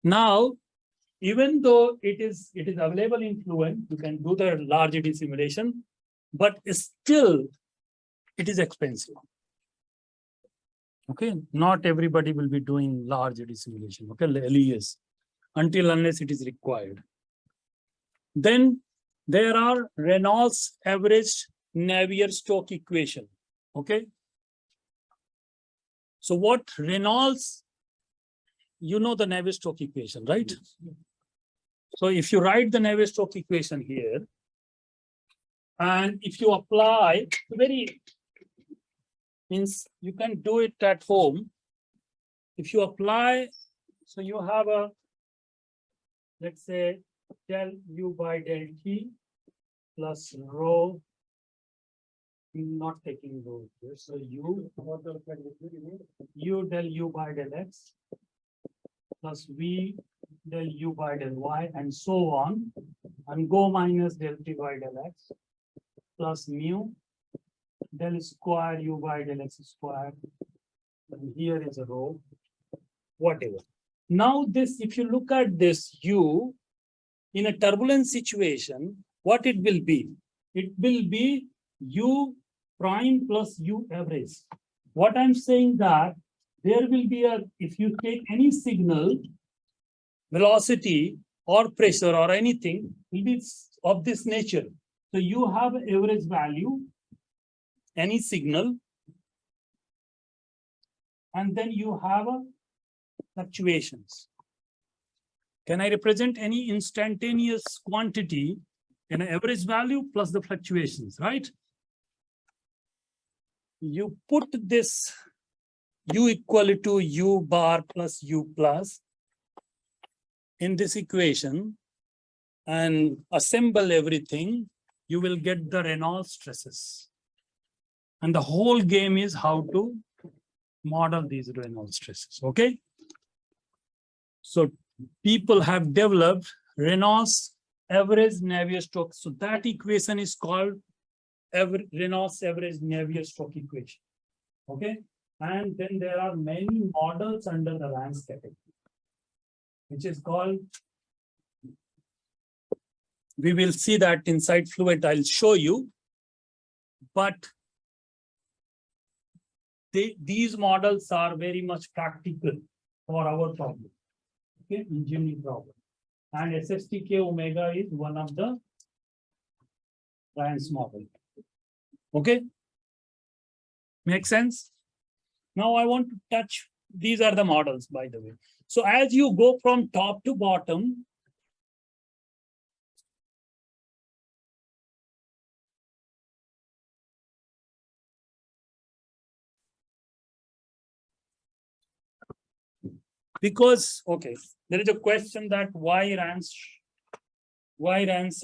Now, even though it is available in Fluent, you can do the large eddy simulation, but still it is expensive. Okay, not everybody will be doing large eddy simulation. Okay, LES, unless it is required. Then there are Reynolds average Navier-Stokes equation. Okay. So what Reynolds, you know the Navier-Stokes equation, right? So if you write the Navier-Stokes equation here, and if you apply means you can do it at home. If you apply, so you have a, let's say, del U by del T plus rho. I'm not taking rho here. So U del U by del X plus V del u by del y, and so on, and go minus del t by del x plus mu del square u by del x square. And here is a row, whatever. Now this, if you look at this u in a turbulent situation, what it will be? It will be u prime plus u average. What I'm saying that there will be a, if you take any signal, velocity or pressure or anything will be of this nature. So you have an average value, any signal, and then you have a fluctuations. Can I represent any instantaneous quantity in an average value plus the fluctuations, right? You put this u equal to u bar plus u plus in this equation and assemble everything, you will get the Reynolds stresses. And the whole game is how to model these Reynolds stresses, okay? So people have developed Reynolds average Navier-Stokes. So that equation is called Reynolds average Navier-Stokes equation, okay? And then there are many models under the RANS category, which is called, we will see that inside Fluent, I'll show you, but these models are very much practical for our problem, okay, engineering problem. And 𝐀𝐍𝐒𝐘𝐒 is one of the RANS model, okay? Make sense? Now I want to touch, these are the models, by the way. So as you go from top to bottom, because, okay, there is a question that why RANs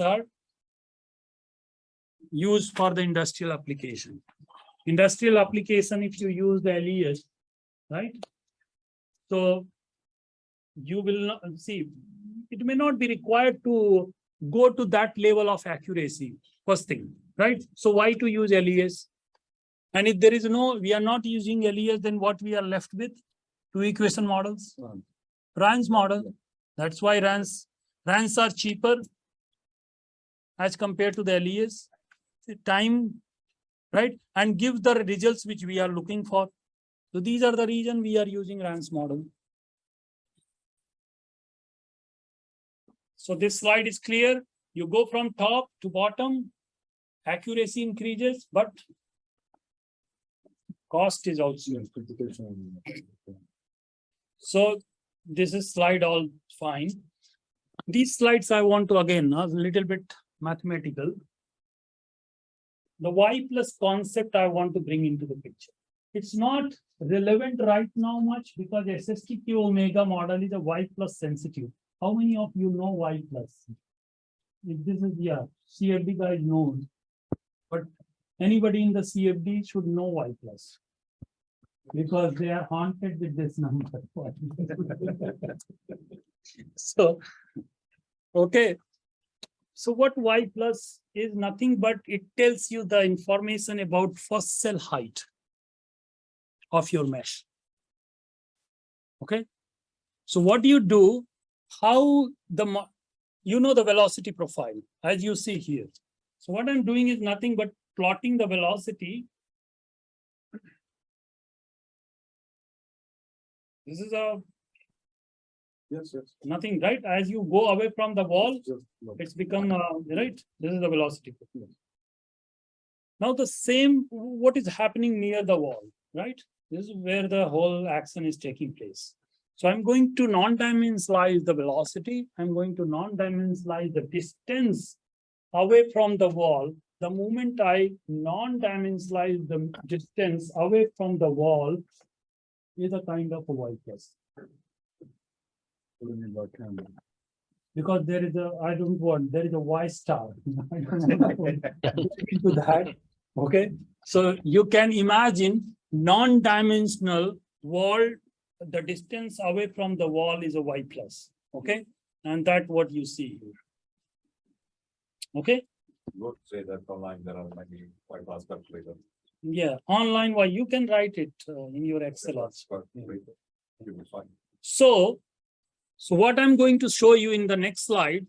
are used for the industrial application. Industrial application, if you use the LES, right? So you will not see, it may not be required to go to that level of accuracy, first thing, right? So why to use LES? And if there is no, we are not using LES, then what we are left with? Two equation models, RANS model. That's why RANs are cheaper as compared to the LES. Time, right? And give the results which we are looking for. So these are the reason we are using RANS model. So this slide is clear. You go from top to bottom, accuracy increases, but cost is also. So this is slide all fine. These slides I want to again a little bit mathematical. The Y plus concept I want to bring into the picture. It's not relevant right now much because 𝐀𝐍𝐒𝐘𝐒 model is a Y plus sensitive. How many of you know Y plus? If this is, yeah, CFD guys know, but anybody in the CFD should know Y plus because they are haunted with this number. So, okay. So what Y plus is nothing but it tells you the information about first cell height of your mesh. Okay. So what do you do? How the, you know the velocity profile as you see here. So what I'm doing is nothing but plotting the velocity. This is a nothing, right? As you go away from the wall, it's become right. This is the velocity. Now the same, what is happening near the wall, right? This is where the whole action is taking place. So I'm going to non-dimensionalize the velocity. I'm going to non-dimensionalize the distance away from the wall. The moment I non-dimensionalize the distance away from the wall is a kind of a Y plus. Because there is a, I don't want, there is a Y star. I don't want to into that. Okay. So you can imagine non-dimensional wall, the distance away from the wall is a Y plus. Okay, and that's what you see here. Okay, Go to say that online, there are many quite fast calculators. yeah, online, why you can write it in your Excel also. You will find. So what I'm going to show you in the next slide,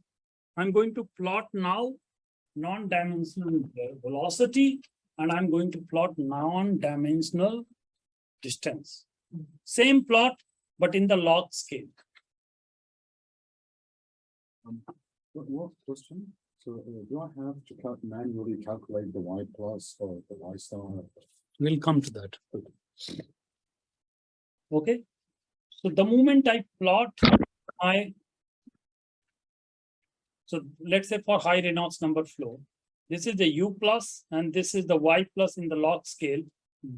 I'm going to plot now non-dimensional velocity, and I'm going to plot non-dimensional distance. Same plot, but in the log scale. What question? So do I have to manually calculate the y plus or the y star? We'll come to that. Okay. So the moment I plot so let's say for high Reynolds number flow, this is the U plus and this is the Y plus in the log scale.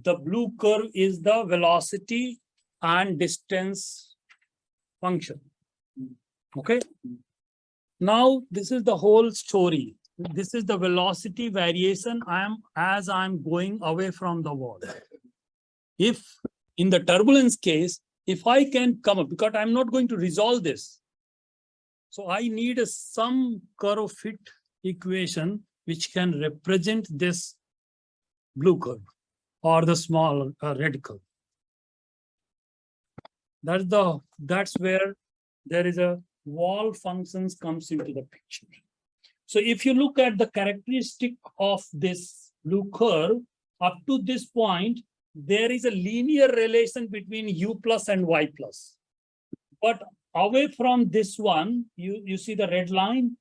The blue curve is the velocity and distance function. Okay. Now this is the whole story. This is the velocity variation as I'm going away from the wall. If in the turbulence case, if I can come up, because I'm not going to resolve this. So I need some curve fit equation which can represent this blue curve or the small red curve. That's where there is a wall functions comes into the picture. So if you look at the characteristic of this blue curve, up to this point, there is a linear relation between U plus and Y plus. But away from this one, you see the red line,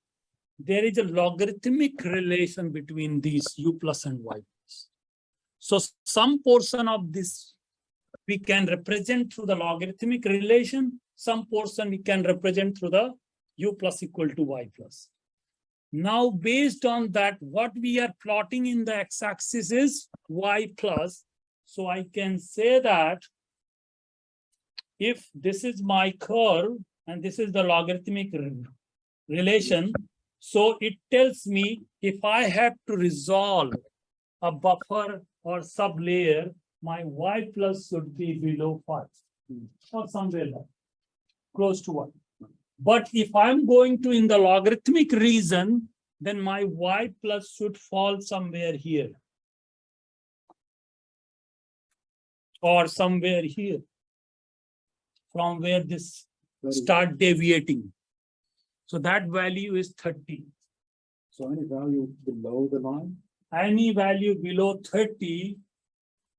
there is a logarithmic relation between these U plus and Y plus. So some portion of this we can represent through the logarithmic relation, some portion we can represent through the U plus equal to Y plus. Now, based on that, what we are plotting in the x-axis is Y plus. So I can say that if this is my curve and this is the logarithmic relation, so it tells me if I have to resolve a buffer or sublayer, my Y plus should be below 5 or somewhere like close to 1. But if I'm going to in the logarithmic region, then my Y plus should fall somewhere here or somewhere here from where this start deviating. So that value is 30. So any value below the line? Any value below 30,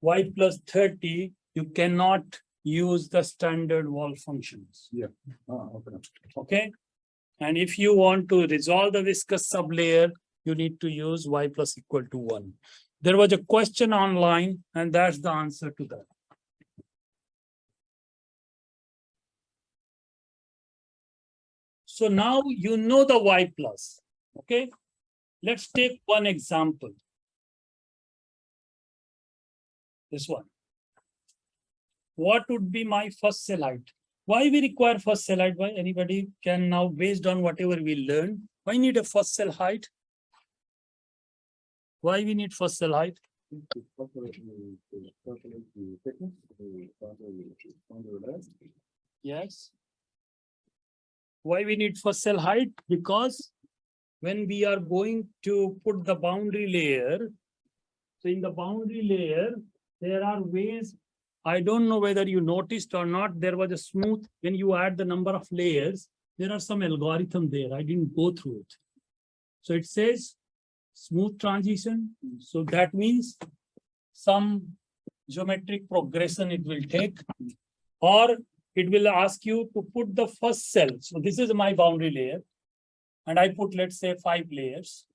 Y plus 30, you cannot use the standard wall functions. Yeah. Okay. Okay. And if you want to resolve the viscous sublayer, you need to use Y plus equal to 1. There was a question online, and that's the answer to that. So now you know the Y plus. Okay. Let's take one example. This one. What would be my first cell height? Why we require first cell height? Why anybody can now, based on whatever we learned, why need a first cell height? Why we need first cell height? Yes. Why we need first cell height? Because when we are going to put the boundary layer, so in the boundary layer, there are ways. I don't know whether you noticed or not, there was a smooth, when you add the number of layers, there are some algorithm there. I didn't go through it. So it says smooth transition. So that means some geometric progression it will take, or it will ask you to put the first cell. So this is my boundary layer. And I put, let's say, 5 layers.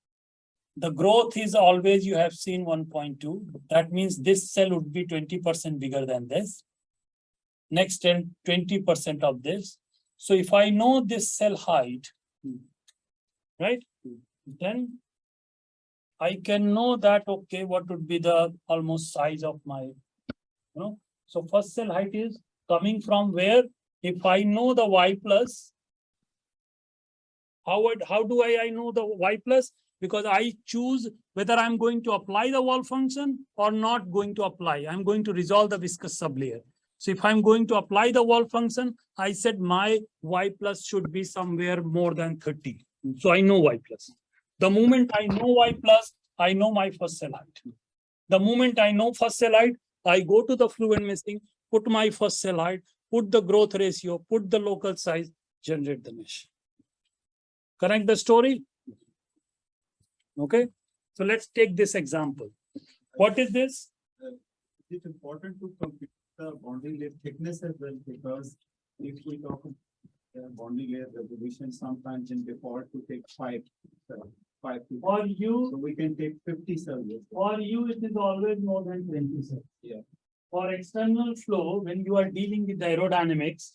The growth is always, you have seen 1.2. That means this cell would be 20% bigger than this. Next 20% of this. So if I know this cell height, right, then I can know that, okay, what would be the almost size of my, So first cell height is coming from where? If I know the Y plus, how do I know the Y plus? Because I choose whether I'm going to apply the wall function or not going to apply. I'm going to resolve the viscous sublayer. So if I'm going to apply the wall function, I said my y plus should be somewhere more than 30. So I know y plus. The moment I know y plus, I know my first cell height. The moment I know first cell height, I go to the Fluent meshing, put my first cell height, put the growth ratio, put the local size, generate the mesh. Correct the story? Okay. So let's take this example. What is this? It's important to compute the boundary layer thickness as well, because if we talk about the boundary layer resolution, sometimes in default to take 5 people. For you, So we can take 50 cells. for you, it is always more than 20 cells. Yeah. For external flow, when you are dealing with aerodynamics,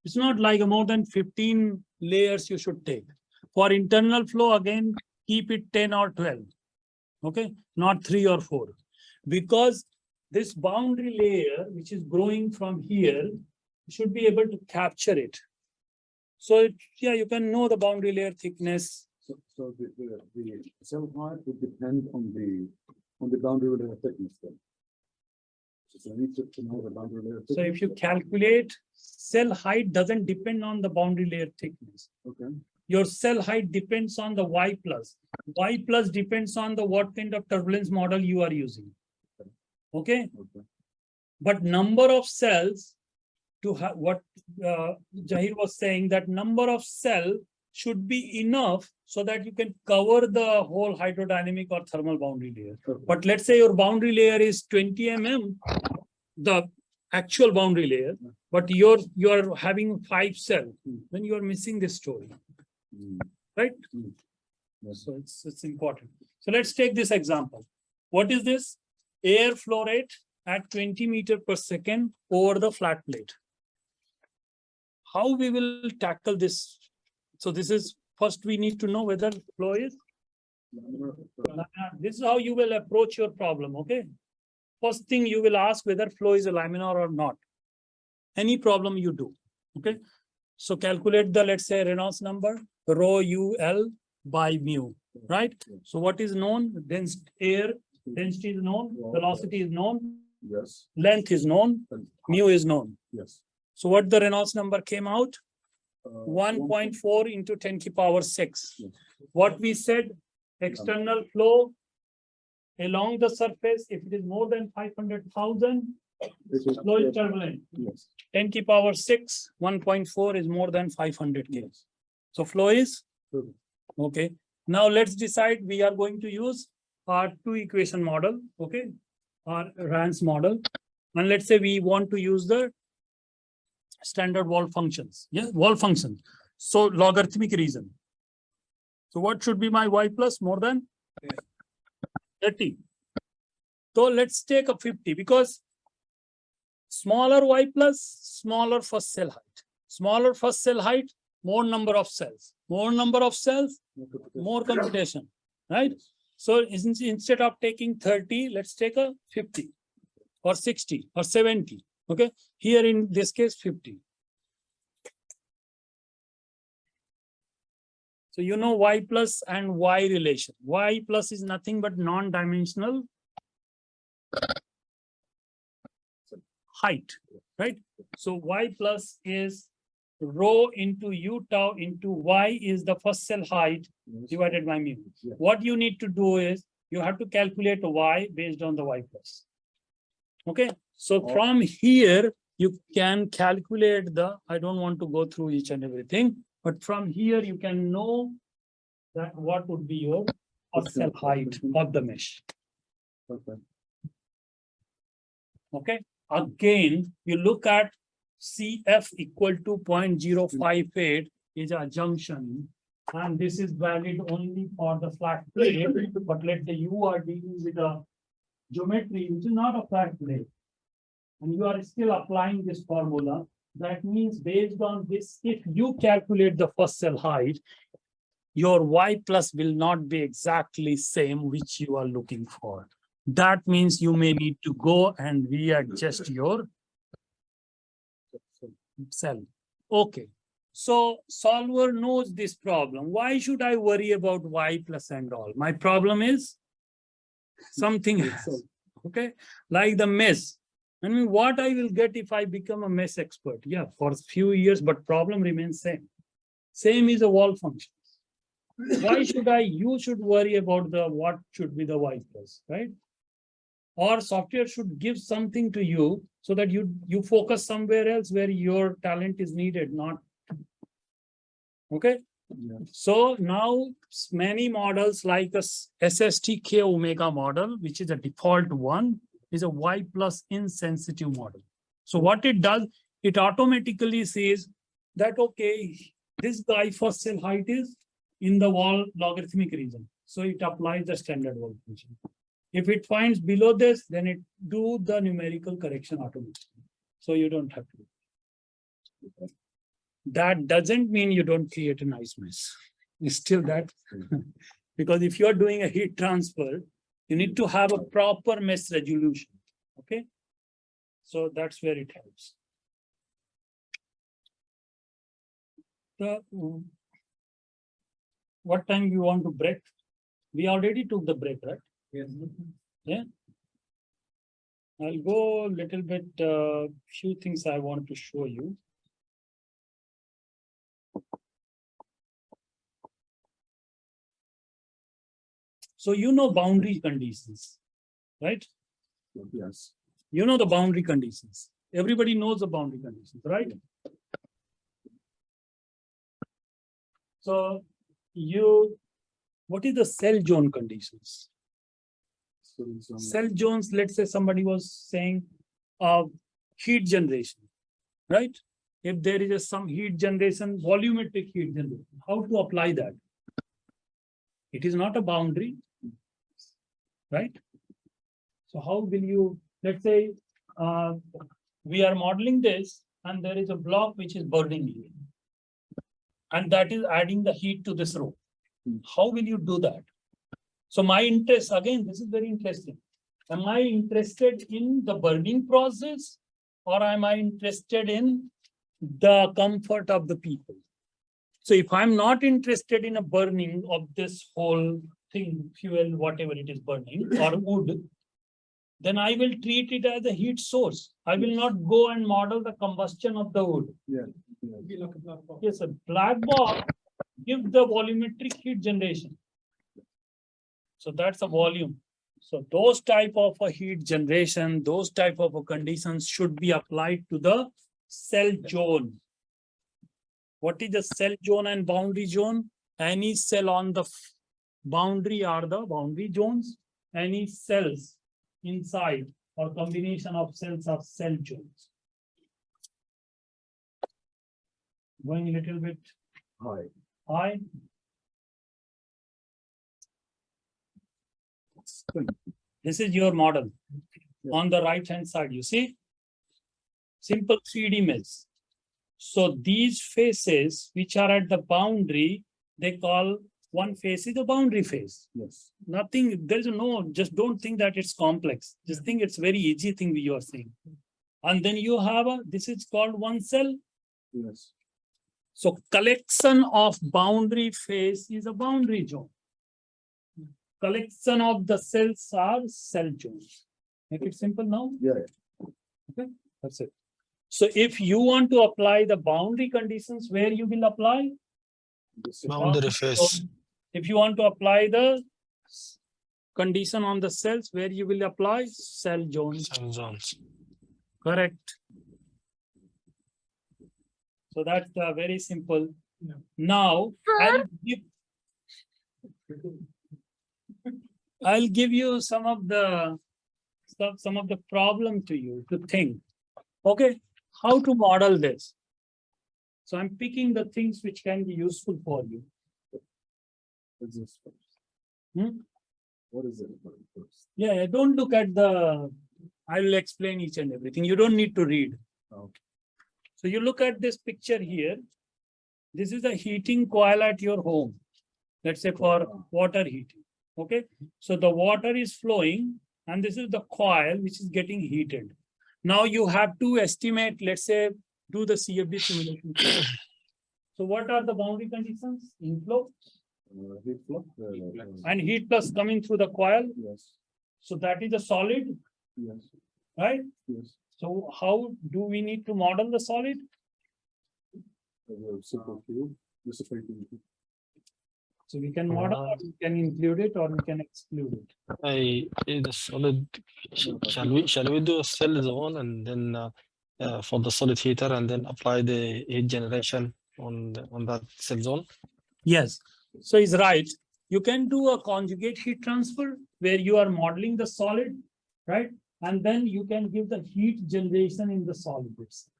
It's not like more than 15 layers you should take. For internal flow, again, keep it 10 or 12. Okay, not 3 or 4. Because this boundary layer, which is growing from here, should be able to capture it. So you can know the boundary layer thickness. So the cell height would depend on the boundary layer thickness then. So I need to know the boundary layer thickness. So if you calculate, cell height doesn't depend on the boundary layer thickness. Okay. Your cell height depends on the y plus. Y plus depends on the what kind of turbulence model you are using. Okay. But number of cells to have what Jahir was saying, that number of cell should be enough so that you can cover the whole hydrodynamic or thermal boundary layer. But let's say your boundary layer is 20 mm, the actual boundary layer, but you're having 5 cells, then you are missing this story. Right? So it's important. So let's take this example. What is this? Air flow rate at 20 meters per second over the flat plate. How we will tackle this? So this is first we need to know whether flow is. This is how you will approach your problem. Okay. First thing you will ask whether flow is a laminar or not. Any problem you do. Okay. So calculate the, let's say, Reynolds number, rho UL by mu, right? So what is known? Air density is known, velocity is known, Yes. length is known, mu is known. Yes. So what the Reynolds number came out? 1.4 1.4 into 10 to the power 6. Yes. What we said, external flow along the surface, if it is more than 500,000, flow is turbulent. Yes. 10 to the power 6, 1.4 is more than 500 K. So flow is okay. Now let's decide we are going to use our 2 equation model, okay, or RANS model. And let's say we want to use the standard wall functions. Yeah, wall functions. So logarithmic reason. So what should be my y plus more than 30? So let's take a 50 because smaller y plus, smaller first cell height. Smaller first cell height, more number of cells. More number of cells, more computation, right? So instead of taking 30, let's take a 50 or 60 or 70. Okay. Here in this case, 50. So you know y plus and y relation. Y plus is nothing but non-dimensional height, right? So y plus is rho into u tau into y is the first cell height divided by mu. Yes. What you need to do is you have to calculate y based on the y plus. Okay. So from here, you can calculate the, I don't want to go through each and everything, but from here you can know that what would be your first cell height of the mesh. Okay. Okay. Again, you look at CF equal to 0.058 is a junction, and this is valid only for the flat plate. But let's say you are dealing with a geometry which is not a flat plate, and you are still applying this formula. That means based on this, if you calculate the first cell height, your y plus will not be exactly same which you are looking for. That means you may need to go and readjust your cell. Okay. So solver knows this problem. Why should I worry about y plus and all? My problem is something else. Okay. Like the mesh. I mean, what I will get if I become a mesh expert? Yeah, for a few years, but problem remains same. Same is a wall function. Why should you should worry about what should be the y plus, right? Or software should give something to you so that you focus somewhere else where your talent is needed, not. Okay. Yeah. So now many models like a 𝐀𝐍𝐒𝐘𝐒 model, which is a default one, is a y plus insensitive model. So what it does, it automatically says that, okay, this guy for cell height is in the wall logarithmic region. So it applies the standard wall function. If it finds below this, then it do the numerical correction automatically. So you don't have to do it. That doesn't mean you don't create a nice mess. It's still that. Because if you're doing a heat transfer, you need to have a proper mesh resolution. Okay. So that's where it helps. What time you want to break? We already took the break, right? Yes. Yeah. I'll go a little bit, few things I want to show you. So you know boundary conditions, right? Yes. You know the boundary conditions. Everybody knows the boundary conditions, right? So what is the cell zone conditions? Cell zones, let's say somebody was saying heat generation, right? If there is some heat generation, volumetric heat generation, how to apply that? It is not a boundary, right? So how will you, let's say we are modeling this and there is a block which is burning here. And that is adding the heat to this row. How will you do that? So my interest, again, this is very interesting. Am I interested in the burning process or am I interested in the comfort of the people? So if I'm not interested in a burning of this whole thing, fuel, whatever it is burning, or wood, then I will treat it as a heat source. I will not go and model the combustion of the wood. Yeah. Yes, a black box gives the volumetric heat generation. So that's a volume. So those type of a heat generation, those type of a conditions should be applied to the cell zone. What is the cell zone and boundary zone? Any cell on the boundary are the boundary zones. Any cells inside or combination of cells are cell zones. Going a little bit high. This is your model. On the right hand side, you see? Simple 3D mesh. So these faces which are at the boundary, they call one face is a boundary face. Yes. Nothing, there's no, just don't think that it's complex. Just think it's very easy thing you are saying. And then you have this is called one cell. Yes. So collection of boundary face is a boundary zone. Collection of the cells are cell zones. Make it simple now? Yeah. Okay, that's it. So if you want to apply the boundary conditions, where you will apply? Boundary face. If you want to apply the condition on the cells, where you will apply? Cell zones. Cell zones. Correct. So that's very simple. Yeah. Now I'll give you some of the problem to you to think. Okay, how to model this? So I'm picking the things which can be useful for you. What's this first? What is it first? Yeah, don't look at the. I will explain each and everything. You don't need to read. Okay. So you look at this picture here. This is a heating coil at your home. Let's say for water heating. Okay. So the water is flowing and this is the coil which is getting heated. Now you have to estimate, let's say, do the CFD simulation. So what are the boundary conditions? Inflow. Heat flow. And heat plus coming through the coil. Yes. So that is a solid. Yes. Right? Yes. So how do we need to model the solid? Simple cube, this is making. So we can model, or we can include it, or we can exclude it. The solid, shall we do a cell zone and then for the solid heater and then apply the heat generation on that cell zone? Yes, so he's right. You can do a conjugate heat transfer where you are modeling the solid, right? And then you can give the heat generation in the solid itself.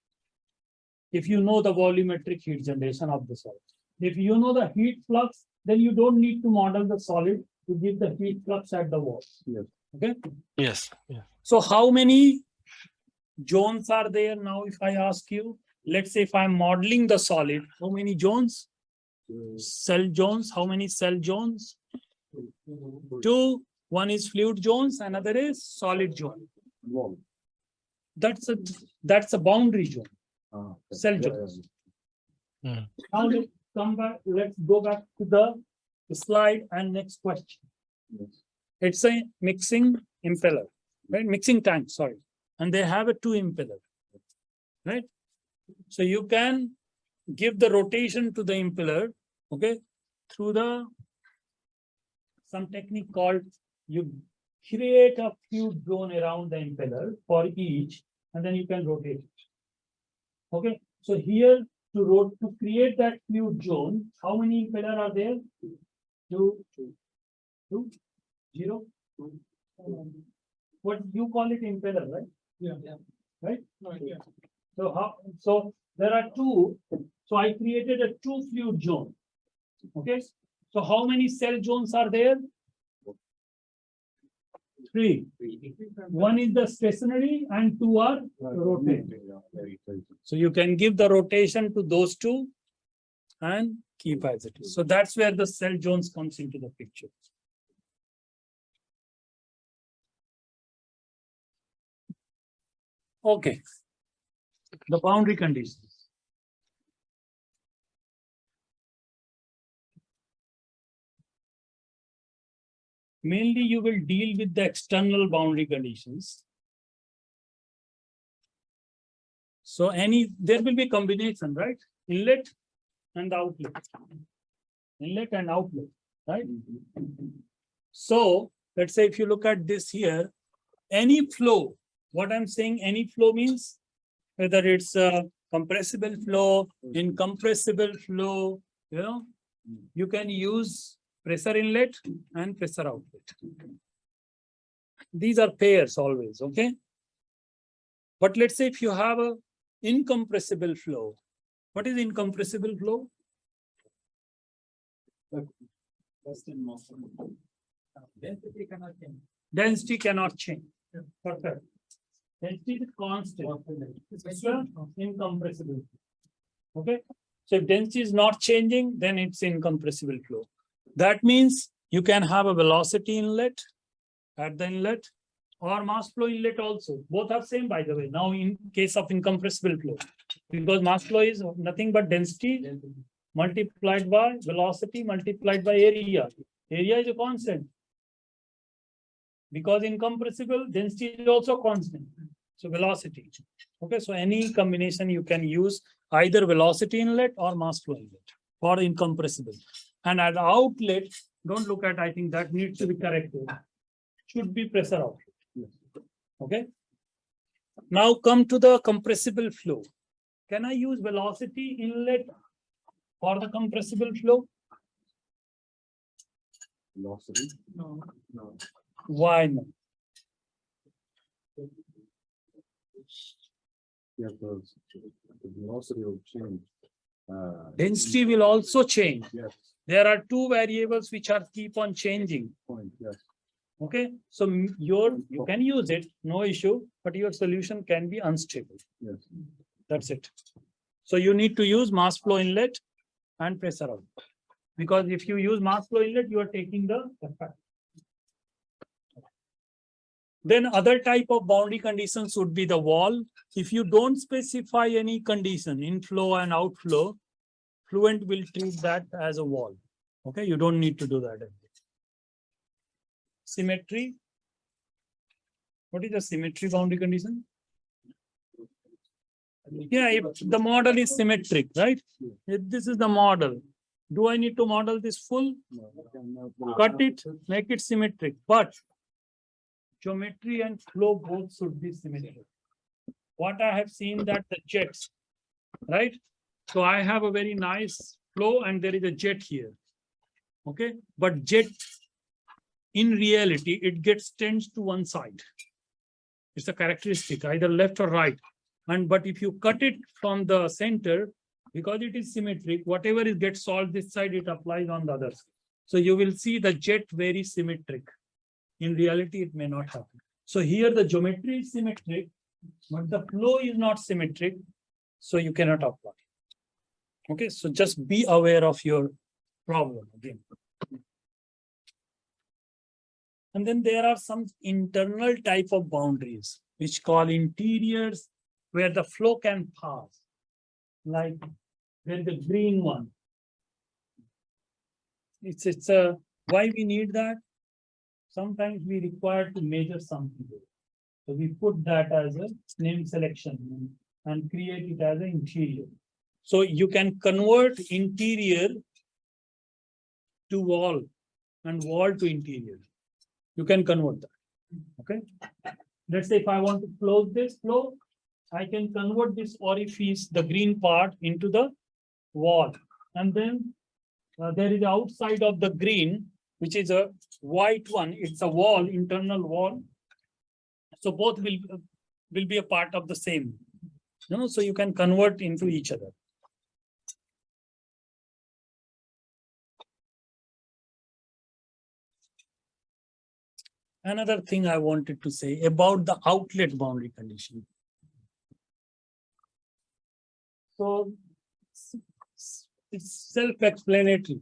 If you know the volumetric heat generation of the solid. If you know the heat flux, then you don't need to model the solid to give the heat flux at the wall. Yes. Okay. Yes. Yeah. So how many zones are there now? If I ask you, let's say if I'm modeling the solid, how many zones? Cell zones. How many cell zones? 2. One is fluid zones, another is solid zone. Wall. That's a boundary zone. Cell Yeah, zones. Yeah. Now let's come back. Let's go back to the slide and next question. Yes. It's a mixing impeller, right? Mixing tank, sorry. And they have a 2 impeller, right? So you can give the rotation to the impeller, okay, through some technique called, you create a fluid zone around the impeller for each, and then you can rotate it. Okay, so here to create that fluid zone, how many impeller are there? 2, 0. What you call it, impeller, right? Yeah. Right? Yeah. So there are 2. So I created a 2 fluid zone. Okay. So how many cell zones are there? 3. One is the stationary and 2 are rotating. So you can give the rotation to those 2 and keep as it is. So that's where the cell zones comes into the picture. Okay. The boundary conditions. Mainly you will deal with the external boundary conditions. So there will be combination, right? Inlet and outlet. Inlet and outlet, right? So let's say if you look at this here, any flow, what I'm saying, any flow means whether it's a compressible flow, incompressible flow, you can use pressure inlet and pressure outlet. These are pairs always, okay? But let's say if you have a incompressible flow, what is incompressible flow? Density cannot change. Perfect. Density is constant. It's incompressible. Okay. So if density is not changing, then it's incompressible flow. That means you can have a velocity inlet at the inlet or mass flow inlet also. Both are same, by the way. Now in case of incompressible flow, because mass flow is nothing but density multiplied by velocity multiplied by area. Area is a constant. Because incompressible, density is also constant. So velocity. Okay, so any combination you can use either velocity inlet or mass flow inlet for incompressible. And at outlet, don't look at, I think that needs to be corrected. Should be pressure outlet. Okay. Now come to the compressible flow. Can I use velocity inlet for the compressible flow? Velocity? No. No. Why not? Yeah, the velocity will change. Density will also change. Yes. There are 2 variables which are keep on changing. Point, yes. Okay, so you can use it, no issue, but your solution can be unstable. Yes. That's it. So you need to use mass flow inlet and pressure outlet. Because if you use mass flow inlet, you are taking the effect. Then other type of boundary conditions would be the wall. If you don't specify any condition, inflow and outflow, Fluent will treat that as a wall. Okay, you don't need to do that. Symmetry. What is the symmetry boundary condition? Yeah, if the model is symmetric, right? If this is the model, do I need to model this full? Cut it, make it symmetric, but geometry and flow both should be symmetric. What I have seen that the jets, right? So I have a very nice flow and there is a jet here. Okay, but jet in reality, it tends to one side. It's a characteristic, either left or right. And but if you cut it from the center, because it is symmetric, whatever is gets solved this side, it applies on the other side. So you will see the jet very symmetric. In reality, it may not happen. So here the geometry is symmetric, but the flow is not symmetric, so you cannot apply. Okay, so just be aware of your problem again. And then there are some internal type of boundaries, which call interiors, where the flow can pass. Like there's the green one. It's a why we need that. Sometimes we require to measure something. So we put that as a name selection and create it as an interior. So you can convert interior to wall and wall to interior. You can convert that. Okay. Let's say if I want to close this flow, I can convert this orifice, the green part, into the wall. And then there is outside of the green, which is a white one. It's a wall, internal wall. So both will be a part of the same. You know, so you can convert into each other. Another thing I wanted to say about the outlet boundary condition. So it's self-explanatory.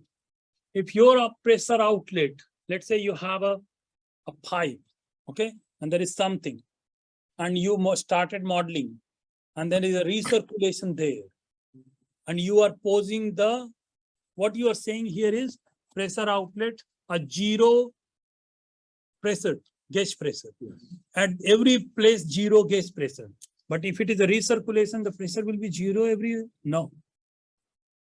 If you're a pressure outlet, let's say you have a pipe, okay, and there is something, and you started modeling, and there is a recirculation there, and you are posing what you are saying here is pressure outlet, a zero pressure, gauge pressure. At every place, zero gauge pressure. But if it is a recirculation, the pressure will be zero everywhere? No.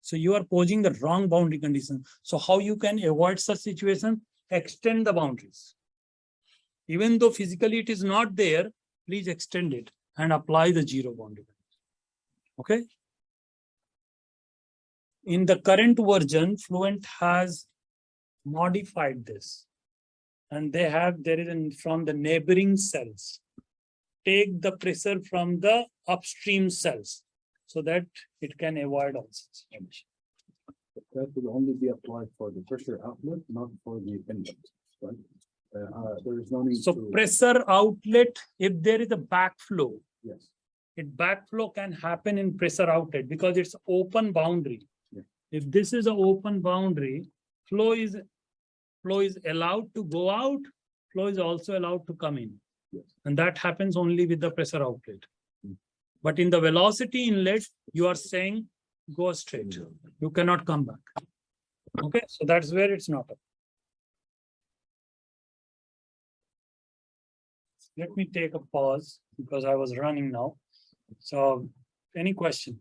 So you are posing the wrong boundary condition. So how you can avoid such situation? Extend the boundaries. Even though physically it is not there, please extend it and apply the zero boundary. Okay. In the current version, Fluent has modified this. And there is from the neighboring cells. Take the pressure from the upstream cells so that it can avoid all such conditions. That will only be applied for the pressure outlet, not for the inlet, right? There is no need So to. pressure outlet, if there is a backflow, Yes. backflow can happen in pressure outlet because it's open boundary. Yeah. If this is an open boundary, flow is allowed to go out, flow is also allowed to come in. Yes. And that happens only with the pressure outlet. But in the velocity inlet, you are saying go straight. You cannot come back. Okay, so that's where it's not up. Let me take a pause because I was running now. So any question?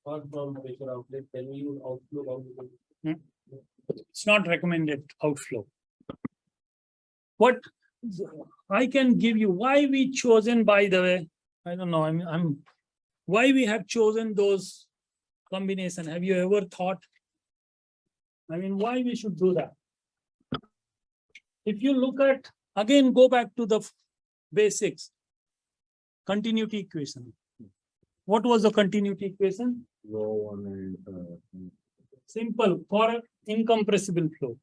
Apart from pressure outlet, can we use outflow boundary? It's not recommended outflow. What I can give you, why we chosen, by the way, I don't know, why we have chosen those combination. Have you ever thought? Why we should do that? If you look at, again, go back to the basics, continuity equation. What was the continuity equation? Rho and Simple, for incompressible flow.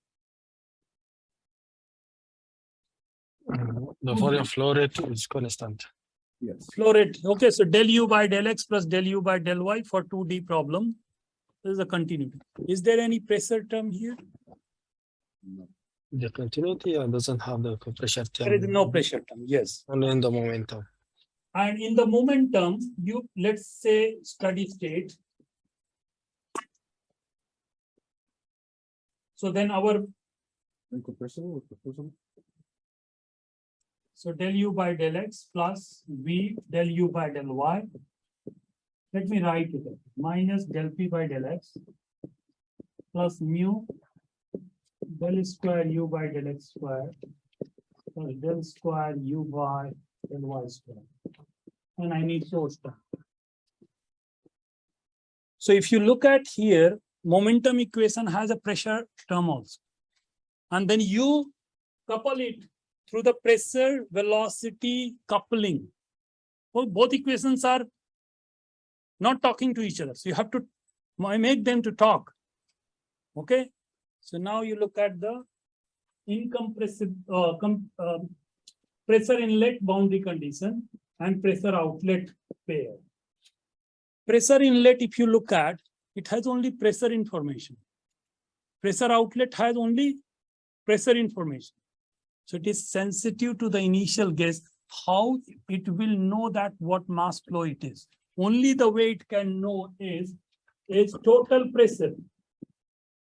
The volume flow rate is constant. yes. Flow rate. Okay, so del U by del X plus del U by del Y for 2D problem. This is the continuity. Is there any pressure term here? No. The continuity doesn't have the pressure term. There is no pressure term, yes. Only in the momentum. And in the momentum, let's say steady state. So then our Incompressible or compressible? So del U by del X plus V del U by del Y. Let me write it minus del P by del X plus mu del square U by del X square plus del square U by del Y square. And I need source term. So if you look at here, momentum equation has a pressure term also. And then you couple it through the pressure velocity coupling. Well, both equations are not talking to each other. So you have to make them to talk. Okay. So now you look at the incompressible pressure inlet boundary condition and pressure outlet pair. Pressure inlet, if you look at, it has only pressure information. Pressure outlet has only pressure information. So it is sensitive to the initial guess how it will know that what mass flow it is. Only the way it can know is total pressure,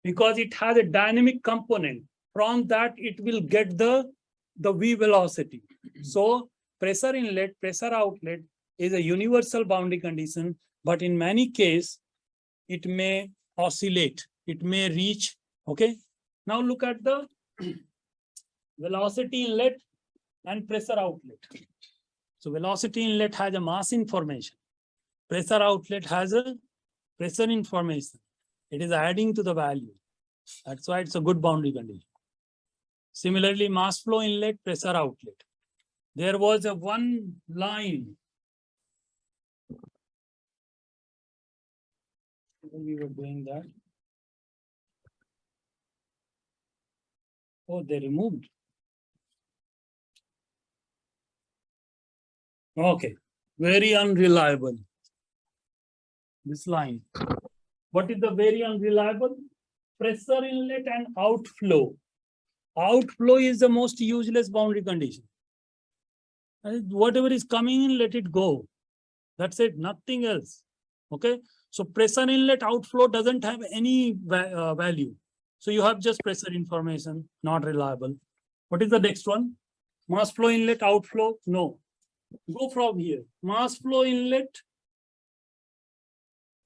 because it has a dynamic component. From that, it will get the V velocity. So pressure inlet, pressure outlet is a universal boundary condition, but in many cases, it may oscillate, it may reach. Okay. Now look at the velocity inlet and pressure outlet. So velocity inlet has a mass information. Pressure outlet has a pressure information. It is adding to the value. That's why it's a good boundary condition. Similarly, mass flow inlet, pressure outlet. There was a one line. When we were doing that. Oh, they removed. Okay, very unreliable. This line. What is the very unreliable? Pressure inlet and outflow. Outflow is the most useless boundary condition. And whatever is coming in, let it go. That's it, nothing else. Okay, so pressure inlet outflow doesn't have any value. So you have just pressure information, not reliable. What is the next one? Mass flow inlet outflow? No. Go from here. Mass flow inlet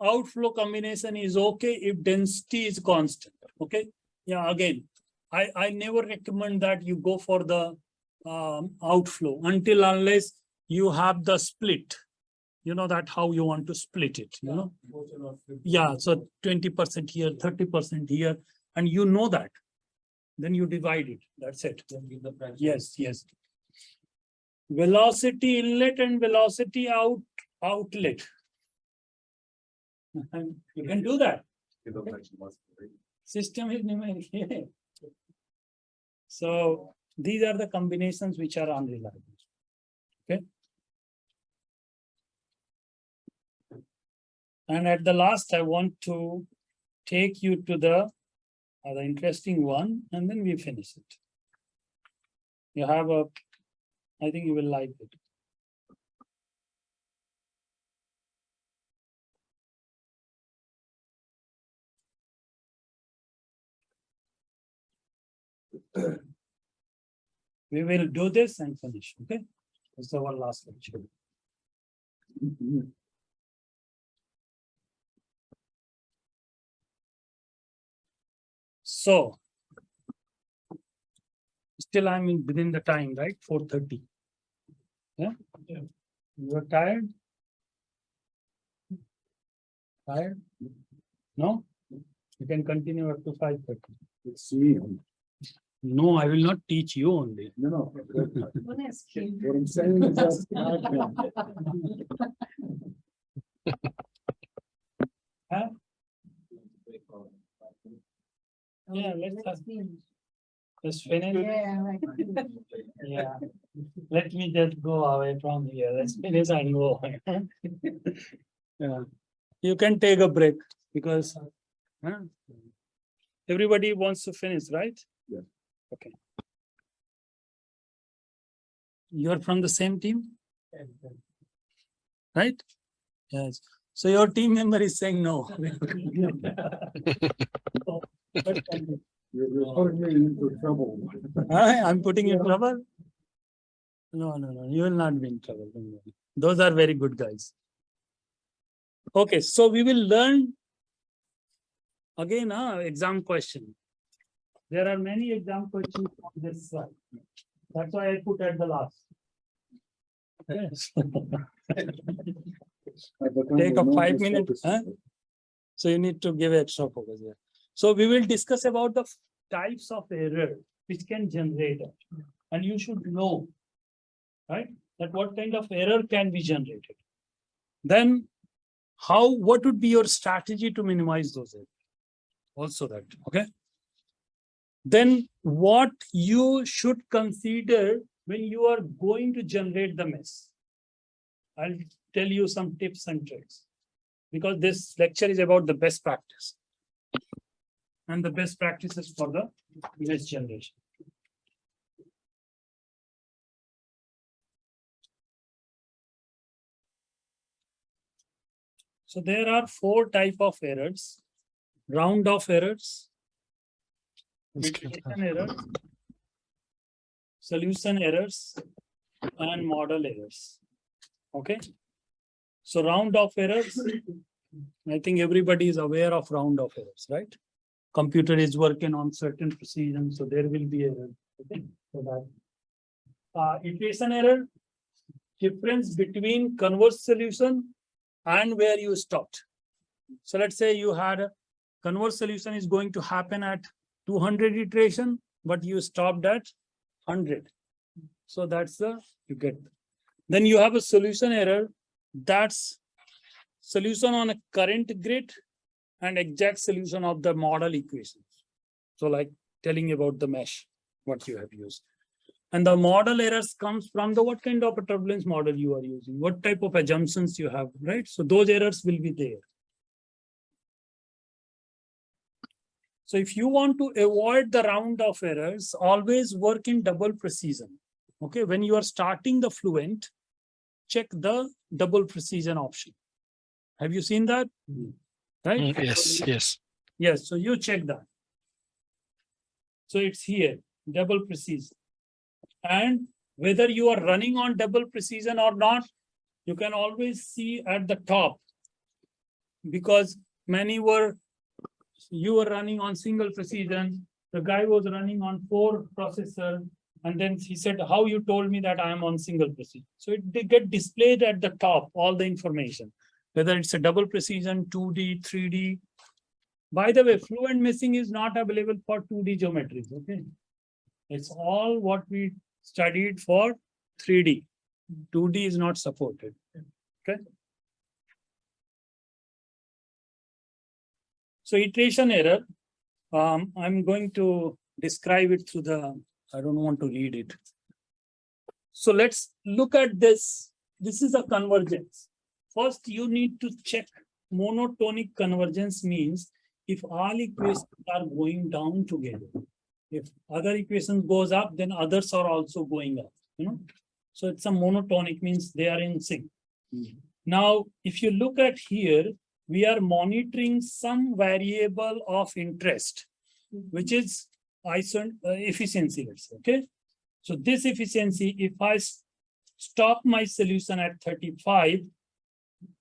outflow combination is okay if density is constant. Okay. Yeah, again, I never recommend that you go for the outflow until unless you have the split. You know that how you want to split it, you know? Yeah, so 20% here, 30% here, and you know that. Then you divide it. That's it. Yes, yes. Velocity inlet and velocity outlet. You can do that. System is numeric. So these are the combinations which are unreliable. Okay. And at the last, I want to take you to the interesting one, and then we finish it. You have a, I think you will like it. We will do this and finish, okay? This is our last lecture. So, still I'm within the time, right? 4:30. Yeah? You are tired? Tired? No? You can continue up to 5:30. Let's see. No, I will not teach you only. No. What I'm saying is that. Huh? Yeah, let's finish. Yeah. Let me just go away from here. Let's finish and go. Yeah. You can take a break because everybody wants to finish, right? Yeah. Okay. You're from the same team? Right? Yes. So your team member is saying no. You're putting me into trouble. I'm putting you in trouble. No, you will not be in trouble. Don't worry. Those are very good guys. Okay, so we will learn again exam question. There are many exam questions on this slide. That's why I put at the last. Yes. Take a 5 minutes. Huh? So you need to give extra focus here. So we will discuss about the types of error which can generate it. And you should know, right, that what kind of error can be generated. Then what would be your strategy to minimize those errors? Also that, okay? Then what you should consider when you are going to generate the mesh. I'll tell you some tips and tricks because this lecture is about the best practice and the best practices for the mesh generation. So there are 4 types of errors: round off errors, integration errors, solution errors, and model errors. Okay. So round off errors, I think everybody is aware of round off errors, right? Computer is working on certain precision, so there will be error. Okay. So that iteration error, difference between converse solution and where you stopped. So let's say you had a converse solution is going to happen at 200 iteration, but you stopped at 100. So that's you get. Then you have a solution error. That's solution on a current grid and exact solution of the model equations. So like telling about the mesh, what you have used. And the model errors comes from the what kind of a turbulence model you are using, what type of assumptions you have, right? So those errors will be there. So if you want to avoid the round of errors, always work in double precision. Okay, when you are starting the Fluent, check the double precision option. Have you seen that? Right? Yes, so you check that. So it's here, double precision. And whether you are running on double precision or not, you can always see at the top, because you were running on single precision, the guy was running on 4 processor, and then he said, how you told me that I am on single precision? So they get displayed at the top, all the information, whether it's a double precision, 2D, 3D. By the way, Fluent meshing is not available for 2D geometries, okay? It's all what we studied for 3D. 2D is not supported, okay? So iteration error, I'm going to describe it through I don't want to read it. So let's look at this. This is a convergence. First, you need to check monotonic convergence means if all equations are going down together. If other equation goes up, then others are also going up, you know. So it's a monotonic, means they are in sync. Now, if you look at here, we are monitoring some variable of interest, which is efficiency, let's say, okay? So this efficiency, if I stop my solution at 35,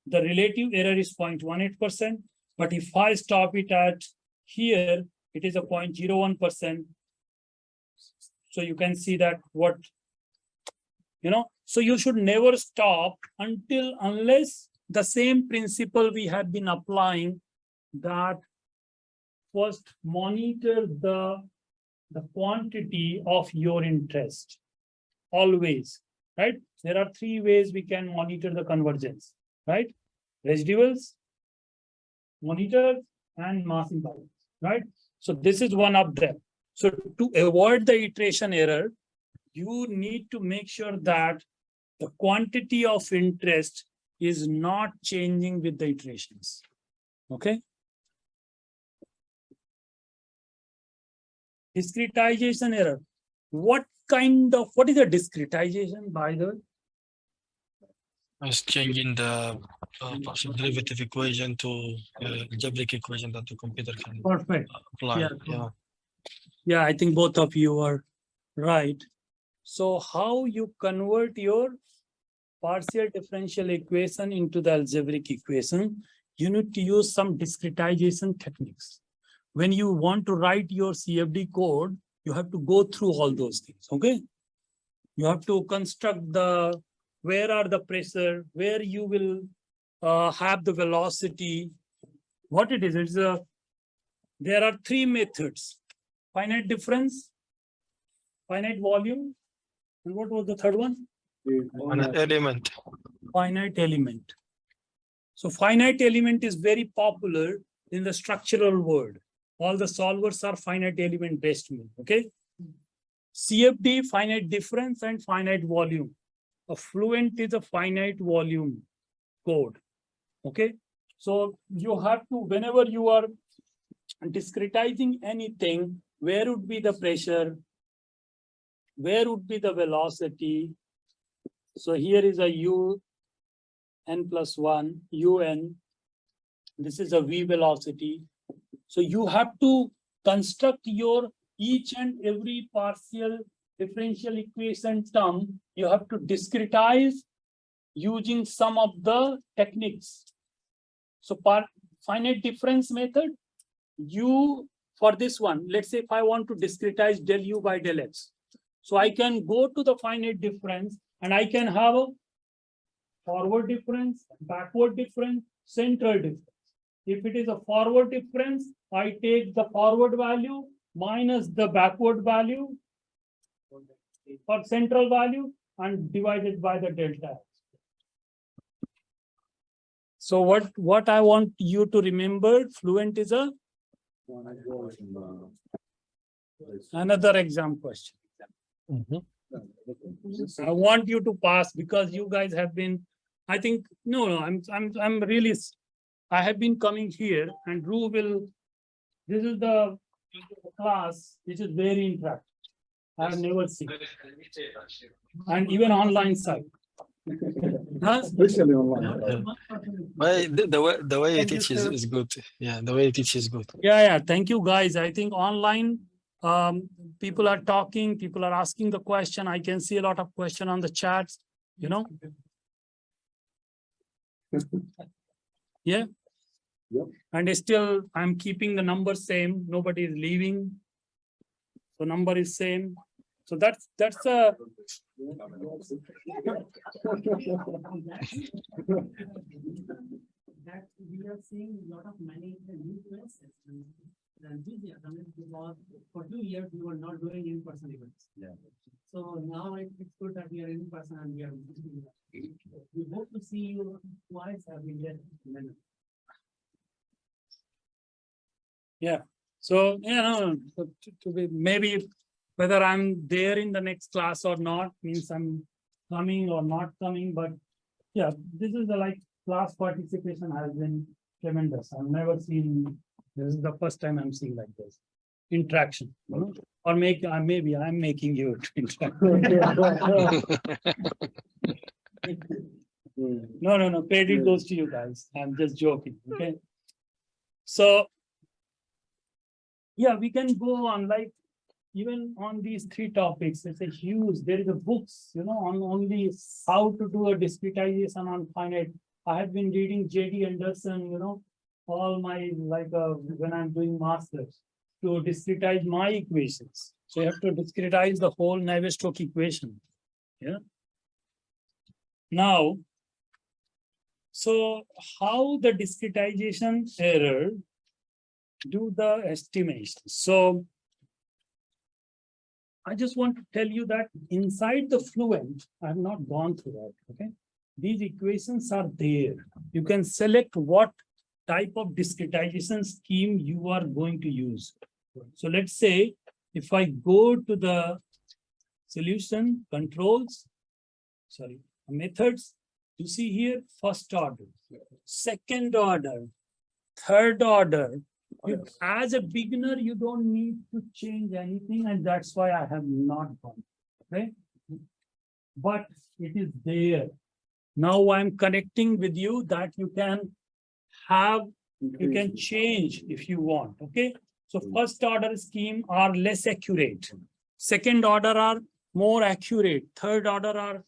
the relative error is 0.18%. But if I stop it at here, it is a 0.01%. So you can see that so you should never stop unless the same principle we have been applying, that first monitor the quantity of your interest, always, right? There are 3 ways we can monitor the convergence, right? Residuals, monitors, and mass imbalance, right? So this is one of them. So to avoid the iteration error, you need to make sure that the quantity of interest is not changing with the iterations, okay? Discretization error. What is a discretization, by the way? It's changing the partial derivative equation to algebraic equation that the computer can Perfect. apply. Yeah, I think both of you are right. So how you convert your partial differential equation into the algebraic equation, you need to use some discretization techniques. When you want to write your CFD code, you have to go through all those things, okay? You have to construct the, where are the pressure, where you will have the velocity, what it is. It's a, there are three methods: finite difference, finite volume, and what was the third one? An element. Finite element. So finite element is very popular in the structural world. All the solvers are finite element based, okay? CFD, finite difference and finite volume. A Fluent is a finite volume code, okay? So you have to, whenever you are discretizing anything, where would be the pressure? Where would be the velocity? So here is a U n plus 1, UN. This is a V velocity. So you have to construct your each and every partial differential equation term. You have to discretize using some of the techniques. So finite difference method, you, for this one, let's say if I want to discretize del U by del X. So I can go to the finite difference and I can have a forward difference, backward difference, central difference. If it is a forward difference, I take the forward value minus the backward value for central value and divide it by the delta. So what I want you to remember, Fluent is a another exam question. I want you to pass because you guys have been, I think, no, I'm really, I have been coming here and Ru will, this is the class which is very interactive. I have never seen. And even online side. Especially online. The way you teach is good. Yeah, the way you teach is good. Yeah. Thank you, guys. I think online, people are talking, people are asking the question. I can see a lot of question on the chats, you know. Yeah. Yep. And still, I'm keeping the number same. Nobody is leaving. So number is same. So that's a. That we are seeing a lot of many new classes and enthusiasm because for 2 years we were not doing in-person events. Yeah. So now it's good that we are in person and we are. We hope to see you twice every year. Yeah. So, you know, to be maybe whether I'm there in the next class or not means I'm coming or not coming. But yeah, this is the like class participation has been tremendous. I've never seen, this is the first time I'm seeing like this interaction, you know? Or maybe I'm making you interact. No, credit goes to you guys. I'm just joking, okay? So, yeah, we can go on like, even on these three topics, it's a huge, there is a books, you know, on only how to do a discretization on finite. I have been reading J.D. Anderson, you know, all my, like, when I'm doing masters to discretize my equations. So you have to discretize the whole Navier-Stokes equation. Yeah. Now, so how the discretization error do the estimation? So I just want to tell you that inside the Fluent, I have not gone through that, okay? These equations are there. You can select what type of discretization scheme you are going to use. So let's say if I go to the solution controls, methods, you see here first order, second order, third order. As a beginner, you don't need to change anything, and that's why I have not gone. Okay, but it is there. Now I'm connecting with you that you can have, you can change if you want. Okay, so first order scheme are less accurate. Second order are more accurate, third order are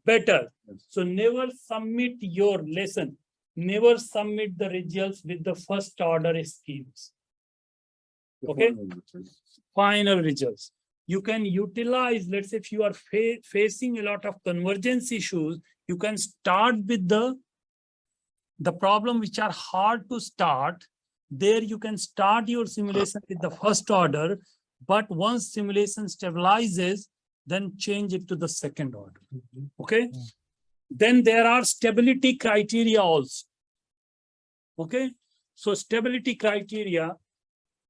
better. So never submit your lesson. Never submit the results with the first order schemes. Okay, final results. You can utilize, let's say if you are facing a lot of convergence issues, you can start with the problem which are hard to start. There you can start your simulation with the first order, but once simulation stabilizes, then change it to the second order. Okay. Then there are stability criteria also. Okay. So stability criteria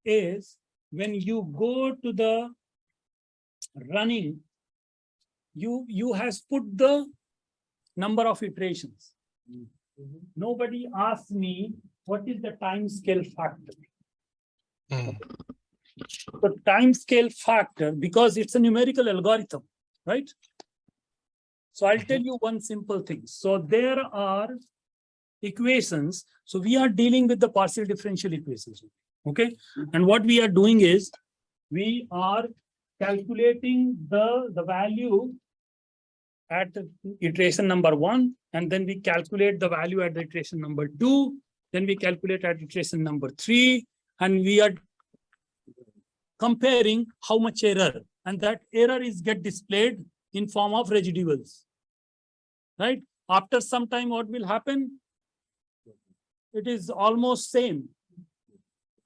is when you go to the running, you has put the number of iterations. Nobody asked me what is the time scale factor. The time scale factor, because it's a numerical algorithm, right? So I'll tell you one simple thing. So there are equations. So we are dealing with the partial differential equations. Okay. And what we are doing is we are calculating the value at iteration number 1, and then we calculate the value at the iteration number 2, then we calculate at iteration number 3, and we are comparing how much error, and that error is get displayed in form of residuals, right? After some time, what will happen? It is almost same.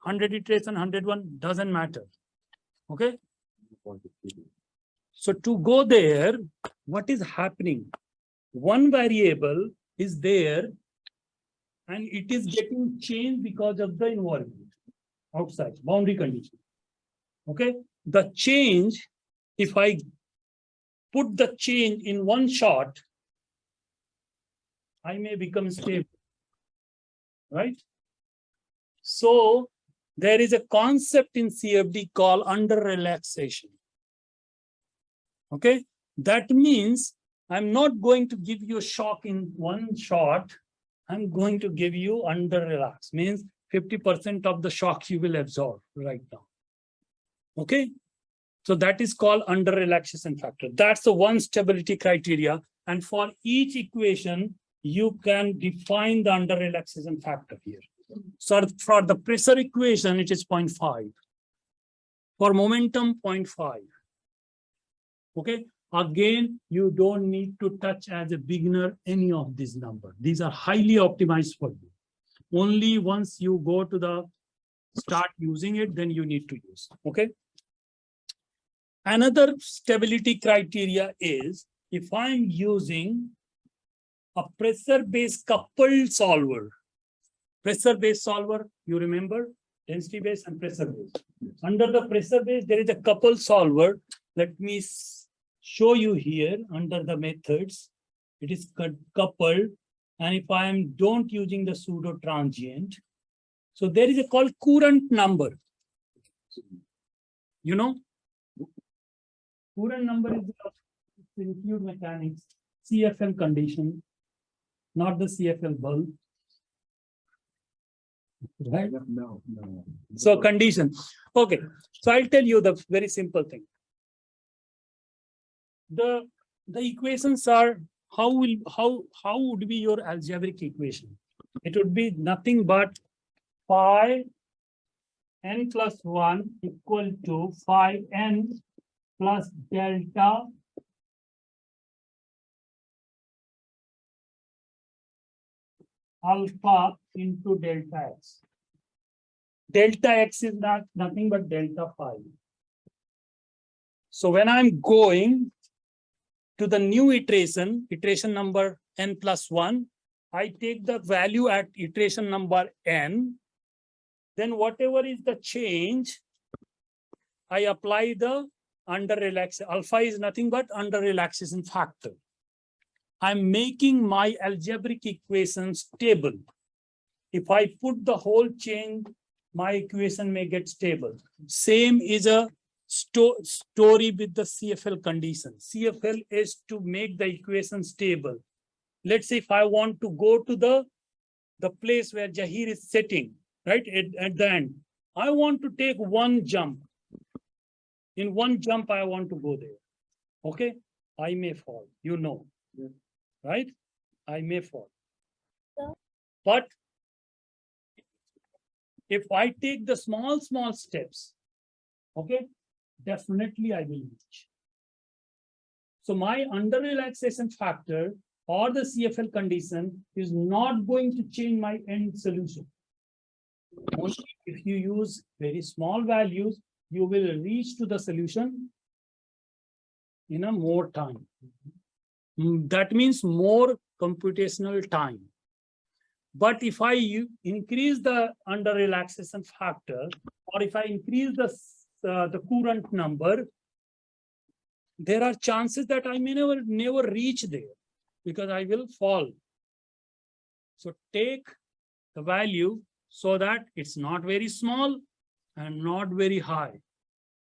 100 iteration, 101 doesn't matter. Okay. So to go there, what is happening? One variable is there and it is getting changed because of the environment outside, boundary condition. Okay. The change, if I put the change in one shot, I may become stable, right? So there is a concept in CFD called under relaxation. Okay, that means I'm not going to give you a shock in one shot. I'm going to give you under relax, means 50% of the shock you will absorb right now. Okay, so that is called under relaxation factor. That's the one stability criteria. And for each equation, you can define the under relaxation factor here. So for the pressure equation, it is 0.5. For momentum, 0.5. Okay, again, you don't need to touch as a beginner any of these numbers. These are highly optimized for you. Only once you go to the start using it, then you need to use. Okay. Another stability criteria is if I'm using a pressure-based coupled solver. Pressure-based solver, you remember, density-based and pressure-based. Under the pressure-based, there is a coupled solver. Let me show you here under the methods. It is coupled. And if I am don't using the pseudo transient, so there is a called current number. You know, current number is in fluid mechanics, CFL condition, not the CFL bulb. Right? No. So condition. Okay. So I'll tell you the very simple thing. The equations are how would be your algebraic equation? It would be nothing but phi n plus 1 equal to phi n plus delta alpha into delta x. Delta x is nothing but delta phi. So when I'm going to the new iteration, iteration number n plus 1, I take the value at iteration number n. Then whatever is the change, I apply the under relaxation. Alpha is nothing but under relaxation factor. I'm making my algebraic equation stable. If I put the whole change, my equation may get stable. Same is a story with the CFL condition. CFL is to make the equation stable. Let's say if I want to go to the place where 𝐀𝐍𝐒 is sitting, right, at the end, I want to take one jump. In one jump, I want to go there. Okay, I may fall, you know, right? I may fall. But if I take the small steps, okay, definitely I will reach. So my under relaxation factor or the CFL condition is not going to change my end solution. Only if you use very small values, you will reach to the solution in a more time. That means more computational time. But if I increase the under relaxation factor, or if I increase the Courant number, there are chances that I may never reach there because I will fall. So take the value so that it's not very small and not very high.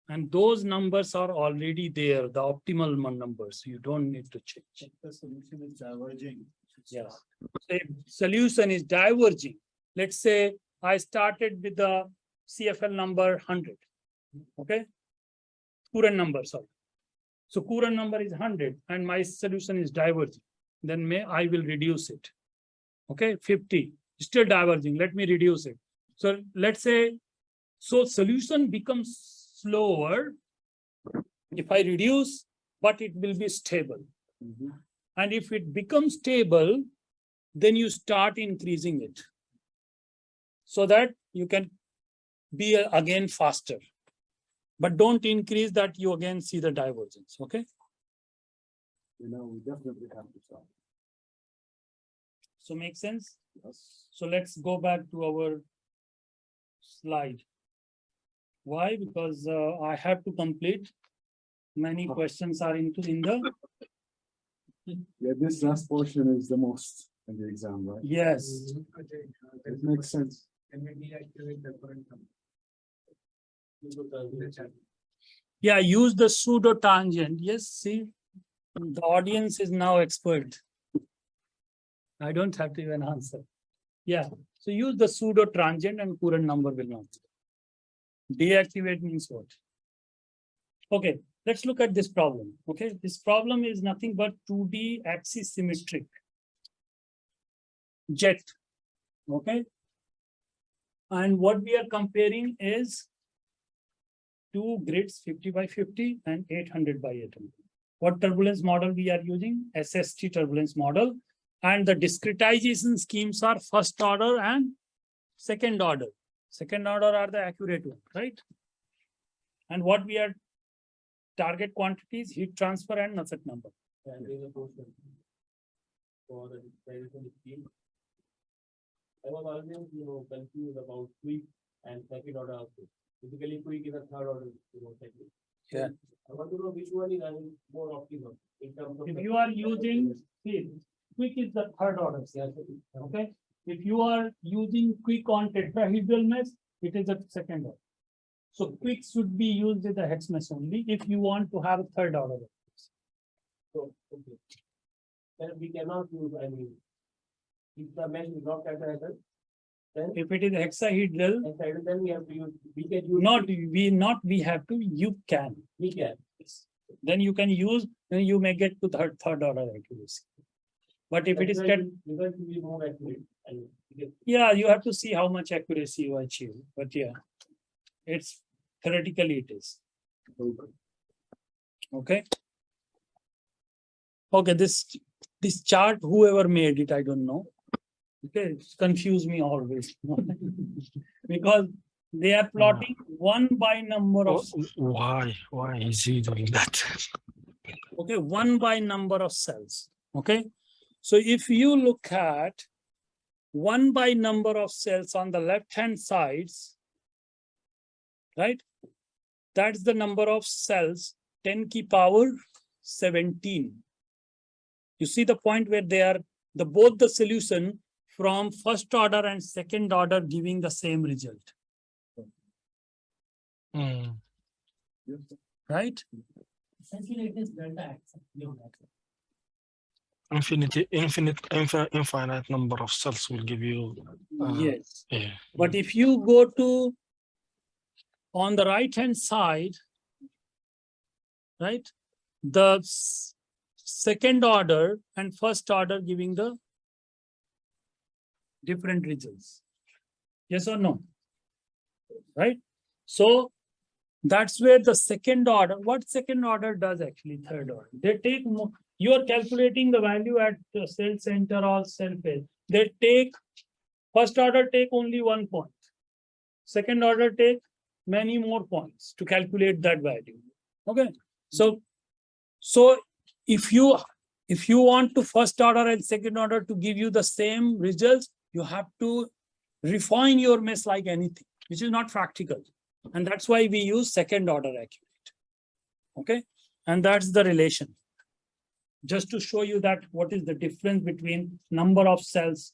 And those numbers are already there, the optimal numbers. You don't need to change. The solution is diverging. Yes. The solution is diverging. Let's say I started with the CFL number 100. Okay. Courant number, sorry. So Courant number is 100 and my solution is diverging. Then I will reduce it. Okay, 50. Still diverging. Let me reduce it. So let's say, so solution becomes slower if I reduce, but it will be stable. And if it becomes stable, then you start increasing it so that you can be again faster. But don't increase that you again see the divergence. Okay. You know, we definitely have to stop. So make sense? Yes. So let's go back to our slide. Why? Because I have to complete. Many questions are in the. Yeah, this last portion is the most in the exam, right? Yes. It makes sense. Can we deactivate the current number? Yeah, use the pseudo tangent. Yes, see, the audience is now expert. I don't have to even answer. Yeah, so use the pseudo tangent and Courant number will not. Deactivate means what? Okay, let's look at this problem. Okay, this problem is nothing but 2D axis symmetric jet. Okay, and what we are comparing is two grids 50 by 50 and 800 by 800. What turbulence model we are using? SST turbulence model. And the discretization schemes are first order and second order. Second order are the accurate one, right? And what we are target quantities, heat transfer and Nusselt number. And there's a question for the discretization scheme. I was always, confused about quick and second order output. Typically, quick is a third order, technique. Yeah. I want to know which one is more optimum in terms of. If you are using, see, quick is the third order. Okay. If you are using quick on tetrahedral mesh, it is a second order. So quick should be used with the hex mesh only if you want to have a third order. So, okay. Then we cannot use, if the mesh is not tetrahedral, then if it is hexahedral, then we have to use, we can use. We have to, you can. We can. Then you can use, then you may get to third order accuracy. But if it is more accurate. yeah, you have to see how much accuracy you achieve. But yeah, it's theoretically it is. Okay. Okay, this chart, whoever made it, I don't know. Okay, it's confused me always. Because they are plotting one by number of. Why is he doing that? Okay, one by number of cells. Okay, so if you look at one by number of cells on the left hand sides, right? That's the number of cells 10⁻17. You see the point where they are both the solution from first order and second order giving the same result. Right? Essentially, it is delta X. Infinite number of cells will give you. Yes. Yeah. But if you go to on the right hand side, right? the second order and first order giving the different results. Yes or no? Right? So that's where the second order, what second order does actually third order? They take more, you are calculating the value at the cell center or cell phase. They take, first order take only 1 point. Second order take many more points to calculate that value. Okay. So if you want to first order and second order to give you the same results, you have to refine your mesh like anything, which is not practical. And that's why we use second order accurate. Okay. And that's the relation. Just to show you that what is the difference between number of cells,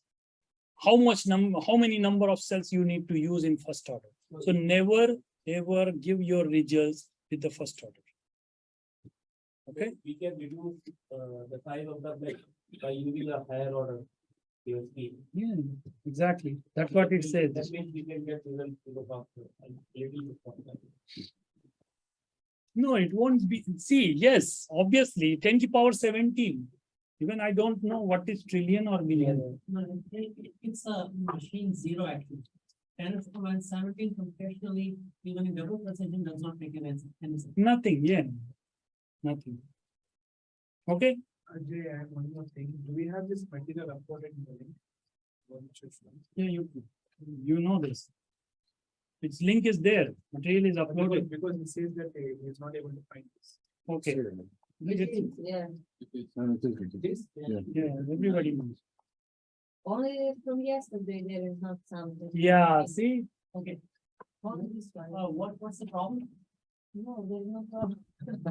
how many number of cells you need to use in first order. So never ever give your results with the first order. Okay. We can reduce the size of the mesh by using a higher order CFD. Yeah, exactly. That's what it says. That means we can get results faster and maybe faster. No, it won't be. See, yes, obviously 10 to the power 17. Even I don't know what is trillion or billion. No, it's a machine zero actually. 10 to the power 17 computationally, even in double precision, does not make any sense. Nothing, yeah. Nothing. Okay. Ajay, I have one more thing. Do we have this material uploaded in the link? Yeah, you know this. Its link is there. Material is uploaded. Because it says that he is not able to find this. Okay. Yeah, Yeah, everybody knows. only from yesterday there is not something. Yeah, see? Okay. Only this one. What's the problem? No, there is no problem.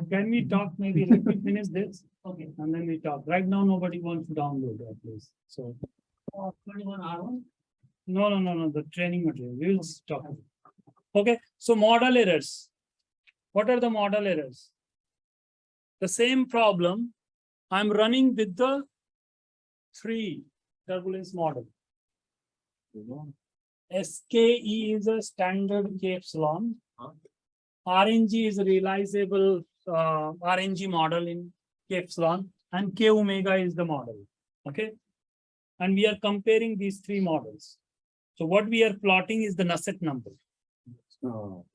Can we talk maybe? Let me finish this. Okay. And then we talk. Right now, nobody wants to download that, please. So, 21R1? no, the training material. We will talk. Okay, so model errors. What are the model errors? The same problem I'm running with the 3 turbulence model. SKE is a standard 𝐀𝐿. RNG is a realizable RNG model in 𝐀𝐿, and 𝐀_𝐒 is the model. Okay. And we are comparing these 3 models. So what we are plotting is the Nusselt number.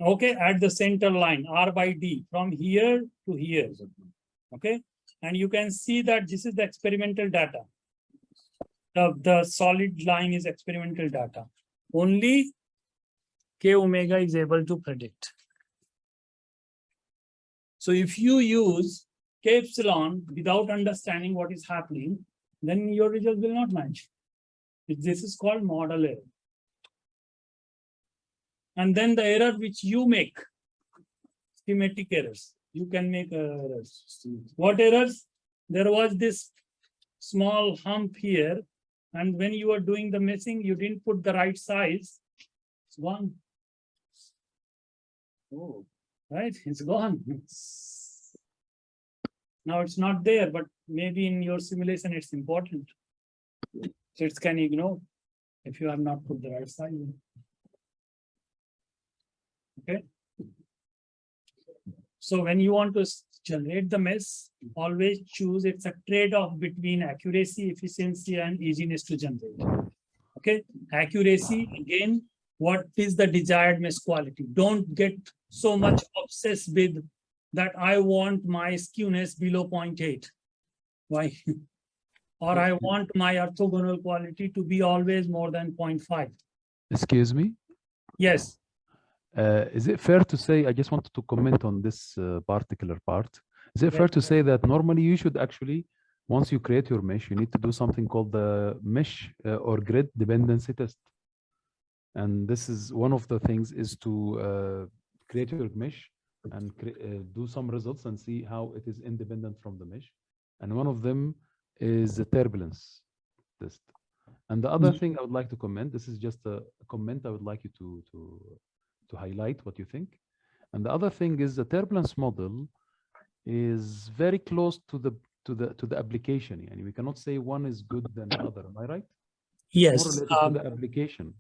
Okay, at the center line, R by D, from here to here. Okay, and you can see that this is the experimental data. The solid line is experimental data. Only 𝐀_𝐒 is able to predict. So if you use 𝐀𝐿 without understanding what is happening, then your result will not match. This is called model error. And then the error which you make, schematic errors, you can make errors. What errors? There was this small hump here, and when you are doing the meshing, you didn't put the right size. It's gone. Oh, right, it's gone. Now it's not there, but maybe in your simulation it's important. So it can ignore if you have not put the right size. Okay. So when you want to generate the mesh, always choose, it's a trade-off between accuracy, efficiency, and easiness to generate. Okay. Accuracy, again, what is the desired mesh quality? Don't get so much obsessed with that I want my skewness below 0.8. Why? Or I want my orthogonal quality to be always more than 0.5. Excuse me? Yes. Is it fair to say, I just wanted to comment on this particular part. Is it fair to say that normally you should actually, once you create your mesh, you need to do something called the mesh or grid dependency test. And this is one of the things is to create your mesh and do some results and see how it is independent from the mesh. And one of them is the turbulence test. And the other thing I would like to comment, this is just a comment I would like you to highlight what you think. And the other thing is the turbulence model is very close to the application. And we cannot say one is good than the other. Am I right? Yes. More related to the application.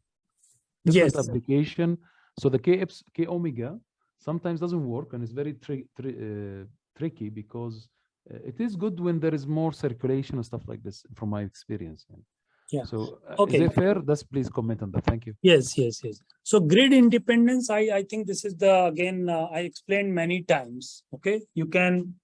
Yes. Application. So the 𝐾_𝐒 sometimes doesn't work and it's very tricky because it is good when there is more circulation and stuff like this from my experience. Yeah. So Okay. is it fair? That's please comment on that. Thank you. Yes. So grid independence, I think this is the, again, I explained many times. Okay. You can,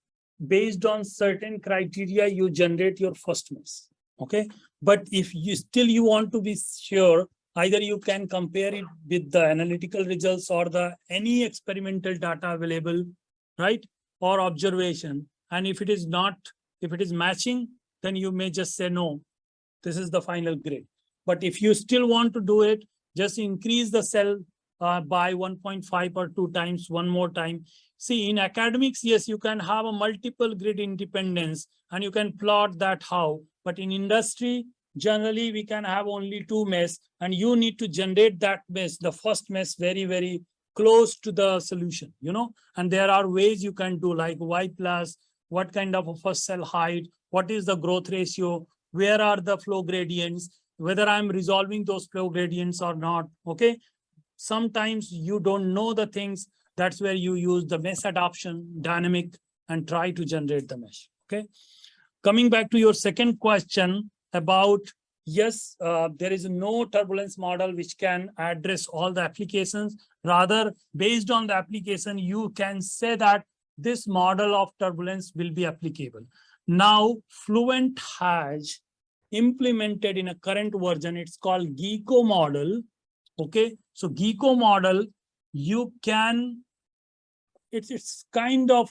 based on certain criteria, you generate your first mesh. Okay. But if you still you want to be sure, either you can compare it with the analytical results or the any experimental data available, right? Or observation. And if it is not, if it is matching, then you may just say, no, this is the final grid. But if you still want to do it, just increase the cell by 1.5 or 2 times, one more time. See, in academics, yes, you can have a multiple grid independence and you can plot that how. But in industry, generally, we can have only 2 mesh and you need to generate that mesh, the first mesh, very, very close to the solution, you know. And there are ways you can do like Y plus, what kind of a first cell height, what is the growth ratio, where are the flow gradients, whether I'm resolving those flow gradients or not. Okay. Sometimes you don't know the things. That's where you use the mesh adoption dynamic and try to generate the mesh. Okay. Coming back to your second question about, yes, there is no turbulence model which can address all the applications. Rather, based on the application, you can say that this model of turbulence will be applicable. Now, Fluent has implemented in a current version, it's called 𝐀𝐒 model. Okay, so 𝐀𝐒 model, you can, it's kind of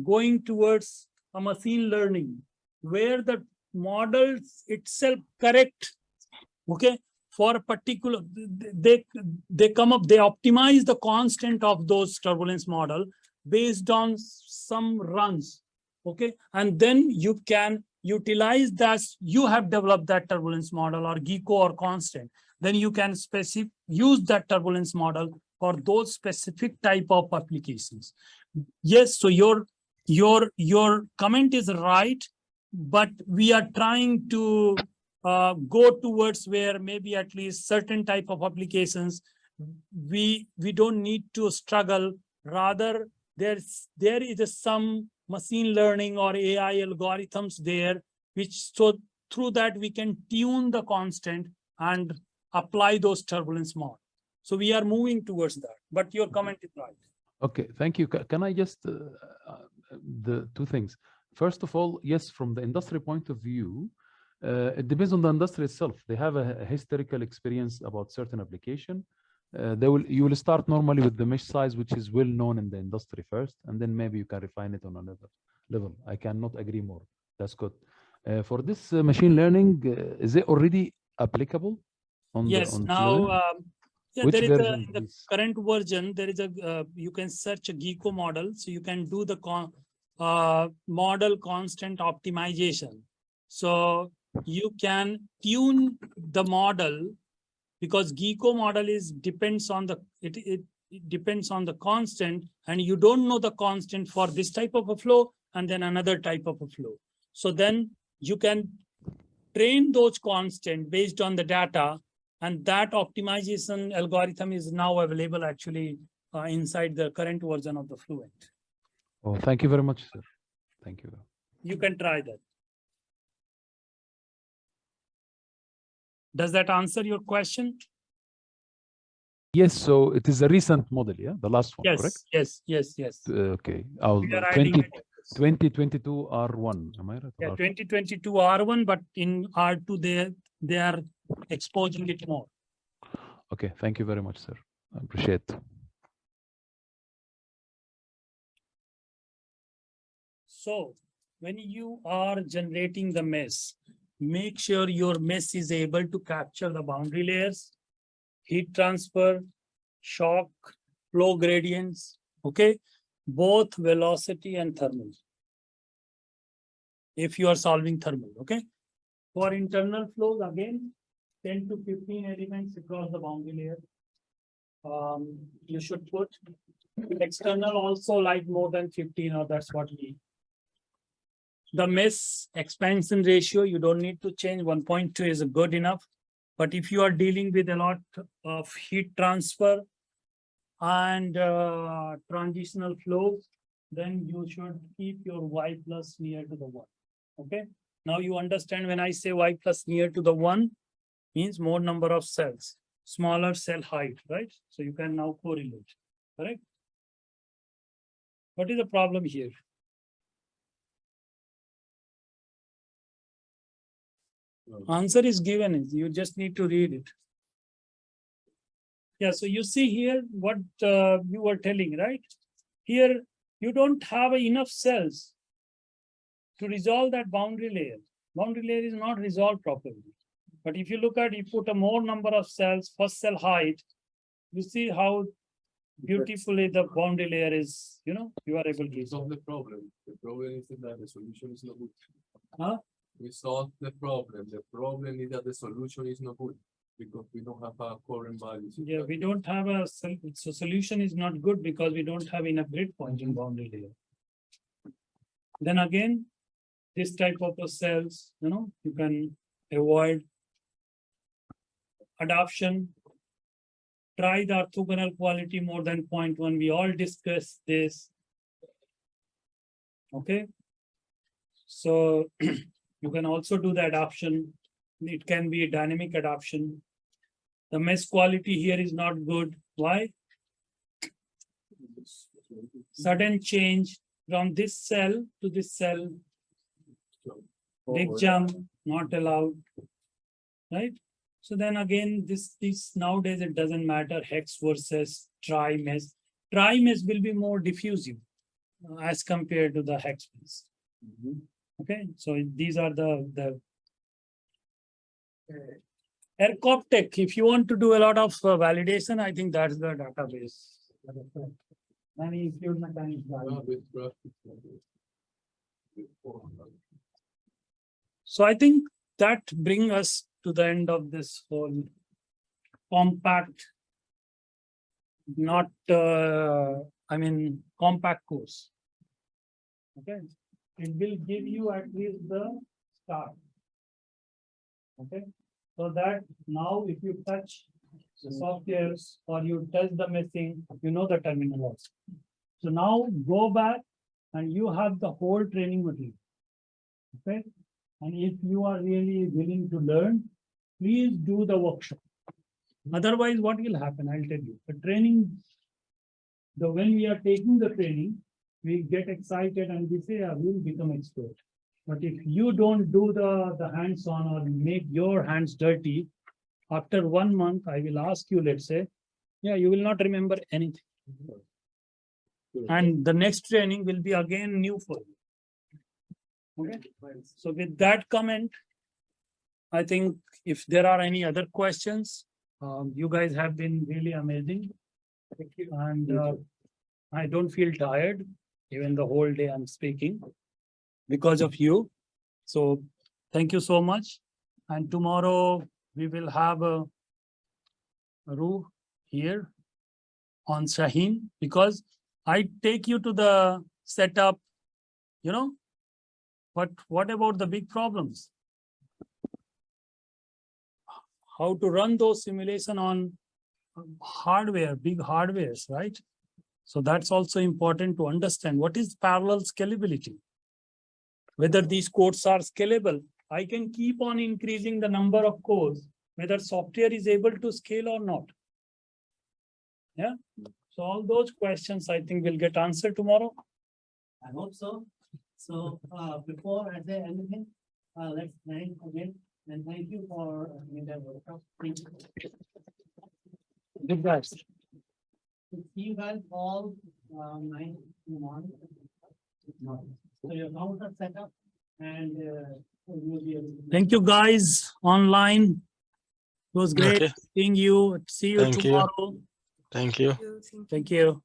going towards a machine learning where the model itself correct, okay, for a particular, they come up, they optimize the constant of those turbulence model based on some runs. Okay, and then you can utilize that. You have developed that turbulence model or 𝐀𝐒 or constant. Then you can use that turbulence model for those specific type of applications. Yes, so your comment is right, but we are trying to go towards where maybe at least certain type of applications we don't need to struggle. Rather, there is some machine learning or AI algorithms there, which so through that we can tune the constant and apply those turbulence model. So we are moving towards that, but your comment is right. Okay, thank you. Can I just, the 2 things. First of all, yes, from the industry point of view, it depends on the industry itself. They have a historical experience about certain application. You will start normally with the mesh size, which is well known in the industry first, and then maybe you can refine it on another level. I cannot agree more. That's good. For this machine learning, is it already applicable on yes, the now, yeah, which there is version, in the current version, there is a, you can search a 𝐀𝐒 model. So you can do the model constant optimization. So you can tune the model because 𝐀𝐒 model is depends on the, it depends on the constant, and you don't know the constant for this type of a flow and then another type of a flow. So then you can train those constant based on the data, and that optimization algorithm is now available actually inside the current version of the Fluent. Oh, thank you very much, sir. Thank you. You can try that. Does that answer your question? Yes, so it is a recent model, yeah? The last one, Yes, correct? yes. Okay. I'll We are adding 2022 R1, am I right? Yeah, R2? 2022 R1, but in R2 they are exposing it more. Okay, thank you very much, sir. I appreciate it. So when you are generating the mesh, make sure your mesh is able to capture the boundary layers, heat transfer, shock, flow gradients, okay, both velocity and thermal. If you are solving thermal, okay. For internal flows, again, 10 to 15 elements across the boundary layer. You should put external also like more than 15, or that's what we need. The mesh expansion ratio, you don't need to change. 1.2 is good enough. But if you are dealing with a lot of heat transfer and transitional flows, then you should keep your y plus near to the 1. Okay. Now you understand when I say y plus near to the 1 means more number of cells, smaller cell height, right? So you can now correlate, correct? What is the problem here? Answer is given, you just need to read it. Yeah, so you see here what you were telling, right? Here, you don't have enough cells to resolve that boundary layer. Boundary layer is not resolved properly. But if you look at, you put a more number of cells, first cell height, you see how beautifully the boundary layer is, you are able to solve the problem. The problem is that the solution is not good. Huh? We solved the problem. The problem is that the solution is not good because we don't have a current value. Yeah, we don't have a, so solution is not good because we don't have enough grid point in boundary layer. Then again, this type of cells, you can avoid adoption. Try the orthogonal quality more than 0.1. We all discussed this. Okay. So you can also do the adoption. It can be a dynamic adoption. The mesh quality here is not good. Why? Sudden change from this cell to this cell. Big jump, not allowed. Right? So then again, this nowadays it doesn't matter hex versus tri-mesh. Tri-mesh will be more diffusive as compared to the hex mesh. Okay, so these are the 𝐊𝐀𝐒𝐒. If you want to do a lot of validation, I think that's the database. Any fluid mechanics. So I think that brings us to the end of this whole compact, compact course. Okay, it will give you at least the start. Okay, so that now if you touch the softwares or you touch the meshing, you know the terminology. So now go back and you have the whole training material. Okay, and if you are really willing to learn, please do the workshop. Otherwise, what will happen? I'll tell you. The training, when we are taking the training, we get excited and we say, we'll become expert. But if you don't do the hands-on or make your hands dirty, after 1 month, I will ask you, let's say, you will not remember anything. And the next training will be again new for you. Okay. So with that comment, I think if there are any other questions, you guys have been really amazing. Thank you. And I don't feel tired, even the whole day I'm speaking because of you. So thank you so much. And tomorrow we will have a Roo here on Shaheen, because I take you to the setup, but what about the big problems? How to run those simulation on hardware, big hardwares, right? So that's also important to understand. What is parallel scalability? Whether these codes are scalable. I can keep on increasing the number of cores, whether software is able to scale or not. Yeah. So all those questions I think will get answered tomorrow. I hope so. So before I say anything, let's thank again and thank you for that workshop. Thank you. Good guys. See you guys all 9 in the morning. So your accounts are set up and you'll be able to. Thank you guys online. It was great seeing you. See you tomorrow. Thank you. Thank you.